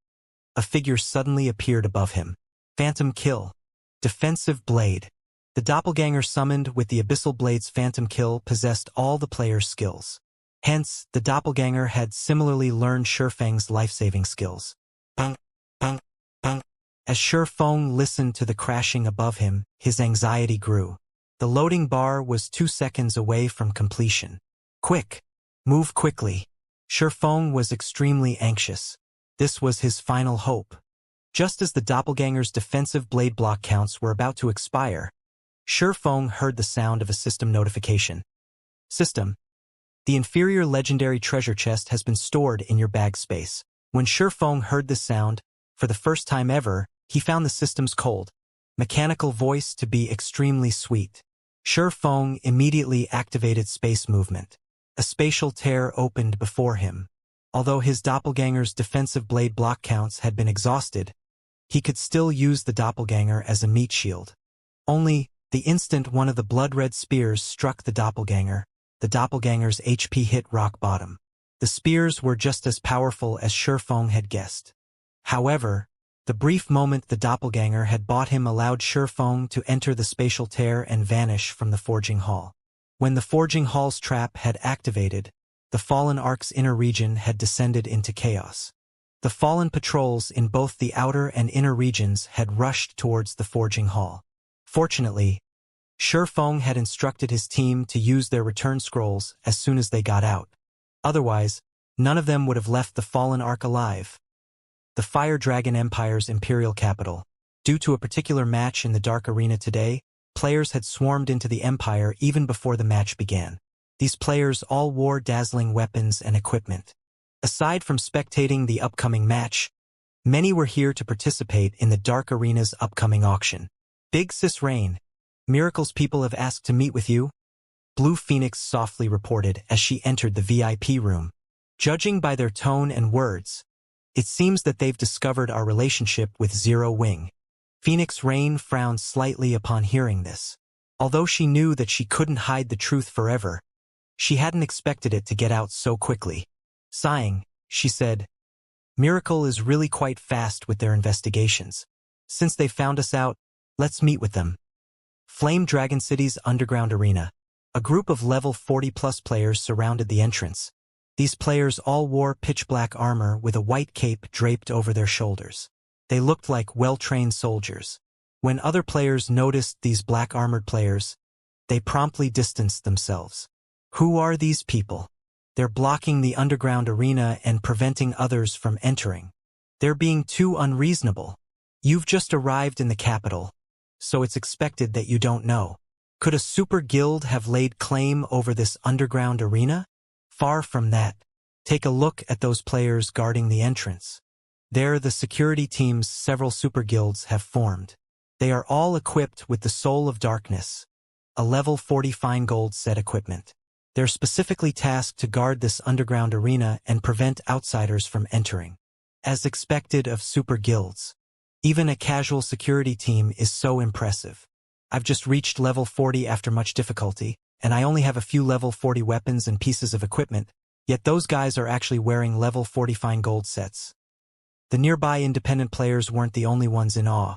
a figure suddenly appeared above him. Phantom Kill. Defensive Blade. The doppelganger summoned with the Abyssal Blade's Phantom Kill possessed all the player's skills. Hence, the doppelganger had similarly learned Shifeng's life-saving skills. Pong, pong, pong. As Shifeng listened to the crashing above him, his anxiety grew. The loading bar was 2 seconds away from completion. Quick! Move quickly! Shifeng was extremely anxious. This was his final hope. Just as the doppelganger's defensive blade block counts were about to expire, Shifeng heard the sound of a system notification. System. The inferior legendary treasure chest has been stored in your bag space. When Shifeng heard this sound, for the first time ever, he found the system's cold, mechanical voice to be extremely sweet. Shifeng immediately activated space movement. A spatial tear opened before him. Although his doppelganger's defensive blade block counts had been exhausted, he could still use the doppelganger as a meat shield. Only, the instant one of the blood-red spears struck the doppelganger's HP hit rock bottom. The spears were just as powerful as Shifeng had guessed. However, the brief moment the doppelganger had bought him allowed Shifeng to enter the spatial tear and vanish from the forging hall. When the forging hall's trap had activated, the Fallen Ark's inner region had descended into chaos. The fallen patrols in both the outer and inner regions had rushed towards the forging hall. Fortunately, Shifeng had instructed his team to use their return scrolls as soon as they got out. Otherwise, none of them would have left the Fallen Ark alive. The Fire Dragon Empire's imperial capital. Due to a particular match in the Dark Arena today, players had swarmed into the Empire even before the match began. These players all wore dazzling weapons and equipment. Aside from spectating the upcoming match, many were here to participate in the Dark Arena's upcoming auction. Big Sis Rain, Miracle's people have asked to meet with you, Blue Phoenix softly reported as she entered the VIP room. Judging by their tone and words, it seems that they've discovered our relationship with Zero Wing. Phoenix Rain frowned slightly upon hearing this. Although she knew that she couldn't hide the truth forever, She hadn't expected it to get out so quickly. Sighing, she said, "Miracle is really quite fast with their investigations. Since they found us out, let's meet with them." Flame Dragon City's underground arena. A group of level 40+ players surrounded the entrance. These players all wore pitch-black armor with a white cape draped over their shoulders. They looked like well-trained soldiers. When other players noticed these black-armored players, they promptly distanced themselves. Who are these people? They're blocking the underground arena and preventing others from entering. They're being too unreasonable. You've just arrived in the capital, so it's expected that you don't know. Could a super guild have laid claim over this underground arena? Far from that. Take a look at those players guarding the entrance. They're the security teams several super guilds have formed. They are all equipped with the Soul of Darkness, a level 40 fine gold set equipment. They're specifically tasked to guard this underground arena and prevent outsiders from entering. As expected of super guilds, even a casual security team is so impressive. I've just reached level 40 after much difficulty, and I only have a few level 40 weapons and pieces of equipment, yet those guys are actually wearing level 40 fine gold sets. The nearby independent players weren't the only ones in awe.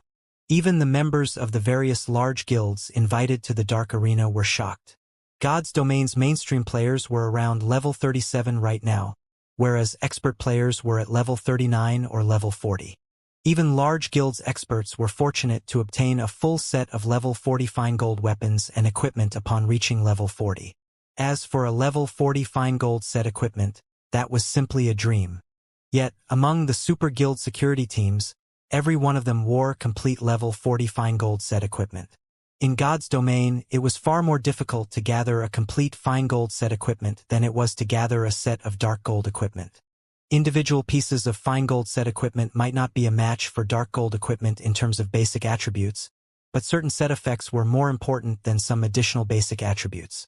Even the members of the various large guilds invited to the Dark Arena were shocked. God's Domain's mainstream players were around level 37 right now, whereas expert players were at level 39 or level 40. Even large guilds experts were fortunate to obtain a full set of level 40 fine gold weapons and equipment upon reaching level 40. As for a level 40 fine gold set equipment, that was simply a dream. Yet, among the super guild security teams, every one of them wore complete level 40 fine gold set equipment. In God's Domain, it was far more difficult to gather a complete fine gold set equipment than it was to gather a set of dark gold equipment. Individual pieces of fine gold set equipment might not be a match for dark gold equipment in terms of basic attributes, but certain set effects were more important than some additional basic attributes.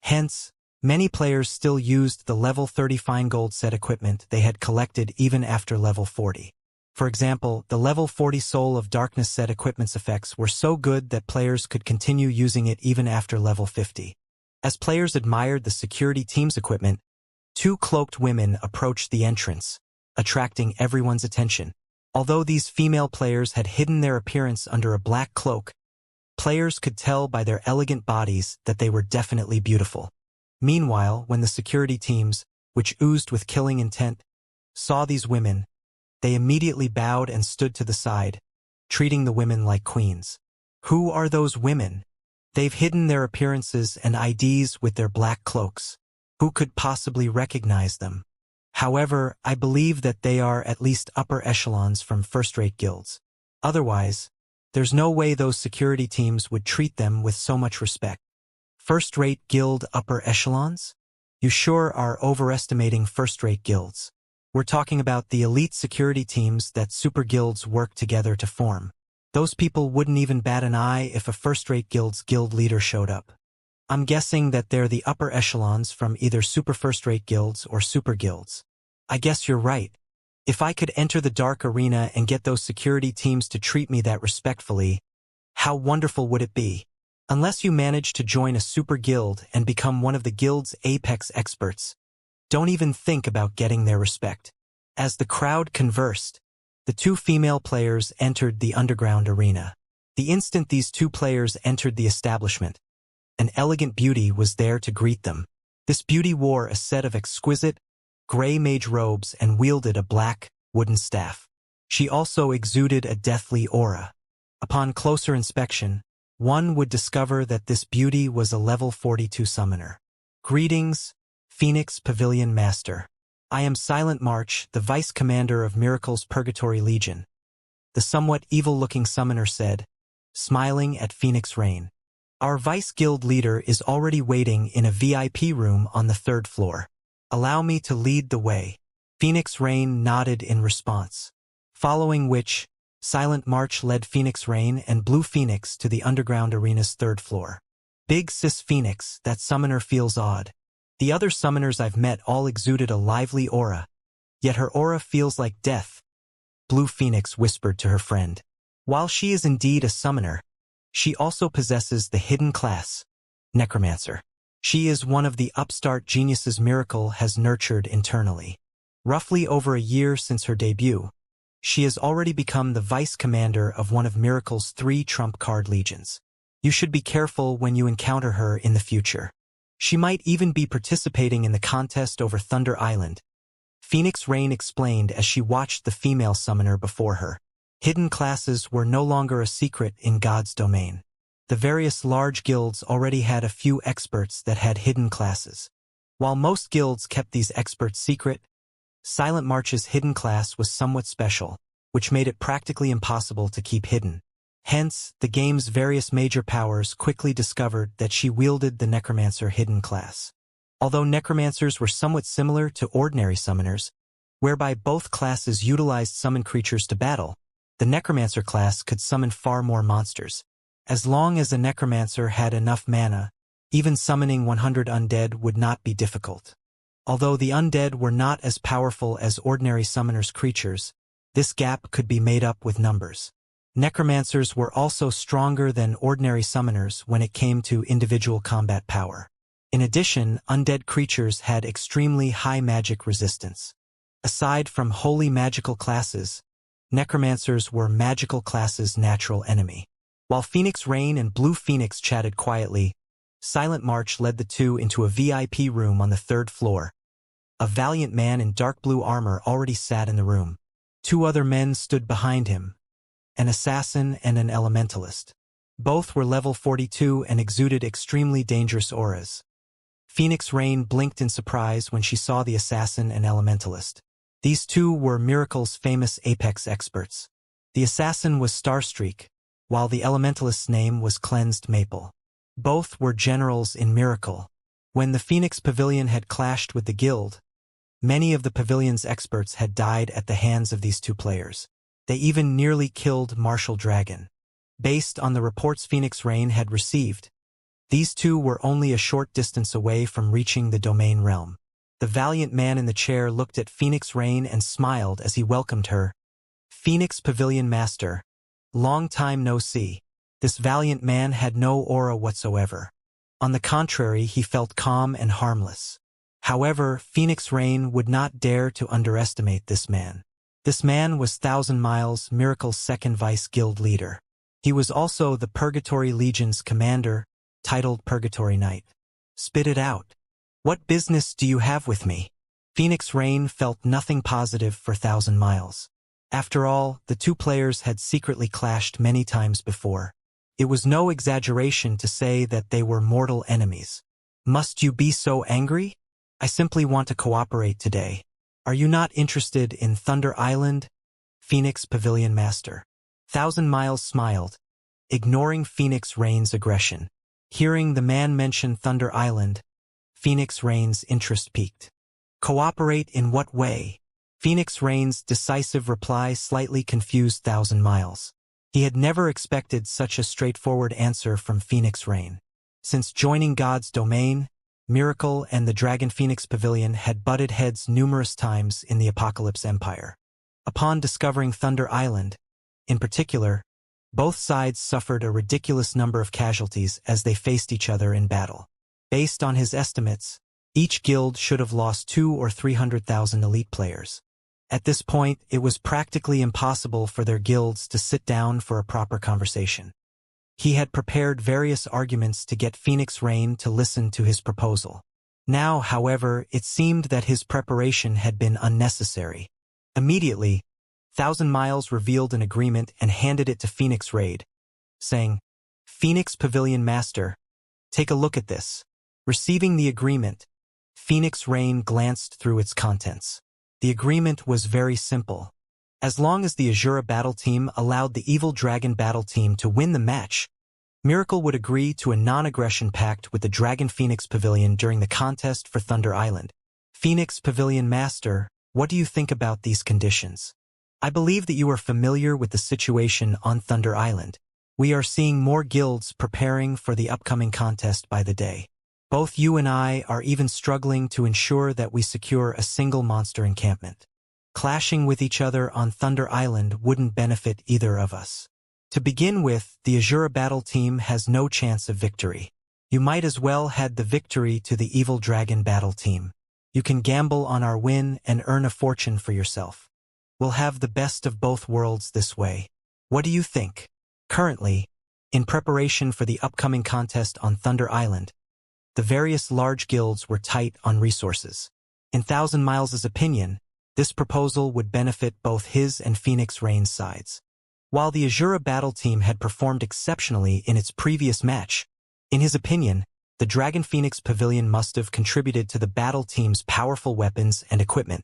Hence, many players still used the level 30 fine gold set equipment they had collected even after level 40. For example, the level 40 Soul of Darkness set equipment's effects were so good that players could continue using it even after level 50. As players admired the security team's equipment, two cloaked women approached the entrance, attracting everyone's attention. Although these female players had hidden their appearance under a black cloak, players could tell by their elegant bodies that they were definitely beautiful. Meanwhile, when the security teams, which oozed with killing intent, saw these women, they immediately bowed and stood to the side, treating the women like queens. Who are those women? They've hidden their appearances and IDs with their black cloaks. Who could possibly recognize them? However, I believe that they are at least upper echelons from first-rate guilds. Otherwise, there's no way those security teams would treat them with so much respect. First-rate guild upper echelons? You sure are overestimating first-rate guilds. We're talking about the elite security teams that super guilds work together to form. Those people wouldn't even bat an eye if a first-rate guild's guild leader showed up. I'm guessing that they're the upper echelons from either super first-rate guilds or super guilds. I guess you're right. If I could enter the Dark Arena and get those security teams to treat me that respectfully, how wonderful would it be? Unless you manage to join a super guild and become one of the guild's apex experts, don't even think about getting their respect. As the crowd conversed, the two female players entered the underground arena. The instant these two players entered the establishment, an elegant beauty was there to greet them. This beauty wore a set of exquisite, gray mage robes and wielded a black, wooden staff. She also exuded a deathly aura. Upon closer inspection, one would discover that this beauty was a level 42 summoner. Greetings, Phoenix Pavilion Master. I am Silent March, the Vice Commander of Miracle's Purgatory Legion, the somewhat evil-looking summoner said, smiling at Phoenix Rain. Our Vice Guild leader is already waiting in a VIP room on the 3rd floor. Allow me to lead the way. Phoenix Rain nodded in response, following which, Silent March led Phoenix Rain and Blue Phoenix to the underground arena's 3rd floor. Big Sis Phoenix, that summoner feels odd. The other summoners I've met all exuded a lively aura, yet her aura feels like death, Blue Phoenix whispered to her friend. While she is indeed a summoner, she also possesses the hidden class, Necromancer. She is one of the upstart geniuses Miracle has nurtured internally. Roughly over a year since her debut, she has already become the vice commander of one of Miracle's 3 trump card legions. You should be careful when you encounter her in the future. She might even be participating in the contest over Thunder Island, Phoenix Rain explained as she watched the female summoner before her. Hidden classes were no longer a secret in God's domain. The various large guilds already had a few experts that had hidden classes. While most guilds kept these experts secret, Silent March's hidden class was somewhat special, which made it practically impossible to keep hidden. Hence, the game's various major powers quickly discovered that she wielded the Necromancer hidden class. Although Necromancers were somewhat similar to ordinary summoners, whereby both classes utilized summon creatures to battle, the Necromancer class could summon far more monsters. As long as a Necromancer had enough mana, even summoning 100 undead would not be difficult. Although the undead were not as powerful as ordinary summoners' creatures, this gap could be made up with numbers. Necromancers were also stronger than ordinary summoners when it came to individual combat power. In addition, undead creatures had extremely high magic resistance. Aside from wholly magical classes, Necromancers were magical classes' natural enemy. While Phoenix Rain and Blue Phoenix chatted quietly, Silent March led the two into a VIP room on the 3rd floor. A valiant man in dark blue armor already sat in the room. 2 other men stood behind him, an assassin and an elementalist. Both were level 42 and exuded extremely dangerous auras. Phoenix Rain blinked in surprise when she saw the assassin and elementalist. These 2 were Miracle's famous Apex experts. The assassin was Starstreak, while the elementalist's name was Cleansed Maple. Both were generals in Miracle. When the Phoenix Pavilion had clashed with the guild, many of the pavilion's experts had died at the hands of these 2 players. They even nearly killed Martial Dragon. Based on the reports Phoenix Rain had received, these 2 were only a short distance away from reaching the domain realm. The valiant man in the chair looked at Phoenix Rain and smiled as he welcomed her. Phoenix Pavilion Master, long time no see. This valiant man had no aura whatsoever. On the contrary, he felt calm and harmless. However, Phoenix Rain would not dare to underestimate this man. This man was Thousand Miles, Miracle's 2nd Vice Guild leader. He was also the Purgatory Legion's commander, titled Purgatory Knight. Spit it out. What business do you have with me? Phoenix Rain felt nothing positive for Thousand Miles. After all, the 2 players had secretly clashed many times before. It was no exaggeration to say that they were mortal enemies. Must you be so angry? I simply want to cooperate today. Are you not interested in Thunder Island? Phoenix Pavilion Master. Thousand Miles smiled, ignoring Phoenix Rain's aggression. Hearing the man mention Thunder Island, Phoenix Rain's interest peaked. Cooperate in what way? Phoenix Rain's decisive reply slightly confused Thousand Miles. He had never expected such a straightforward answer from Phoenix Rain. Since joining God's domain, Miracle and the Dragon Phoenix Pavilion had butted heads numerous times in the Apocalypse Empire. Upon discovering Thunder Island, in particular, both sides suffered a ridiculous number of casualties as they faced each other in battle. Based on his estimates, each guild should have lost 200,000 or 300,000 elite players. At this point, it was practically impossible for their guilds to sit down for a proper conversation. He had prepared various arguments to get Phoenix Rain to listen to his proposal. Now, however, it seemed that his preparation had been unnecessary. Immediately, Thousand Miles revealed an agreement and handed it to Phoenix Raid, saying, Phoenix Pavilion Master, take a look at this. Receiving the agreement, Phoenix Rain glanced through its contents. The agreement was very simple. As long as the Azura battle team allowed the Evil Dragon battle team to win the match, Miracle would agree to a non-aggression pact with the Dragon Phoenix Pavilion during the contest for Thunder Island. Phoenix Pavilion Master, what do you think about these conditions? I believe that you are familiar with the situation on Thunder Island. We are seeing more guilds preparing for the upcoming contest by the day. Both you and I are even struggling to ensure that we secure a single monster encampment. Clashing with each other on Thunder Island wouldn't benefit either of us. To begin with, the Azura battle team has no chance of victory. You might as well head the victory to the evil dragon battle team. You can gamble on our win and earn a fortune for yourself. We'll have the best of both worlds this way. What do you think? Currently, in preparation for the upcoming contest on Thunder Island, the various large guilds were tight on resources. In Thousand Miles' opinion, this proposal would benefit both his and Phoenix Rain's sides. While the Azura battle team had performed exceptionally in its previous match, in his opinion, the Dragon Phoenix Pavilion must have contributed to the battle team's powerful weapons and equipment.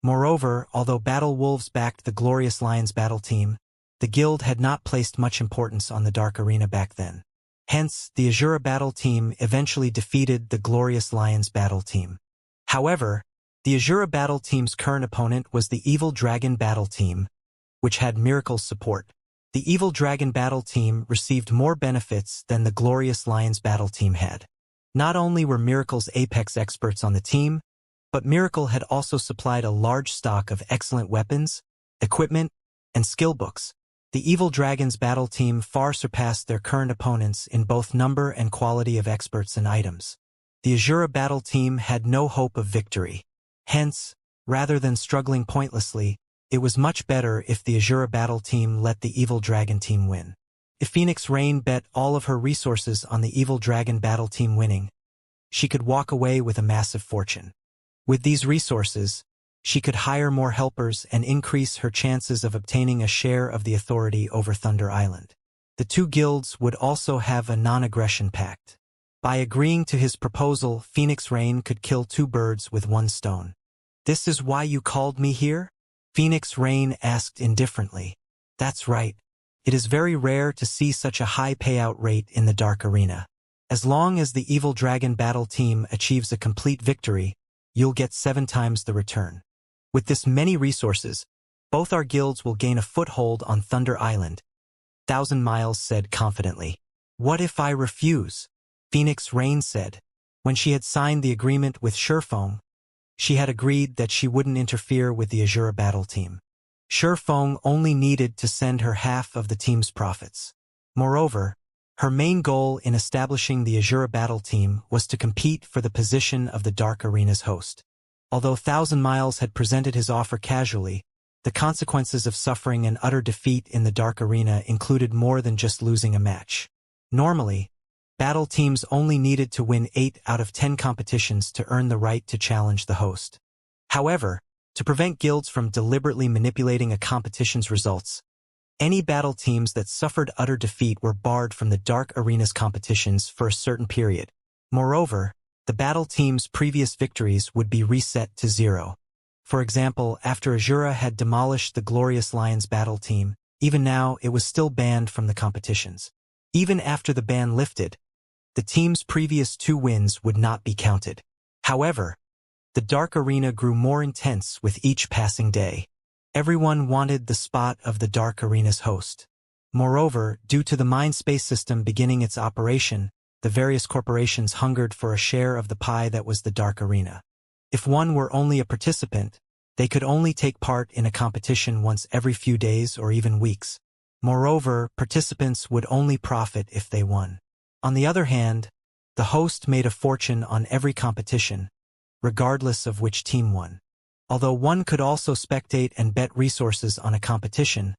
Moreover, although Battle Wolves backed the Glorious Lions battle team, the guild had not placed much importance on the Dark Arena back then. Hence, the Azura battle team eventually defeated the Glorious Lions battle team. However, the Azura battle team's current opponent was the Evil Dragon battle team, which had Miracle's support. The Evil Dragon battle team received more benefits than the Glorious Lions battle team had. Not only were Miracle's apex experts on the team, but Miracle had also supplied a large stock of excellent weapons, equipment, and skill books. The Evil Dragon's battle team far surpassed their current opponents in both number and quality of experts and items. The Azura battle team had no hope of victory. Hence, rather than struggling pointlessly, it was much better if the Azura battle team let the Evil Dragon team win. If Phoenix Rain bet all of her resources on the Evil Dragon battle team winning, she could walk away with a massive fortune. With these resources, she could hire more helpers and increase her chances of obtaining a share of the authority over Thunder Island. The two guilds would also have a non-aggression pact. By agreeing to his proposal, Phoenix Rain could kill two birds with one stone. "This is why you called me here?" Phoenix Rain asked indifferently. "That's right. It is very rare to see such a high payout rate in the Dark Arena. As long as the Evil Dragon battle team achieves a complete victory, you'll get 7 times the return. With this many resources, both our guilds will gain a foothold on Thunder Island," Thousand Miles said confidently. "What if I refuse?" Phoenix Rain said. When she had signed the agreement with Sherfong, she had agreed that she wouldn't interfere with the Azura battle team. Sherfong only needed to send her half of the team's profits. Moreover, her main goal in establishing the Azura battle team was to compete for the position of the Dark Arena's host. Although Thousand Miles had presented his offer casually, the consequences of suffering an utter defeat in the Dark Arena included more than just losing a match. Normally, battle teams only needed to win 8 out of 10 competitions to earn the right to challenge the host. However, to prevent guilds from deliberately manipulating a competition's results, any battle teams that suffered utter defeat were barred from the Dark Arena's competitions for a certain period. Moreover, the battle team's previous victories would be reset to 0. For example, after Azura had demolished the Glorious Lions battle team, even now it was still banned from the competitions. Even after the ban lifted, the team's previous 2 wins would not be counted. However, the Dark Arena grew more intense with each passing day. Everyone wanted the spot of the Dark Arena's host. Moreover, due to the Mindspace system beginning its operation, the various corporations hungered for a share of the pie that was the Dark Arena. If one were only a participant, they could only take part in a competition once every few days or even weeks. Moreover, participants would only profit if they won. On the other hand, the host made a fortune on every competition, regardless of which team won. Although one could also spectate and bet resources on a competition,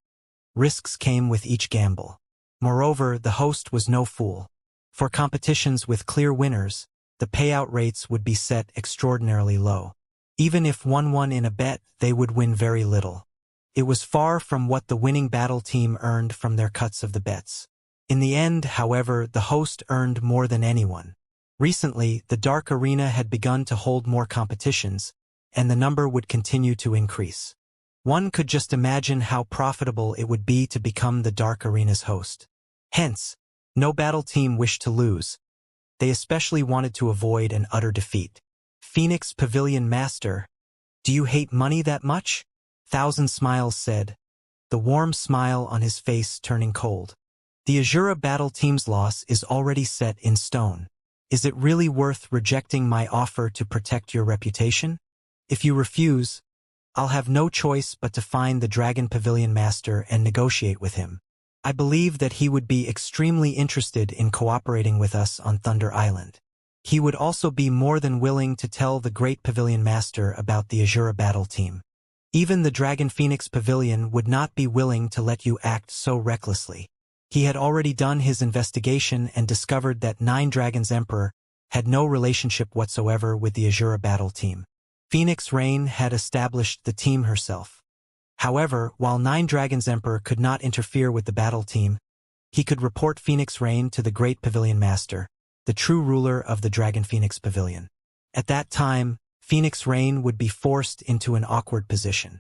risks came with each gamble. Moreover, the host was no fool. For competitions with clear winners, the payout rates would be set extraordinarily low. Even if one won in a bet, they would win very little. It was far from what the winning battle team earned from their cuts of the bets. In the end, however, the host earned more than anyone. Recently, the Dark Arena had begun to hold more competitions, and the number would continue to increase. One could just imagine how profitable it would be to become the Dark Arena's host. Hence, no battle team wished to lose. They especially wanted to avoid an utter defeat. "Phoenix Pavilion Master, do you hate money that much?" Thousand Smiles said, the warm smile on his face turning cold. "The Azura battle team's loss is already set in stone. Is it really worth rejecting my offer to protect your reputation? If you refuse, I'll have no choice but to find the Dragon Pavilion Master and negotiate with him. I believe that he would be extremely interested in cooperating with us on Thunder Island. He would also be more than willing to tell the Great Pavilion Master about the Azura battle team. Even the Dragon Phoenix Pavilion would not be willing to let you act so recklessly. He had already done his investigation and discovered that Nine Dragons Emperor had no relationship whatsoever with the Azura battle team. Phoenix Rain had established the team herself. However, while Nine Dragons Emperor could not interfere with the battle team, he could report Phoenix Rain to the Great Pavilion Master, the true ruler of the Dragon Phoenix Pavilion. At that time, Phoenix Rain would be forced into an awkward position.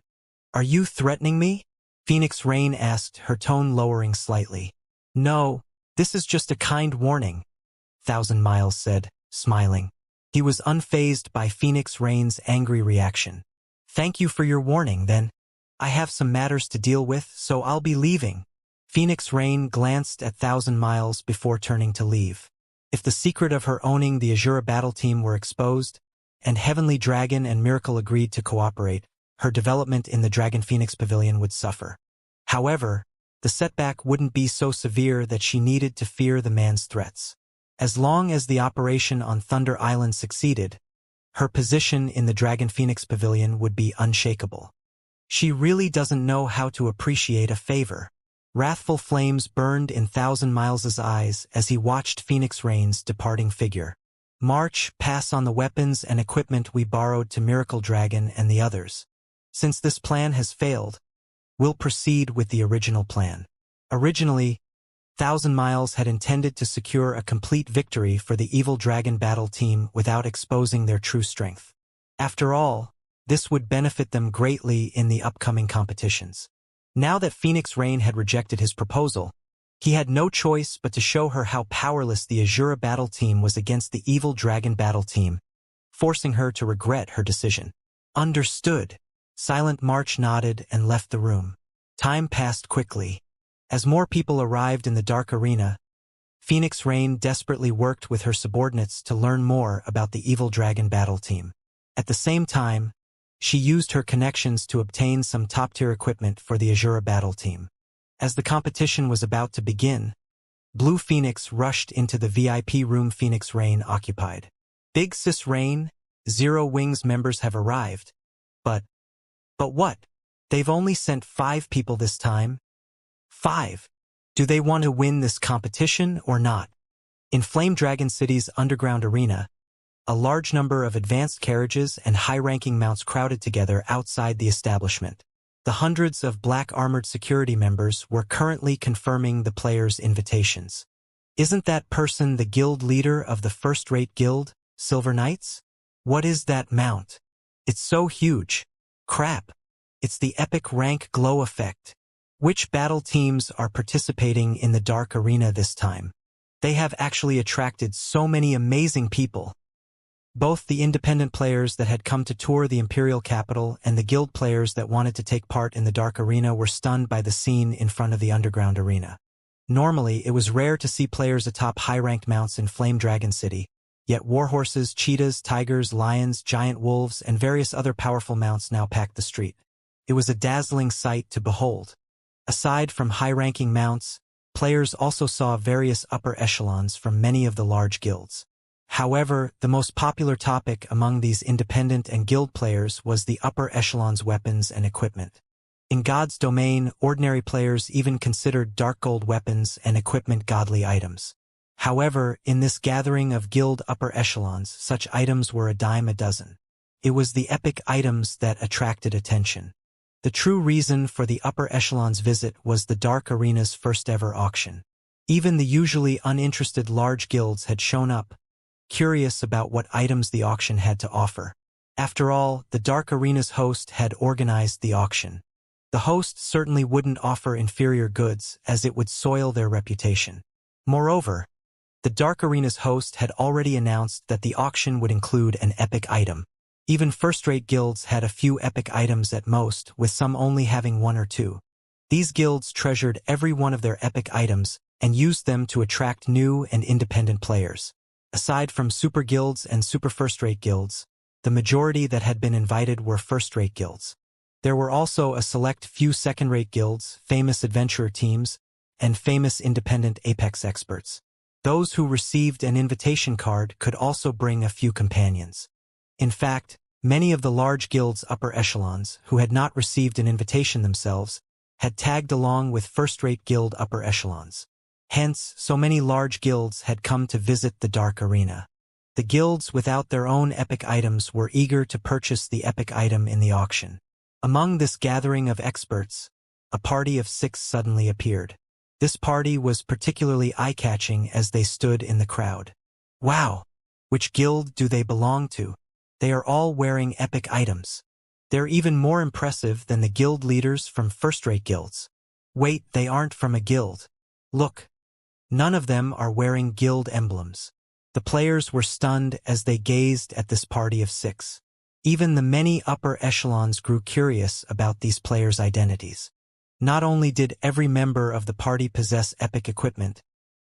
"Are you threatening me?" Phoenix Rain asked, her tone lowering slightly. "No, this is just a kind warning," Thousand Miles said, smiling. He was unfazed by Phoenix Rain's angry reaction. "Thank you for your warning, then. I have some matters to deal with, so I'll be leaving." Phoenix Rain glanced at Thousand Miles before turning to leave. If the secret of her owning the Azura battle team were exposed, and Heavenly Dragon and Miracle agreed to cooperate, her development in the Dragon Phoenix Pavilion would suffer. However, the setback wouldn't be so severe that she needed to fear the man's threats. As long as the operation on Thunder Island succeeded, her position in the Dragon Phoenix Pavilion would be unshakable. She really doesn't know how to appreciate a favor. Wrathful flames burned in Thousand Miles' eyes as he watched Phoenix Rain's departing figure. "March, pass on the weapons and equipment we borrowed to Miracle Dragon and the others. Since this plan has failed, we'll proceed with the original plan." Originally, Thousand Miles had intended to secure a complete victory for the Evil Dragon battle team without exposing their true strength. After all, this would benefit them greatly in the upcoming competitions. Now that Phoenix Rain had rejected his proposal, he had no choice but to show her how powerless the Azura battle team was against the Evil Dragon battle team, forcing her to regret her decision. "Understood." Silent March nodded and left the room. Time passed quickly. As more people arrived in the dark arena, Phoenix Rain desperately worked with her subordinates to learn more about the Evil Dragon battle team. At the same time, she used her connections to obtain some top-tier equipment for the Azura battle team. As the competition was about to begin, Blue Phoenix rushed into the VIP room Phoenix Rain occupied. "Big Sis Rain, Zero Wings members have arrived. But what? They've only sent 5 people this time." 5. Do they want to win this competition or not? In Flame Dragon City's underground arena, a large number of advanced carriages and high-ranking mounts crowded together outside the establishment. The hundreds of black-armored security members were currently confirming the players' invitations. "Isn't that person the guild leader of the first-rate guild, Silver Knights? What is that mount? It's so huge. Crap. It's the epic rank glow effect. Which battle teams are participating in the Dark Arena this time? They have actually attracted so many amazing people." Both the independent players that had come to tour the Imperial Capital and the guild players that wanted to take part in the Dark Arena were stunned by the scene in front of the underground arena. Normally, it was rare to see players atop high-ranked mounts in Flame Dragon City, yet warhorses, cheetahs, tigers, lions, giant wolves, and various other powerful mounts now packed the street. It was a dazzling sight to behold. Aside from high-ranking mounts, players also saw various upper echelons from many of the large guilds. However, the most popular topic among these independent and guild players was the upper echelon's weapons and equipment. In God's domain, ordinary players even considered dark gold weapons and equipment godly items. However, in this gathering of guild upper echelons, such items were a dime a dozen. It was the epic items that attracted attention. The true reason for the upper echelon's visit was the Dark Arena's first-ever auction. Even the usually uninterested large guilds had shown up, curious about what items the auction had to offer. After all, the Dark Arena's host had organized the auction. The host certainly wouldn't offer inferior goods, as it would soil their reputation. Moreover, the Dark Arena's host had already announced that the auction would include an epic item. Even first-rate guilds had a few epic items at most, with some only having 1 or 2. These guilds treasured every one of their epic items and used them to attract new and independent players. Aside from super guilds and super first-rate guilds, the majority that had been invited were first-rate guilds. There were also a select few second-rate guilds, famous adventurer teams, and famous independent Apex experts. Those who received an invitation card could also bring a few companions. In fact, many of the large guild's upper echelons, who had not received an invitation themselves, had tagged along with first-rate guild upper echelons. Hence, so many large guilds had come to visit the Dark Arena. The guilds without their own epic items were eager to purchase the epic item in the auction. Among this gathering of experts, a party of 6 suddenly appeared. This party was particularly eye-catching as they stood in the crowd. Wow! Which guild do they belong to? They are all wearing epic items. They're even more impressive than the guild leaders from first-rate guilds. Wait, they aren't from a guild. Look. None of them are wearing guild emblems. The players were stunned as they gazed at this party of 6. Even the many upper echelons grew curious about these players' identities. Not only did every member of the party possess epic equipment,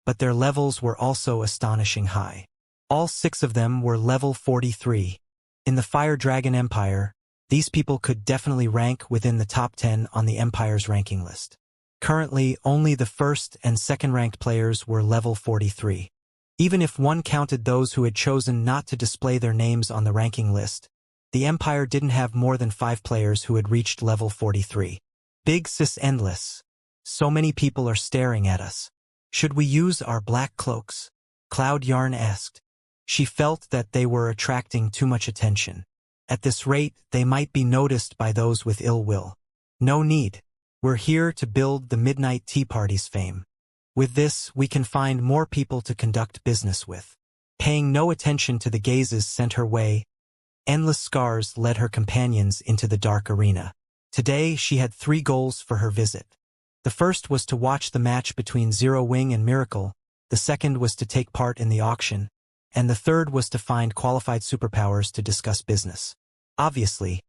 but their levels were also astonishing high. All 6 of them were level 43. In the Fire Dragon Empire, these people could definitely rank within the top 10 on the Empire's ranking list. Currently, only the first and second-ranked players were level 43. Even if one counted those who had chosen not to display their names on the ranking list, the Empire didn't have more than 5 players who had reached level 43. Big sis endless. So many people are staring at us. Should we use our black cloaks? Cloud Yarn asked. She felt that they were attracting too much attention. At this rate, they might be noticed by those with ill will. No need. We're here to build the Midnight Tea Party's fame. With this, we can find more people to conduct business with. Paying no attention to the gazes sent her way, Endless Scars led her companions into the Dark Arena. Today, she had 3 goals for her visit. The first was to watch the match between Zero Wing and Miracle, the second was to take part in the auction, and the third was to find qualified superpowers to discuss business. Obviously,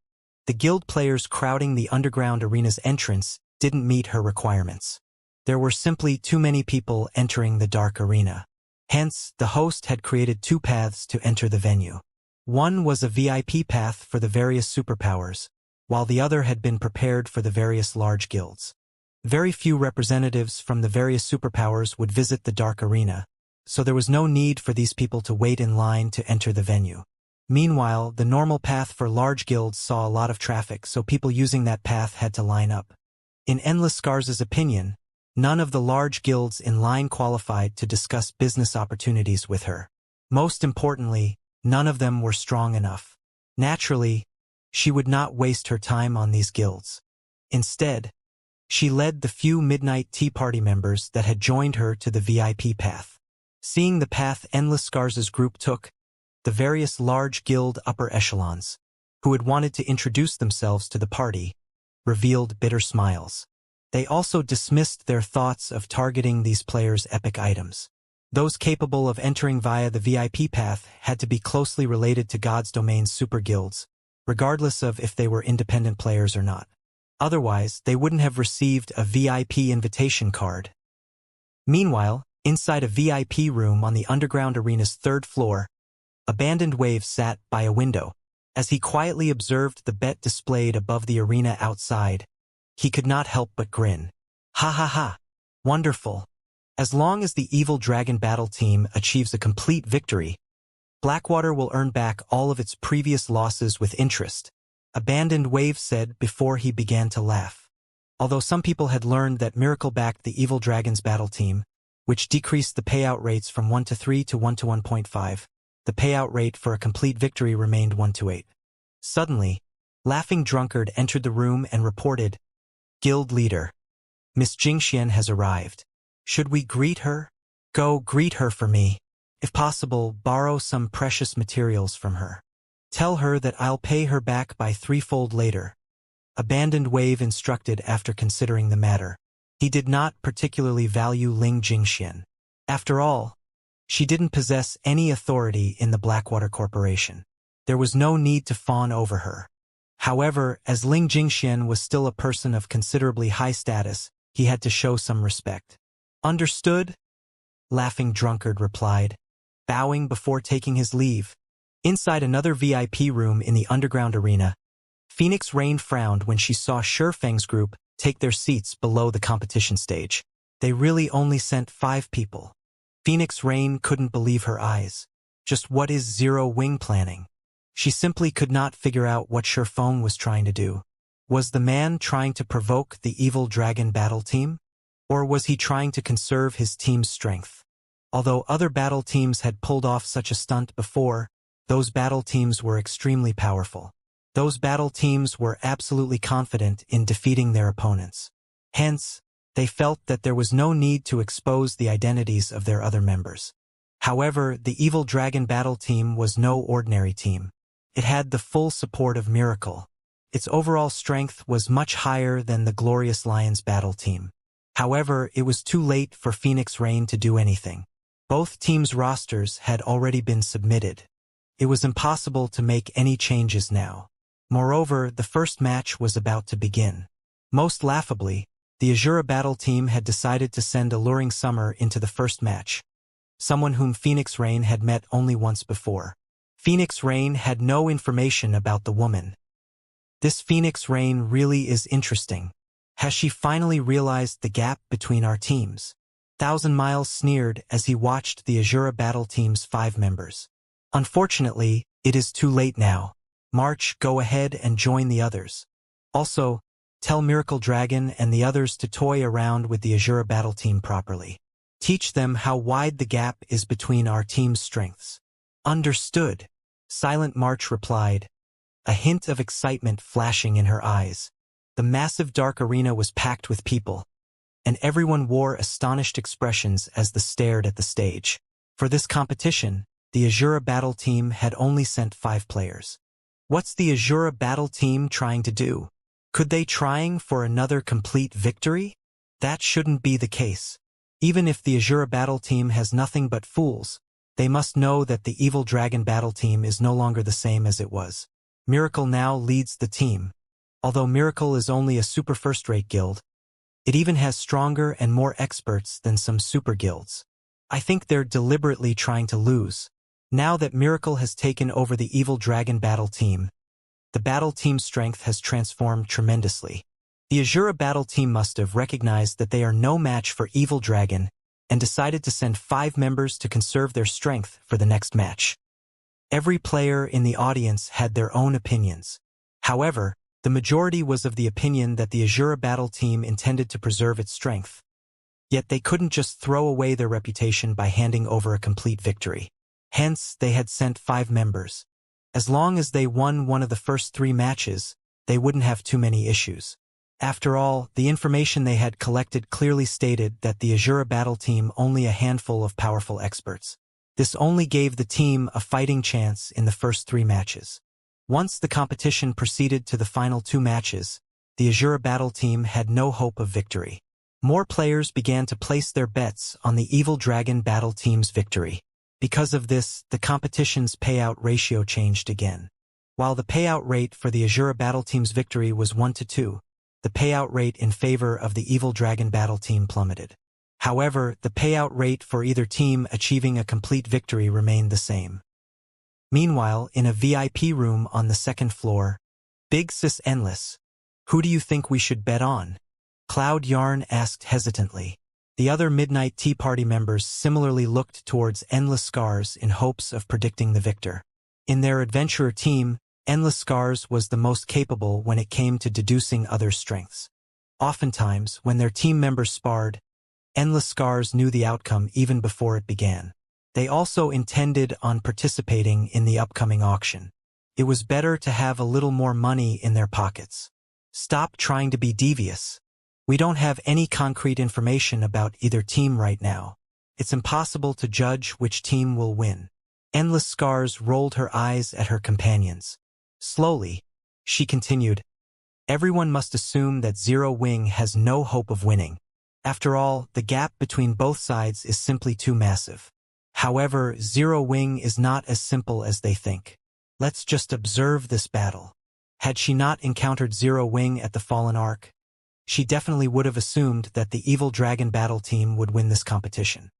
the guild players crowding the underground arena's entrance didn't meet her requirements. There were simply too many people entering the Dark Arena. Hence, the host had created 2 paths to enter the venue. One was a VIP path for the various superpowers, while the other had been prepared for the various large guilds. Very few representatives from the various superpowers would visit the Dark Arena, so there was no need for these people to wait in line to enter the venue. Meanwhile, the normal path for large guilds saw a lot of traffic, so people using that path had to line up. In Endless Scars' opinion, none of the large guilds in line qualified to discuss business opportunities with her. Most importantly, none of them were strong enough. Naturally, she would not waste her time on these guilds. Instead, she led the few Midnight Tea Party members that had joined her to the VIP path. Seeing the path Endless Scars' group took, the various large guild upper echelons, who had wanted to introduce themselves to the party, revealed bitter smiles. They also dismissed their thoughts of targeting these players' epic items. Those capable of entering via the VIP path had to be closely related to God's Domain's super guilds, regardless of if they were independent players or not. Otherwise, they wouldn't have received a VIP invitation card. Meanwhile, inside a VIP room on the underground arena's 3rd floor, Abandoned Wave sat by a window. As he quietly observed the bet displayed above the arena outside, he could not help but grin. Ha ha ha! Wonderful! As long as the Evil Dragon Battle Team achieves a complete victory, Blackwater will earn back all of its previous losses with interest, Abandoned Wave said before he began to laugh. Although some people had learned that Miracle backed the Evil Dragon's Battle Team, which decreased the payout rates from 1 to 3 to 1 to 1.5, the payout rate for a complete victory remained 1 to 8. Suddenly, Laughing Drunkard entered the room and reported, "Guild leader, Miss Jingxian has arrived. Should we greet her? Go greet her for me. If possible, borrow some precious materials from her. Tell her that I'll pay her back by 3-fold later." Abandoned Wave instructed after considering the matter. He did not particularly value Ling Jingxian. After all, she didn't possess any authority in the Blackwater Corporation. There was no need to fawn over her. However, as Ling Jingxian was still a person of considerably high status, he had to show some respect. "Understood?" Laughing Drunkard replied, bowing before taking his leave. Inside another VIP room in the underground arena, Phoenix Rain frowned when she saw Shurfeng's group take their seats below the competition stage. They really only sent 5 people. Phoenix Rain couldn't believe her eyes. Just what is Zero Wing planning? She simply could not figure out what Sherfone was trying to do. Was the man trying to provoke the evil dragon battle team? Or was he trying to conserve his team's strength? Although other battle teams had pulled off such a stunt before, those battle teams were extremely powerful. Those battle teams were absolutely confident in defeating their opponents. Hence, they felt that there was no need to expose the identities of their other members. However, the evil dragon battle team was no ordinary team. It had the full support of Miracle. Its overall strength was much higher than the Glorious Lions battle team. However, it was too late for Phoenix Rain to do anything. Both teams' rosters had already been submitted. It was impossible to make any changes now. Moreover, the first match was about to begin. Most laughably, the Azura battle team had decided to send Alluring Summer into the first match, someone whom Phoenix Rain had met only once before. Phoenix Rain had no information about the woman. This Phoenix Rain really is interesting. Has she finally realized the gap between our teams? Thousand Miles sneered as he watched the Azura battle team's 5 members. Unfortunately, it is too late now. March, go ahead and join the others. Also, tell Miracle Dragon and the others to toy around with the Azura battle team properly. Teach them how wide the gap is between our team's strengths. Understood, Silent March replied, a hint of excitement flashing in her eyes. The massive dark arena was packed with people, and everyone wore astonished expressions as they stared at the stage. For this competition, the Azura battle team had only sent 5 players. What's the Azura battle team trying to do? Could they trying for another complete victory? That shouldn't be the case. Even if the Azura battle team has nothing but fools, they must know that the evil dragon battle team is no longer the same as it was. Miracle now leads the team. Although Miracle is only a super first-rate guild, it even has stronger and more experts than some super guilds. I think they're deliberately trying to lose. Now that Miracle has taken over the evil dragon battle team, the battle team's strength has transformed tremendously. The Azura battle team must have recognized that they are no match for Evil Dragon and decided to send 5 members to conserve their strength for the next match. Every player in the audience had their own opinions. However, the majority was of the opinion that the Azura battle team intended to preserve its strength. Yet they couldn't just throw away their reputation by handing over a complete victory. Hence, they had sent 5 members. As long as they won one of the first 3 matches, they wouldn't have too many issues. After all, the information they had collected clearly stated that the Azura battle team only a handful of powerful experts. This only gave the team a fighting chance in the first 3 matches. Once the competition proceeded to the final 2 matches, the Azura battle team had no hope of victory. More players began to place their bets on the Evil Dragon battle team's victory. Because of this, the competition's payout ratio changed again. While the payout rate for the Azura battle team's victory was 1-2, the payout rate in favor of the Evil Dragon battle team plummeted. However, the payout rate for either team achieving a complete victory remained the same. Meanwhile, in a VIP room on the 2nd floor, Big Sis Endless, who do you think we should bet on? Cloud Yarn asked hesitantly. The other Midnight Tea Party members similarly looked towards Endless Scars in hopes of predicting the victor. In their adventurer team, Endless Scars was the most capable when it came to deducing others' strengths. Oftentimes, when their team members sparred, Endless Scars knew the outcome even before it began. They also intended on participating in the upcoming auction. It was better to have a little more money in their pockets. Stop trying to be devious. We don't have any concrete information about either team right now. It's impossible to judge which team will win. Endless Scars rolled her eyes at her companions. Slowly, she continued, everyone must assume that Zero Wing has no hope of winning. After all, the gap between both sides is simply too massive. However, Zero Wing is not as simple as they think. Let's just observe this battle. Had she not encountered Zero Wing at the Fallen Ark, she definitely would have assumed that the Evil Dragon battle team would win this competition.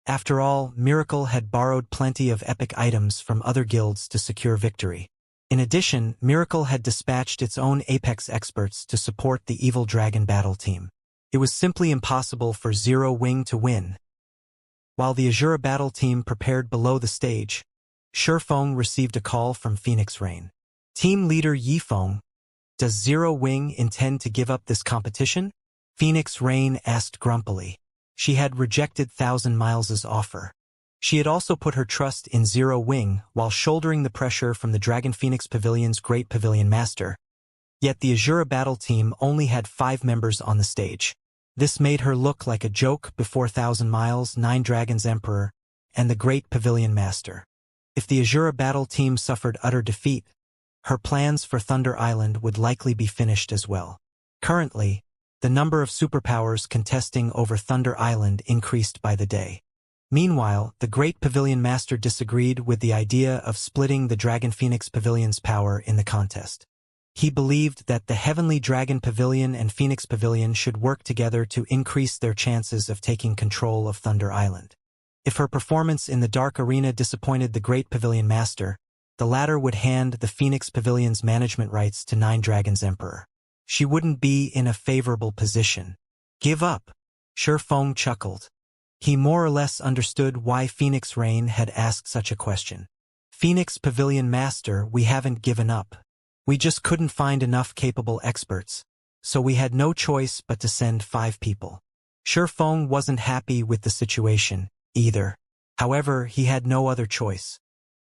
After all, Miracle had borrowed plenty of epic items from other guilds to secure victory. In addition, Miracle had dispatched its own Apex experts to support the Evil Dragon battle team. It was simply impossible for Zero Wing to win. While the Azura battle team prepared below the stage, Shifeng received a call from Phoenix Rain. Team leader Yifeng, does Zero Wing intend to give up this competition? Phoenix Rain asked grumpily. She had rejected Thousand Miles' offer. She had also put her trust in Zero Wing while shouldering the pressure from the Dragon Phoenix Pavilion's Great Pavilion Master. Yet the Azura battle team only had 5 members on the stage. This made her look like a joke before Thousand Miles, Nine Dragons Emperor, and the Great Pavilion Master. If the Azura battle team suffered utter defeat, her plans for Thunder Island would likely be finished as well. Currently, the number of superpowers contesting over Thunder Island increased by the day. Meanwhile, the Great Pavilion Master disagreed with the idea of splitting the Dragon Phoenix Pavilion's power in the contest. He believed that the Heavenly Dragon Pavilion and Phoenix Pavilion should work together to increase their chances of taking control of Thunder Island. If her performance in the Dark Arena disappointed the Great Pavilion Master, the latter would hand the Phoenix Pavilion's management rights to Nine Dragons Emperor. She wouldn't be in a favorable position. Give up. Shifeng chuckled. He more or less understood why Phoenix Rain had asked such a question. Phoenix Pavilion Master, we haven't given up. We just couldn't find enough capable experts, so we had no choice but to send 5 people. Shifeng wasn't happy with the situation, either. However, he had no other choice.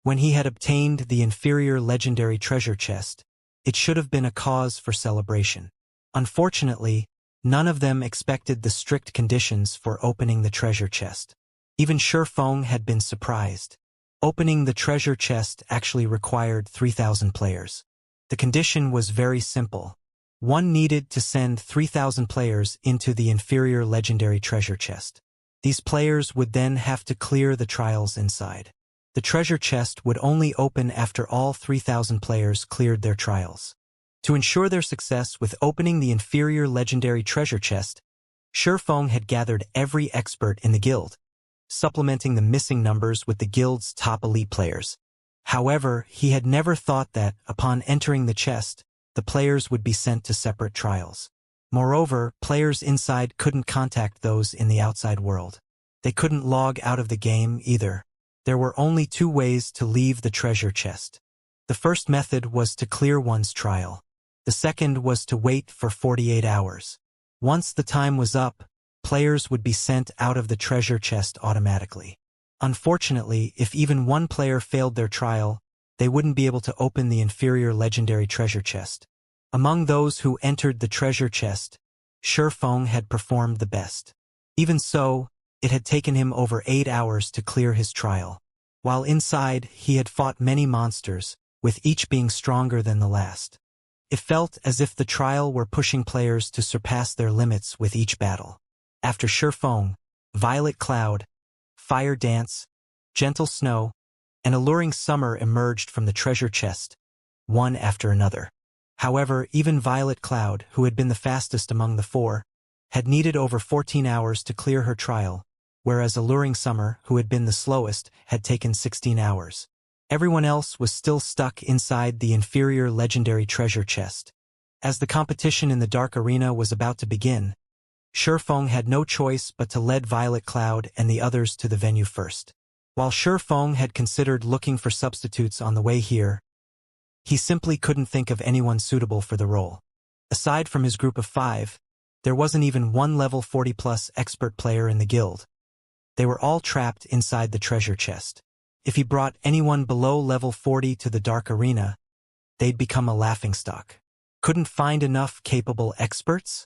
When he had obtained the inferior legendary treasure chest, it should have been a cause for celebration. Unfortunately, none of them expected the strict conditions for opening the treasure chest. Even Shifeng had been surprised. Opening the treasure chest actually required 3,000 players. The condition was very simple. One needed to send 3,000 players into the inferior legendary treasure chest. These players would then have to clear the trials inside. The treasure chest would only open after all 3,000 players cleared their trials. To ensure their success with opening the inferior legendary treasure chest, Shifeng had gathered every expert in the guild, supplementing the missing numbers with the guild's top elite players. However, he had never thought that, upon entering the chest, the players would be sent to separate trials. Moreover, players inside couldn't contact those in the outside world. They couldn't log out of the game either. There were only 2 ways to leave the treasure chest. The first method was to clear one's trial. The second was to wait for 48 hours. Once the time was up, players would be sent out of the treasure chest automatically. Unfortunately, if even one player failed their trial, they wouldn't be able to open the inferior legendary treasure chest. Among those who entered the treasure chest, Shifeng had performed the best. Even so, it had taken him over 8 hours to clear his trial. While inside, he had fought many monsters, with each being stronger than the last. It felt as if the trial were pushing players to surpass their limits with each battle. After Shifeng, Violet Cloud, Fire Dance, Gentle Snow, and Alluring Summer emerged from the treasure chest, one after another. However, even Violet Cloud, who had been the fastest among the 4, had needed over 14 hours to clear her trial, whereas Alluring Summer, who had been the slowest, had taken 16 hours. Everyone else was still stuck inside the inferior legendary treasure chest. As the competition in the Dark Arena was about to begin, Shifeng had no choice but to lead Violet Cloud and the others to the venue first. While Shifeng had considered looking for substitutes on the way here, he simply couldn't think of anyone suitable for the role. Aside from his group of 5, there wasn't even one level 40+ expert player in the guild. They were all trapped inside the treasure chest. If he brought anyone below level 40 to the Dark Arena, they'd become a laughingstock. Couldn't find enough capable experts?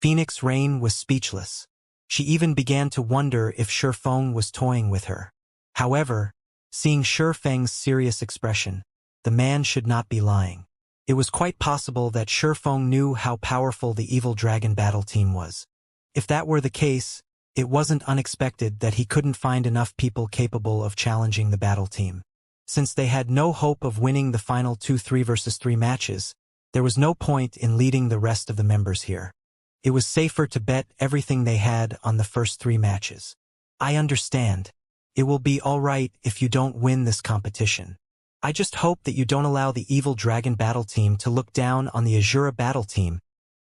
Phoenix Rain was speechless. She even began to wonder if Shifeng was toying with her. However, seeing Shifeng's serious expression, the man should not be lying. It was quite possible that Shifeng knew how powerful the evil dragon battle team was. If that were the case, it wasn't unexpected that he couldn't find enough people capable of challenging the battle team. Since they had no hope of winning the final 2 3-versus-3 matches, there was no point in leading the rest of the members here. It was safer to bet everything they had on the first 3 matches. I understand. It will be all right if you don't win this competition. I just hope that you don't allow the evil dragon battle team to look down on the Azura battle team,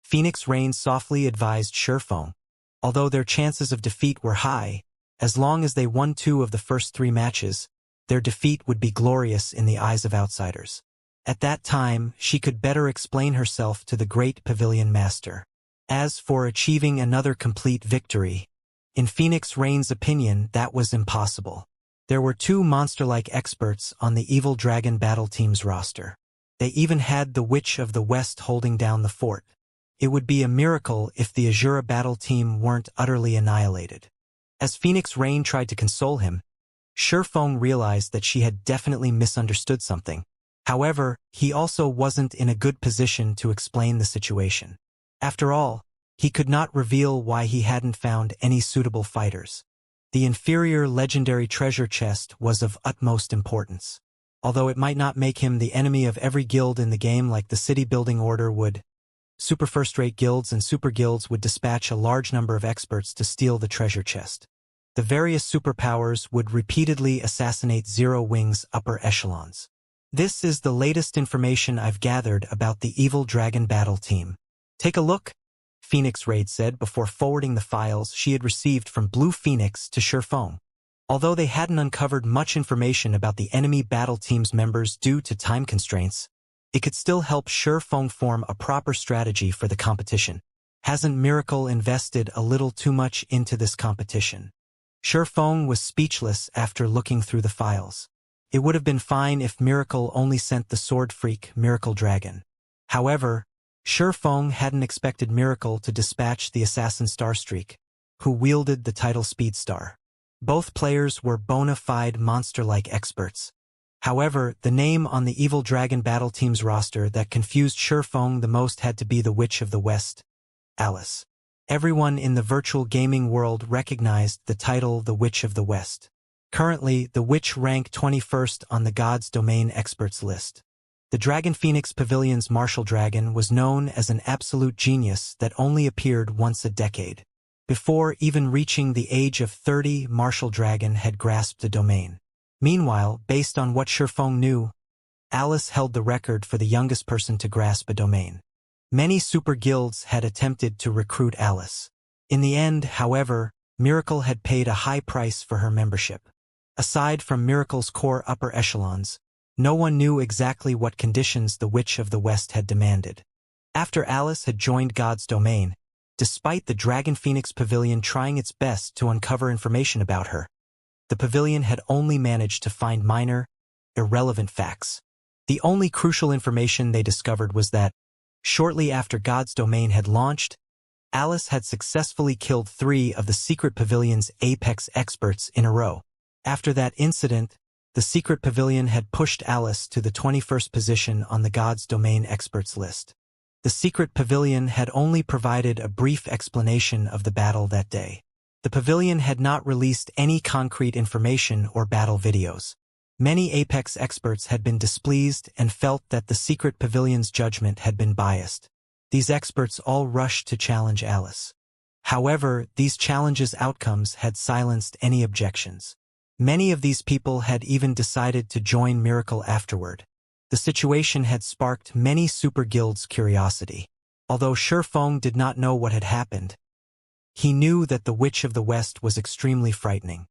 Phoenix Rain softly advised Shurfeng. Although their chances of defeat were high, as long as they won 2 of the first 3 matches, their defeat would be glorious in the eyes of outsiders. At that time, she could better explain herself to the great Pavilion Master. As for achieving another complete victory, in Phoenix Rain's opinion, that was impossible. There were 2 monster-like experts on the Evil Dragon Battle Team's roster. They even had the Witch of the West holding down the fort. It would be a miracle if the Azura Battle Team weren't utterly annihilated. As Phoenix Rain tried to console him, Shurfeng realized that she had definitely misunderstood something. However, he also wasn't in a good position to explain the situation. After all, he could not reveal why he hadn't found any suitable fighters. The inferior legendary treasure chest was of utmost importance. Although it might not make him the enemy of every guild in the game like the city-building order would, super first-rate guilds and super guilds would dispatch a large number of experts to steal the treasure chest. The various superpowers would repeatedly assassinate Zero Wing's upper echelons. This is the latest information I've gathered about the Evil Dragon Battle Team. Take a look, Phoenix Raid said before forwarding the files she had received from Blue Phoenix to Shurfeng. Although they hadn't uncovered much information about the enemy battle team's members due to time constraints, it could still help Shurfeng form a proper strategy for the competition. Hasn't Miracle invested a little too much into this competition? Shurfeng was speechless after looking through the files. It would have been fine if Miracle only sent the sword freak Miracle Dragon. However, Shurfeng hadn't expected Miracle to dispatch the assassin Starstreak, who wielded the title Speedstar. Both players were bona fide monster-like experts. However, the name on the Evil Dragon Battle Team's roster that confused Shurfeng the most had to be the Witch of the West, Alice. Everyone in the virtual gaming world recognized the title the Witch of the West. Currently, the Witch ranked 21st on the God's Domain experts list. The Dragon Phoenix Pavilion's Martial Dragon was known as an absolute genius that only appeared once a decade. Before even reaching the age of 30, Martial Dragon had grasped the domain. Meanwhile, based on what Shurfeng knew, Alice held the record for the youngest person to grasp a domain. Many super guilds had attempted to recruit Alice. In the end, however, Miracle had paid a high price for her membership. Aside from Miracle's core upper echelons, no one knew exactly what conditions the Witch of the West had demanded. After Alice had joined God's domain, despite the Dragon Phoenix Pavilion trying its best to uncover information about her, the pavilion had only managed to find minor, irrelevant facts. The only crucial information they discovered was that, shortly after God's domain had launched, Alice had successfully killed 3 of the secret pavilion's apex experts in a row. After that incident, the secret pavilion had pushed Alice to the 21st position on the God's Domain experts list. The secret pavilion had only provided a brief explanation of the battle that day. The pavilion had not released any concrete information or battle videos. Many Apex experts had been displeased and felt that the secret pavilion's judgment had been biased. These experts all rushed to challenge Alice. However, these challenges' outcomes had silenced any objections. Many of these people had even decided to join Miracle afterward. The situation had sparked many super guilds' curiosity. Although Shurfeng did not know what had happened, he knew that the Witch of the West was extremely frightening.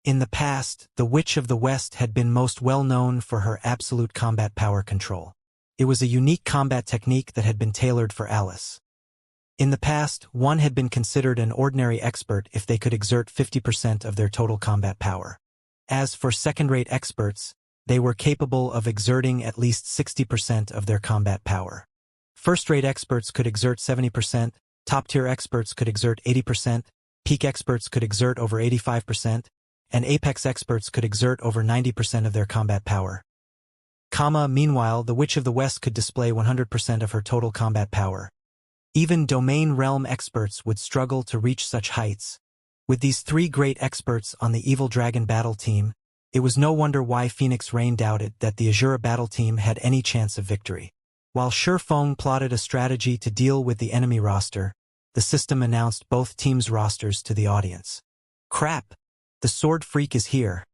In the past, the Witch of the West had been most well known for her absolute combat power control. It was a unique combat technique that had been tailored for Alice. In the past, one had been considered an ordinary expert if they could exert 50% of their total combat power. As for second-rate experts, they were capable of exerting at least 60% of their combat power. First-rate experts could exert 70%, top-tier experts could exert 80%, peak experts could exert over 85%, and apex experts could exert over 90% of their combat power. Meanwhile, the Witch of the West could display 100% of her total combat power. Even domain realm experts would struggle to reach such heights. With these 3 great experts on the Evil Dragon Battle Team, it was no wonder why Phoenix Rain doubted that the Azura Battle Team had any chance of victory. While Shurfeng plotted a strategy to deal with the enemy roster, the system announced both teams' rosters to the audience. Crap! The Sword Freak is here.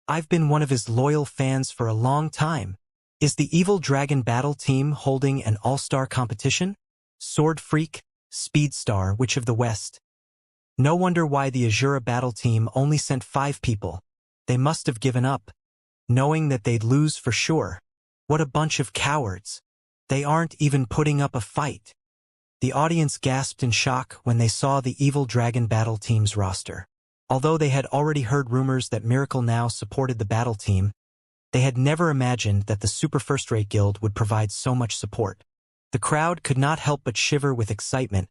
I've been one of his loyal fans for a long time. Is the Evil Dragon Battle Team holding an all-star competition? Sword Freak, Speedstar, Witch of the West. No wonder why the Azura battle team only sent 5 people. They must have given up, knowing that they'd lose for sure. What a bunch of cowards. They aren't even putting up a fight. The audience gasped in shock when they saw the Evil Dragon battle team's roster. Although they had already heard rumors that Miracle now supported the battle team, they had never imagined that the Super First Rate Guild would provide so much support. The crowd could not help but shiver with excitement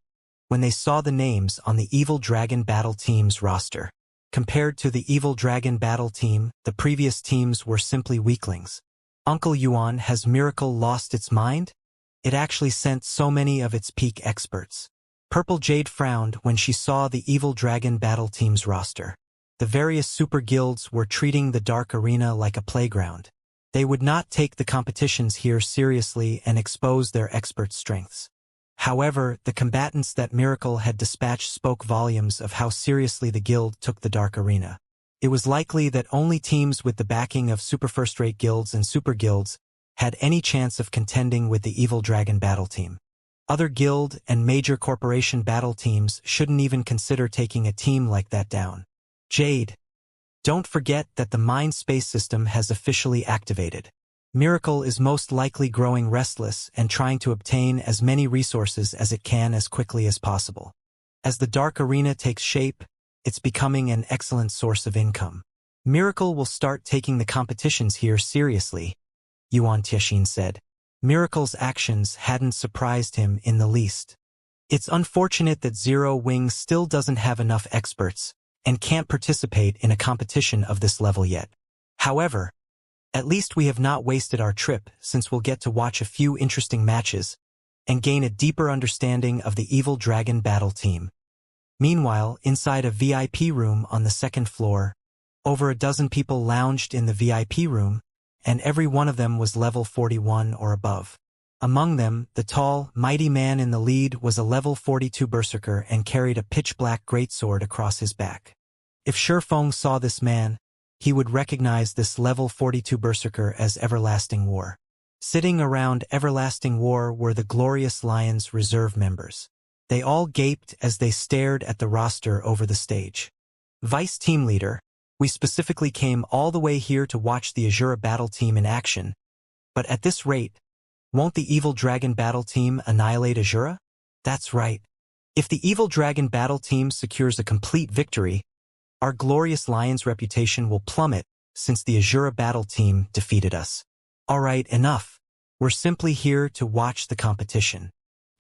when they saw the names on the Evil Dragon battle team's roster. Compared to the Evil Dragon battle team, the previous teams were simply weaklings. Uncle Yuan, has Miracle lost its mind? It actually sent so many of its peak experts. Purple Jade frowned when she saw the Evil Dragon battle team's roster. The various super guilds were treating the Dark Arena like a playground. They would not take the competitions here seriously and expose their expert strengths. However, the combatants that Miracle had dispatched spoke volumes of how seriously the guild took the Dark Arena. It was likely that only teams with the backing of super first-rate guilds and super guilds had any chance of contending with the Evil Dragon battle team. Other guild and major corporation battle teams shouldn't even consider taking a team like that down. Jade, don't forget that the Mind Space system has officially activated. Miracle is most likely growing restless and trying to obtain as many resources as it can as quickly as possible. As the Dark Arena takes shape, it's becoming an excellent source of income. Miracle will start taking the competitions here seriously, Yuan Tianxin said. Miracle's actions hadn't surprised him in the least. It's unfortunate that Zero Wing still doesn't have enough experts and can't participate in a competition of this level yet. However, at least we have not wasted our trip, since we'll get to watch a few interesting matches and gain a deeper understanding of the Evil Dragon battle team. Meanwhile, inside a VIP room on the 2nd floor, over a dozen people lounged in the VIP room, and every one of them was level 41 or above. Among them, the tall, mighty man in the lead was a level 42 berserker and carried a pitch-black greatsword across his back. If Shifeng saw this man, he would recognize this level 42 berserker as Everlasting War. Sitting around Everlasting War were the Glorious Lions reserve members. They all gaped as they stared at the roster over the stage. Vice Team Leader, we specifically came all the way here to watch the Azura battle team in action, but at this rate, won't the Evil Dragon battle team annihilate Azura? That's right. If the Evil Dragon battle team secures a complete victory, our Glorious Lions' reputation will plummet since the Azura battle team defeated us. Alright, enough. We're simply here to watch the competition.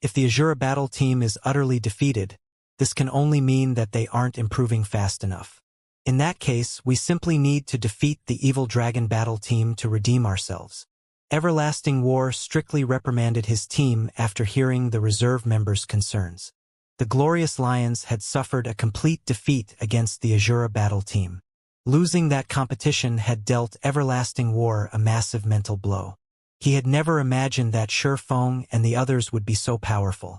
If the Azura battle team is utterly defeated, this can only mean that they aren't improving fast enough. In that case, we simply need to defeat the Evil Dragon battle team to redeem ourselves. Everlasting War strictly reprimanded his team after hearing the reserve members' concerns. The Glorious Lions had suffered a complete defeat against the Azura battle team. Losing that competition had dealt Everlasting War a massive mental blow. He had never imagined that Shifeng and the others would be so powerful.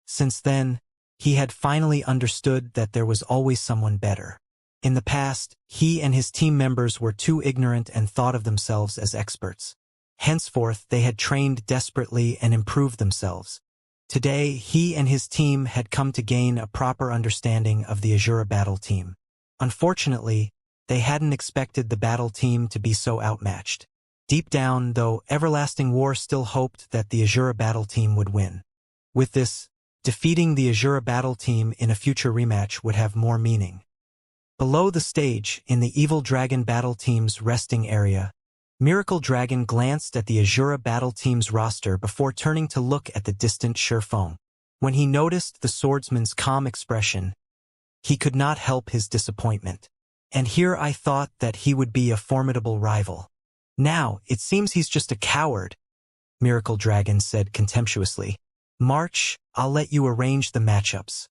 Since then, he had finally understood that there was always someone better. In the past, he and his team members were too ignorant and thought of themselves as experts. Henceforth, they had trained desperately and improved themselves. Today, he and his team had come to gain a proper understanding of the Azura battle team. Unfortunately, they hadn't expected the battle team to be so outmatched. Deep down, though, Everlasting War still hoped that the Azura battle team would win. With this, defeating the Azura battle team in a future rematch would have more meaning. Below the stage, in the Evil Dragon battle team's resting area, Miracle Dragon glanced at the Azura battle team's roster before turning to look at the distant Shifeng. When he noticed the swordsman's calm expression, he could not help his disappointment. And here I thought that he would be a formidable rival. Now, it seems he's just a coward, Miracle Dragon said contemptuously. March, I'll let you arrange the matchups.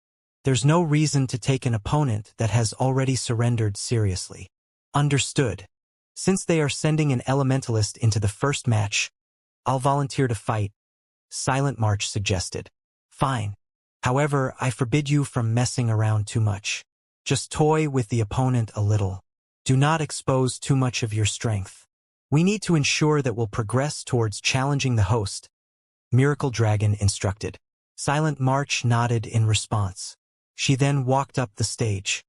There's no reason to take an opponent that has already surrendered seriously. Understood. Since they are sending an elementalist into the first match, I'll volunteer to fight, Silent March suggested. Fine. However, I forbid you from messing around too much. Just toy with the opponent a little. Do not expose too much of your strength. We need to ensure that we'll progress towards challenging the host, Miracle Dragon instructed. Silent March nodded in response. She then walked up the stage.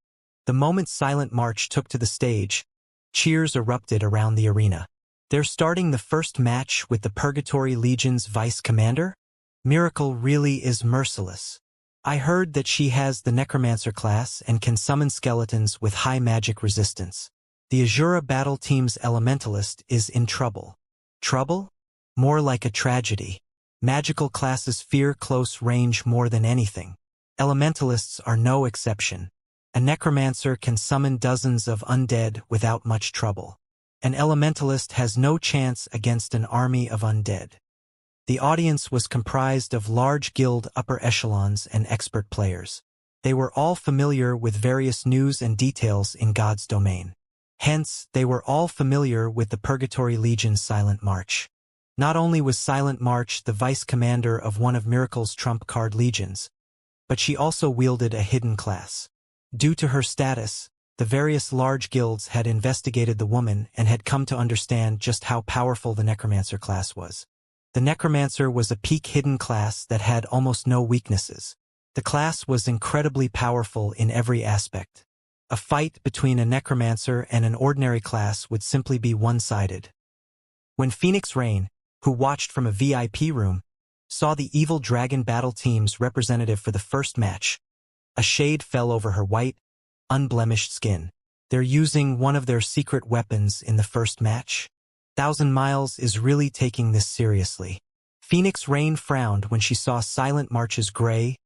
The moment Silent March took to the stage, cheers erupted around the arena. They're starting the first match with the Purgatory Legion's vice commander? Miracle really is merciless. I heard that she has the Necromancer class and can summon skeletons with high magic resistance. The Azura battle team's elementalist is in trouble. Trouble? More like a tragedy. Magical classes fear close range more than anything. Elementalists are no exception. A necromancer can summon dozens of undead without much trouble. An elementalist has no chance against an army of undead. The audience was comprised of large guild upper echelons and expert players. They were all familiar with various news and details in God's domain. Hence, they were all familiar with the Purgatory Legion's Silent March. Not only was Silent March the vice commander of one of Miracle's trump card legions, but she also wielded a hidden class. Due to her status, the various large guilds had investigated the woman and had come to understand just how powerful the Necromancer class was. The Necromancer was a peak hidden class that had almost no weaknesses. The class was incredibly powerful in every aspect. A fight between a Necromancer and an ordinary class would simply be one-sided. When Phoenix Rain, who watched from a VIP room, saw the evil dragon battle team's representative for the first match, a shade fell over her white, unblemished skin. They're using one of their secret weapons in the first match? 1,000 Miles is really taking this seriously. Phoenix Rain frowned when she saw Silent March's gray,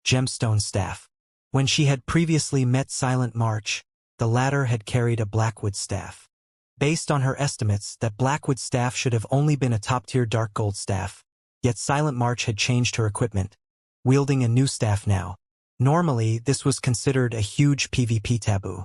gemstone staff. When she had previously met Silent March, the latter had carried a Blackwood staff. Based on her estimates, that Blackwood staff should have only been a top-tier dark gold staff, yet Silent March had changed her equipment, wielding a new staff now. Normally, this was considered a huge PvP taboo.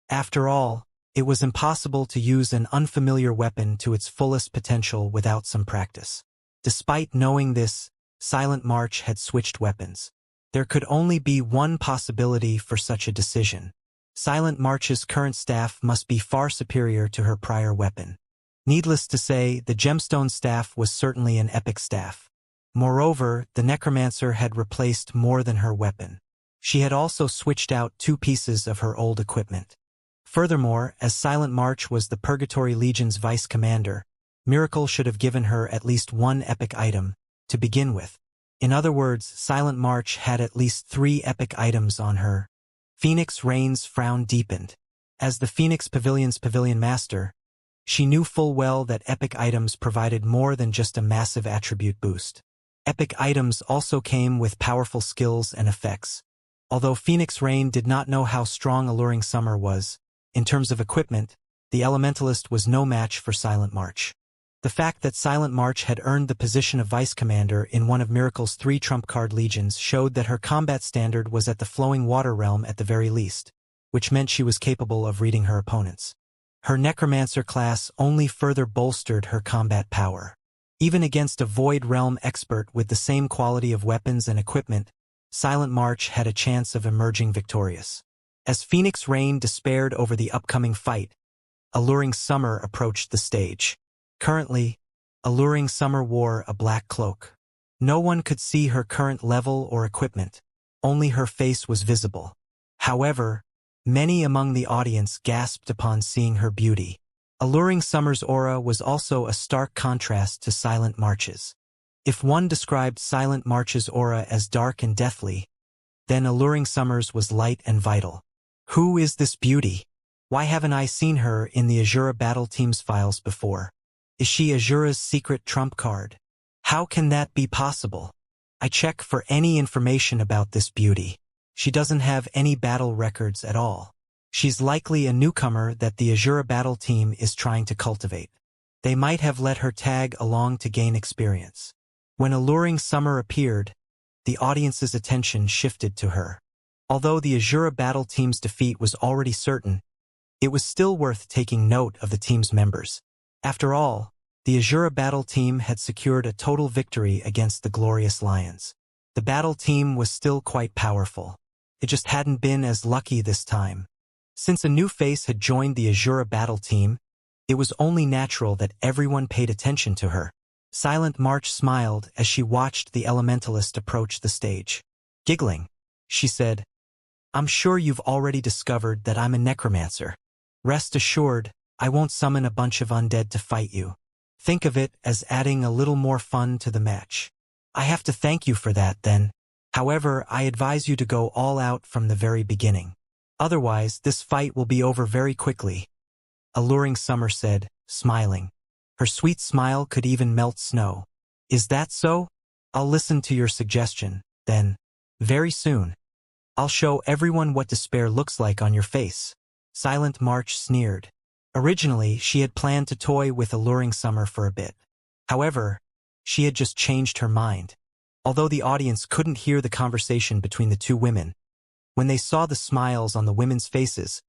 After all, it was impossible to use an unfamiliar weapon to its fullest potential without some practice. Despite knowing this, Silent March had switched weapons. There could only be one possibility for such a decision. Silent March's current staff must be far superior to her prior weapon. Needless to say, the gemstone staff was certainly an epic staff. Moreover, the Necromancer had replaced more than her weapon. She had also switched out 2 pieces of her old equipment. Furthermore, as Silent March was the Purgatory Legion's vice commander, Miracle should have given her at least 1 epic item, to begin with. In other words, Silent March had at least 3 epic items on her. Phoenix Rain's frown deepened. As the Phoenix Pavilion's pavilion master, she knew full well that epic items provided more than just a massive attribute boost. Epic items also came with powerful skills and effects. Although Phoenix Rain did not know how strong Alluring Summer was, in terms of equipment, the Elementalist was no match for Silent March. The fact that Silent March had earned the position of vice commander in one of Miracle's 3 trump card legions showed that her combat standard was at the flowing water realm at the very least, which meant she was capable of reading her opponents. Her Necromancer class only further bolstered her combat power. Even against a Void Realm expert with the same quality of weapons and equipment, Silent March had a chance of emerging victorious. As Phoenix Rain despaired over the upcoming fight, Alluring Summer approached the stage. Currently, Alluring Summer wore a black cloak. No one could see her current level or equipment. Only her face was visible. However, many among the audience gasped upon seeing her beauty. Alluring Summer's aura was also a stark contrast to Silent March's. If one described Silent March's aura as dark and deathly, then Alluring Summer's was light and vital. Who is this beauty? Why haven't I seen her in the Azura battle team's files before? Is she Azura's secret trump card? How can that be possible? I check for any information about this beauty. She doesn't have any battle records at all. She's likely a newcomer that the Azura battle team is trying to cultivate. They might have let her tag along to gain experience. When Alluring Summer appeared, the audience's attention shifted to her. Although the Azura battle team's defeat was already certain, it was still worth taking note of the team's members. After all, the Azura battle team had secured a total victory against the Glorious Lions. The battle team was still quite powerful. It just hadn't been as lucky this time. Since a new face had joined the Azura battle team, it was only natural that everyone paid attention to her. Silent March smiled as she watched the elementalist approach the stage. Giggling, she said, "I'm sure you've already discovered that I'm a necromancer. Rest assured, I won't summon a bunch of undead to fight you. Think of it as adding a little more fun to the match." "I have to thank you for that, then. However, I advise you to go all out from the very beginning. Otherwise, this fight will be over very quickly," Alluring Summer said, smiling. Her sweet smile could even melt snow. "Is that so? I'll listen to your suggestion, then. Very soon. I'll show everyone what despair looks like on your face." Silent March sneered. Originally, she had planned to toy with Alluring Summer for a bit. However, she had just changed her mind. Although the audience couldn't hear the conversation between the two women, when they saw the smiles on the women's faces,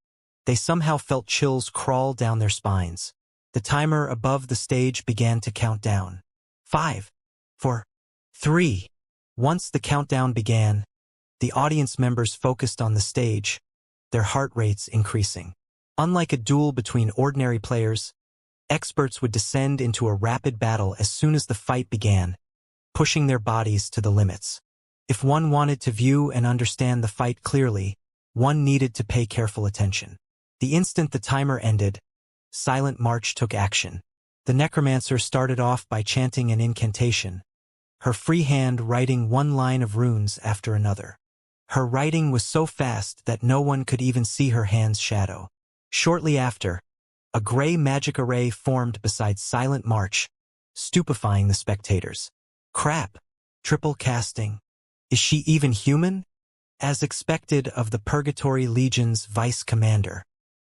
they somehow felt chills crawl down their spines. The timer above the stage began to count down. 5, 4, 3. Once the countdown began, the audience members focused on the stage, their heart rates increasing. Unlike a duel between ordinary players, experts would descend into a rapid battle as soon as the fight began, pushing their bodies to the limits. If one wanted to view and understand the fight clearly, one needed to pay careful attention. The instant the timer ended, Silent March took action. The necromancer started off by chanting an incantation, her free hand writing one line of runes after another. Her writing was so fast that no one could even see her hand's shadow. Shortly after, a gray magic array formed beside Silent March, stupefying the spectators. Crap! Triple casting. Is she even human? As expected of the Purgatory Legion's vice commander.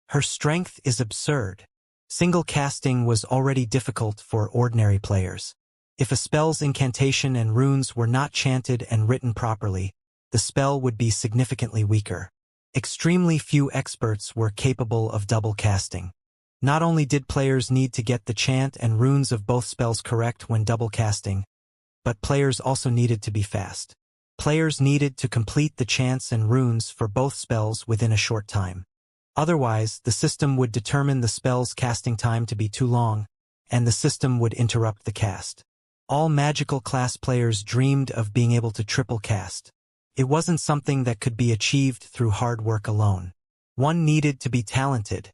Her strength is absurd. Single casting was already difficult for ordinary players. If a spell's incantation and runes were not chanted and written properly, the spell would be significantly weaker. Extremely few experts were capable of double casting. Not only did players need to get the chant and runes of both spells correct when double casting, but players also needed to be fast. Players needed to complete the chants and runes for both spells within a short time. Otherwise, the system would determine the spell's casting time to be too long, and the system would interrupt the cast. All magical class players dreamed of being able to triple cast. It wasn't something that could be achieved through hard work alone. One needed to be talented.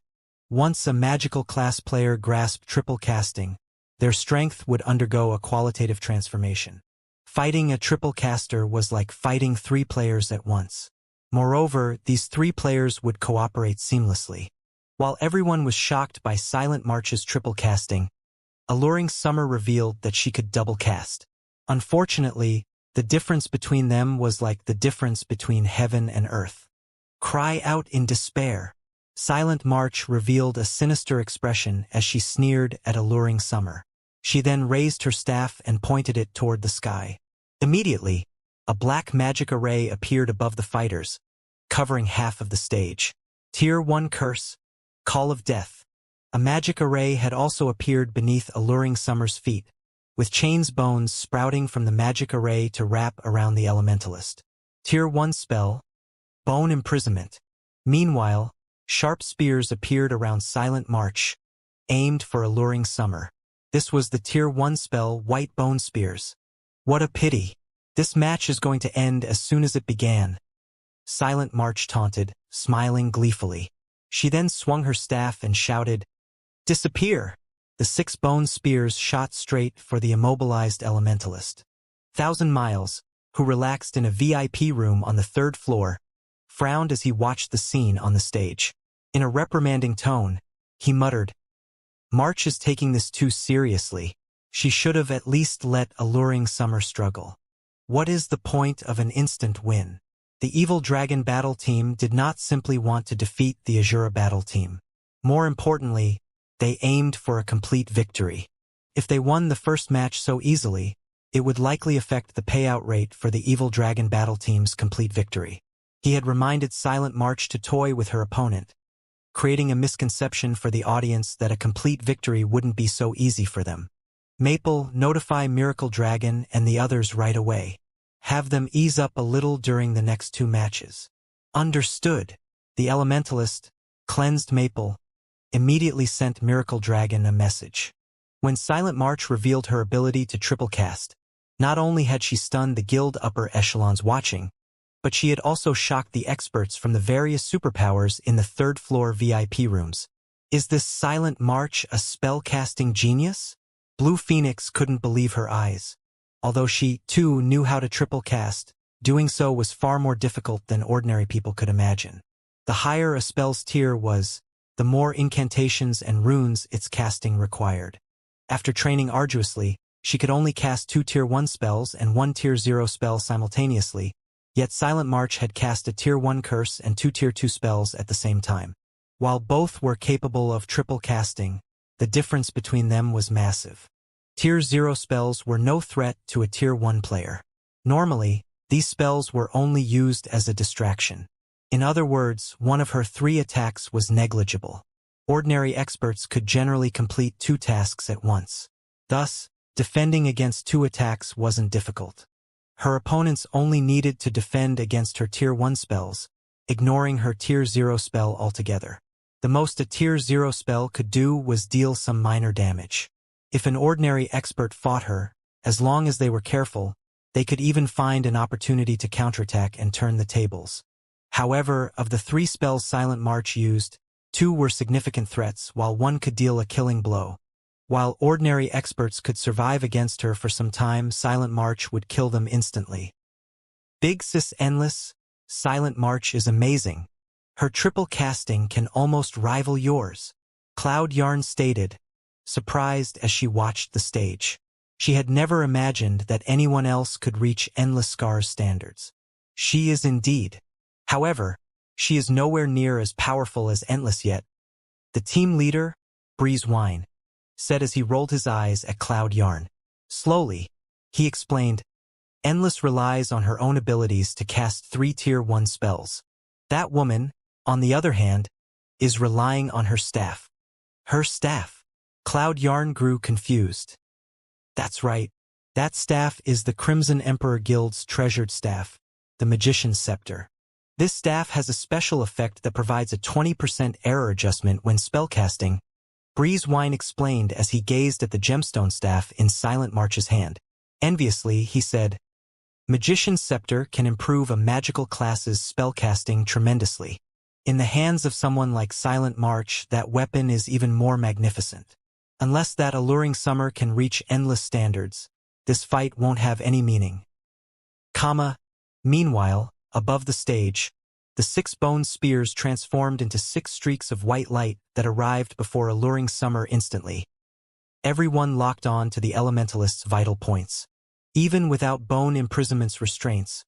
Once a magical class player grasped triple casting, their strength would undergo a qualitative transformation. Fighting a triple caster was like fighting 3 players at once. Moreover, these 3 players would cooperate seamlessly. While everyone was shocked by Silent March's triple casting, Alluring Summer revealed that she could double cast. Unfortunately, the difference between them was like the difference between heaven and earth. Cry out in despair. Silent March revealed a sinister expression as she sneered at Alluring Summer. She then raised her staff and pointed it toward the sky. Immediately, a black magic array appeared above the fighters, covering half of the stage. Tier 1 Curse, Call of Death. A magic array had also appeared beneath Alluring Summer's feet, with chains bones sprouting from the magic array to wrap around the elementalist. Tier 1 Spell, Bone Imprisonment. Meanwhile, sharp spears appeared around Silent March, aimed for Alluring Summer. This was the Tier 1 spell White Bone Spears. What a pity. This match is going to end as soon as it began. Silent March taunted, smiling gleefully. She then swung her staff and shouted, "Disappear!" The 6 bone spears shot straight for the immobilized elementalist. 1,000 Miles, who relaxed in a VIP room on the 3rd floor, frowned as he watched the scene on the stage. In a reprimanding tone, he muttered, "March is taking this too seriously. She should have at least let Alluring Summer struggle. What is the point of an instant win?" The Evil Dragon battle team did not simply want to defeat the Azura battle team. More importantly, they aimed for a complete victory. If they won the first match so easily, it would likely affect the payout rate for the Evil Dragon battle team's complete victory. He had reminded Silent March to toy with her opponent, creating a misconception for the audience that a complete victory wouldn't be so easy for them. "Maple, notify Miracle Dragon and the others right away. Have them ease up a little during the next 2 matches." Understood. The elementalist, cleansed Maple, immediately sent Miracle Dragon a message. When Silent March revealed her ability to triple cast, not only had she stunned the guild upper echelons watching, but she had also shocked the experts from the various superpowers in the third-floor VIP rooms. Is this Silent March a spell-casting genius? Blue Phoenix couldn't believe her eyes. Although she, too, knew how to triple cast, doing so was far more difficult than ordinary people could imagine. The higher a spell's tier was, the more incantations and runes its casting required. After training arduously, she could only cast 2 Tier 1 spells and 1 Tier 0 spell simultaneously, yet Silent March had cast a Tier 1 curse and 2 Tier 2 spells at the same time. While both were capable of triple casting, the difference between them was massive. Tier 0 spells were no threat to a Tier 1 player. Normally, these spells were only used as a distraction. In other words, one of her 3 attacks was negligible. Ordinary experts could generally complete 2 tasks at once. Thus, defending against 2 attacks wasn't difficult. Her opponents only needed to defend against her Tier 1 spells, ignoring her Tier 0 spell altogether. The most a Tier 0 spell could do was deal some minor damage. If an ordinary expert fought her, as long as they were careful, they could even find an opportunity to counterattack and turn the tables. However, of the 3 spells Silent March used, 2 were significant threats while 1 could deal a killing blow. While ordinary experts could survive against her for some time, Silent March would kill them instantly. Big Sis Endless, Silent March is amazing. Her triple casting can almost rival yours, Cloud Yarn stated, surprised as she watched the stage. She had never imagined that anyone else could reach Endless Scar's standards. She is indeed. However, she is nowhere near as powerful as Endless yet. The team leader, Breeze Wine, said as he rolled his eyes at Cloud Yarn. Slowly, he explained, Endless relies on her own abilities to cast 3 Tier 1 spells. That woman, on the other hand, is relying on her staff. Her staff? Cloud Yarn grew confused. That's right. That staff is the Crimson Emperor Guild's treasured staff, the Magician's Scepter. This staff has a special effect that provides a 20% error adjustment when spellcasting, Breeze Wine explained as he gazed at the gemstone staff in Silent March's hand. Enviously, he said, Magician's Scepter can improve a magical class's spellcasting tremendously. In the hands of someone like Silent March, that weapon is even more magnificent. Unless that alluring summer can reach endless standards, this fight won't have any meaning. Meanwhile, above the stage, the 6 bone spears transformed into 6 streaks of white light that arrived before alluring summer instantly. Everyone locked on to the elementalist's vital points. Even without bone imprisont's restraints,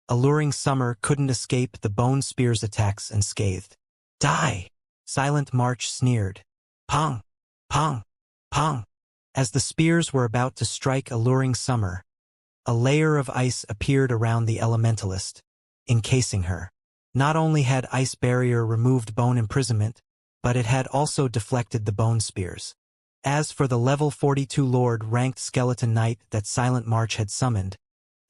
alluring summer couldn't escape the bone spear's attacks unscathed. Die! Silent March sneered. Pong! Pong! Pong! As the spears were about to strike alluring summer, a layer of ice appeared around the elementalist, encasing her. Not only had ice barrier removed bone imprisonment, but it had also deflected the bone spears. As for the level 42 Lord-ranked skeleton knight that Silent March had summoned,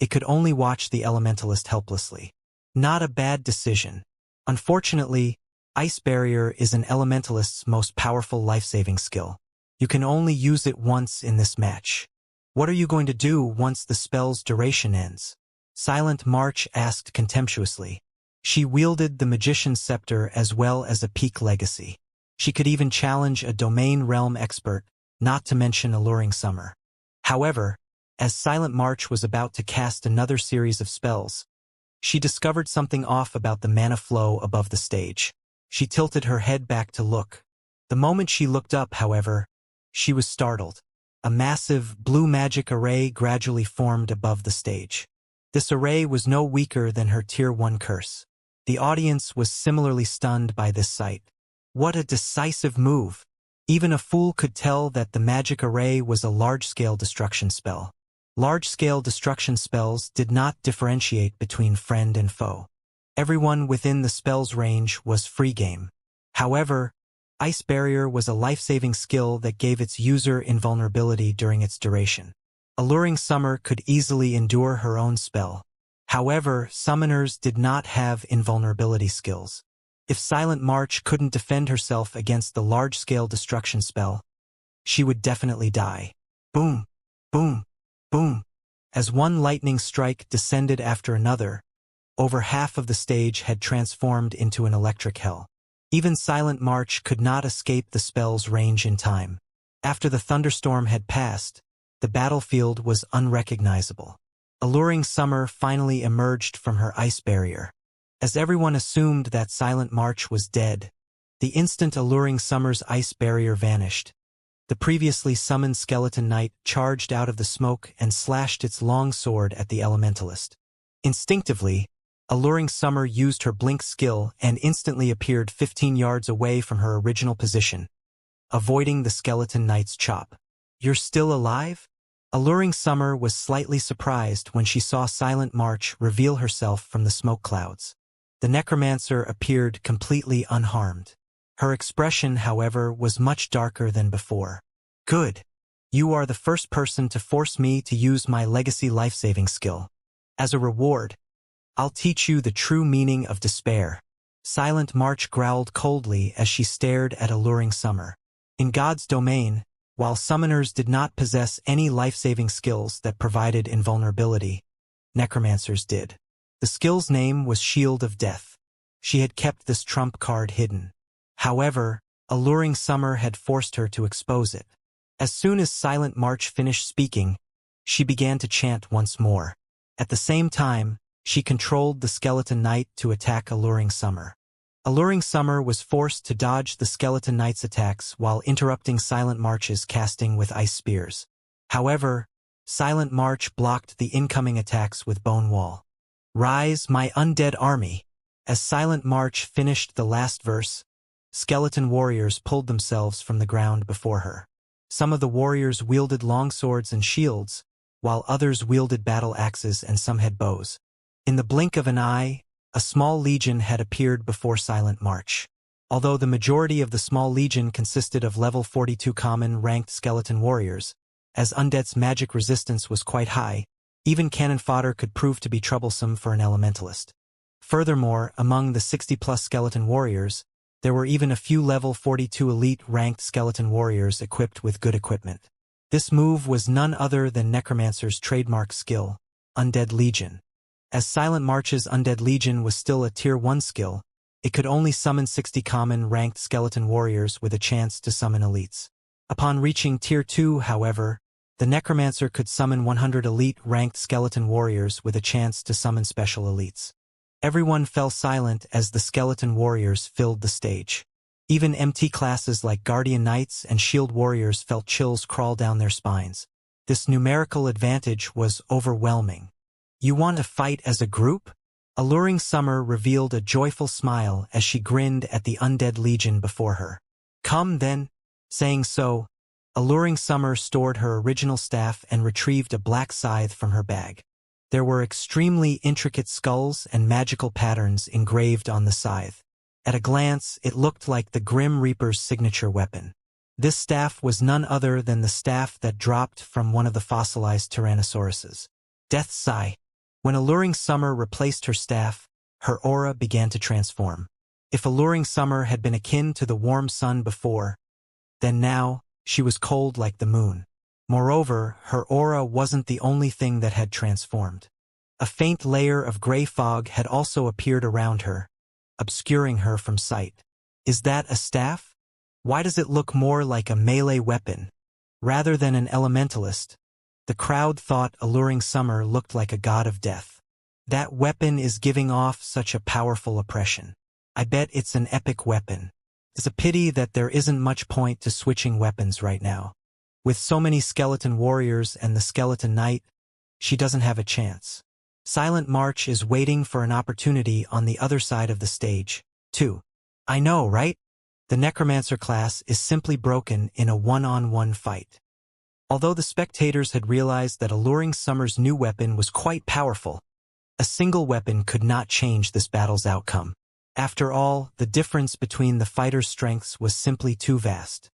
it could only watch the elementalist helplessly. Not a bad decision. Unfortunately, ice barrier is an elementalist's most powerful life-saving skill. You can only use it once in this match. What are you going to do once the spell's duration ends? Silent March asked contemptuously. She wielded the Magician's Scepter as well as a peak legacy. She could even challenge a domain realm expert, not to mention alluring summer. However, as Silent March was about to cast another series of spells, she discovered something off about the mana flow above the stage. She tilted her head back to look. The moment she looked up, however, she was startled. A massive, blue magic array gradually formed above the stage. This array was no weaker than her Tier 1 curse. The audience was similarly stunned by this sight. What a decisive move! Even a fool could tell that the magic array was a large-scale destruction spell. Large-scale destruction spells did not differentiate between friend and foe. Everyone within the spell's range was free game. However, Ice Barrier was a life-saving skill that gave its user invulnerability during its duration. Alluring Summer could easily endure her own spell. However, summoners did not have invulnerability skills. If Silent March couldn't defend herself against the large-scale destruction spell, she would definitely die. Boom, boom, boom. As one lightning strike descended after another, over half of the stage had transformed into an electric hell. Even Silent March could not escape the spell's range in time. After the thunderstorm had passed, the battlefield was unrecognizable. Alluring Summer finally emerged from her ice barrier. As everyone assumed that Silent March was dead, the instant Alluring Summer's ice barrier vanished, the previously summoned skeleton knight charged out of the smoke and slashed its long sword at the elementalist. Instinctively, Alluring Summer used her blink skill and instantly appeared 15 yards away from her original position, avoiding the skeleton knight's chop. "You're still alive?" Alluring Summer was slightly surprised when she saw Silent March reveal herself from the smoke clouds. The necromancer appeared completely unharmed. Her expression, however, was much darker than before. "Good. You are the first person to force me to use my legacy life-saving skill. As a reward, I'll teach you the true meaning of despair." Silent March growled coldly as she stared at Alluring Summer. In God's domain, while summoners did not possess any life-saving skills that provided invulnerability, necromancers did. The skill's name was Shield of Death. She had kept this trump card hidden. However, Alluring Summer had forced her to expose it. As soon as Silent March finished speaking, she began to chant once more. At the same time, she controlled the skeleton knight to attack Alluring Summer. Alluring Summer was forced to dodge the skeleton knight's attacks while interrupting Silent March's casting with ice spears. However, Silent March blocked the incoming attacks with Bone Wall. "Rise, my undead army." As Silent March finished the last verse, skeleton warriors pulled themselves from the ground before her. Some of the warriors wielded longswords and shields, while others wielded battle axes and some had bows. In the blink of an eye, a small legion had appeared before Silent March. Although the majority of the small legion consisted of level 42 common ranked skeleton warriors, as undead's magic resistance was quite high, even cannon fodder could prove to be troublesome for an elementalist. Furthermore, among the 60-plus skeleton warriors, there were even a few level 42 elite ranked skeleton warriors equipped with good equipment. This move was none other than Necromancer's trademark skill, Undead Legion. As Silent March's Undead Legion was still a Tier 1 skill, it could only summon 60 common ranked skeleton warriors with a chance to summon elites. Upon reaching Tier 2, however, the Necromancer could summon 100 elite ranked skeleton warriors with a chance to summon special elites. Everyone fell silent as the skeleton warriors filled the stage. Even MT classes like Guardian Knights and Shield Warriors felt chills crawl down their spines. This numerical advantage was overwhelming. "You want to fight as a group?" Alluring Summer revealed a joyful smile as she grinned at the Undead Legion before her. "Come then." Saying so, Alluring Summer stored her original staff and retrieved a black scythe from her bag. There were extremely intricate skulls and magical patterns engraved on the scythe. At a glance, it looked like the Grim Reaper's signature weapon. This staff was none other than the staff that dropped from one of the fossilized Tyrannosauruses. Death's Sigh. When Alluring Summer replaced her staff, her aura began to transform. If Alluring Summer had been akin to the warm sun before, then now, she was cold like the moon. Moreover, her aura wasn't the only thing that had transformed. A faint layer of gray fog had also appeared around her, obscuring her from sight. "Is that a staff? Why does it look more like a melee weapon, rather than an elementalist?" The crowd thought Alluring Summer looked like a god of death. "That weapon is giving off such a powerful oppression. I bet it's an epic weapon. It's a pity that there isn't much point to switching weapons right now. With so many skeleton warriors and the skeleton knight, she doesn't have a chance. Silent March is waiting for an opportunity on the other side of the stage, too. I know, right? The Necromancer class is simply broken in a one-on-one fight." Although the spectators had realized that Alluring Summer's new weapon was quite powerful, a single weapon could not change this battle's outcome. After all, the difference between the fighters' strengths was simply too vast.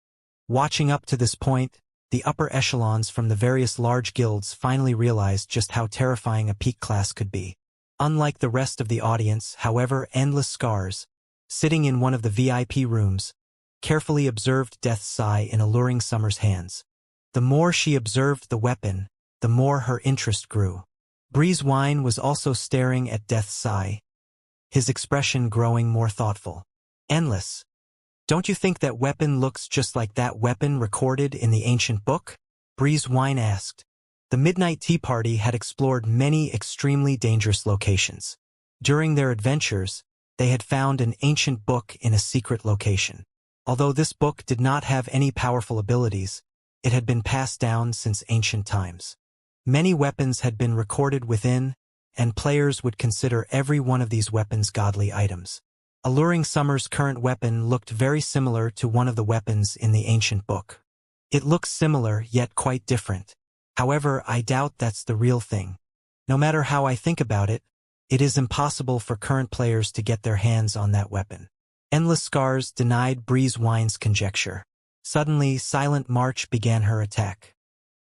Watching up to this point, the upper echelons from the various large guilds finally realized just how terrifying a peak class could be. Unlike the rest of the audience, however, Endless Scars, sitting in one of the VIP rooms, carefully observed Death's Sigh in alluring Summer's hands. The more she observed the weapon, the more her interest grew. Breezewine was also staring at Death's Sigh, his expression growing more thoughtful. Endless. Don't you think that weapon looks just like that weapon recorded in the ancient book? Breezewine asked. The Midnight Tea Party had explored many extremely dangerous locations. During their adventures, they had found an ancient book in a secret location. Although this book did not have any powerful abilities, it had been passed down since ancient times. Many weapons had been recorded within, and players would consider every one of these weapons godly items. Alluring Summer's current weapon looked very similar to one of the weapons in the ancient book. It looks similar, yet quite different. However, I doubt that's the real thing. No matter how I think about it, it is impossible for current players to get their hands on that weapon. Endless Scars denied Breezewine's conjecture. Suddenly, Silent March began her attack.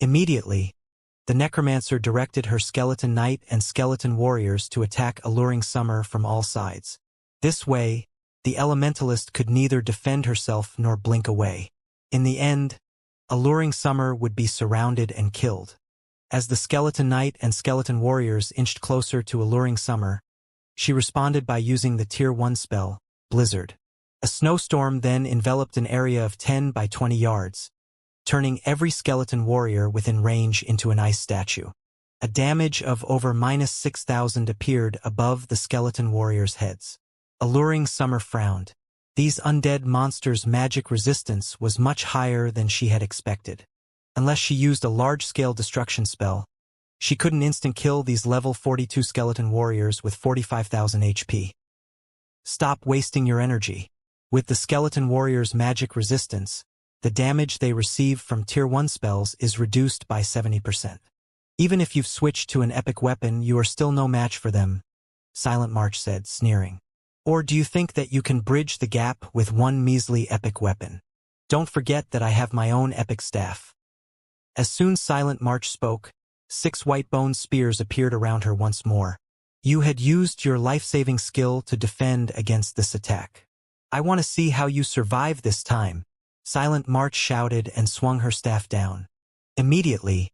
Immediately, the Necromancer directed her Skeleton Knight and Skeleton Warriors to attack Alluring Summer from all sides. This way, the Elementalist could neither defend herself nor blink away. In the end, Alluring Summer would be surrounded and killed. As the Skeleton Knight and Skeleton Warriors inched closer to Alluring Summer, she responded by using the Tier 1 spell, Blizzard. A snowstorm then enveloped an area of 10 by 20 yards, turning every Skeleton Warrior within range into an ice statue. A damage of over -6,000 appeared above the Skeleton Warriors' heads. Alluring Summer frowned. These undead monsters' magic resistance was much higher than she had expected. Unless she used a large-scale destruction spell, she couldn't instant-kill these level 42 Skeleton Warriors with 45,000 HP. Stop wasting your energy. With the Skeleton Warriors' magic resistance, the damage they receive from Tier 1 spells is reduced by 70%. Even if you've switched to an epic weapon, you are still no match for them, Silent March said, sneering. Or do you think that you can bridge the gap with one measly epic weapon? Don't forget that I have my own epic staff. As soon as Silent March spoke, 6 white bone spears appeared around her once more. You had used your life-saving skill to defend against this attack. I want to see how you survive this time, Silent March shouted and swung her staff down. Immediately,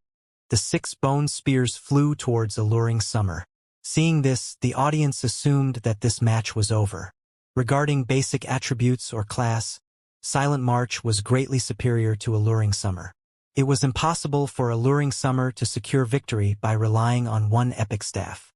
the 6 bone spears flew towards Alluring Summer. Seeing this, the audience assumed that this match was over. Regarding basic attributes or class, Silent March was greatly superior to Alluring Summer. It was impossible for Alluring Summer to secure victory by relying on one epic staff.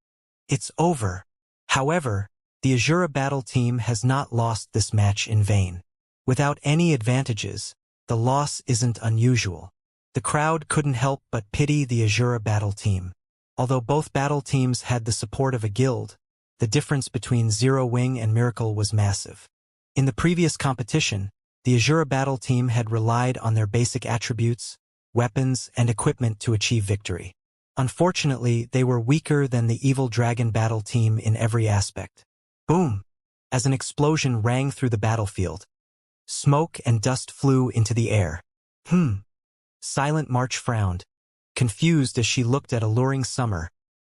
It's over. However, the Azura battle team has not lost this match in vain. Without any advantages, the loss isn't unusual. The crowd couldn't help but pity the Azura battle team. Although both battle teams had the support of a guild, the difference between Zero Wing and Miracle was massive. In the previous competition, the Azura battle team had relied on their basic attributes, weapons, and equipment to achieve victory. Unfortunately, they were weaker than the Evil Dragon battle team in every aspect. Boom! As an explosion rang through the battlefield, smoke and dust flew into the air. Silent March frowned, confused as she looked at Alluring Summer,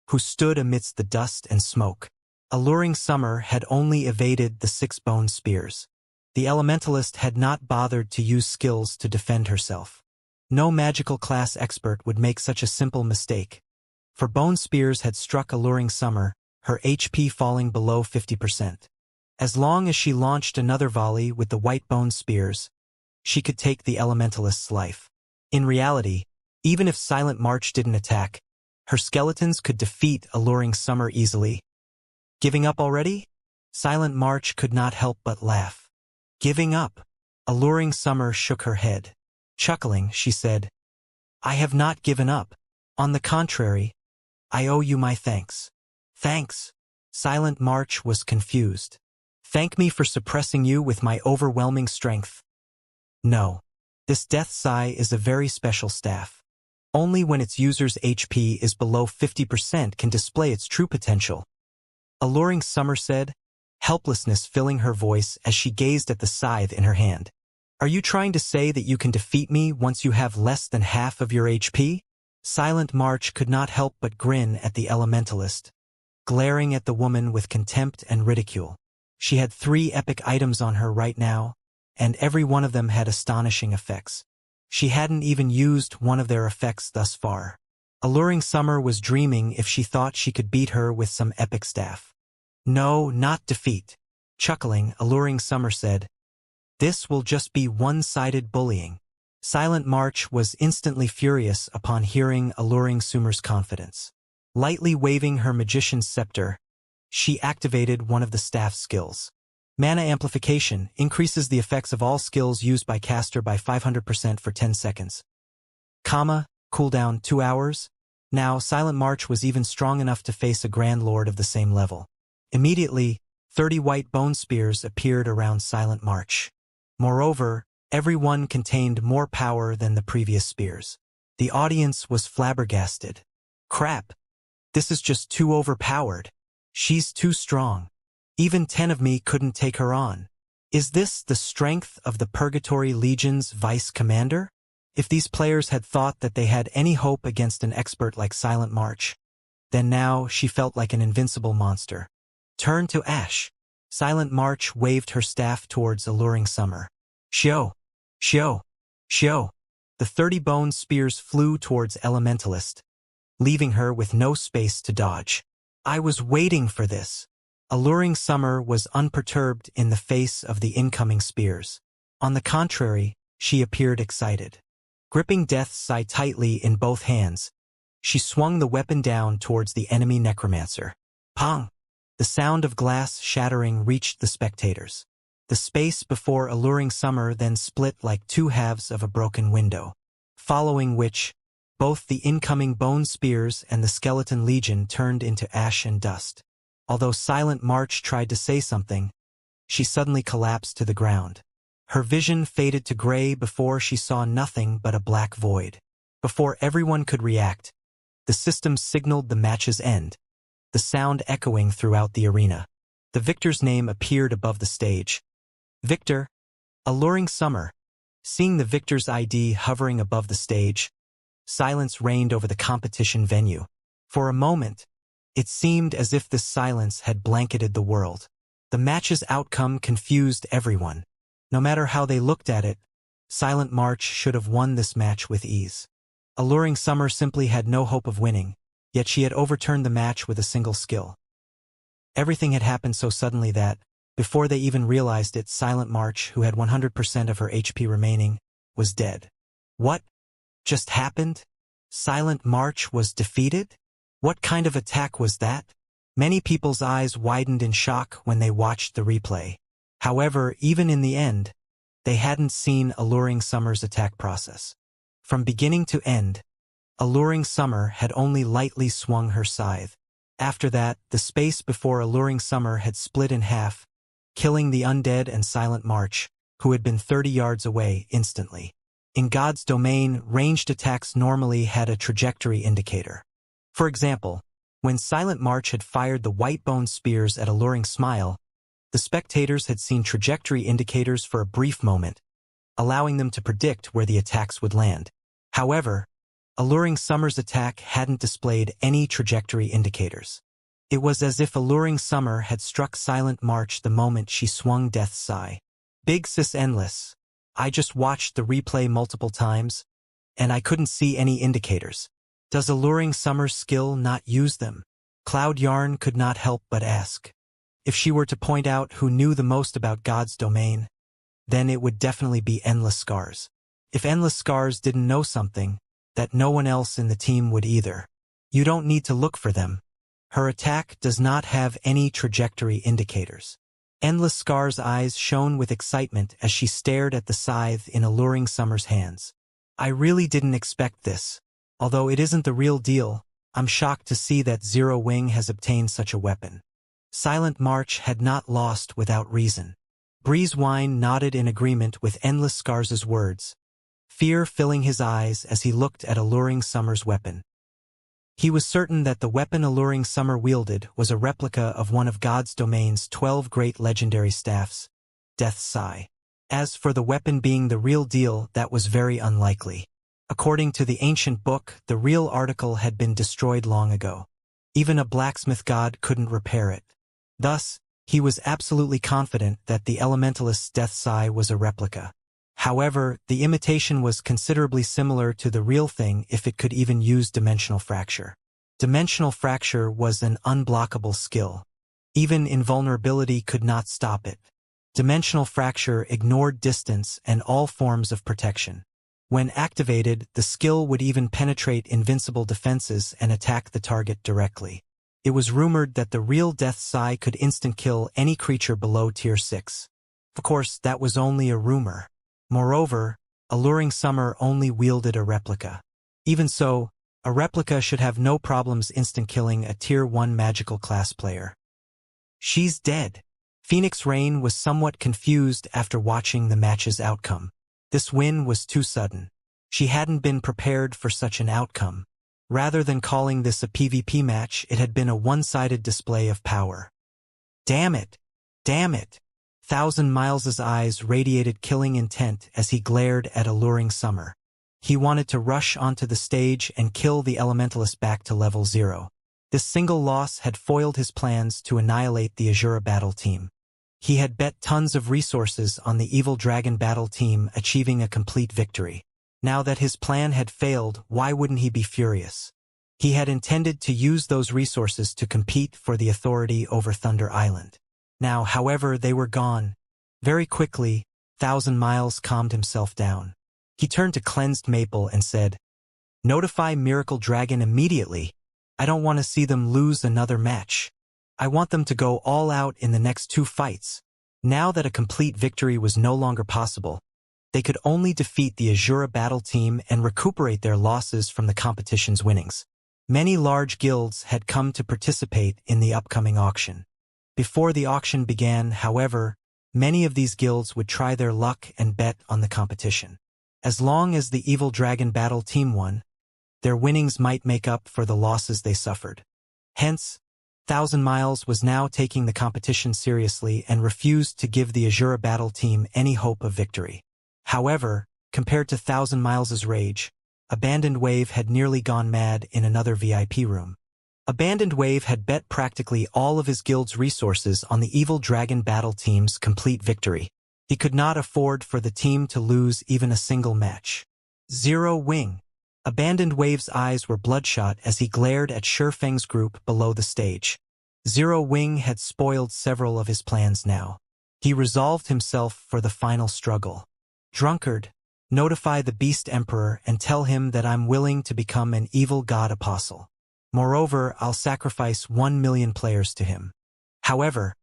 who stood amidst the dust and smoke. Alluring Summer had only evaded the 6 bone spears. The Elementalist had not bothered to use skills to defend herself. No magical class expert would make such a simple mistake. For bone spears had struck Alluring Summer, her HP falling below 50%. As long as she launched another volley with the white bone spears, she could take the Elementalist's life. In reality, even if Silent March didn't attack, her skeletons could defeat Alluring Summer easily. Giving up already? Silent March could not help but laugh. Giving up? Alluring Summer shook her head. Chuckling, she said, I have not given up. On the contrary, I owe you my thanks. Thanks? Silent March was confused. Thank me for suppressing you with my overwhelming strength. No. This Death Sigh is a very special staff. Only when its user's HP is below 50% can display its true potential. Alluring Summer said, helplessness filling her voice as she gazed at the scythe in her hand. Are you trying to say that you can defeat me once you have less than half of your HP? Silent March could not help but grin at the Elementalist, glaring at the woman with contempt and ridicule. She had 3 epic items on her right now, and every one of them had astonishing effects. She hadn't even used one of their effects thus far. Alluring Summer was dreaming if she thought she could beat her with some epic staff. No, not defeat. Chuckling, Alluring Summer said, "This will just be one-sided bullying." Silent March was instantly furious upon hearing Alluring Summer's confidence. Lightly waving her magician's scepter, she activated one of the staff's skills. Mana Amplification increases the effects of all skills used by caster by 500% for 10 seconds. Cooldown 2 hours. Now, Silent March was even strong enough to face a Grand Lord of the same level. Immediately, 30 white bone spears appeared around Silent March. Moreover, every one contained more power than the previous spears. The audience was flabbergasted. Crap! This is just too overpowered. She's too strong. Even 10 of me couldn't take her on. Is this the strength of the Purgatory Legion's vice commander? If these players had thought that they had any hope against an expert like Silent March, then now she felt like an invincible monster. Turn to ash. Silent March waved her staff towards Alluring Summer. Shio! Shio! Shio! The 30 bone spears flew towards Elementalist, leaving her with no space to dodge. I was waiting for this. Alluring Summer was unperturbed in the face of the incoming spears. On the contrary, she appeared excited. Gripping Death's Eye tightly in both hands, she swung the weapon down towards the enemy necromancer. Pong! The sound of glass shattering reached the spectators. The space before Alluring Summer then split like two halves of a broken window, following which, both the incoming bone spears and the skeleton legion turned into ash and dust. Although Silent March tried to say something, she suddenly collapsed to the ground. Her vision faded to gray before she saw nothing but a black void. Before everyone could react, the system signaled the match's end, the sound echoing throughout the arena. The victor's name appeared above the stage. Victor, Alluring Summer. Seeing the victor's ID hovering above the stage, silence reigned over the competition venue. For a moment, it seemed as if this silence had blanketed the world. The match's outcome confused everyone. No matter how they looked at it, Silent March should have won this match with ease. Alluring Summer simply had no hope of winning, yet she had overturned the match with a single skill. Everything had happened so suddenly that, before they even realized it, Silent March, who had 100% of her HP remaining, was dead. What just happened? Silent March was defeated? What kind of attack was that? Many people's eyes widened in shock when they watched the replay. However, even in the end, they hadn't seen Alluring Summer's attack process. From beginning to end, Alluring Summer had only lightly swung her scythe. After that, the space before Alluring Summer had split in half, killing the undead and Silent March, who had been 30 yards away, instantly. In God's domain, ranged attacks normally had a trajectory indicator. For example, when Silent March had fired the white bone spears at Alluring Smile, the spectators had seen trajectory indicators for a brief moment, allowing them to predict where the attacks would land. However, Alluring Summer's attack hadn't displayed any trajectory indicators. It was as if Alluring Summer had struck Silent March the moment she swung Death's Eye. Big Sis Endless. I just watched the replay multiple times, and I couldn't see any indicators. Does Alluring Summer's skill not use them? Cloud Yarn could not help but ask. If she were to point out who knew the most about God's domain, then it would definitely be Endless Scars. If Endless Scars didn't know something, that no one else in the team would either. You don't need to look for them. Her attack does not have any trajectory indicators. Endless Scar's eyes shone with excitement as she stared at the scythe in Alluring Summer's hands. I really didn't expect this. Although it isn't the real deal, I'm shocked to see that Zero Wing has obtained such a weapon. Silent March had not lost without reason. Breezewine nodded in agreement with Endless Scars' words, fear filling his eyes as he looked at Alluring Summer's weapon. He was certain that the weapon Alluring Summer wielded was a replica of one of God's domain's 12 great legendary staffs, Death's Eye. As for the weapon being the real deal, that was very unlikely. According to the ancient book, the real article had been destroyed long ago. Even a blacksmith god couldn't repair it. Thus, He was absolutely confident that the Elementalist's death sigh was a replica. However, the imitation was considerably similar to the real thing if it could even use dimensional fracture. Dimensional fracture was an unblockable skill. Even invulnerability could not stop it. Dimensional fracture ignored distance and all forms of protection. When activated, the skill would even penetrate invincible defenses and attack the target directly. It was rumored that the real death sigh could instant-kill any creature below Tier 6. Of course, that was only a rumor. Moreover, Alluring Summer only wielded a replica. Even so, a replica should have no problems instant-killing a Tier 1 magical class player. She's dead. Phoenix Rain was somewhat confused after watching the match's outcome. This win was too sudden. She hadn't been prepared for such an outcome. Rather than calling this a PvP match, it had been a one-sided display of power. Damn it! Damn it! 1,000 Miles's eyes radiated killing intent as he glared at Alluring Summer. He wanted to rush onto the stage and kill the Elementalist back to level 0. This single loss had foiled his plans to annihilate the Azura battle team. He had bet tons of resources on the Evil Dragon battle team achieving a complete victory. Now that his plan had failed, why wouldn't he be furious? He had intended to use those resources to compete for the authority over Thunder Island. Now, however, they were gone. Very quickly, 1,000 Miles calmed himself down. He turned to Cleansed Maple and said, "Notify Miracle Dragon immediately. I don't want to see them lose another match. I want them to go all out in the next 2 fights." Now that a complete victory was no longer possible, they could only defeat the Azura battle team and recuperate their losses from the competition's winnings. Many large guilds had come to participate in the upcoming auction. Before the auction began, however, many of these guilds would try their luck and bet on the competition. As long as the Evil Dragon battle team won, their winnings might make up for the losses they suffered. Hence, 1,000 Miles was now taking the competition seriously and refused to give the Azura battle team any hope of victory. However, compared to 1,000 Miles's rage, Abandoned Wave had nearly gone mad in another VIP room. Abandoned Wave had bet practically all of his guild's resources on the Evil Dragon battle team's complete victory. He could not afford for the team to lose even a single match. Zero Wing. Abandoned Wave's eyes were bloodshot as he glared at Shurfeng's group below the stage. Zero Wing had spoiled several of his plans now. He resolved himself for the final struggle. "Drunkard, notify the Beast Emperor and tell him that I'm willing to become an evil god apostle. Moreover, I'll sacrifice 1 million players to him. However,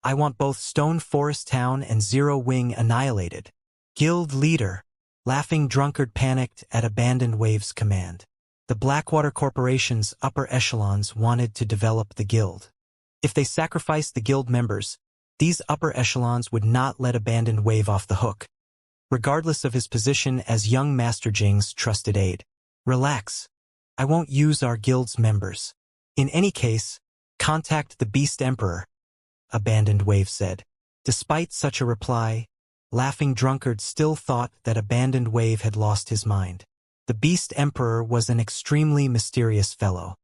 I want both Stone Forest Town and Zero Wing annihilated." Guild leader. Laughing Drunkard panicked at Abandoned Wave's command. The Blackwater Corporation's upper echelons wanted to develop the guild. If they sacrificed the guild members, these upper echelons would not let Abandoned Wave off the hook, regardless of his position as young Master Jing's trusted aide. "Relax. I won't use our guild's members. In any case, contact the Beast Emperor," Abandoned Wave said. Despite such a reply, Laughing Drunkard still thought that Abandoned Wave had lost his mind. The Beast Emperor was an extremely mysterious fellow.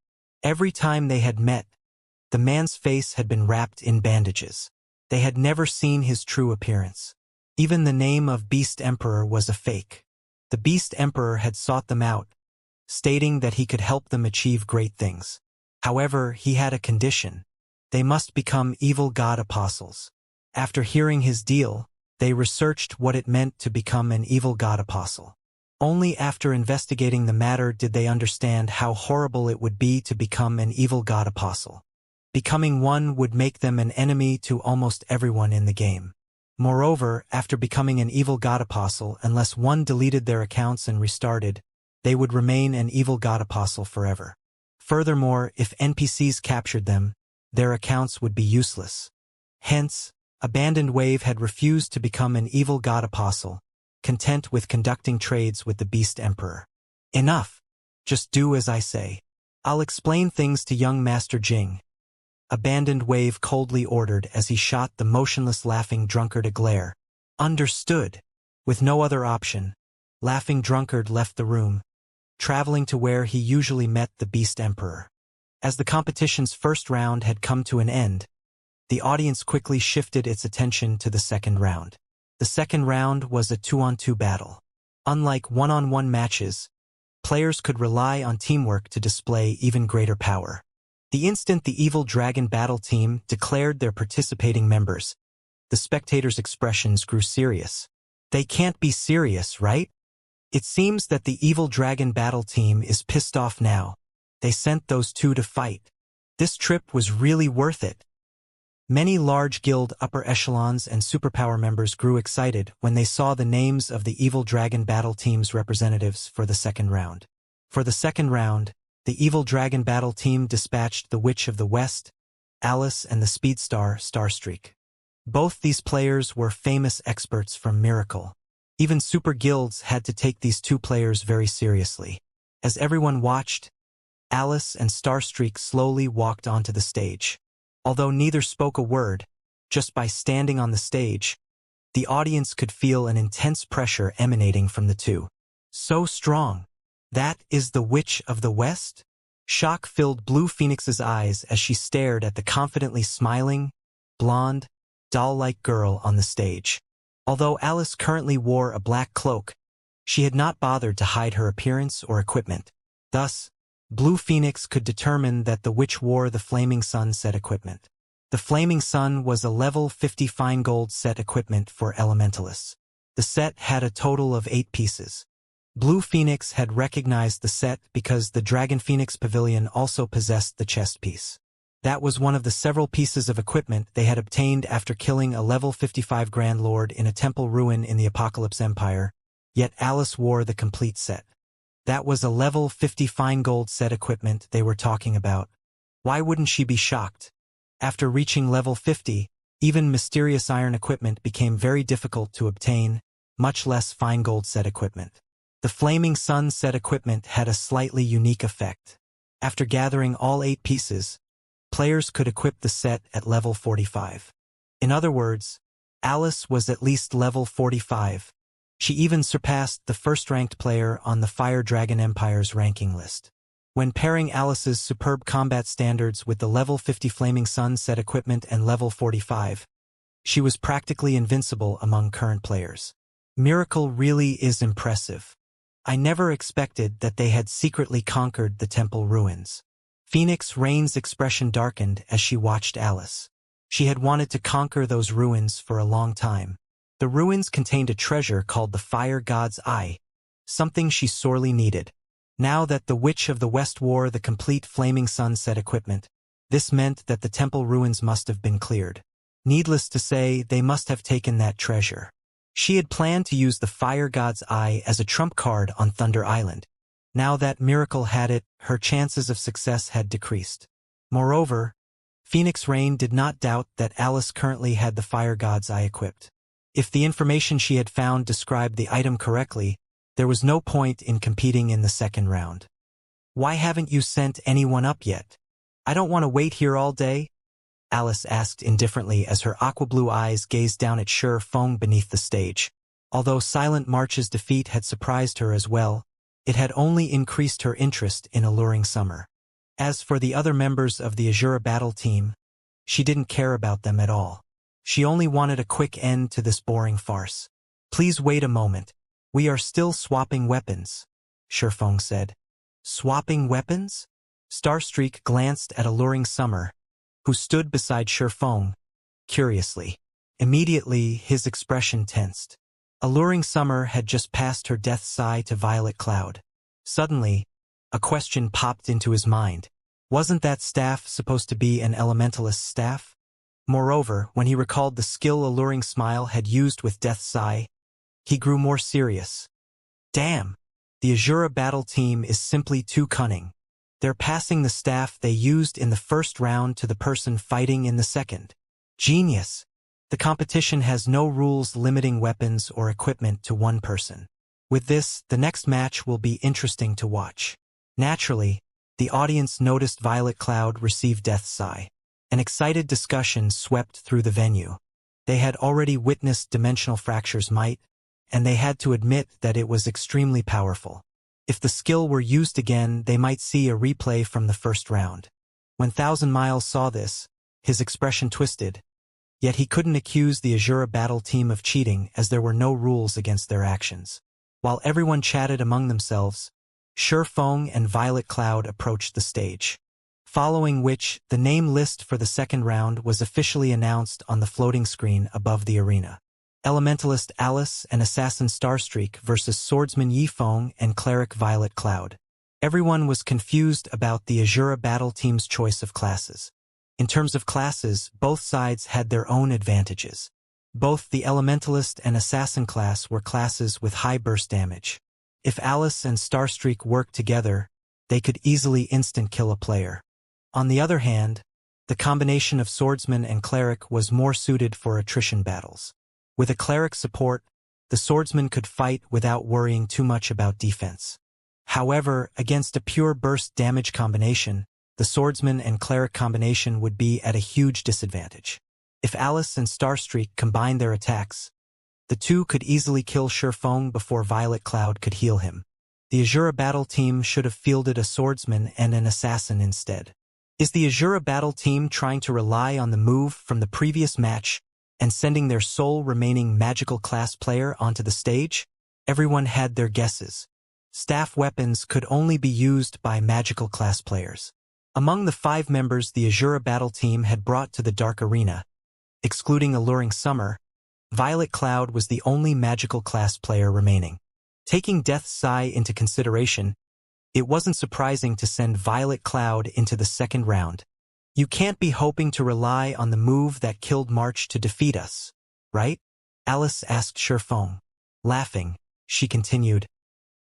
Every time they had met, the man's face had been wrapped in bandages. They had never seen his true appearance. Even the name of Beast Emperor was a fake. The Beast Emperor had sought them out, stating that he could help them achieve great things. However, he had a condition. They must become evil god apostles. After hearing his deal, they researched what it meant to become an evil god apostle. Only after investigating the matter did they understand how horrible it would be to become an evil god apostle. Becoming one would make them an enemy to almost everyone in the game. Moreover, after becoming an evil god apostle, unless one deleted their accounts and restarted, they would remain an evil god apostle forever. Furthermore, if NPCs captured them, their accounts would be useless. Hence, Abandoned Wave had refused to become an evil god apostle, content with conducting trades with the Beast Emperor. "Enough. Just do as I say. I'll explain things to young Master Jing," Abandoned Wave coldly ordered as he shot the motionless Laughing Drunkard a glare. "Understood." With no other option, Laughing Drunkard left the room, traveling to where he usually met the Beast Emperor. As the competition's first round had come to an end, the audience quickly shifted its attention to the second round. The second round was a 2-on-2 battle. Unlike one-on-one matches, players could rely on teamwork to display even greater power. The instant the Evil Dragon Battle Team declared their participating members, the spectators' expressions grew serious. They can't be serious, right? It seems that the Evil Dragon Battle Team is pissed off now. They sent those two to fight. This trip was really worth it. Many large guild upper echelons and superpower members grew excited when they saw the names of the Evil Dragon Battle Team's representatives for the second round. For the second round, the Evil Dragon Battle Team dispatched the Witch of the West, Alice, and the Speedstar, Starstreak. Both these players were famous experts from Miracle. Even super guilds had to take these two players very seriously. As everyone watched, Alice and Starstreak slowly walked onto the stage. Although neither spoke a word, just by standing on the stage, the audience could feel an intense pressure emanating from the two. So strong. That is the Witch of the West? Shock filled Blue Phoenix's eyes as she stared at the confidently smiling, blonde, doll-like girl on the stage. Although Alice currently wore a black cloak, she had not bothered to hide her appearance or equipment. Thus, Blue Phoenix could determine that the witch wore the Flaming Sun set equipment. The Flaming Sun was a level 50 fine gold set equipment for elementalists. The set had a total of 8 pieces. Blue Phoenix had recognized the set because the Dragon Phoenix Pavilion also possessed the chest piece. That was one of the several pieces of equipment they had obtained after killing a level 55 Grand Lord in a temple ruin in the Apocalypse Empire, yet Alice wore the complete set. That was a level 50 fine gold set equipment they were talking about. Why wouldn't she be shocked? After reaching level 50, even mysterious iron equipment became very difficult to obtain, much less fine gold set equipment. The Flaming Sun set equipment had a slightly unique effect. After gathering all 8 pieces, players could equip the set at level 45. In other words, Alice was at least level 45. She even surpassed the first-ranked player on the Fire Dragon Empire's ranking list. When pairing Alice's superb combat standards with the level 50 Flaming Sun set equipment and level 45, she was practically invincible among current players. Miracle really is impressive. I never expected that they had secretly conquered the temple ruins. Phoenix Rain's expression darkened as she watched Alice. She had wanted to conquer those ruins for a long time. The ruins contained a treasure called the Fire God's Eye, something she sorely needed. Now that the Witch of the West wore the complete Flaming Sun set equipment, this meant that the temple ruins must have been cleared. Needless to say, they must have taken that treasure. She had planned to use the Fire God's Eye as a trump card on Thunder Island. Now that Miracle had it, her chances of success had decreased. Moreover, Phoenix Rain did not doubt that Alice currently had the Fire God's Eye equipped. If the information she had found described the item correctly, there was no point in competing in the second round. Why haven't you sent anyone up yet? I don't want to wait here all day, Alice asked indifferently as her aqua-blue eyes gazed down at Sher Fong beneath the stage. Although Silent March's defeat had surprised her as well, it had only increased her interest in Alluring Summer. As for the other members of the Azura battle team, she didn't care about them at all. She only wanted a quick end to this boring farce. Please wait a moment. We are still swapping weapons, Sherfong said. Swapping weapons? Starstreak glanced at Alluring Summer, who stood beside Sherfong, curiously. Immediately, his expression tensed. Alluring Summer had just passed her death sigh to Violet Cloud. Suddenly, a question popped into his mind. Wasn't that staff supposed to be an elementalist's staff? Moreover, when he recalled the skill Alluring Smile had used with Death Sigh, he grew more serious. Damn! The Azura battle team is simply too cunning. They're passing the staff they used in the first round to the person fighting in the second. Genius! The competition has no rules limiting weapons or equipment to one person. With this, the next match will be interesting to watch. Naturally, the audience noticed Violet Cloud receive Death Sigh. An excited discussion swept through the venue. They had already witnessed Dimensional Fracture's might, and they had to admit that it was extremely powerful. If the skill were used again, they might see a replay from the first round. When Thousand Miles saw this, His expression twisted, yet he couldn't accuse the Azura battle team of cheating as there were no rules against their actions. While everyone chatted among themselves, Shifeng and Violet Cloud approached the stage. Following which, the name list for the second round was officially announced on the floating screen above the arena. Elementalist Alice and Assassin Starstreak versus Swordsman Yifeng and Cleric Violet Cloud. Everyone was confused about the Azura battle team's choice of classes. In terms of classes, both sides had their own advantages. Both the Elementalist and Assassin class were classes with high burst damage. If Alice and Starstreak worked together, they could easily instant-kill a player. On the other hand, the combination of Swordsman and Cleric was more suited for attrition battles. With a Cleric support, the Swordsman could fight without worrying too much about defense. However, against a pure burst damage combination, the Swordsman and Cleric combination would be at a huge disadvantage. If Alice and Starstreak combined their attacks, the two could easily kill Shifeng before Violet Cloud could heal him. The Azura battle team should have fielded a Swordsman and an Assassin instead. Is the Azura battle team trying to rely on the move from the previous match and sending their sole remaining magical class player onto the stage? Everyone had their guesses. Staff weapons could only be used by magical class players. Among the 5 members the Azura battle team had brought to the Dark Arena, excluding Alluring Summer, Violet Cloud was the only magical class player remaining. Taking Death's Sigh into consideration, it wasn't surprising to send Violet Cloud into the second round. You can't be hoping to rely on the move that killed March to defeat us, right? Alice asked Shifeng. Laughing, she continued,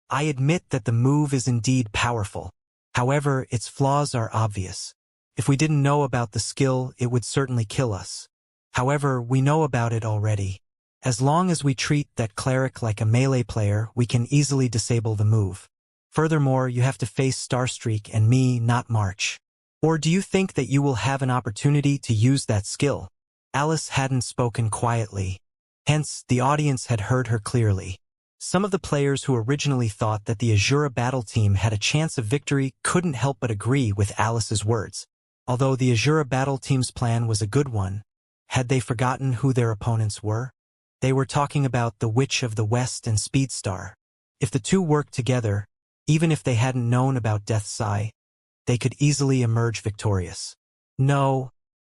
I admit that the move is indeed powerful. However, its flaws are obvious. If we didn't know about the skill, it would certainly kill us. However, we know about it already. As long as we treat that Cleric like a melee player, we can easily disable the move. Furthermore, you have to face Starstreak and me, not March. Or do you think that you will have an opportunity to use that skill? Alice hadn't spoken quietly. Hence, the audience had heard her clearly. Some of the players who originally thought that the Azura battle team had a chance of victory couldn't help but agree with Alice's words. Although the Azura battle team's plan was a good one, had they forgotten who their opponents were? They were talking about the Witch of the West and Speedstar. If the two worked together, even if they hadn't known about Death's Sigh, they could easily emerge victorious. No,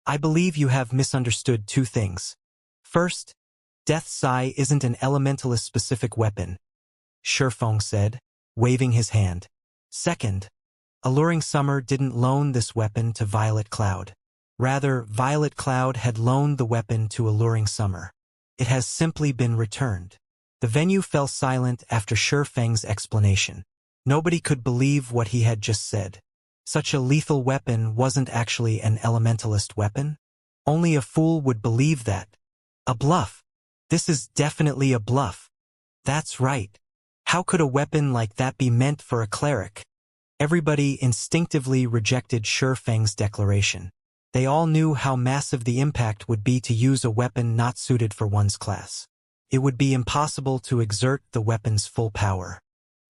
I believe you have misunderstood 2 things. First, Death's Sigh isn't an elementalist-specific weapon, Shifeng said, waving his hand. Second, Alluring Summer didn't loan this weapon to Violet Cloud. Rather, Violet Cloud had loaned the weapon to Alluring Summer. It has simply been returned. The venue fell silent after Shifeng's explanation. Nobody could believe what he had just said. Such a lethal weapon wasn't actually an elementalist weapon? Only a fool would believe that. A bluff. This is definitely a bluff. That's right. How could a weapon like that be meant for a cleric? Everybody instinctively rejected Shifeng's declaration. They all knew how massive the impact would be to use a weapon not suited for one's class. It would be impossible to exert the weapon's full power.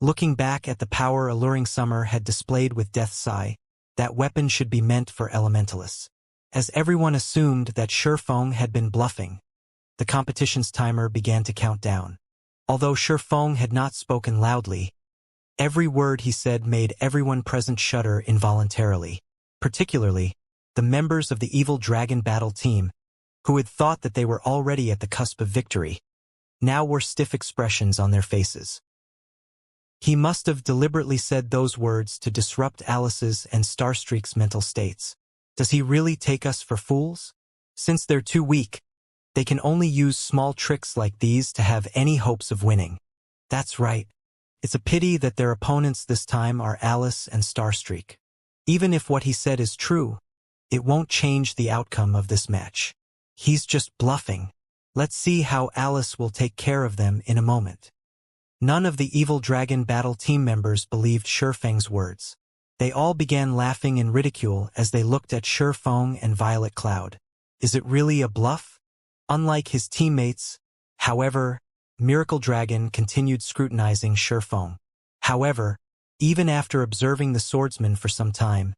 Looking back at the power Alluring Summer had displayed with Death's Sigh, that weapon should be meant for elementalists. As everyone assumed that Shifeng had been bluffing, the competition's timer began to count down. Although Shifeng had not spoken loudly, every word he said made everyone present shudder involuntarily, particularly the members of the Evil Dragon battle team, who had thought that they were already at the cusp of victory, now wore stiff expressions on their faces. He must have deliberately said those words to disrupt Alice's and Starstreak's mental states. Does he really take us for fools? Since they're too weak, they can only use small tricks like these to have any hopes of winning. That's right. It's a pity that their opponents this time are Alice and Starstreak. Even if what he said is true, it won't change the outcome of this match. He's just bluffing. Let's see how Alice will take care of them in a moment. None of the Evil Dragon battle team members believed Shifeng's words. They all began laughing in ridicule as they looked at Shifeng and Violet Cloud. Is it really a bluff? Unlike his teammates, however, Miracle Dragon continued scrutinizing Shifeng. However, even after observing the swordsman for some time,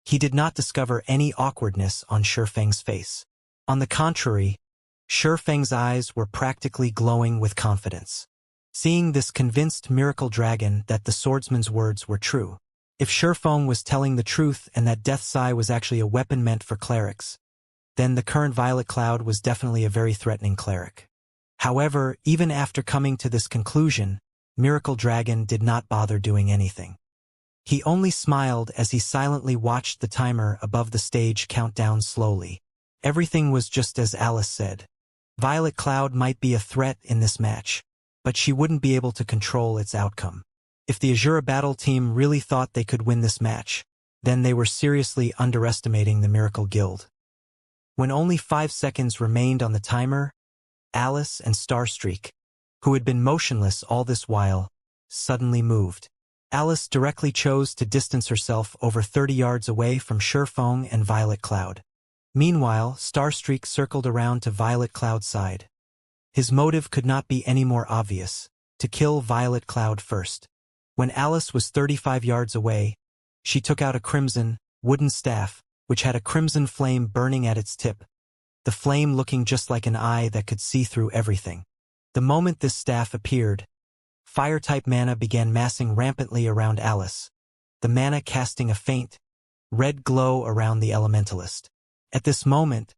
He did not discover any awkwardness on Shifeng's face. On the contrary, Shifeng's eyes were practically glowing with confidence. Seeing this convinced Miracle Dragon that the swordsman's words were true. If Shifeng was telling the truth and that Death's Eye was actually a weapon meant for clerics, then the current Violet Cloud was definitely a very threatening cleric. However, even after coming to this conclusion, Miracle Dragon did not bother doing anything. He only smiled as he silently watched the timer above the stage count down slowly. Everything was just as Alice said. Violet Cloud might be a threat in this match, but she wouldn't be able to control its outcome. If the Azura Battle team really thought they could win this match, then they were seriously underestimating the Miracle Guild. When only 5 seconds remained on the timer, Alice and Starstreak, who had been motionless all this while, suddenly moved. Alice directly chose to distance herself over 30 yards away from Shifeng and Violet Cloud. Meanwhile, Starstreak circled around to Violet Cloud's side. His motive could not be any more obvious: to kill Violet Cloud first. When Alice was 35 yards away, she took out a crimson, wooden staff, which had a crimson flame burning at its tip, the flame looking just like an eye that could see through everything. The moment this staff appeared, fire-type mana began massing rampantly around Alice, the mana casting a faint, red glow around the elementalist. At this moment,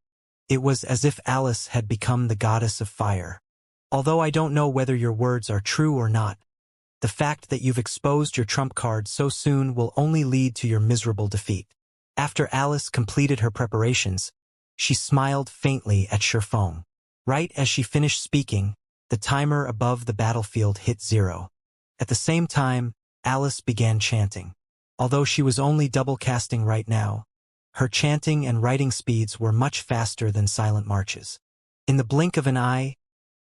it was as if Alice had become the goddess of fire. Although I don't know whether your words are true or not, the fact that you've exposed your trump card so soon will only lead to your miserable defeat. After Alice completed her preparations, she smiled faintly at Shifeng. Right as she finished speaking, the timer above the battlefield hit 0. At the same time, Alice began chanting. Although she was only double casting right now, her chanting and writing speeds were much faster than silent marches. In the blink of an eye,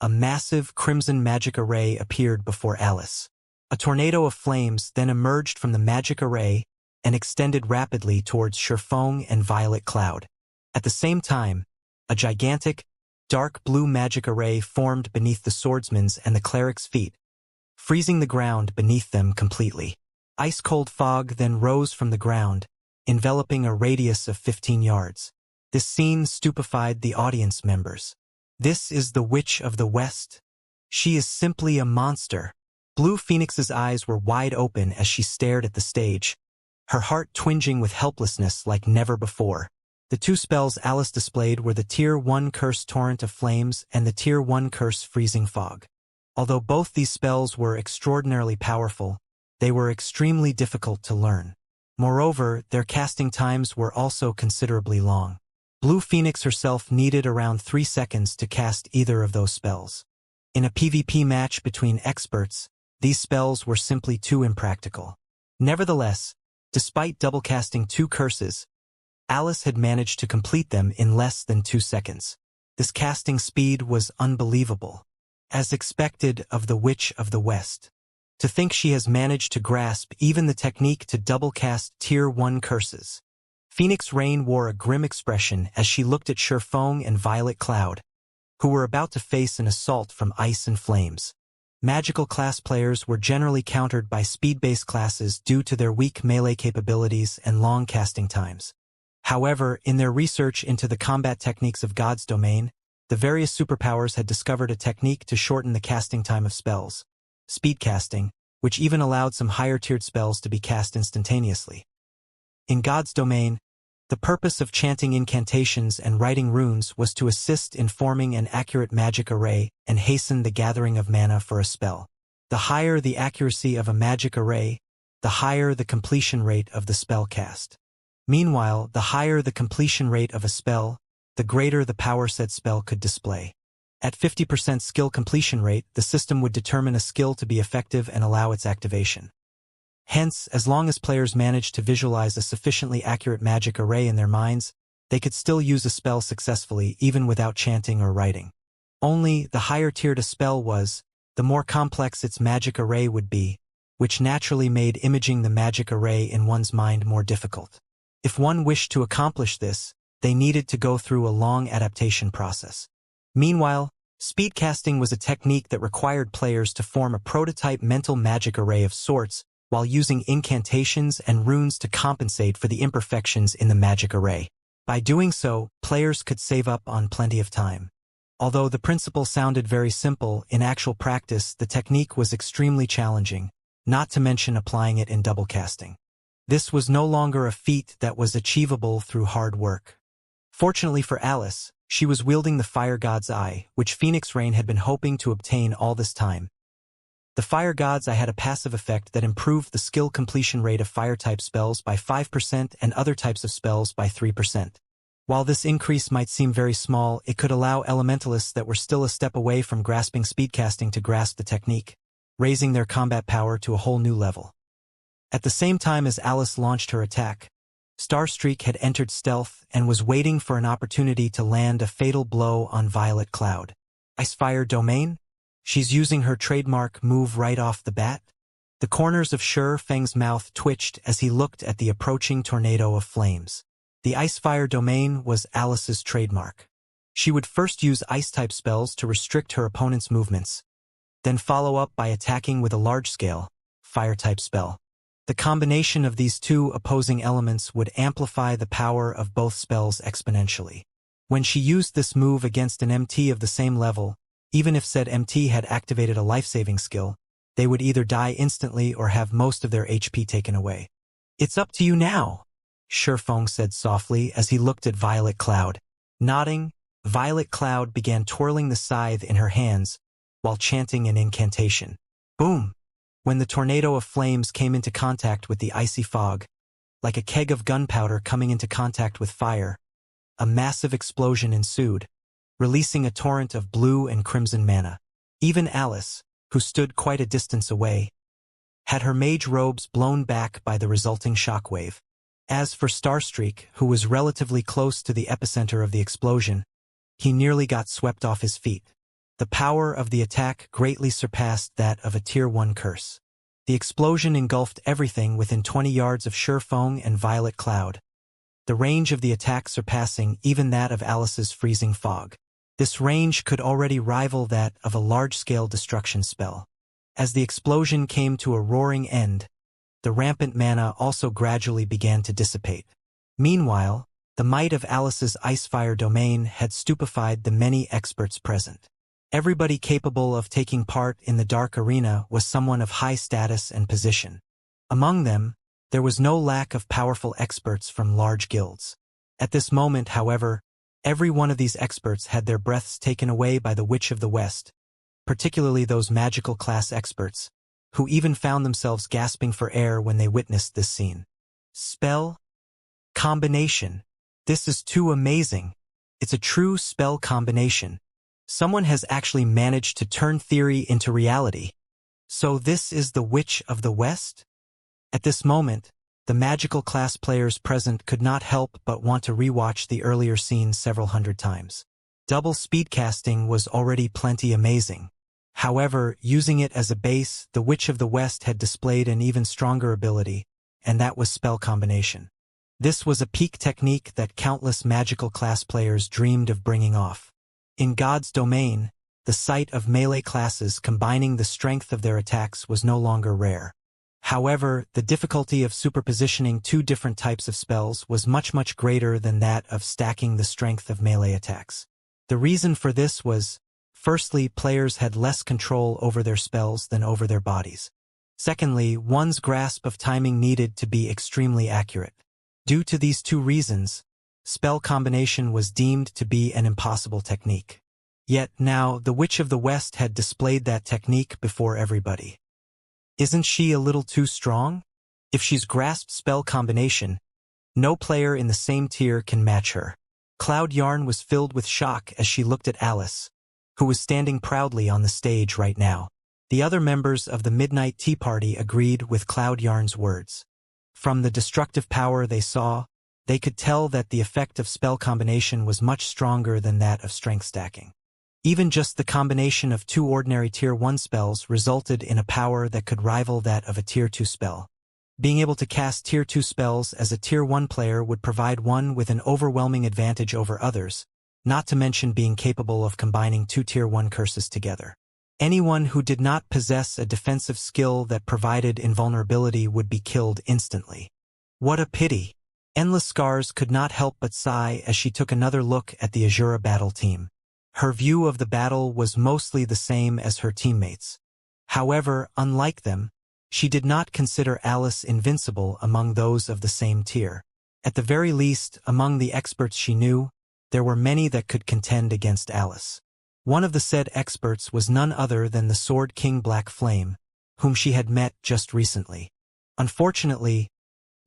a massive crimson magic array appeared before Alice. A tornado of flames then emerged from the magic array and extended rapidly towards Shifeng and Violet Cloud. At the same time, a gigantic, dark blue magic array formed beneath the swordsman's and the cleric's feet, freezing the ground beneath them completely. Ice-cold fog then rose from the ground, enveloping a radius of 15 yards. This scene stupefied the audience members. This is the Witch of the West. She is simply a monster. Blue Phoenix's eyes were wide open as she stared at the stage, her heart twinging with helplessness like never before. The two spells Alice displayed were the Tier 1 Curse Torrent of Flames and the Tier 1 Curse Freezing Fog. Although both these spells were extraordinarily powerful, they were extremely difficult to learn. Moreover, their casting times were also considerably long. Blue Phoenix herself needed around 3 seconds to cast either of those spells. In a PvP match between experts, these spells were simply too impractical. Nevertheless, despite double casting 2 curses, Alice had managed to complete them in less than 2 seconds. This casting speed was unbelievable, as expected of the Witch of the West. To think she has managed to grasp even the technique to double-cast Tier 1 curses. Phoenix Rain wore a grim expression as she looked at Shifeng and Violet Cloud, who were about to face an assault from ice and flames. Magical class players were generally countered by speed-based classes due to their weak melee capabilities and long casting times. However, in their research into the combat techniques of God's domain, the various superpowers had discovered a technique to shorten the casting time of spells. Speed casting, which even allowed some higher-tiered spells to be cast instantaneously. In God's domain, the purpose of chanting incantations and writing runes was to assist in forming an accurate magic array and hasten the gathering of mana for a spell. The higher the accuracy of a magic array, the higher the completion rate of the spell cast. Meanwhile, the higher the completion rate of a spell, the greater the power said spell could display. At 50% skill completion rate, the system would determine a skill to be effective and allow its activation. Hence, as long as players managed to visualize a sufficiently accurate magic array in their minds, they could still use a spell successfully even without chanting or writing. Only, the higher tiered a spell was, the more complex its magic array would be, which naturally made imaging the magic array in one's mind more difficult. If one wished to accomplish this, they needed to go through a long adaptation process. Meanwhile, speedcasting was a technique that required players to form a prototype mental magic array of sorts while using incantations and runes to compensate for the imperfections in the magic array. By doing so, players could save up on plenty of time. Although the principle sounded very simple, in actual practice the technique was extremely challenging, not to mention applying it in double casting. This was no longer a feat that was achievable through hard work. Fortunately for Alice, she was wielding the Fire God's Eye, which Phoenix Rain had been hoping to obtain all this time. The Fire God's Eye had a passive effect that improved the skill completion rate of fire-type spells by 5% and other types of spells by 3%. While this increase might seem very small, it could allow elementalists that were still a step away from grasping speedcasting to grasp the technique, raising their combat power to a whole new level. At the same time as Alice launched her attack, Starstreak had entered stealth and was waiting for an opportunity to land a fatal blow on Violet Cloud. Icefire Domain? She's using her trademark move right off the bat? The corners of Sure Feng's mouth twitched as he looked at the approaching tornado of flames. The Icefire Domain was Alice's trademark. She would first use ice-type spells to restrict her opponent's movements, then follow up by attacking with a large-scale, fire-type spell. The combination of these two opposing elements would amplify the power of both spells exponentially. When she used this move against an MT of the same level, even if said MT had activated a life-saving skill, they would either die instantly or have most of their HP taken away. "It's up to you now," Shurfeng said softly as he looked at Violet Cloud. Nodding, Violet Cloud began twirling the scythe in her hands while chanting an incantation. Boom! When the tornado of flames came into contact with the icy fog, like a keg of gunpowder coming into contact with fire, a massive explosion ensued, releasing a torrent of blue and crimson mana. Even Alice, who stood quite a distance away, had her mage robes blown back by the resulting shockwave. As for Starstreak, who was relatively close to the epicenter of the explosion, he nearly got swept off his feet. The power of the attack greatly surpassed that of a Tier 1 curse. The explosion engulfed everything within 20 yards of Shurfeng and Violet Cloud, the range of the attack surpassing even that of Alice's freezing fog. This range could already rival that of a large-scale destruction spell. As the explosion came to a roaring end, the rampant mana also gradually began to dissipate. Meanwhile, the might of Alice's Icefire Domain had stupefied the many experts present. Everybody capable of taking part in the dark arena was someone of high status and position. Among them, there was no lack of powerful experts from large guilds. At this moment, however, every one of these experts had their breaths taken away by the Witch of the West, particularly those magical class experts, who even found themselves gasping for air when they witnessed this scene. Spell? Combination. This is too amazing. It's a true spell combination. Someone has actually managed to turn theory into reality. So this is the Witch of the West? At this moment, the magical class players present could not help but want to rewatch the earlier scene several hundred times. Double speedcasting was already plenty amazing. However, using it as a base, the Witch of the West had displayed an even stronger ability, and that was spell combination. This was a peak technique that countless magical class players dreamed of bringing off. In God's Domain, the sight of melee classes combining the strength of their attacks was no longer rare. However, the difficulty of superpositioning two different types of spells was much greater than that of stacking the strength of melee attacks. The reason for this was, firstly, players had less control over their spells than over their bodies. Secondly, one's grasp of timing needed to be extremely accurate. Due to these two reasons, spell combination was deemed to be an impossible technique. Yet now, the Witch of the West had displayed that technique before everybody. Isn't she a little too strong? If she's grasped spell combination, no player in the same tier can match her. Cloud Yarn was filled with shock as she looked at Alice, who was standing proudly on the stage right now. The other members of the Midnight Tea Party agreed with Cloud Yarn's words. From the destructive power they saw, they could tell that the effect of spell combination was much stronger than that of strength stacking. Even just the combination of two ordinary Tier 1 spells resulted in a power that could rival that of a Tier 2 spell. Being able to cast Tier 2 spells as a Tier 1 player would provide one with an overwhelming advantage over others, not to mention being capable of combining two Tier 1 curses together. Anyone who did not possess a defensive skill that provided invulnerability would be killed instantly. What a pity! Endless Scars could not help but sigh as she took another look at the Azura battle team. Her view of the battle was mostly the same as her teammates. However, unlike them, she did not consider Alice invincible among those of the same tier. At the very least, among the experts she knew, there were many that could contend against Alice. One of the said experts was none other than the Sword King Black Flame, whom she had met just recently. Unfortunately,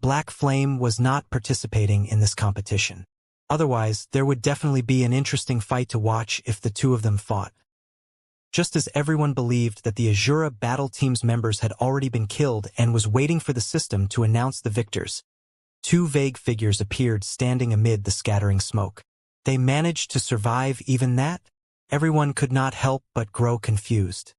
Black Flame was not participating in this competition. Otherwise, there would definitely be an interesting fight to watch if the two of them fought. Just as everyone believed that the Azura battle team's members had already been killed and was waiting for the system to announce the victors, two vague figures appeared standing amid the scattering smoke. They managed to survive even that? Everyone could not help but grow confused.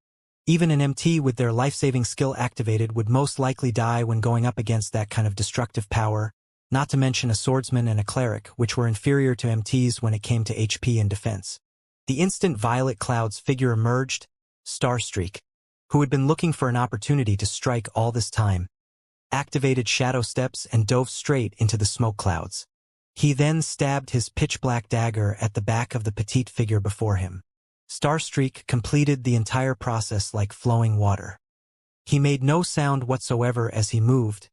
Even an MT with their life-saving skill activated would most likely die when going up against that kind of destructive power, not to mention a swordsman and a cleric, which were inferior to MTs when it came to HP and defense. The instant Violet Cloud's figure emerged, Starstreak, who had been looking for an opportunity to strike all this time, activated shadow steps and dove straight into the smoke clouds. He then stabbed his pitch-black dagger at the back of the petite figure before him. Starstreak completed the entire process like flowing water. He made no sound whatsoever as he moved,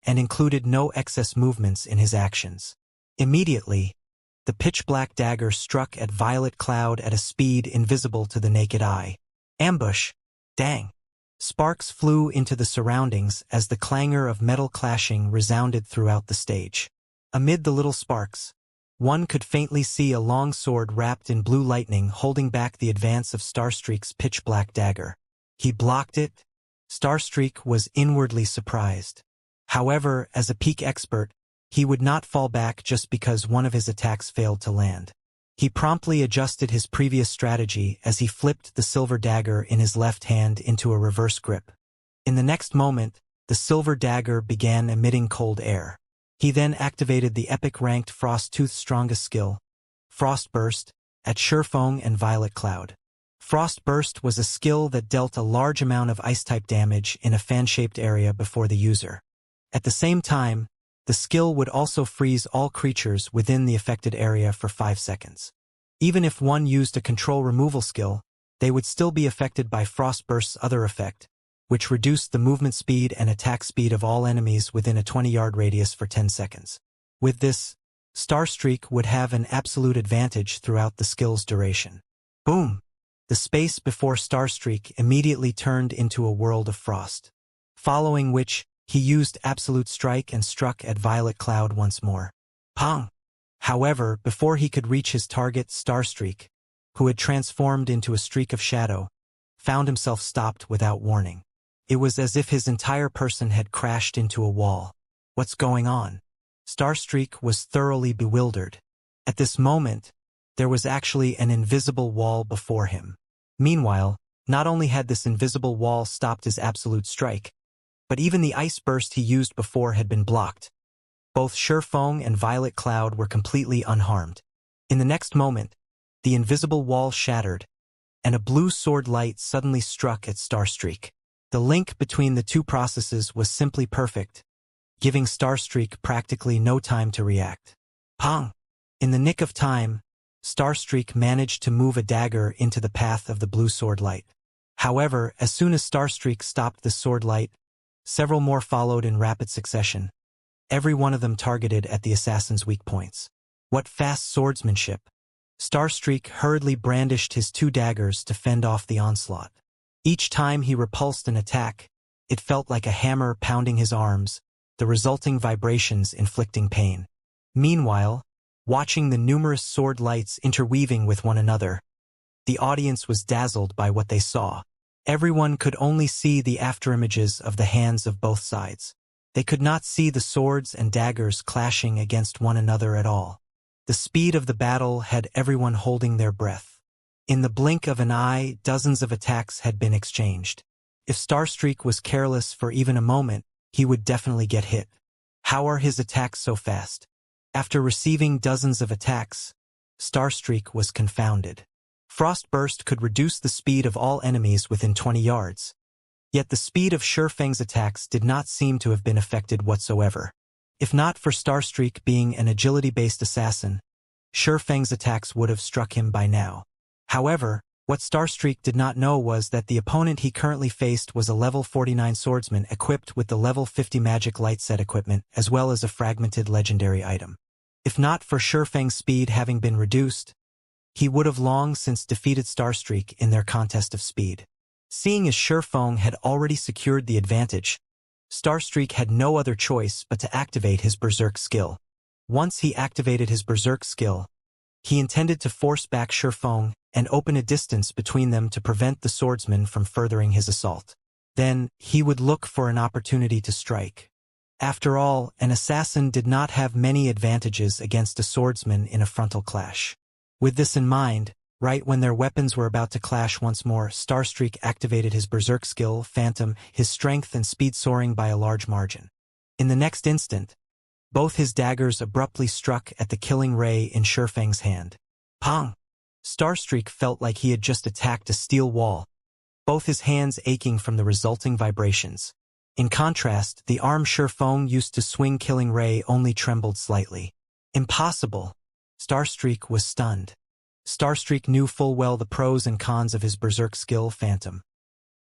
and included no excess movements in his actions. Immediately, the pitch-black dagger struck at Violet Cloud at a speed invisible to the naked eye. Ambush! Dang! Sparks flew into the surroundings as the clangor of metal clashing resounded throughout the stage. Amid the little sparks, one could faintly see a long sword wrapped in blue lightning holding back the advance of Starstreak's pitch-black dagger. He blocked it. Starstreak was inwardly surprised. However, as a peak expert, he would not fall back just because one of his attacks failed to land. He promptly adjusted his previous strategy as he flipped the silver dagger in his left hand into a reverse grip. In the next moment, the silver dagger began emitting cold air. He then activated the epic ranked Frosttooth's strongest skill, Frost Burst, at Surefong and Violet Cloud. Frost Burst was a skill that dealt a large amount of ice-type damage in a fan-shaped area before the user. At the same time, the skill would also freeze all creatures within the affected area for 5 seconds. Even if one used a control removal skill, they would still be affected by Frost Burst's other effect, which reduced the movement speed and attack speed of all enemies within a 20-yard radius for 10 seconds. With this, Starstreak would have an absolute advantage throughout the skill's duration. Boom! The space before Starstreak immediately turned into a world of frost. Following which, he used Absolute Strike and struck at Violet Cloud once more. Pong! However, before he could reach his target, Starstreak, who had transformed into a streak of shadow, found himself stopped without warning. It was as if his entire person had crashed into a wall. What's going on? Starstreak was thoroughly bewildered. At this moment, there was actually an invisible wall before him. Meanwhile, not only had this invisible wall stopped his absolute strike, but even the ice burst he used before had been blocked. Both Surefong and Violet Cloud were completely unharmed. In the next moment, the invisible wall shattered, and a blue sword light suddenly struck at Starstreak. The link between the two processes was simply perfect, giving Starstreak practically no time to react. Pong! In the nick of time, Starstreak managed to move a dagger into the path of the blue sword light. However, as soon as Starstreak stopped the sword light, several more followed in rapid succession, every one of them targeted at the assassin's weak points. What fast swordsmanship! Starstreak hurriedly brandished his 2 daggers to fend off the onslaught. Each time he repulsed an attack, it felt like a hammer pounding his arms, the resulting vibrations inflicting pain. Meanwhile, watching the numerous sword lights interweaving with one another, the audience was dazzled by what they saw. Everyone could only see the afterimages of the hands of both sides. They could not see the swords and daggers clashing against one another at all. The speed of the battle had everyone holding their breath. In the blink of an eye, dozens of attacks had been exchanged. If Starstreak was careless for even a moment, he would definitely get hit. How are his attacks so fast? After receiving dozens of attacks, Starstreak was confounded. Frost Burst could reduce the speed of all enemies within 20 yards. Yet the speed of Shurfeng's attacks did not seem to have been affected whatsoever. If not for Starstreak being an agility-based assassin, Shurfeng's attacks would have struck him by now. However, what Starstreak did not know was that the opponent he currently faced was a level 49 swordsman equipped with the level 50 magic light set equipment as well as a fragmented legendary item. If not for Shurfeng's speed having been reduced, he would have long since defeated Starstreak in their contest of speed. Seeing as Shurfeng had already secured the advantage, Starstreak had no other choice but to activate his Berserk skill. Once he activated his Berserk skill, he intended to force back Shurfeng and open a distance between them to prevent the swordsman from furthering his assault. Then, he would look for an opportunity to strike. After all, an assassin did not have many advantages against a swordsman in a frontal clash. With this in mind, right when their weapons were about to clash once more, Starstreak activated his Berserk skill, Phantom, his strength and speed soaring by a large margin. In the next instant, both his daggers abruptly struck at the killing ray in Shurfeng's hand. Pong! Starstreak felt like he had just attacked a steel wall, both his hands aching from the resulting vibrations. In contrast, the arm Shurfeng used to swing killing ray only trembled slightly. Impossible! Starstreak was stunned. Starstreak knew full well the pros and cons of his Berserk skill, Phantom.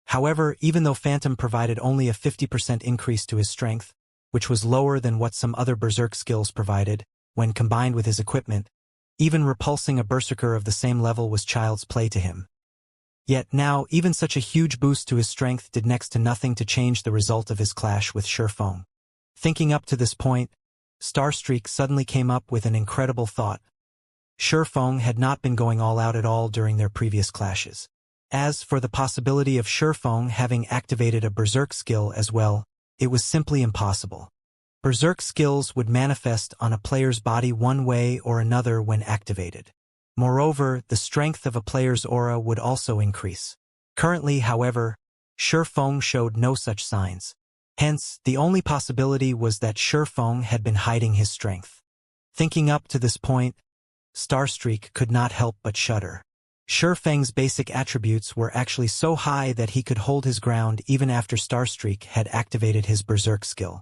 However, even though Phantom provided only a 50% increase to his strength, which was lower than what some other Berserk skills provided, when combined with his equipment, even repulsing a Berserker of the same level was child's play to him. Yet now, even such a huge boost to his strength did next to nothing to change the result of his clash with Shurfeng. Thinking up to this point, Starstreak suddenly came up with an incredible thought. Shurfeng had not been going all out at all during their previous clashes. As for the possibility of Shurfeng having activated a Berserk skill as well, it was simply impossible. Berserk skills would manifest on a player's body one way or another when activated. Moreover, the strength of a player's aura would also increase. Currently, however, Shurfeng showed no such signs. Hence, the only possibility was that Shurfeng had been hiding his strength. Thinking up to this point, Starstreak could not help but shudder. Shurfeng's basic attributes were actually so high that he could hold his ground even after Starstreak had activated his Berserk skill.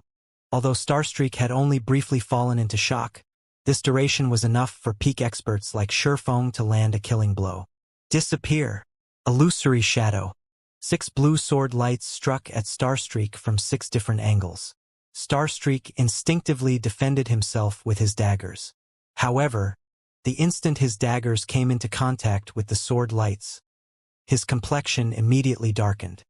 Although Starstreak had only briefly fallen into shock, this duration was enough for peak experts like Shurfeng to land a killing blow. Disappear! Illusory shadow. 6 blue sword lights struck at Starstreak from 6 different angles. Starstreak instinctively defended himself with his daggers. However, the instant his daggers came into contact with the sword lights, his complexion immediately darkened.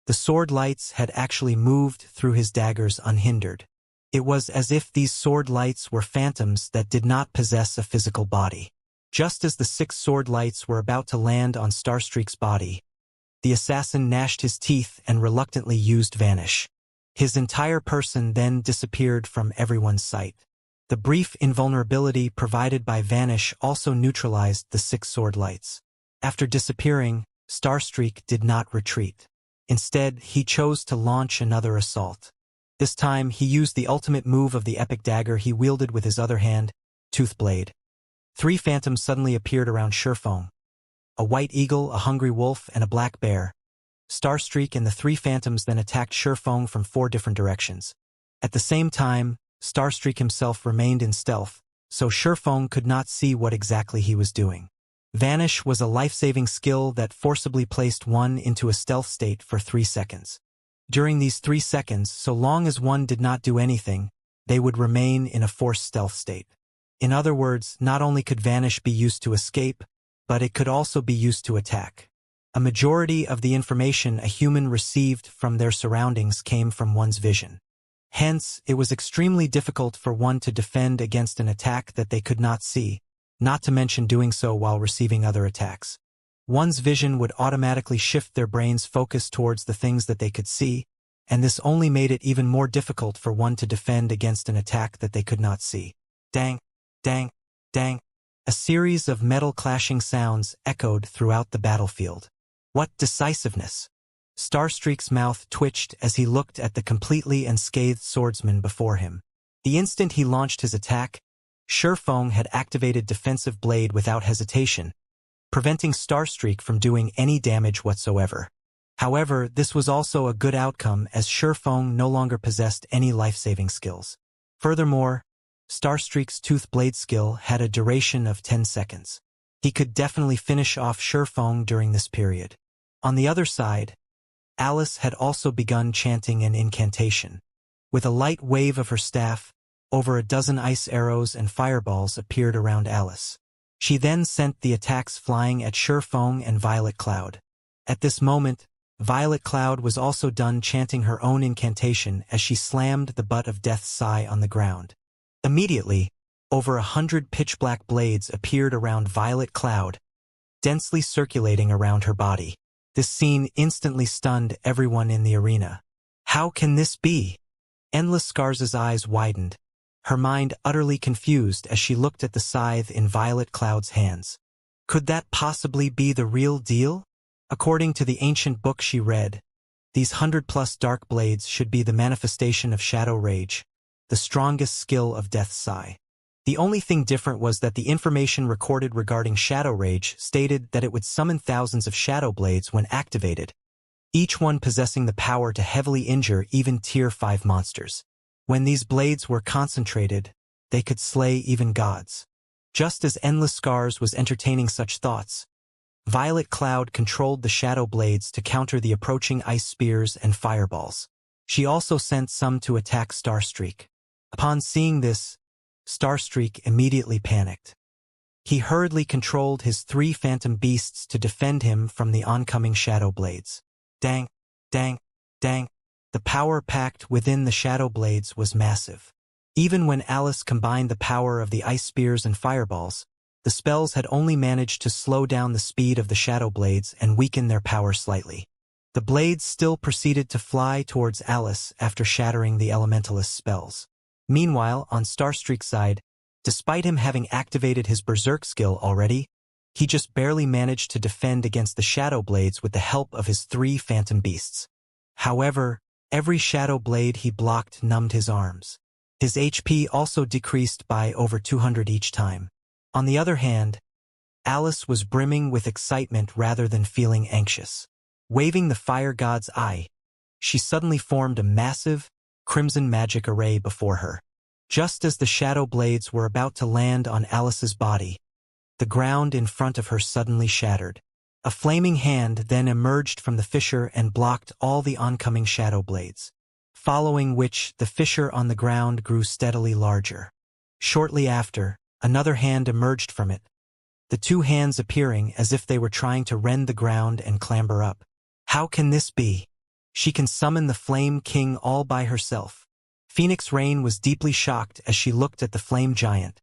The sword lights had actually moved through his daggers unhindered. It was as if these sword lights were phantoms that did not possess a physical body. Just as the 6 sword lights were about to land on Starstreak's body, the assassin gnashed his teeth and reluctantly used Vanish. His entire person then disappeared from everyone's sight. The brief invulnerability provided by Vanish also neutralized the 6 sword lights. After disappearing, Starstreak did not retreat. Instead, he chose to launch another assault. This time, he used the ultimate move of the epic dagger he wielded with his other hand, Toothblade. 3 phantoms suddenly appeared around Shurfeng. A white eagle, a hungry wolf, and a black bear. Starstreak and the 3 phantoms then attacked Shurfeng from 4 different directions. At the same time, Starstreak himself remained in stealth, so Shurfeng could not see what exactly he was doing. Vanish was a life-saving skill that forcibly placed one into a stealth state for 3 seconds. During these 3 seconds, so long as one did not do anything, they would remain in a forced stealth state. In other words, not only could Vanish be used to escape, but it could also be used to attack. A majority of the information a human received from their surroundings came from one's vision. Hence, it was extremely difficult for one to defend against an attack that they could not see, not to mention doing so while receiving other attacks. One's vision would automatically shift their brain's focus towards the things that they could see, and this only made it even more difficult for one to defend against an attack that they could not see. Dang, dang, dang. A series of metal clashing sounds echoed throughout the battlefield. What decisiveness! Starstreak's mouth twitched as he looked at the completely unscathed swordsman before him. The instant he launched his attack, Shurfeng had activated Defensive Blade without hesitation, preventing Starstreak from doing any damage whatsoever. However, this was also a good outcome as Shifeng no longer possessed any life-saving skills. Furthermore, Starstreak's Tooth Blade skill had a duration of 10 seconds. He could definitely finish off Shifeng during this period. On the other side, Alice had also begun chanting an incantation. With a light wave of her staff, over a dozen ice arrows and fireballs appeared around Alice. She then sent the attacks flying at Shifeng and Violet Cloud. At this moment, Violet Cloud was also done chanting her own incantation as she slammed the butt of Death's Sigh on the ground. Immediately, over 100 pitch-black blades appeared around Violet Cloud, densely circulating around her body. This scene instantly stunned everyone in the arena. How can this be? Endless Scars' eyes widened, her mind utterly confused as she looked at the scythe in Violet Cloud's hands. Could that possibly be the real deal? According to the ancient book she read, these 100+ dark blades should be the manifestation of Shadow Rage, the strongest skill of Death's Sigh. The only thing different was that the information recorded regarding Shadow Rage stated that it would summon thousands of Shadow Blades when activated, each one possessing the power to heavily injure even Tier 5 monsters. When these blades were concentrated, they could slay even gods. Just as Endless Scars was entertaining such thoughts, Violet Cloud controlled the Shadow Blades to counter the approaching ice spears and fireballs. She also sent some to attack Starstreak. Upon seeing this, Starstreak immediately panicked. He hurriedly controlled his 3 phantom beasts to defend him from the oncoming Shadow Blades. Dang, dang, dang. The power packed within the Shadow Blades was massive. Even when Alice combined the power of the ice spears and fireballs, the spells had only managed to slow down the speed of the Shadow Blades and weaken their power slightly. The blades still proceeded to fly towards Alice after shattering the Elementalist spells. Meanwhile, on Starstreak's side, despite him having activated his Berserk skill already, he just barely managed to defend against the Shadow Blades with the help of his 3 phantom beasts. However, every Shadow Blade he blocked numbed his arms. His HP also decreased by over 200 each time. On the other hand, Alice was brimming with excitement rather than feeling anxious. Waving the Fire God's eye, she suddenly formed a massive, crimson magic array before her. Just as the Shadow Blades were about to land on Alice's body, the ground in front of her suddenly shattered. A flaming hand then emerged from the fissure and blocked all the oncoming Shadow Blades, following which the fissure on the ground grew steadily larger. Shortly after, another hand emerged from it, the 2 hands appearing as if they were trying to rend the ground and clamber up. How can this be? She can summon the Flame King all by herself. Phoenix Rain was deeply shocked as she looked at the Flame Giant,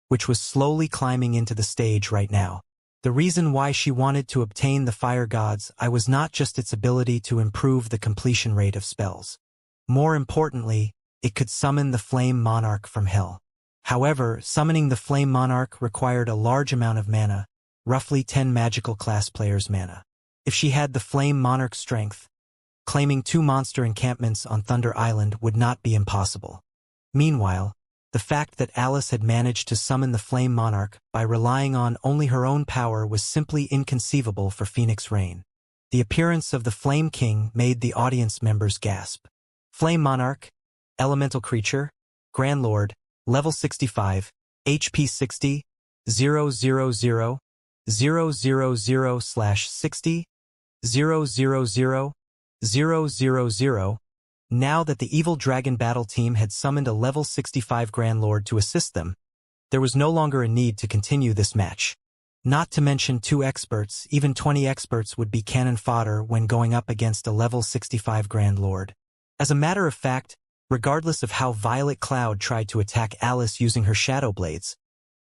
which was slowly climbing into the stage right now. The reason why she wanted to obtain the Fire God's eye was not just its ability to improve the completion rate of spells. More importantly, it could summon the Flame Monarch from Hell. However, summoning the Flame Monarch required a large amount of mana, roughly 10 magical class players' mana. If she had the Flame Monarch strength, claiming 2 monster encampments on Thunder Island would not be impossible. Meanwhile, the fact that Alice had managed to summon the Flame Monarch by relying on only her own power was simply inconceivable for Phoenix Rain. The appearance of the Flame King made the audience members gasp. Flame Monarch, Elemental Creature, Grand Lord, Level 65, HP 60, 000, 000/60, 000, 000. Now that the Evil Dragon battle team had summoned a level 65 Grand Lord to assist them, there was no longer a need to continue this match. Not to mention 2 experts, even 20 experts would be cannon fodder when going up against a level 65 Grand Lord. As a matter of fact, regardless of how Violet Cloud tried to attack Alice using her Shadow Blades,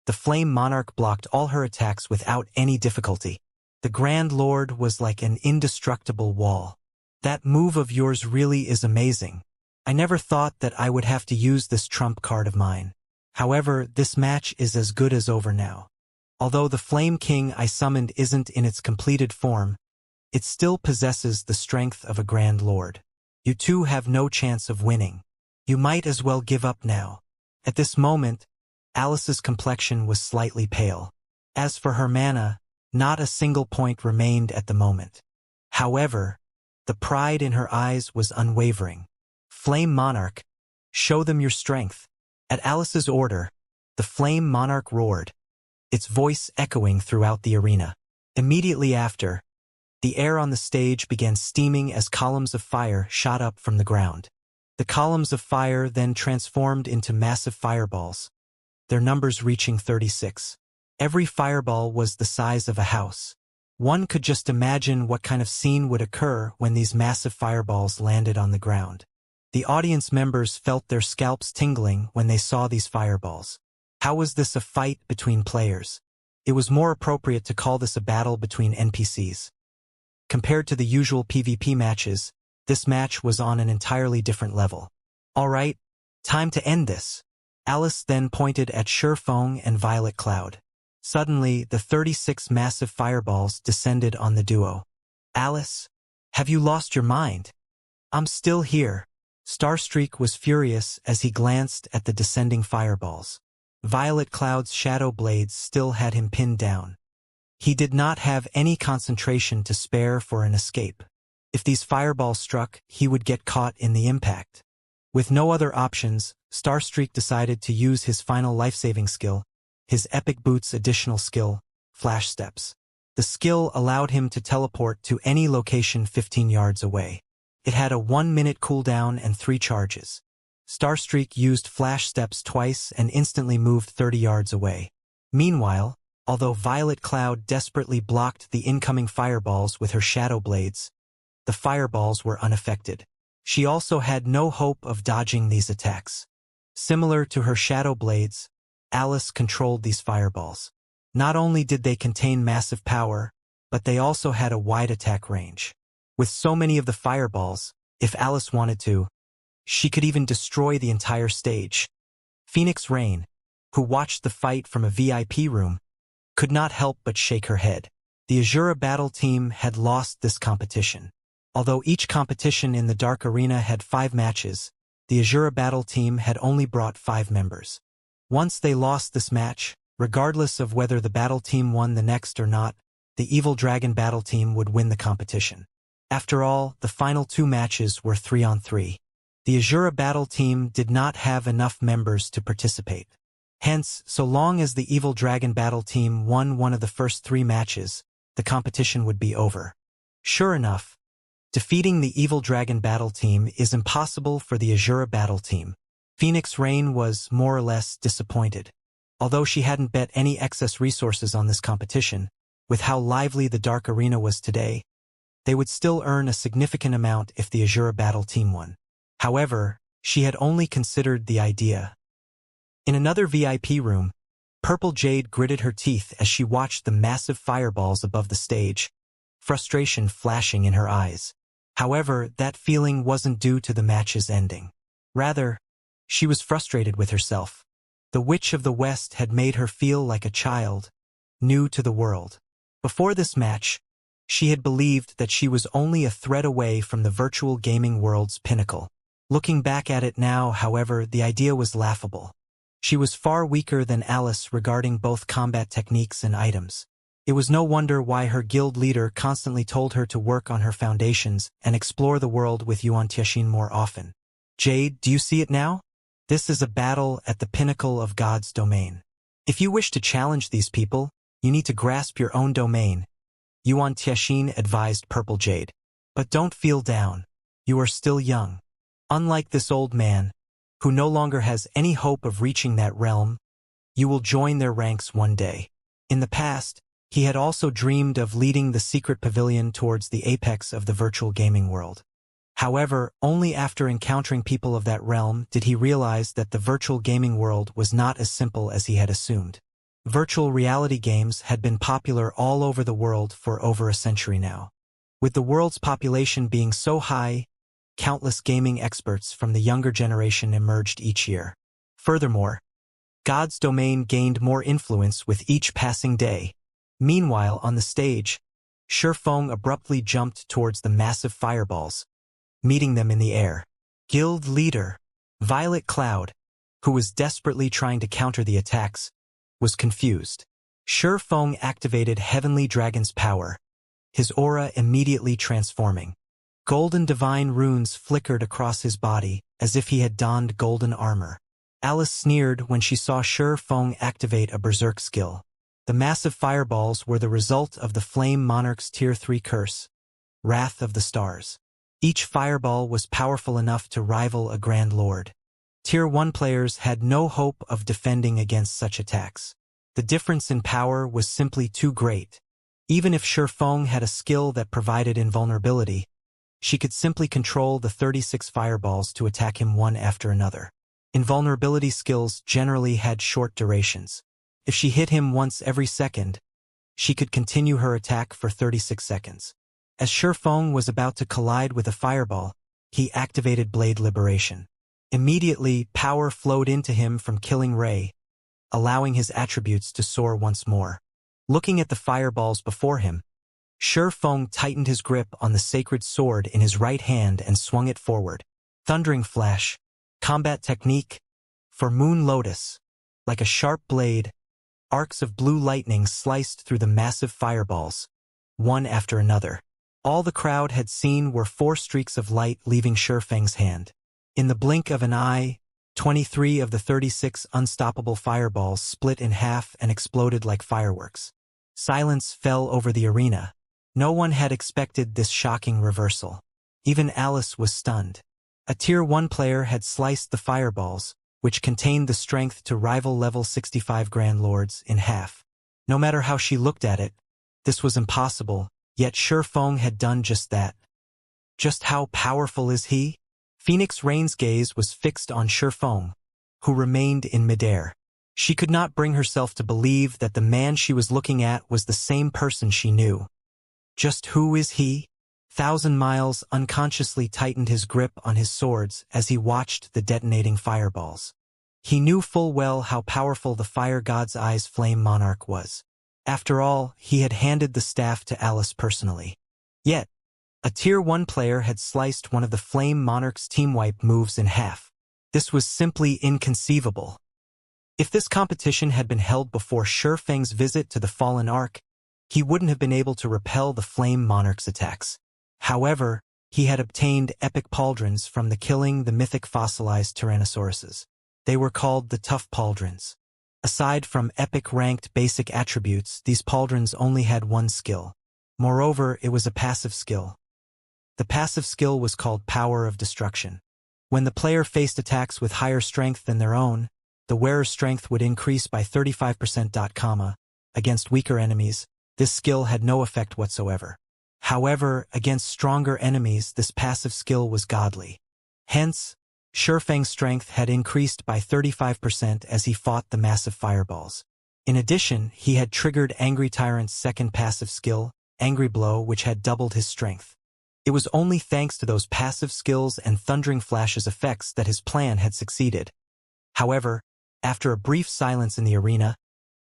the Flame Monarch blocked all her attacks without any difficulty. The Grand Lord was like an indestructible wall. That move of yours really is amazing. I never thought that I would have to use this trump card of mine. However, this match is as good as over now. Although the Flame King I summoned isn't in its completed form, it still possesses the strength of a Grand Lord. You two have no chance of winning. You might as well give up now. At this moment, Alice's complexion was slightly pale. As for her mana, Not a single point remained at the moment. However, the pride in her eyes was unwavering. Flame Monarch, show them your strength. At Alice's order, the Flame Monarch roared, its voice echoing throughout the arena. Immediately after, the air on the stage began steaming as columns of fire shot up from the ground. The columns of fire then transformed into massive fireballs, their numbers reaching 36. Every fireball was the size of a house. One could just imagine what kind of scene would occur when these massive fireballs landed on the ground. The audience members felt their scalps tingling when they saw these fireballs. How was this a fight between players? It was more appropriate to call this a battle between NPCs. Compared to the usual PvP matches, this match was on an entirely different level. Alright, time to end this. Alice then pointed at Shurfeng and Violet Cloud. Suddenly, the 36 massive fireballs descended on the duo. Alice, have you lost your mind? I'm still here. Starstreak was furious as he glanced at the descending fireballs. Violet Cloud's shadow blades still had him pinned down. He did not have any concentration to spare for an escape. If these fireballs struck, he would get caught in the impact. With no other options, Starstreak decided to use his final life-saving skill, his Epic Boots additional skill, Flash Steps. The skill allowed him to teleport to any location 15 yards away. It had a 1-minute cooldown and 3 charges. Starstreak used Flash Steps twice and instantly moved 30 yards away. Meanwhile, although Violet Cloud desperately blocked the incoming fireballs with her shadow blades, the fireballs were unaffected. She also had no hope of dodging these attacks. Similar to her shadow blades, Alice controlled these fireballs. Not only did they contain massive power, but they also had a wide attack range. With so many of the fireballs, if Alice wanted to, she could even destroy the entire stage. Phoenix Rain, who watched the fight from a VIP room, could not help but shake her head. The Azura Battle Team had lost this competition. Although each competition in the Dark Arena had 5 matches, the Azura Battle Team had only brought 5 members. Once they lost this match, regardless of whether the battle team won the next or not, the Evil Dragon Battle Team would win the competition. After all, the final 2 matches were 3-on-3. The Azura Battle Team did not have enough members to participate. Hence, so long as the Evil Dragon Battle Team won one of the first 3 matches, the competition would be over. Sure enough, defeating the Evil Dragon Battle Team is impossible for the Azura Battle Team. Phoenix Rain was more or less disappointed. Although she hadn't bet any excess resources on this competition, with how lively the Dark Arena was today, they would still earn a significant amount if the Azura Battle Team won. However, she had only considered the idea. In another VIP room, Purple Jade gritted her teeth as she watched the massive fireballs above the stage, frustration flashing in her eyes. However, that feeling wasn't due to the match's ending. Rather, she was frustrated with herself. The Witch of the West had made her feel like a child, new to the world. Before this match, she had believed that she was only a thread away from the virtual gaming world's pinnacle. Looking back at it now, however, the idea was laughable. She was far weaker than Alice regarding both combat techniques and items. It was no wonder why her guild leader constantly told her to work on her foundations and explore the world with Yuan Tianxin more often. Jade, do you see it now? This is a battle at the pinnacle of God's domain. If you wish to challenge these people, you need to grasp your own domain, Yuan Tianxin advised Purple Jade. But don't feel down. You are still young. Unlike this old man, who no longer has any hope of reaching that realm, you will join their ranks one day. In the past, he had also dreamed of leading the secret pavilion towards the apex of the virtual gaming world. However, only after encountering people of that realm did he realize that the virtual gaming world was not as simple as he had assumed. Virtual reality games had been popular all over the world for over a century now. With the world's population being so high, countless gaming experts from the younger generation emerged each year. Furthermore, God's domain gained more influence with each passing day. Meanwhile, on the stage, Shurfeng abruptly jumped towards the massive fireballs, meeting them in the air. Guild leader, Violet Cloud, who was desperately trying to counter the attacks, was confused. Feng activated Heavenly Dragon's power, his aura immediately transforming. Golden divine runes flickered across his body, as if he had donned golden armor. Alice sneered when she saw Feng activate a berserk skill. The massive fireballs were the result of the Flame Monarch's Tier 3 curse, Wrath of the Stars. Each fireball was powerful enough to rival a Grand Lord. Tier 1 players had no hope of defending against such attacks. The difference in power was simply too great. Even if Feng had a skill that provided invulnerability, she could simply control the 36 fireballs to attack him one after another. Invulnerability skills generally had short durations. If she hit him once every second, she could continue her attack for 36 seconds. As Feng was about to collide with a fireball, he activated Blade Liberation. Immediately, power flowed into him from Killing Ray, allowing his attributes to soar once more. Looking at the fireballs before him, Feng tightened his grip on the sacred sword in his right hand and swung it forward. Thundering Flash, combat technique, for Moon Lotus. Like a sharp blade, arcs of blue lightning sliced through the massive fireballs, one after another. All the crowd had seen were 4 streaks of light leaving Feng's hand. In the blink of an eye, 23 of the 36 unstoppable fireballs split in half and exploded like fireworks. Silence fell over the arena. No one had expected this shocking reversal. Even Alice was stunned. A Tier 1 player had sliced the fireballs, which contained the strength to rival level 65 Grand Lords, in half. No matter how she looked at it, this was impossible, yet Feng had done just that. Just how powerful is he? Phoenix Rain's gaze was fixed on Feng, who remained in midair. She could not bring herself to believe that the man she was looking at was the same person she knew. Just who is he? Thousand Miles unconsciously tightened his grip on his swords as he watched the detonating fireballs. He knew full well how powerful the Fire God's Eyes Flame Monarch was. After all, he had handed the staff to Alice personally. Yet, a Tier 1 player had sliced one of the Flame Monarch's Team Wipe moves in half. This was simply inconceivable. If this competition had been held before Feng's visit to the Fallen Ark, he wouldn't have been able to repel the Flame Monarch's attacks. However, he had obtained epic pauldrons from killing the mythic fossilized Tyrannosauruses. They were called the Tough Pauldrons. Aside from epic-ranked basic attributes, these pauldrons only had one skill. Moreover, it was a passive skill. The passive skill was called Power of Destruction. When the player faced attacks with higher strength than their own, the wearer's strength would increase by 35%. Against weaker enemies, this skill had no effect whatsoever. However, against stronger enemies, this passive skill was godly. Hence, Feng's strength had increased by 35% as he fought the massive fireballs. In addition, he had triggered Angry Tyrant's second passive skill, Angry Blow, which had doubled his strength. It was only thanks to those passive skills and Thundering Flash's effects that his plan had succeeded. However, after a brief silence in the arena,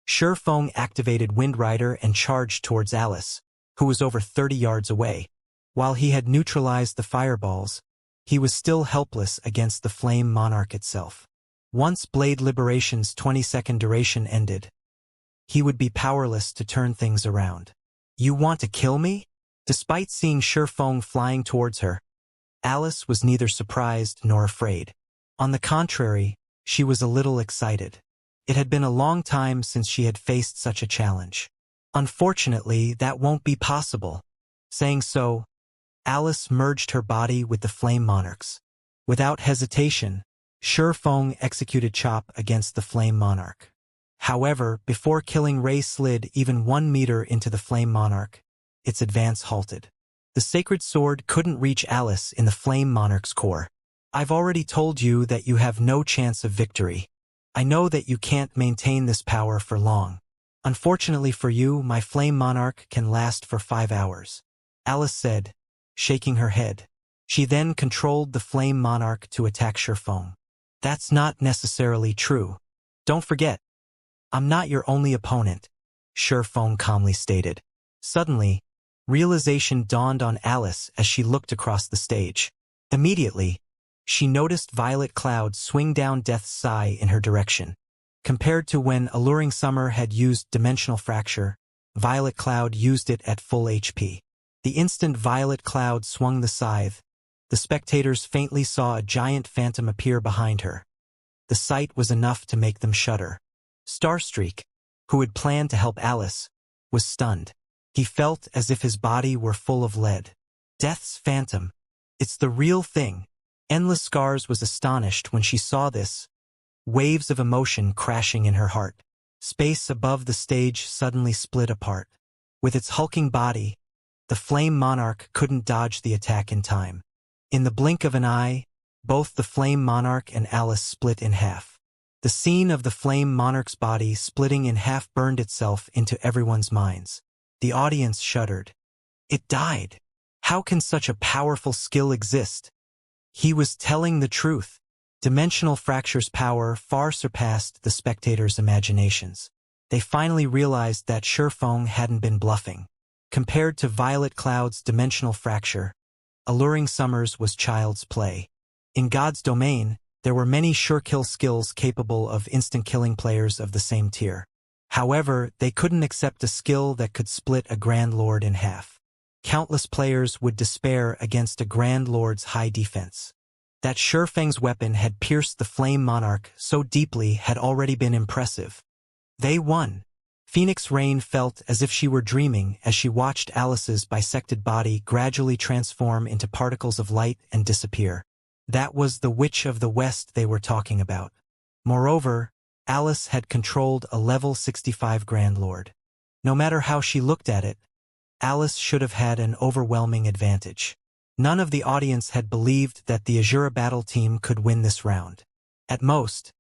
Feng activated Wind Rider and charged towards Alice, who was over 30 yards away. While he had neutralized the fireballs, he was still helpless against the Flame Monarch itself. Once Blade Liberation's 20-second duration ended, he would be powerless to turn things around. "You want to kill me?" Despite seeing Feng flying towards her, Alice was neither surprised nor afraid. On the contrary, she was a little excited. It had been a long time since she had faced such a challenge. "Unfortunately, that won't be possible." Saying so, Alice merged her body with the Flame Monarch's. Without hesitation, Feng executed Chop against the Flame Monarch. However, before Killing Ray slid even 1 meter into the Flame Monarch, its advance halted. The sacred sword couldn't reach Alice in the Flame Monarch's core. "I've already told you that you have no chance of victory. I know that you can't maintain this power for long. Unfortunately for you, my Flame Monarch can last for 5 hours. Alice said, shaking her head. She then controlled the Flame Monarch to attack Feng. "That's not necessarily true. Don't forget, I'm not your only opponent," Feng calmly stated. Suddenly, realization dawned on Alice as she looked across the stage. Immediately, she noticed Violet Cloud swing down Death's Sigh in her direction. Compared to when Alluring Summer had used Dimensional Fracture, Violet Cloud used it at full HP. The instant Violet Cloud swung the scythe, the spectators faintly saw a giant phantom appear behind her. The sight was enough to make them shudder. Starstreak, who had planned to help Alice, was stunned. He felt as if his body were full of lead. Death's phantom. It's the real thing. Endless Scars was astonished when she saw this, waves of emotion crashing in her heart. Space above the stage suddenly split apart. With its hulking body, the Flame Monarch couldn't dodge the attack in time. In the blink of an eye, both the Flame Monarch and Alice split in half. The scene of the Flame Monarch's body splitting in half burned itself into everyone's minds. The audience shuddered. It died. How can such a powerful skill exist? He was telling the truth. Dimensional Fracture's power far surpassed the spectators' imaginations. They finally realized that Shurfeng hadn't been bluffing. Compared to Violet Cloud's Dimensional Fracture, Alluring Summer's was child's play. In God's domain, there were many sure-kill skills capable of instant-killing players of the same tier. However, they couldn't accept a skill that could split a Grand Lord in half. Countless players would despair against a Grand Lord's high defense. That Shurfeng's weapon had pierced the Flame Monarch so deeply had already been impressive. They won. Phoenix Rain felt as if she were dreaming as she watched Alice's bisected body gradually transform into particles of light and disappear. That was the Witch of the West they were talking about. Moreover, Alice had controlled a level 65 Grand Lord. No matter how she looked at it, Alice should have had an overwhelming advantage. None of the audience had believed that the Azura battle team could win this round. At most,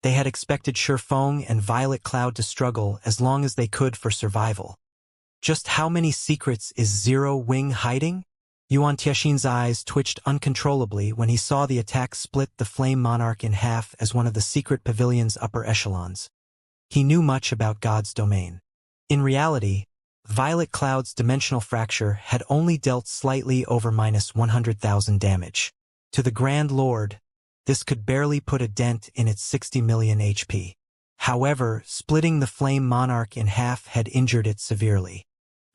they had expected Shurfeng and Violet Cloud to struggle as long as they could for survival. Just how many secrets is Zero Wing hiding? Yuan Tiexin's eyes twitched uncontrollably when he saw the attack split the Flame Monarch in half as one of the secret pavilion's upper echelons. He knew much about God's domain. In reality, Violet Cloud's Dimensional Fracture had only dealt slightly over minus 100,000 damage. To the Grand Lord, this could barely put a dent in its 60 million HP. However, splitting the Flame Monarch in half had injured it severely.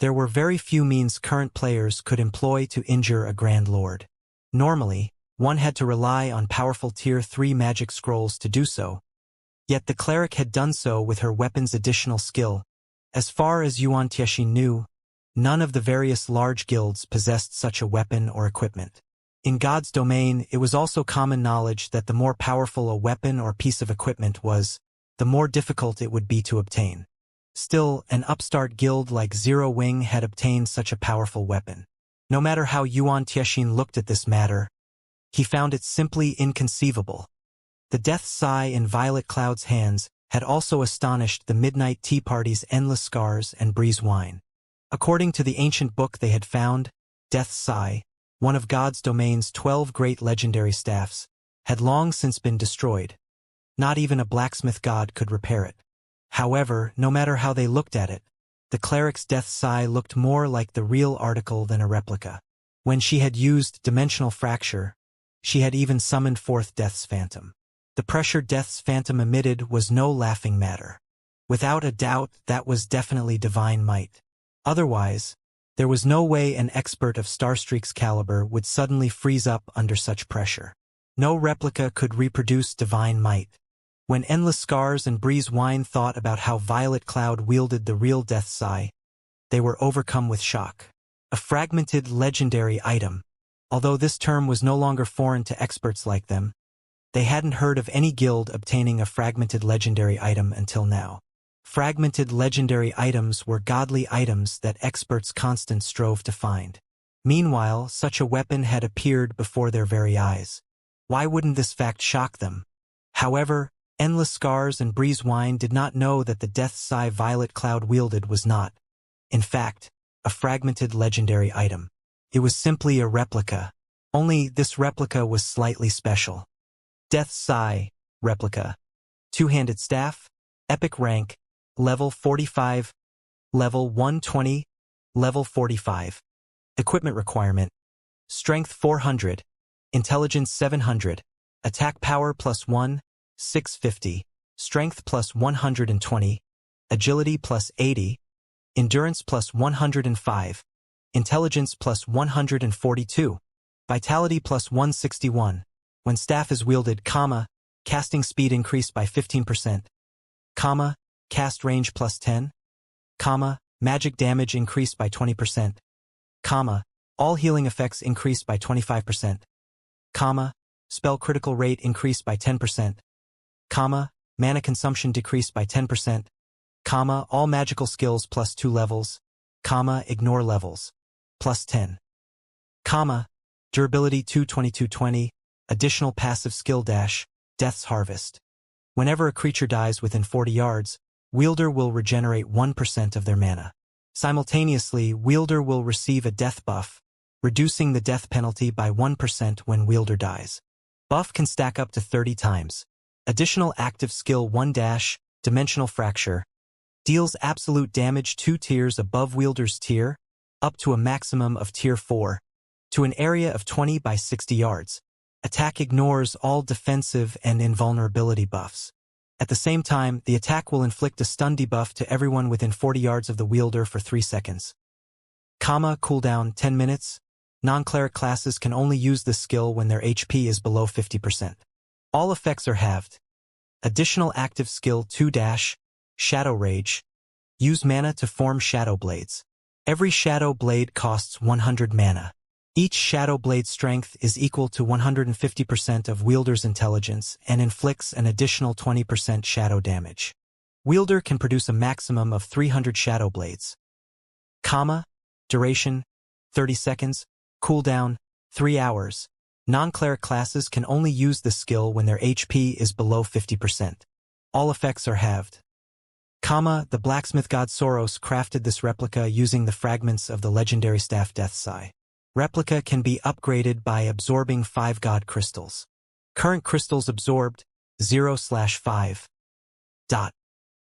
There were very few means current players could employ to injure a Grand Lord. Normally, one had to rely on powerful Tier 3 magic scrolls to do so. Yet the cleric had done so with her weapon's additional skill. As far as Yuan Tiexin knew, none of the various large guilds possessed such a weapon or equipment. In God's domain, it was also common knowledge that the more powerful a weapon or piece of equipment was, the more difficult it would be to obtain. Still, an upstart guild like Zero Wing had obtained such a powerful weapon. No matter how Yuan Tiexin looked at this matter, he found it simply inconceivable. The Death Sigh in Violet Cloud's hands had also astonished the Midnight Tea Party's Endless Scars and Breeze Wine. According to the ancient book they had found, Death Sigh, one of God's domain's 12 great legendary staffs, had long since been destroyed. Not even a blacksmith god could repair it. However, no matter how they looked at it, the cleric's Death Sigh looked more like the real article than a replica. When she had used Dimensional Fracture, she had even summoned forth Death's Phantom. The pressure Death's Phantom emitted was no laughing matter. Without a doubt, that was definitely divine might. Otherwise, there was no way an expert of Starstreak's caliber would suddenly freeze up under such pressure. No replica could reproduce divine might. When Endless Scars and Breeze Wine thought about how Violet Cloud wielded the real Death Sigh, they were overcome with shock. A fragmented legendary item. Although this term was no longer foreign to experts like them, they hadn't heard of any guild obtaining a fragmented legendary item until now. Fragmented legendary items were godly items that experts constant strove to find. Meanwhile, such a weapon had appeared before their very eyes. Why wouldn't this fact shock them? However, Endless Scars and Breeze Wine did not know that the Death Sigh Violet Cloud wielded was not, in fact, a fragmented legendary item. It was simply a replica. Only this replica was slightly special. Death Sigh, replica. Two-handed staff, epic rank, level 45, level 120, level 45. Equipment requirement: strength 400, intelligence 700, attack power +1, 650, strength plus 120, agility plus 80, endurance plus 105, intelligence plus 142, vitality plus 161. When staff is wielded, casting speed increased by 15%, cast range plus 10, magic damage increased by 20%, all healing effects increased by 25%, spell critical rate increased by 10%, mana consumption decreased by 10%, all magical skills plus 2 levels, ignore levels, plus 10, durability 22220, additional passive skill dash, Death's Harvest. Whenever a creature dies within 40 yards, wielder will regenerate 1% of their mana. Simultaneously, wielder will receive a death buff, reducing the death penalty by 1% when wielder dies. Buff can stack up to 30 times. Additional active skill 1 dash, Dimensional Fracture, deals absolute damage 2 tiers above wielder's tier, up to a maximum of tier 4, to an area of 20 by 60 yards. Attack ignores all defensive and invulnerability buffs. At the same time, the attack will inflict a stun debuff to everyone within 40 yards of the wielder for 3 seconds. Cooldown 10 minutes. Non-cleric classes can only use this skill when their HP is below 50%. All effects are halved. Additional active skill 2 dash, Shadow Rage. Use mana to form Shadow Blades. Every Shadow Blade costs 100 mana. Each Shadow Blade strength is equal to 150% of wielder's intelligence and inflicts an additional 20% shadow damage. Wielder can produce a maximum of 300 Shadow Blades. Duration 30 seconds. Cooldown 3 hours. Non-cleric classes can only use this skill when their HP is below 50%. All effects are halved. The blacksmith god Soros crafted this replica using the fragments of the legendary staff Death's. Replica can be upgraded by absorbing 5 god crystals. Current crystals absorbed 0/5.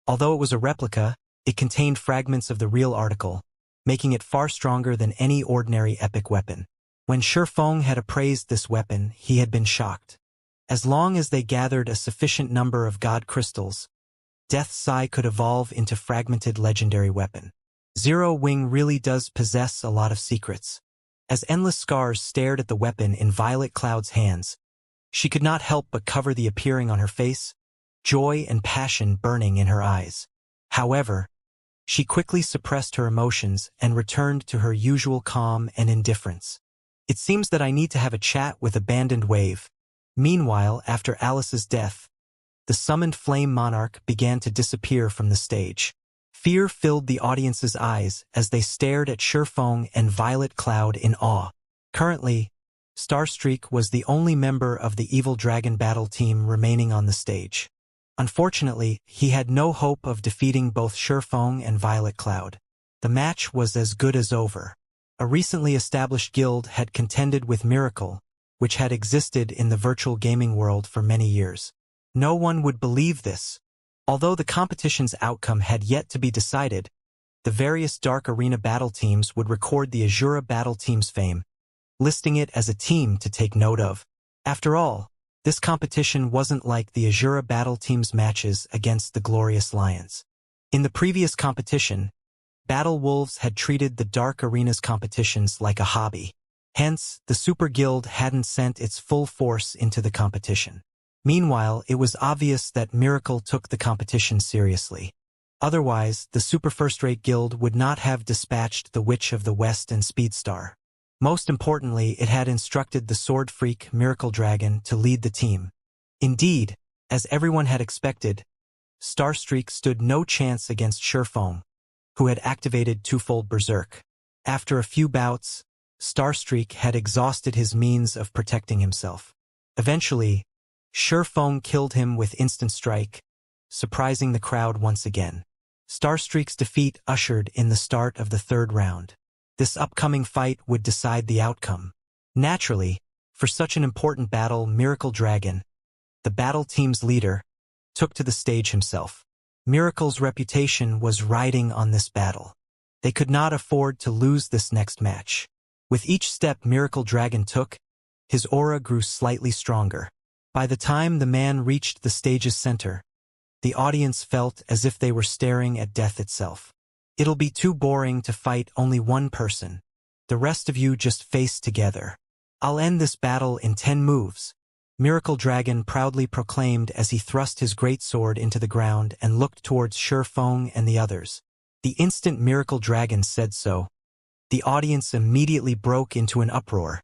Although it was a replica, it contained fragments of the real article, making it far stronger than any ordinary epic weapon. When Shurfeng had appraised this weapon, he had been shocked. As long as they gathered a sufficient number of god crystals, Death's could evolve into fragmented legendary weapon. Zero Wing really does possess a lot of secrets. As Endless Scars stared at the weapon in Violet Cloud's hands, she could not help but cover the appearing on her face, joy and passion burning in her eyes. However, she quickly suppressed her emotions and returned to her usual calm and indifference. It seems that I need to have a chat with Abandoned Wave. Meanwhile, after Alice's death, the summoned Flame Monarch began to disappear from the stage. Fear filled the audience's eyes as they stared at Shurfeng and Violet Cloud in awe. Currently, Starstreak was the only member of the Evil Dragon battle team remaining on the stage. Unfortunately, he had no hope of defeating both Shurfeng and Violet Cloud. The match was as good as over. A recently established guild had contended with Miracle, which had existed in the virtual gaming world for many years. No one would believe this. Although the competition's outcome had yet to be decided, the various Dark Arena battle teams would record the Azura battle team's fame, listing it as a team to take note of. After all, this competition wasn't like the Azura battle team's matches against the Glorious Lions. In the previous competition, Battle Wolves had treated the Dark Arena's competitions like a hobby. Hence, the Super Guild hadn't sent its full force into the competition. Meanwhile, it was obvious that Miracle took the competition seriously. Otherwise, the Super First-Rate Guild would not have dispatched the Witch of the West and Speedstar. Most importantly, it had instructed the Sword Freak Miracle Dragon to lead the team. Indeed, as everyone had expected, Starstreak stood no chance against Shurfeng, who had activated Twofold Berserk. After a few bouts, Starstreak had exhausted his means of protecting himself. Eventually, Shurfeng killed him with Instant Strike, surprising the crowd once again. Starstreak's defeat ushered in the start of the 3rd round. This upcoming fight would decide the outcome. Naturally, for such an important battle, Miracle Dragon, the battle team's leader, took to the stage himself. Miracle's reputation was riding on this battle. They could not afford to lose this next match. With each step Miracle Dragon took, his aura grew slightly stronger. By the time the man reached the stage's center, The audience felt as if they were staring at death itself. It'll be too boring to fight only one person. The rest of you just face together. I'll end this battle in 10 moves, Miracle Dragon proudly proclaimed as he thrust his great sword into the ground and looked towards Shifeng and the others. The instant Miracle Dragon said so, the audience immediately broke into an uproar.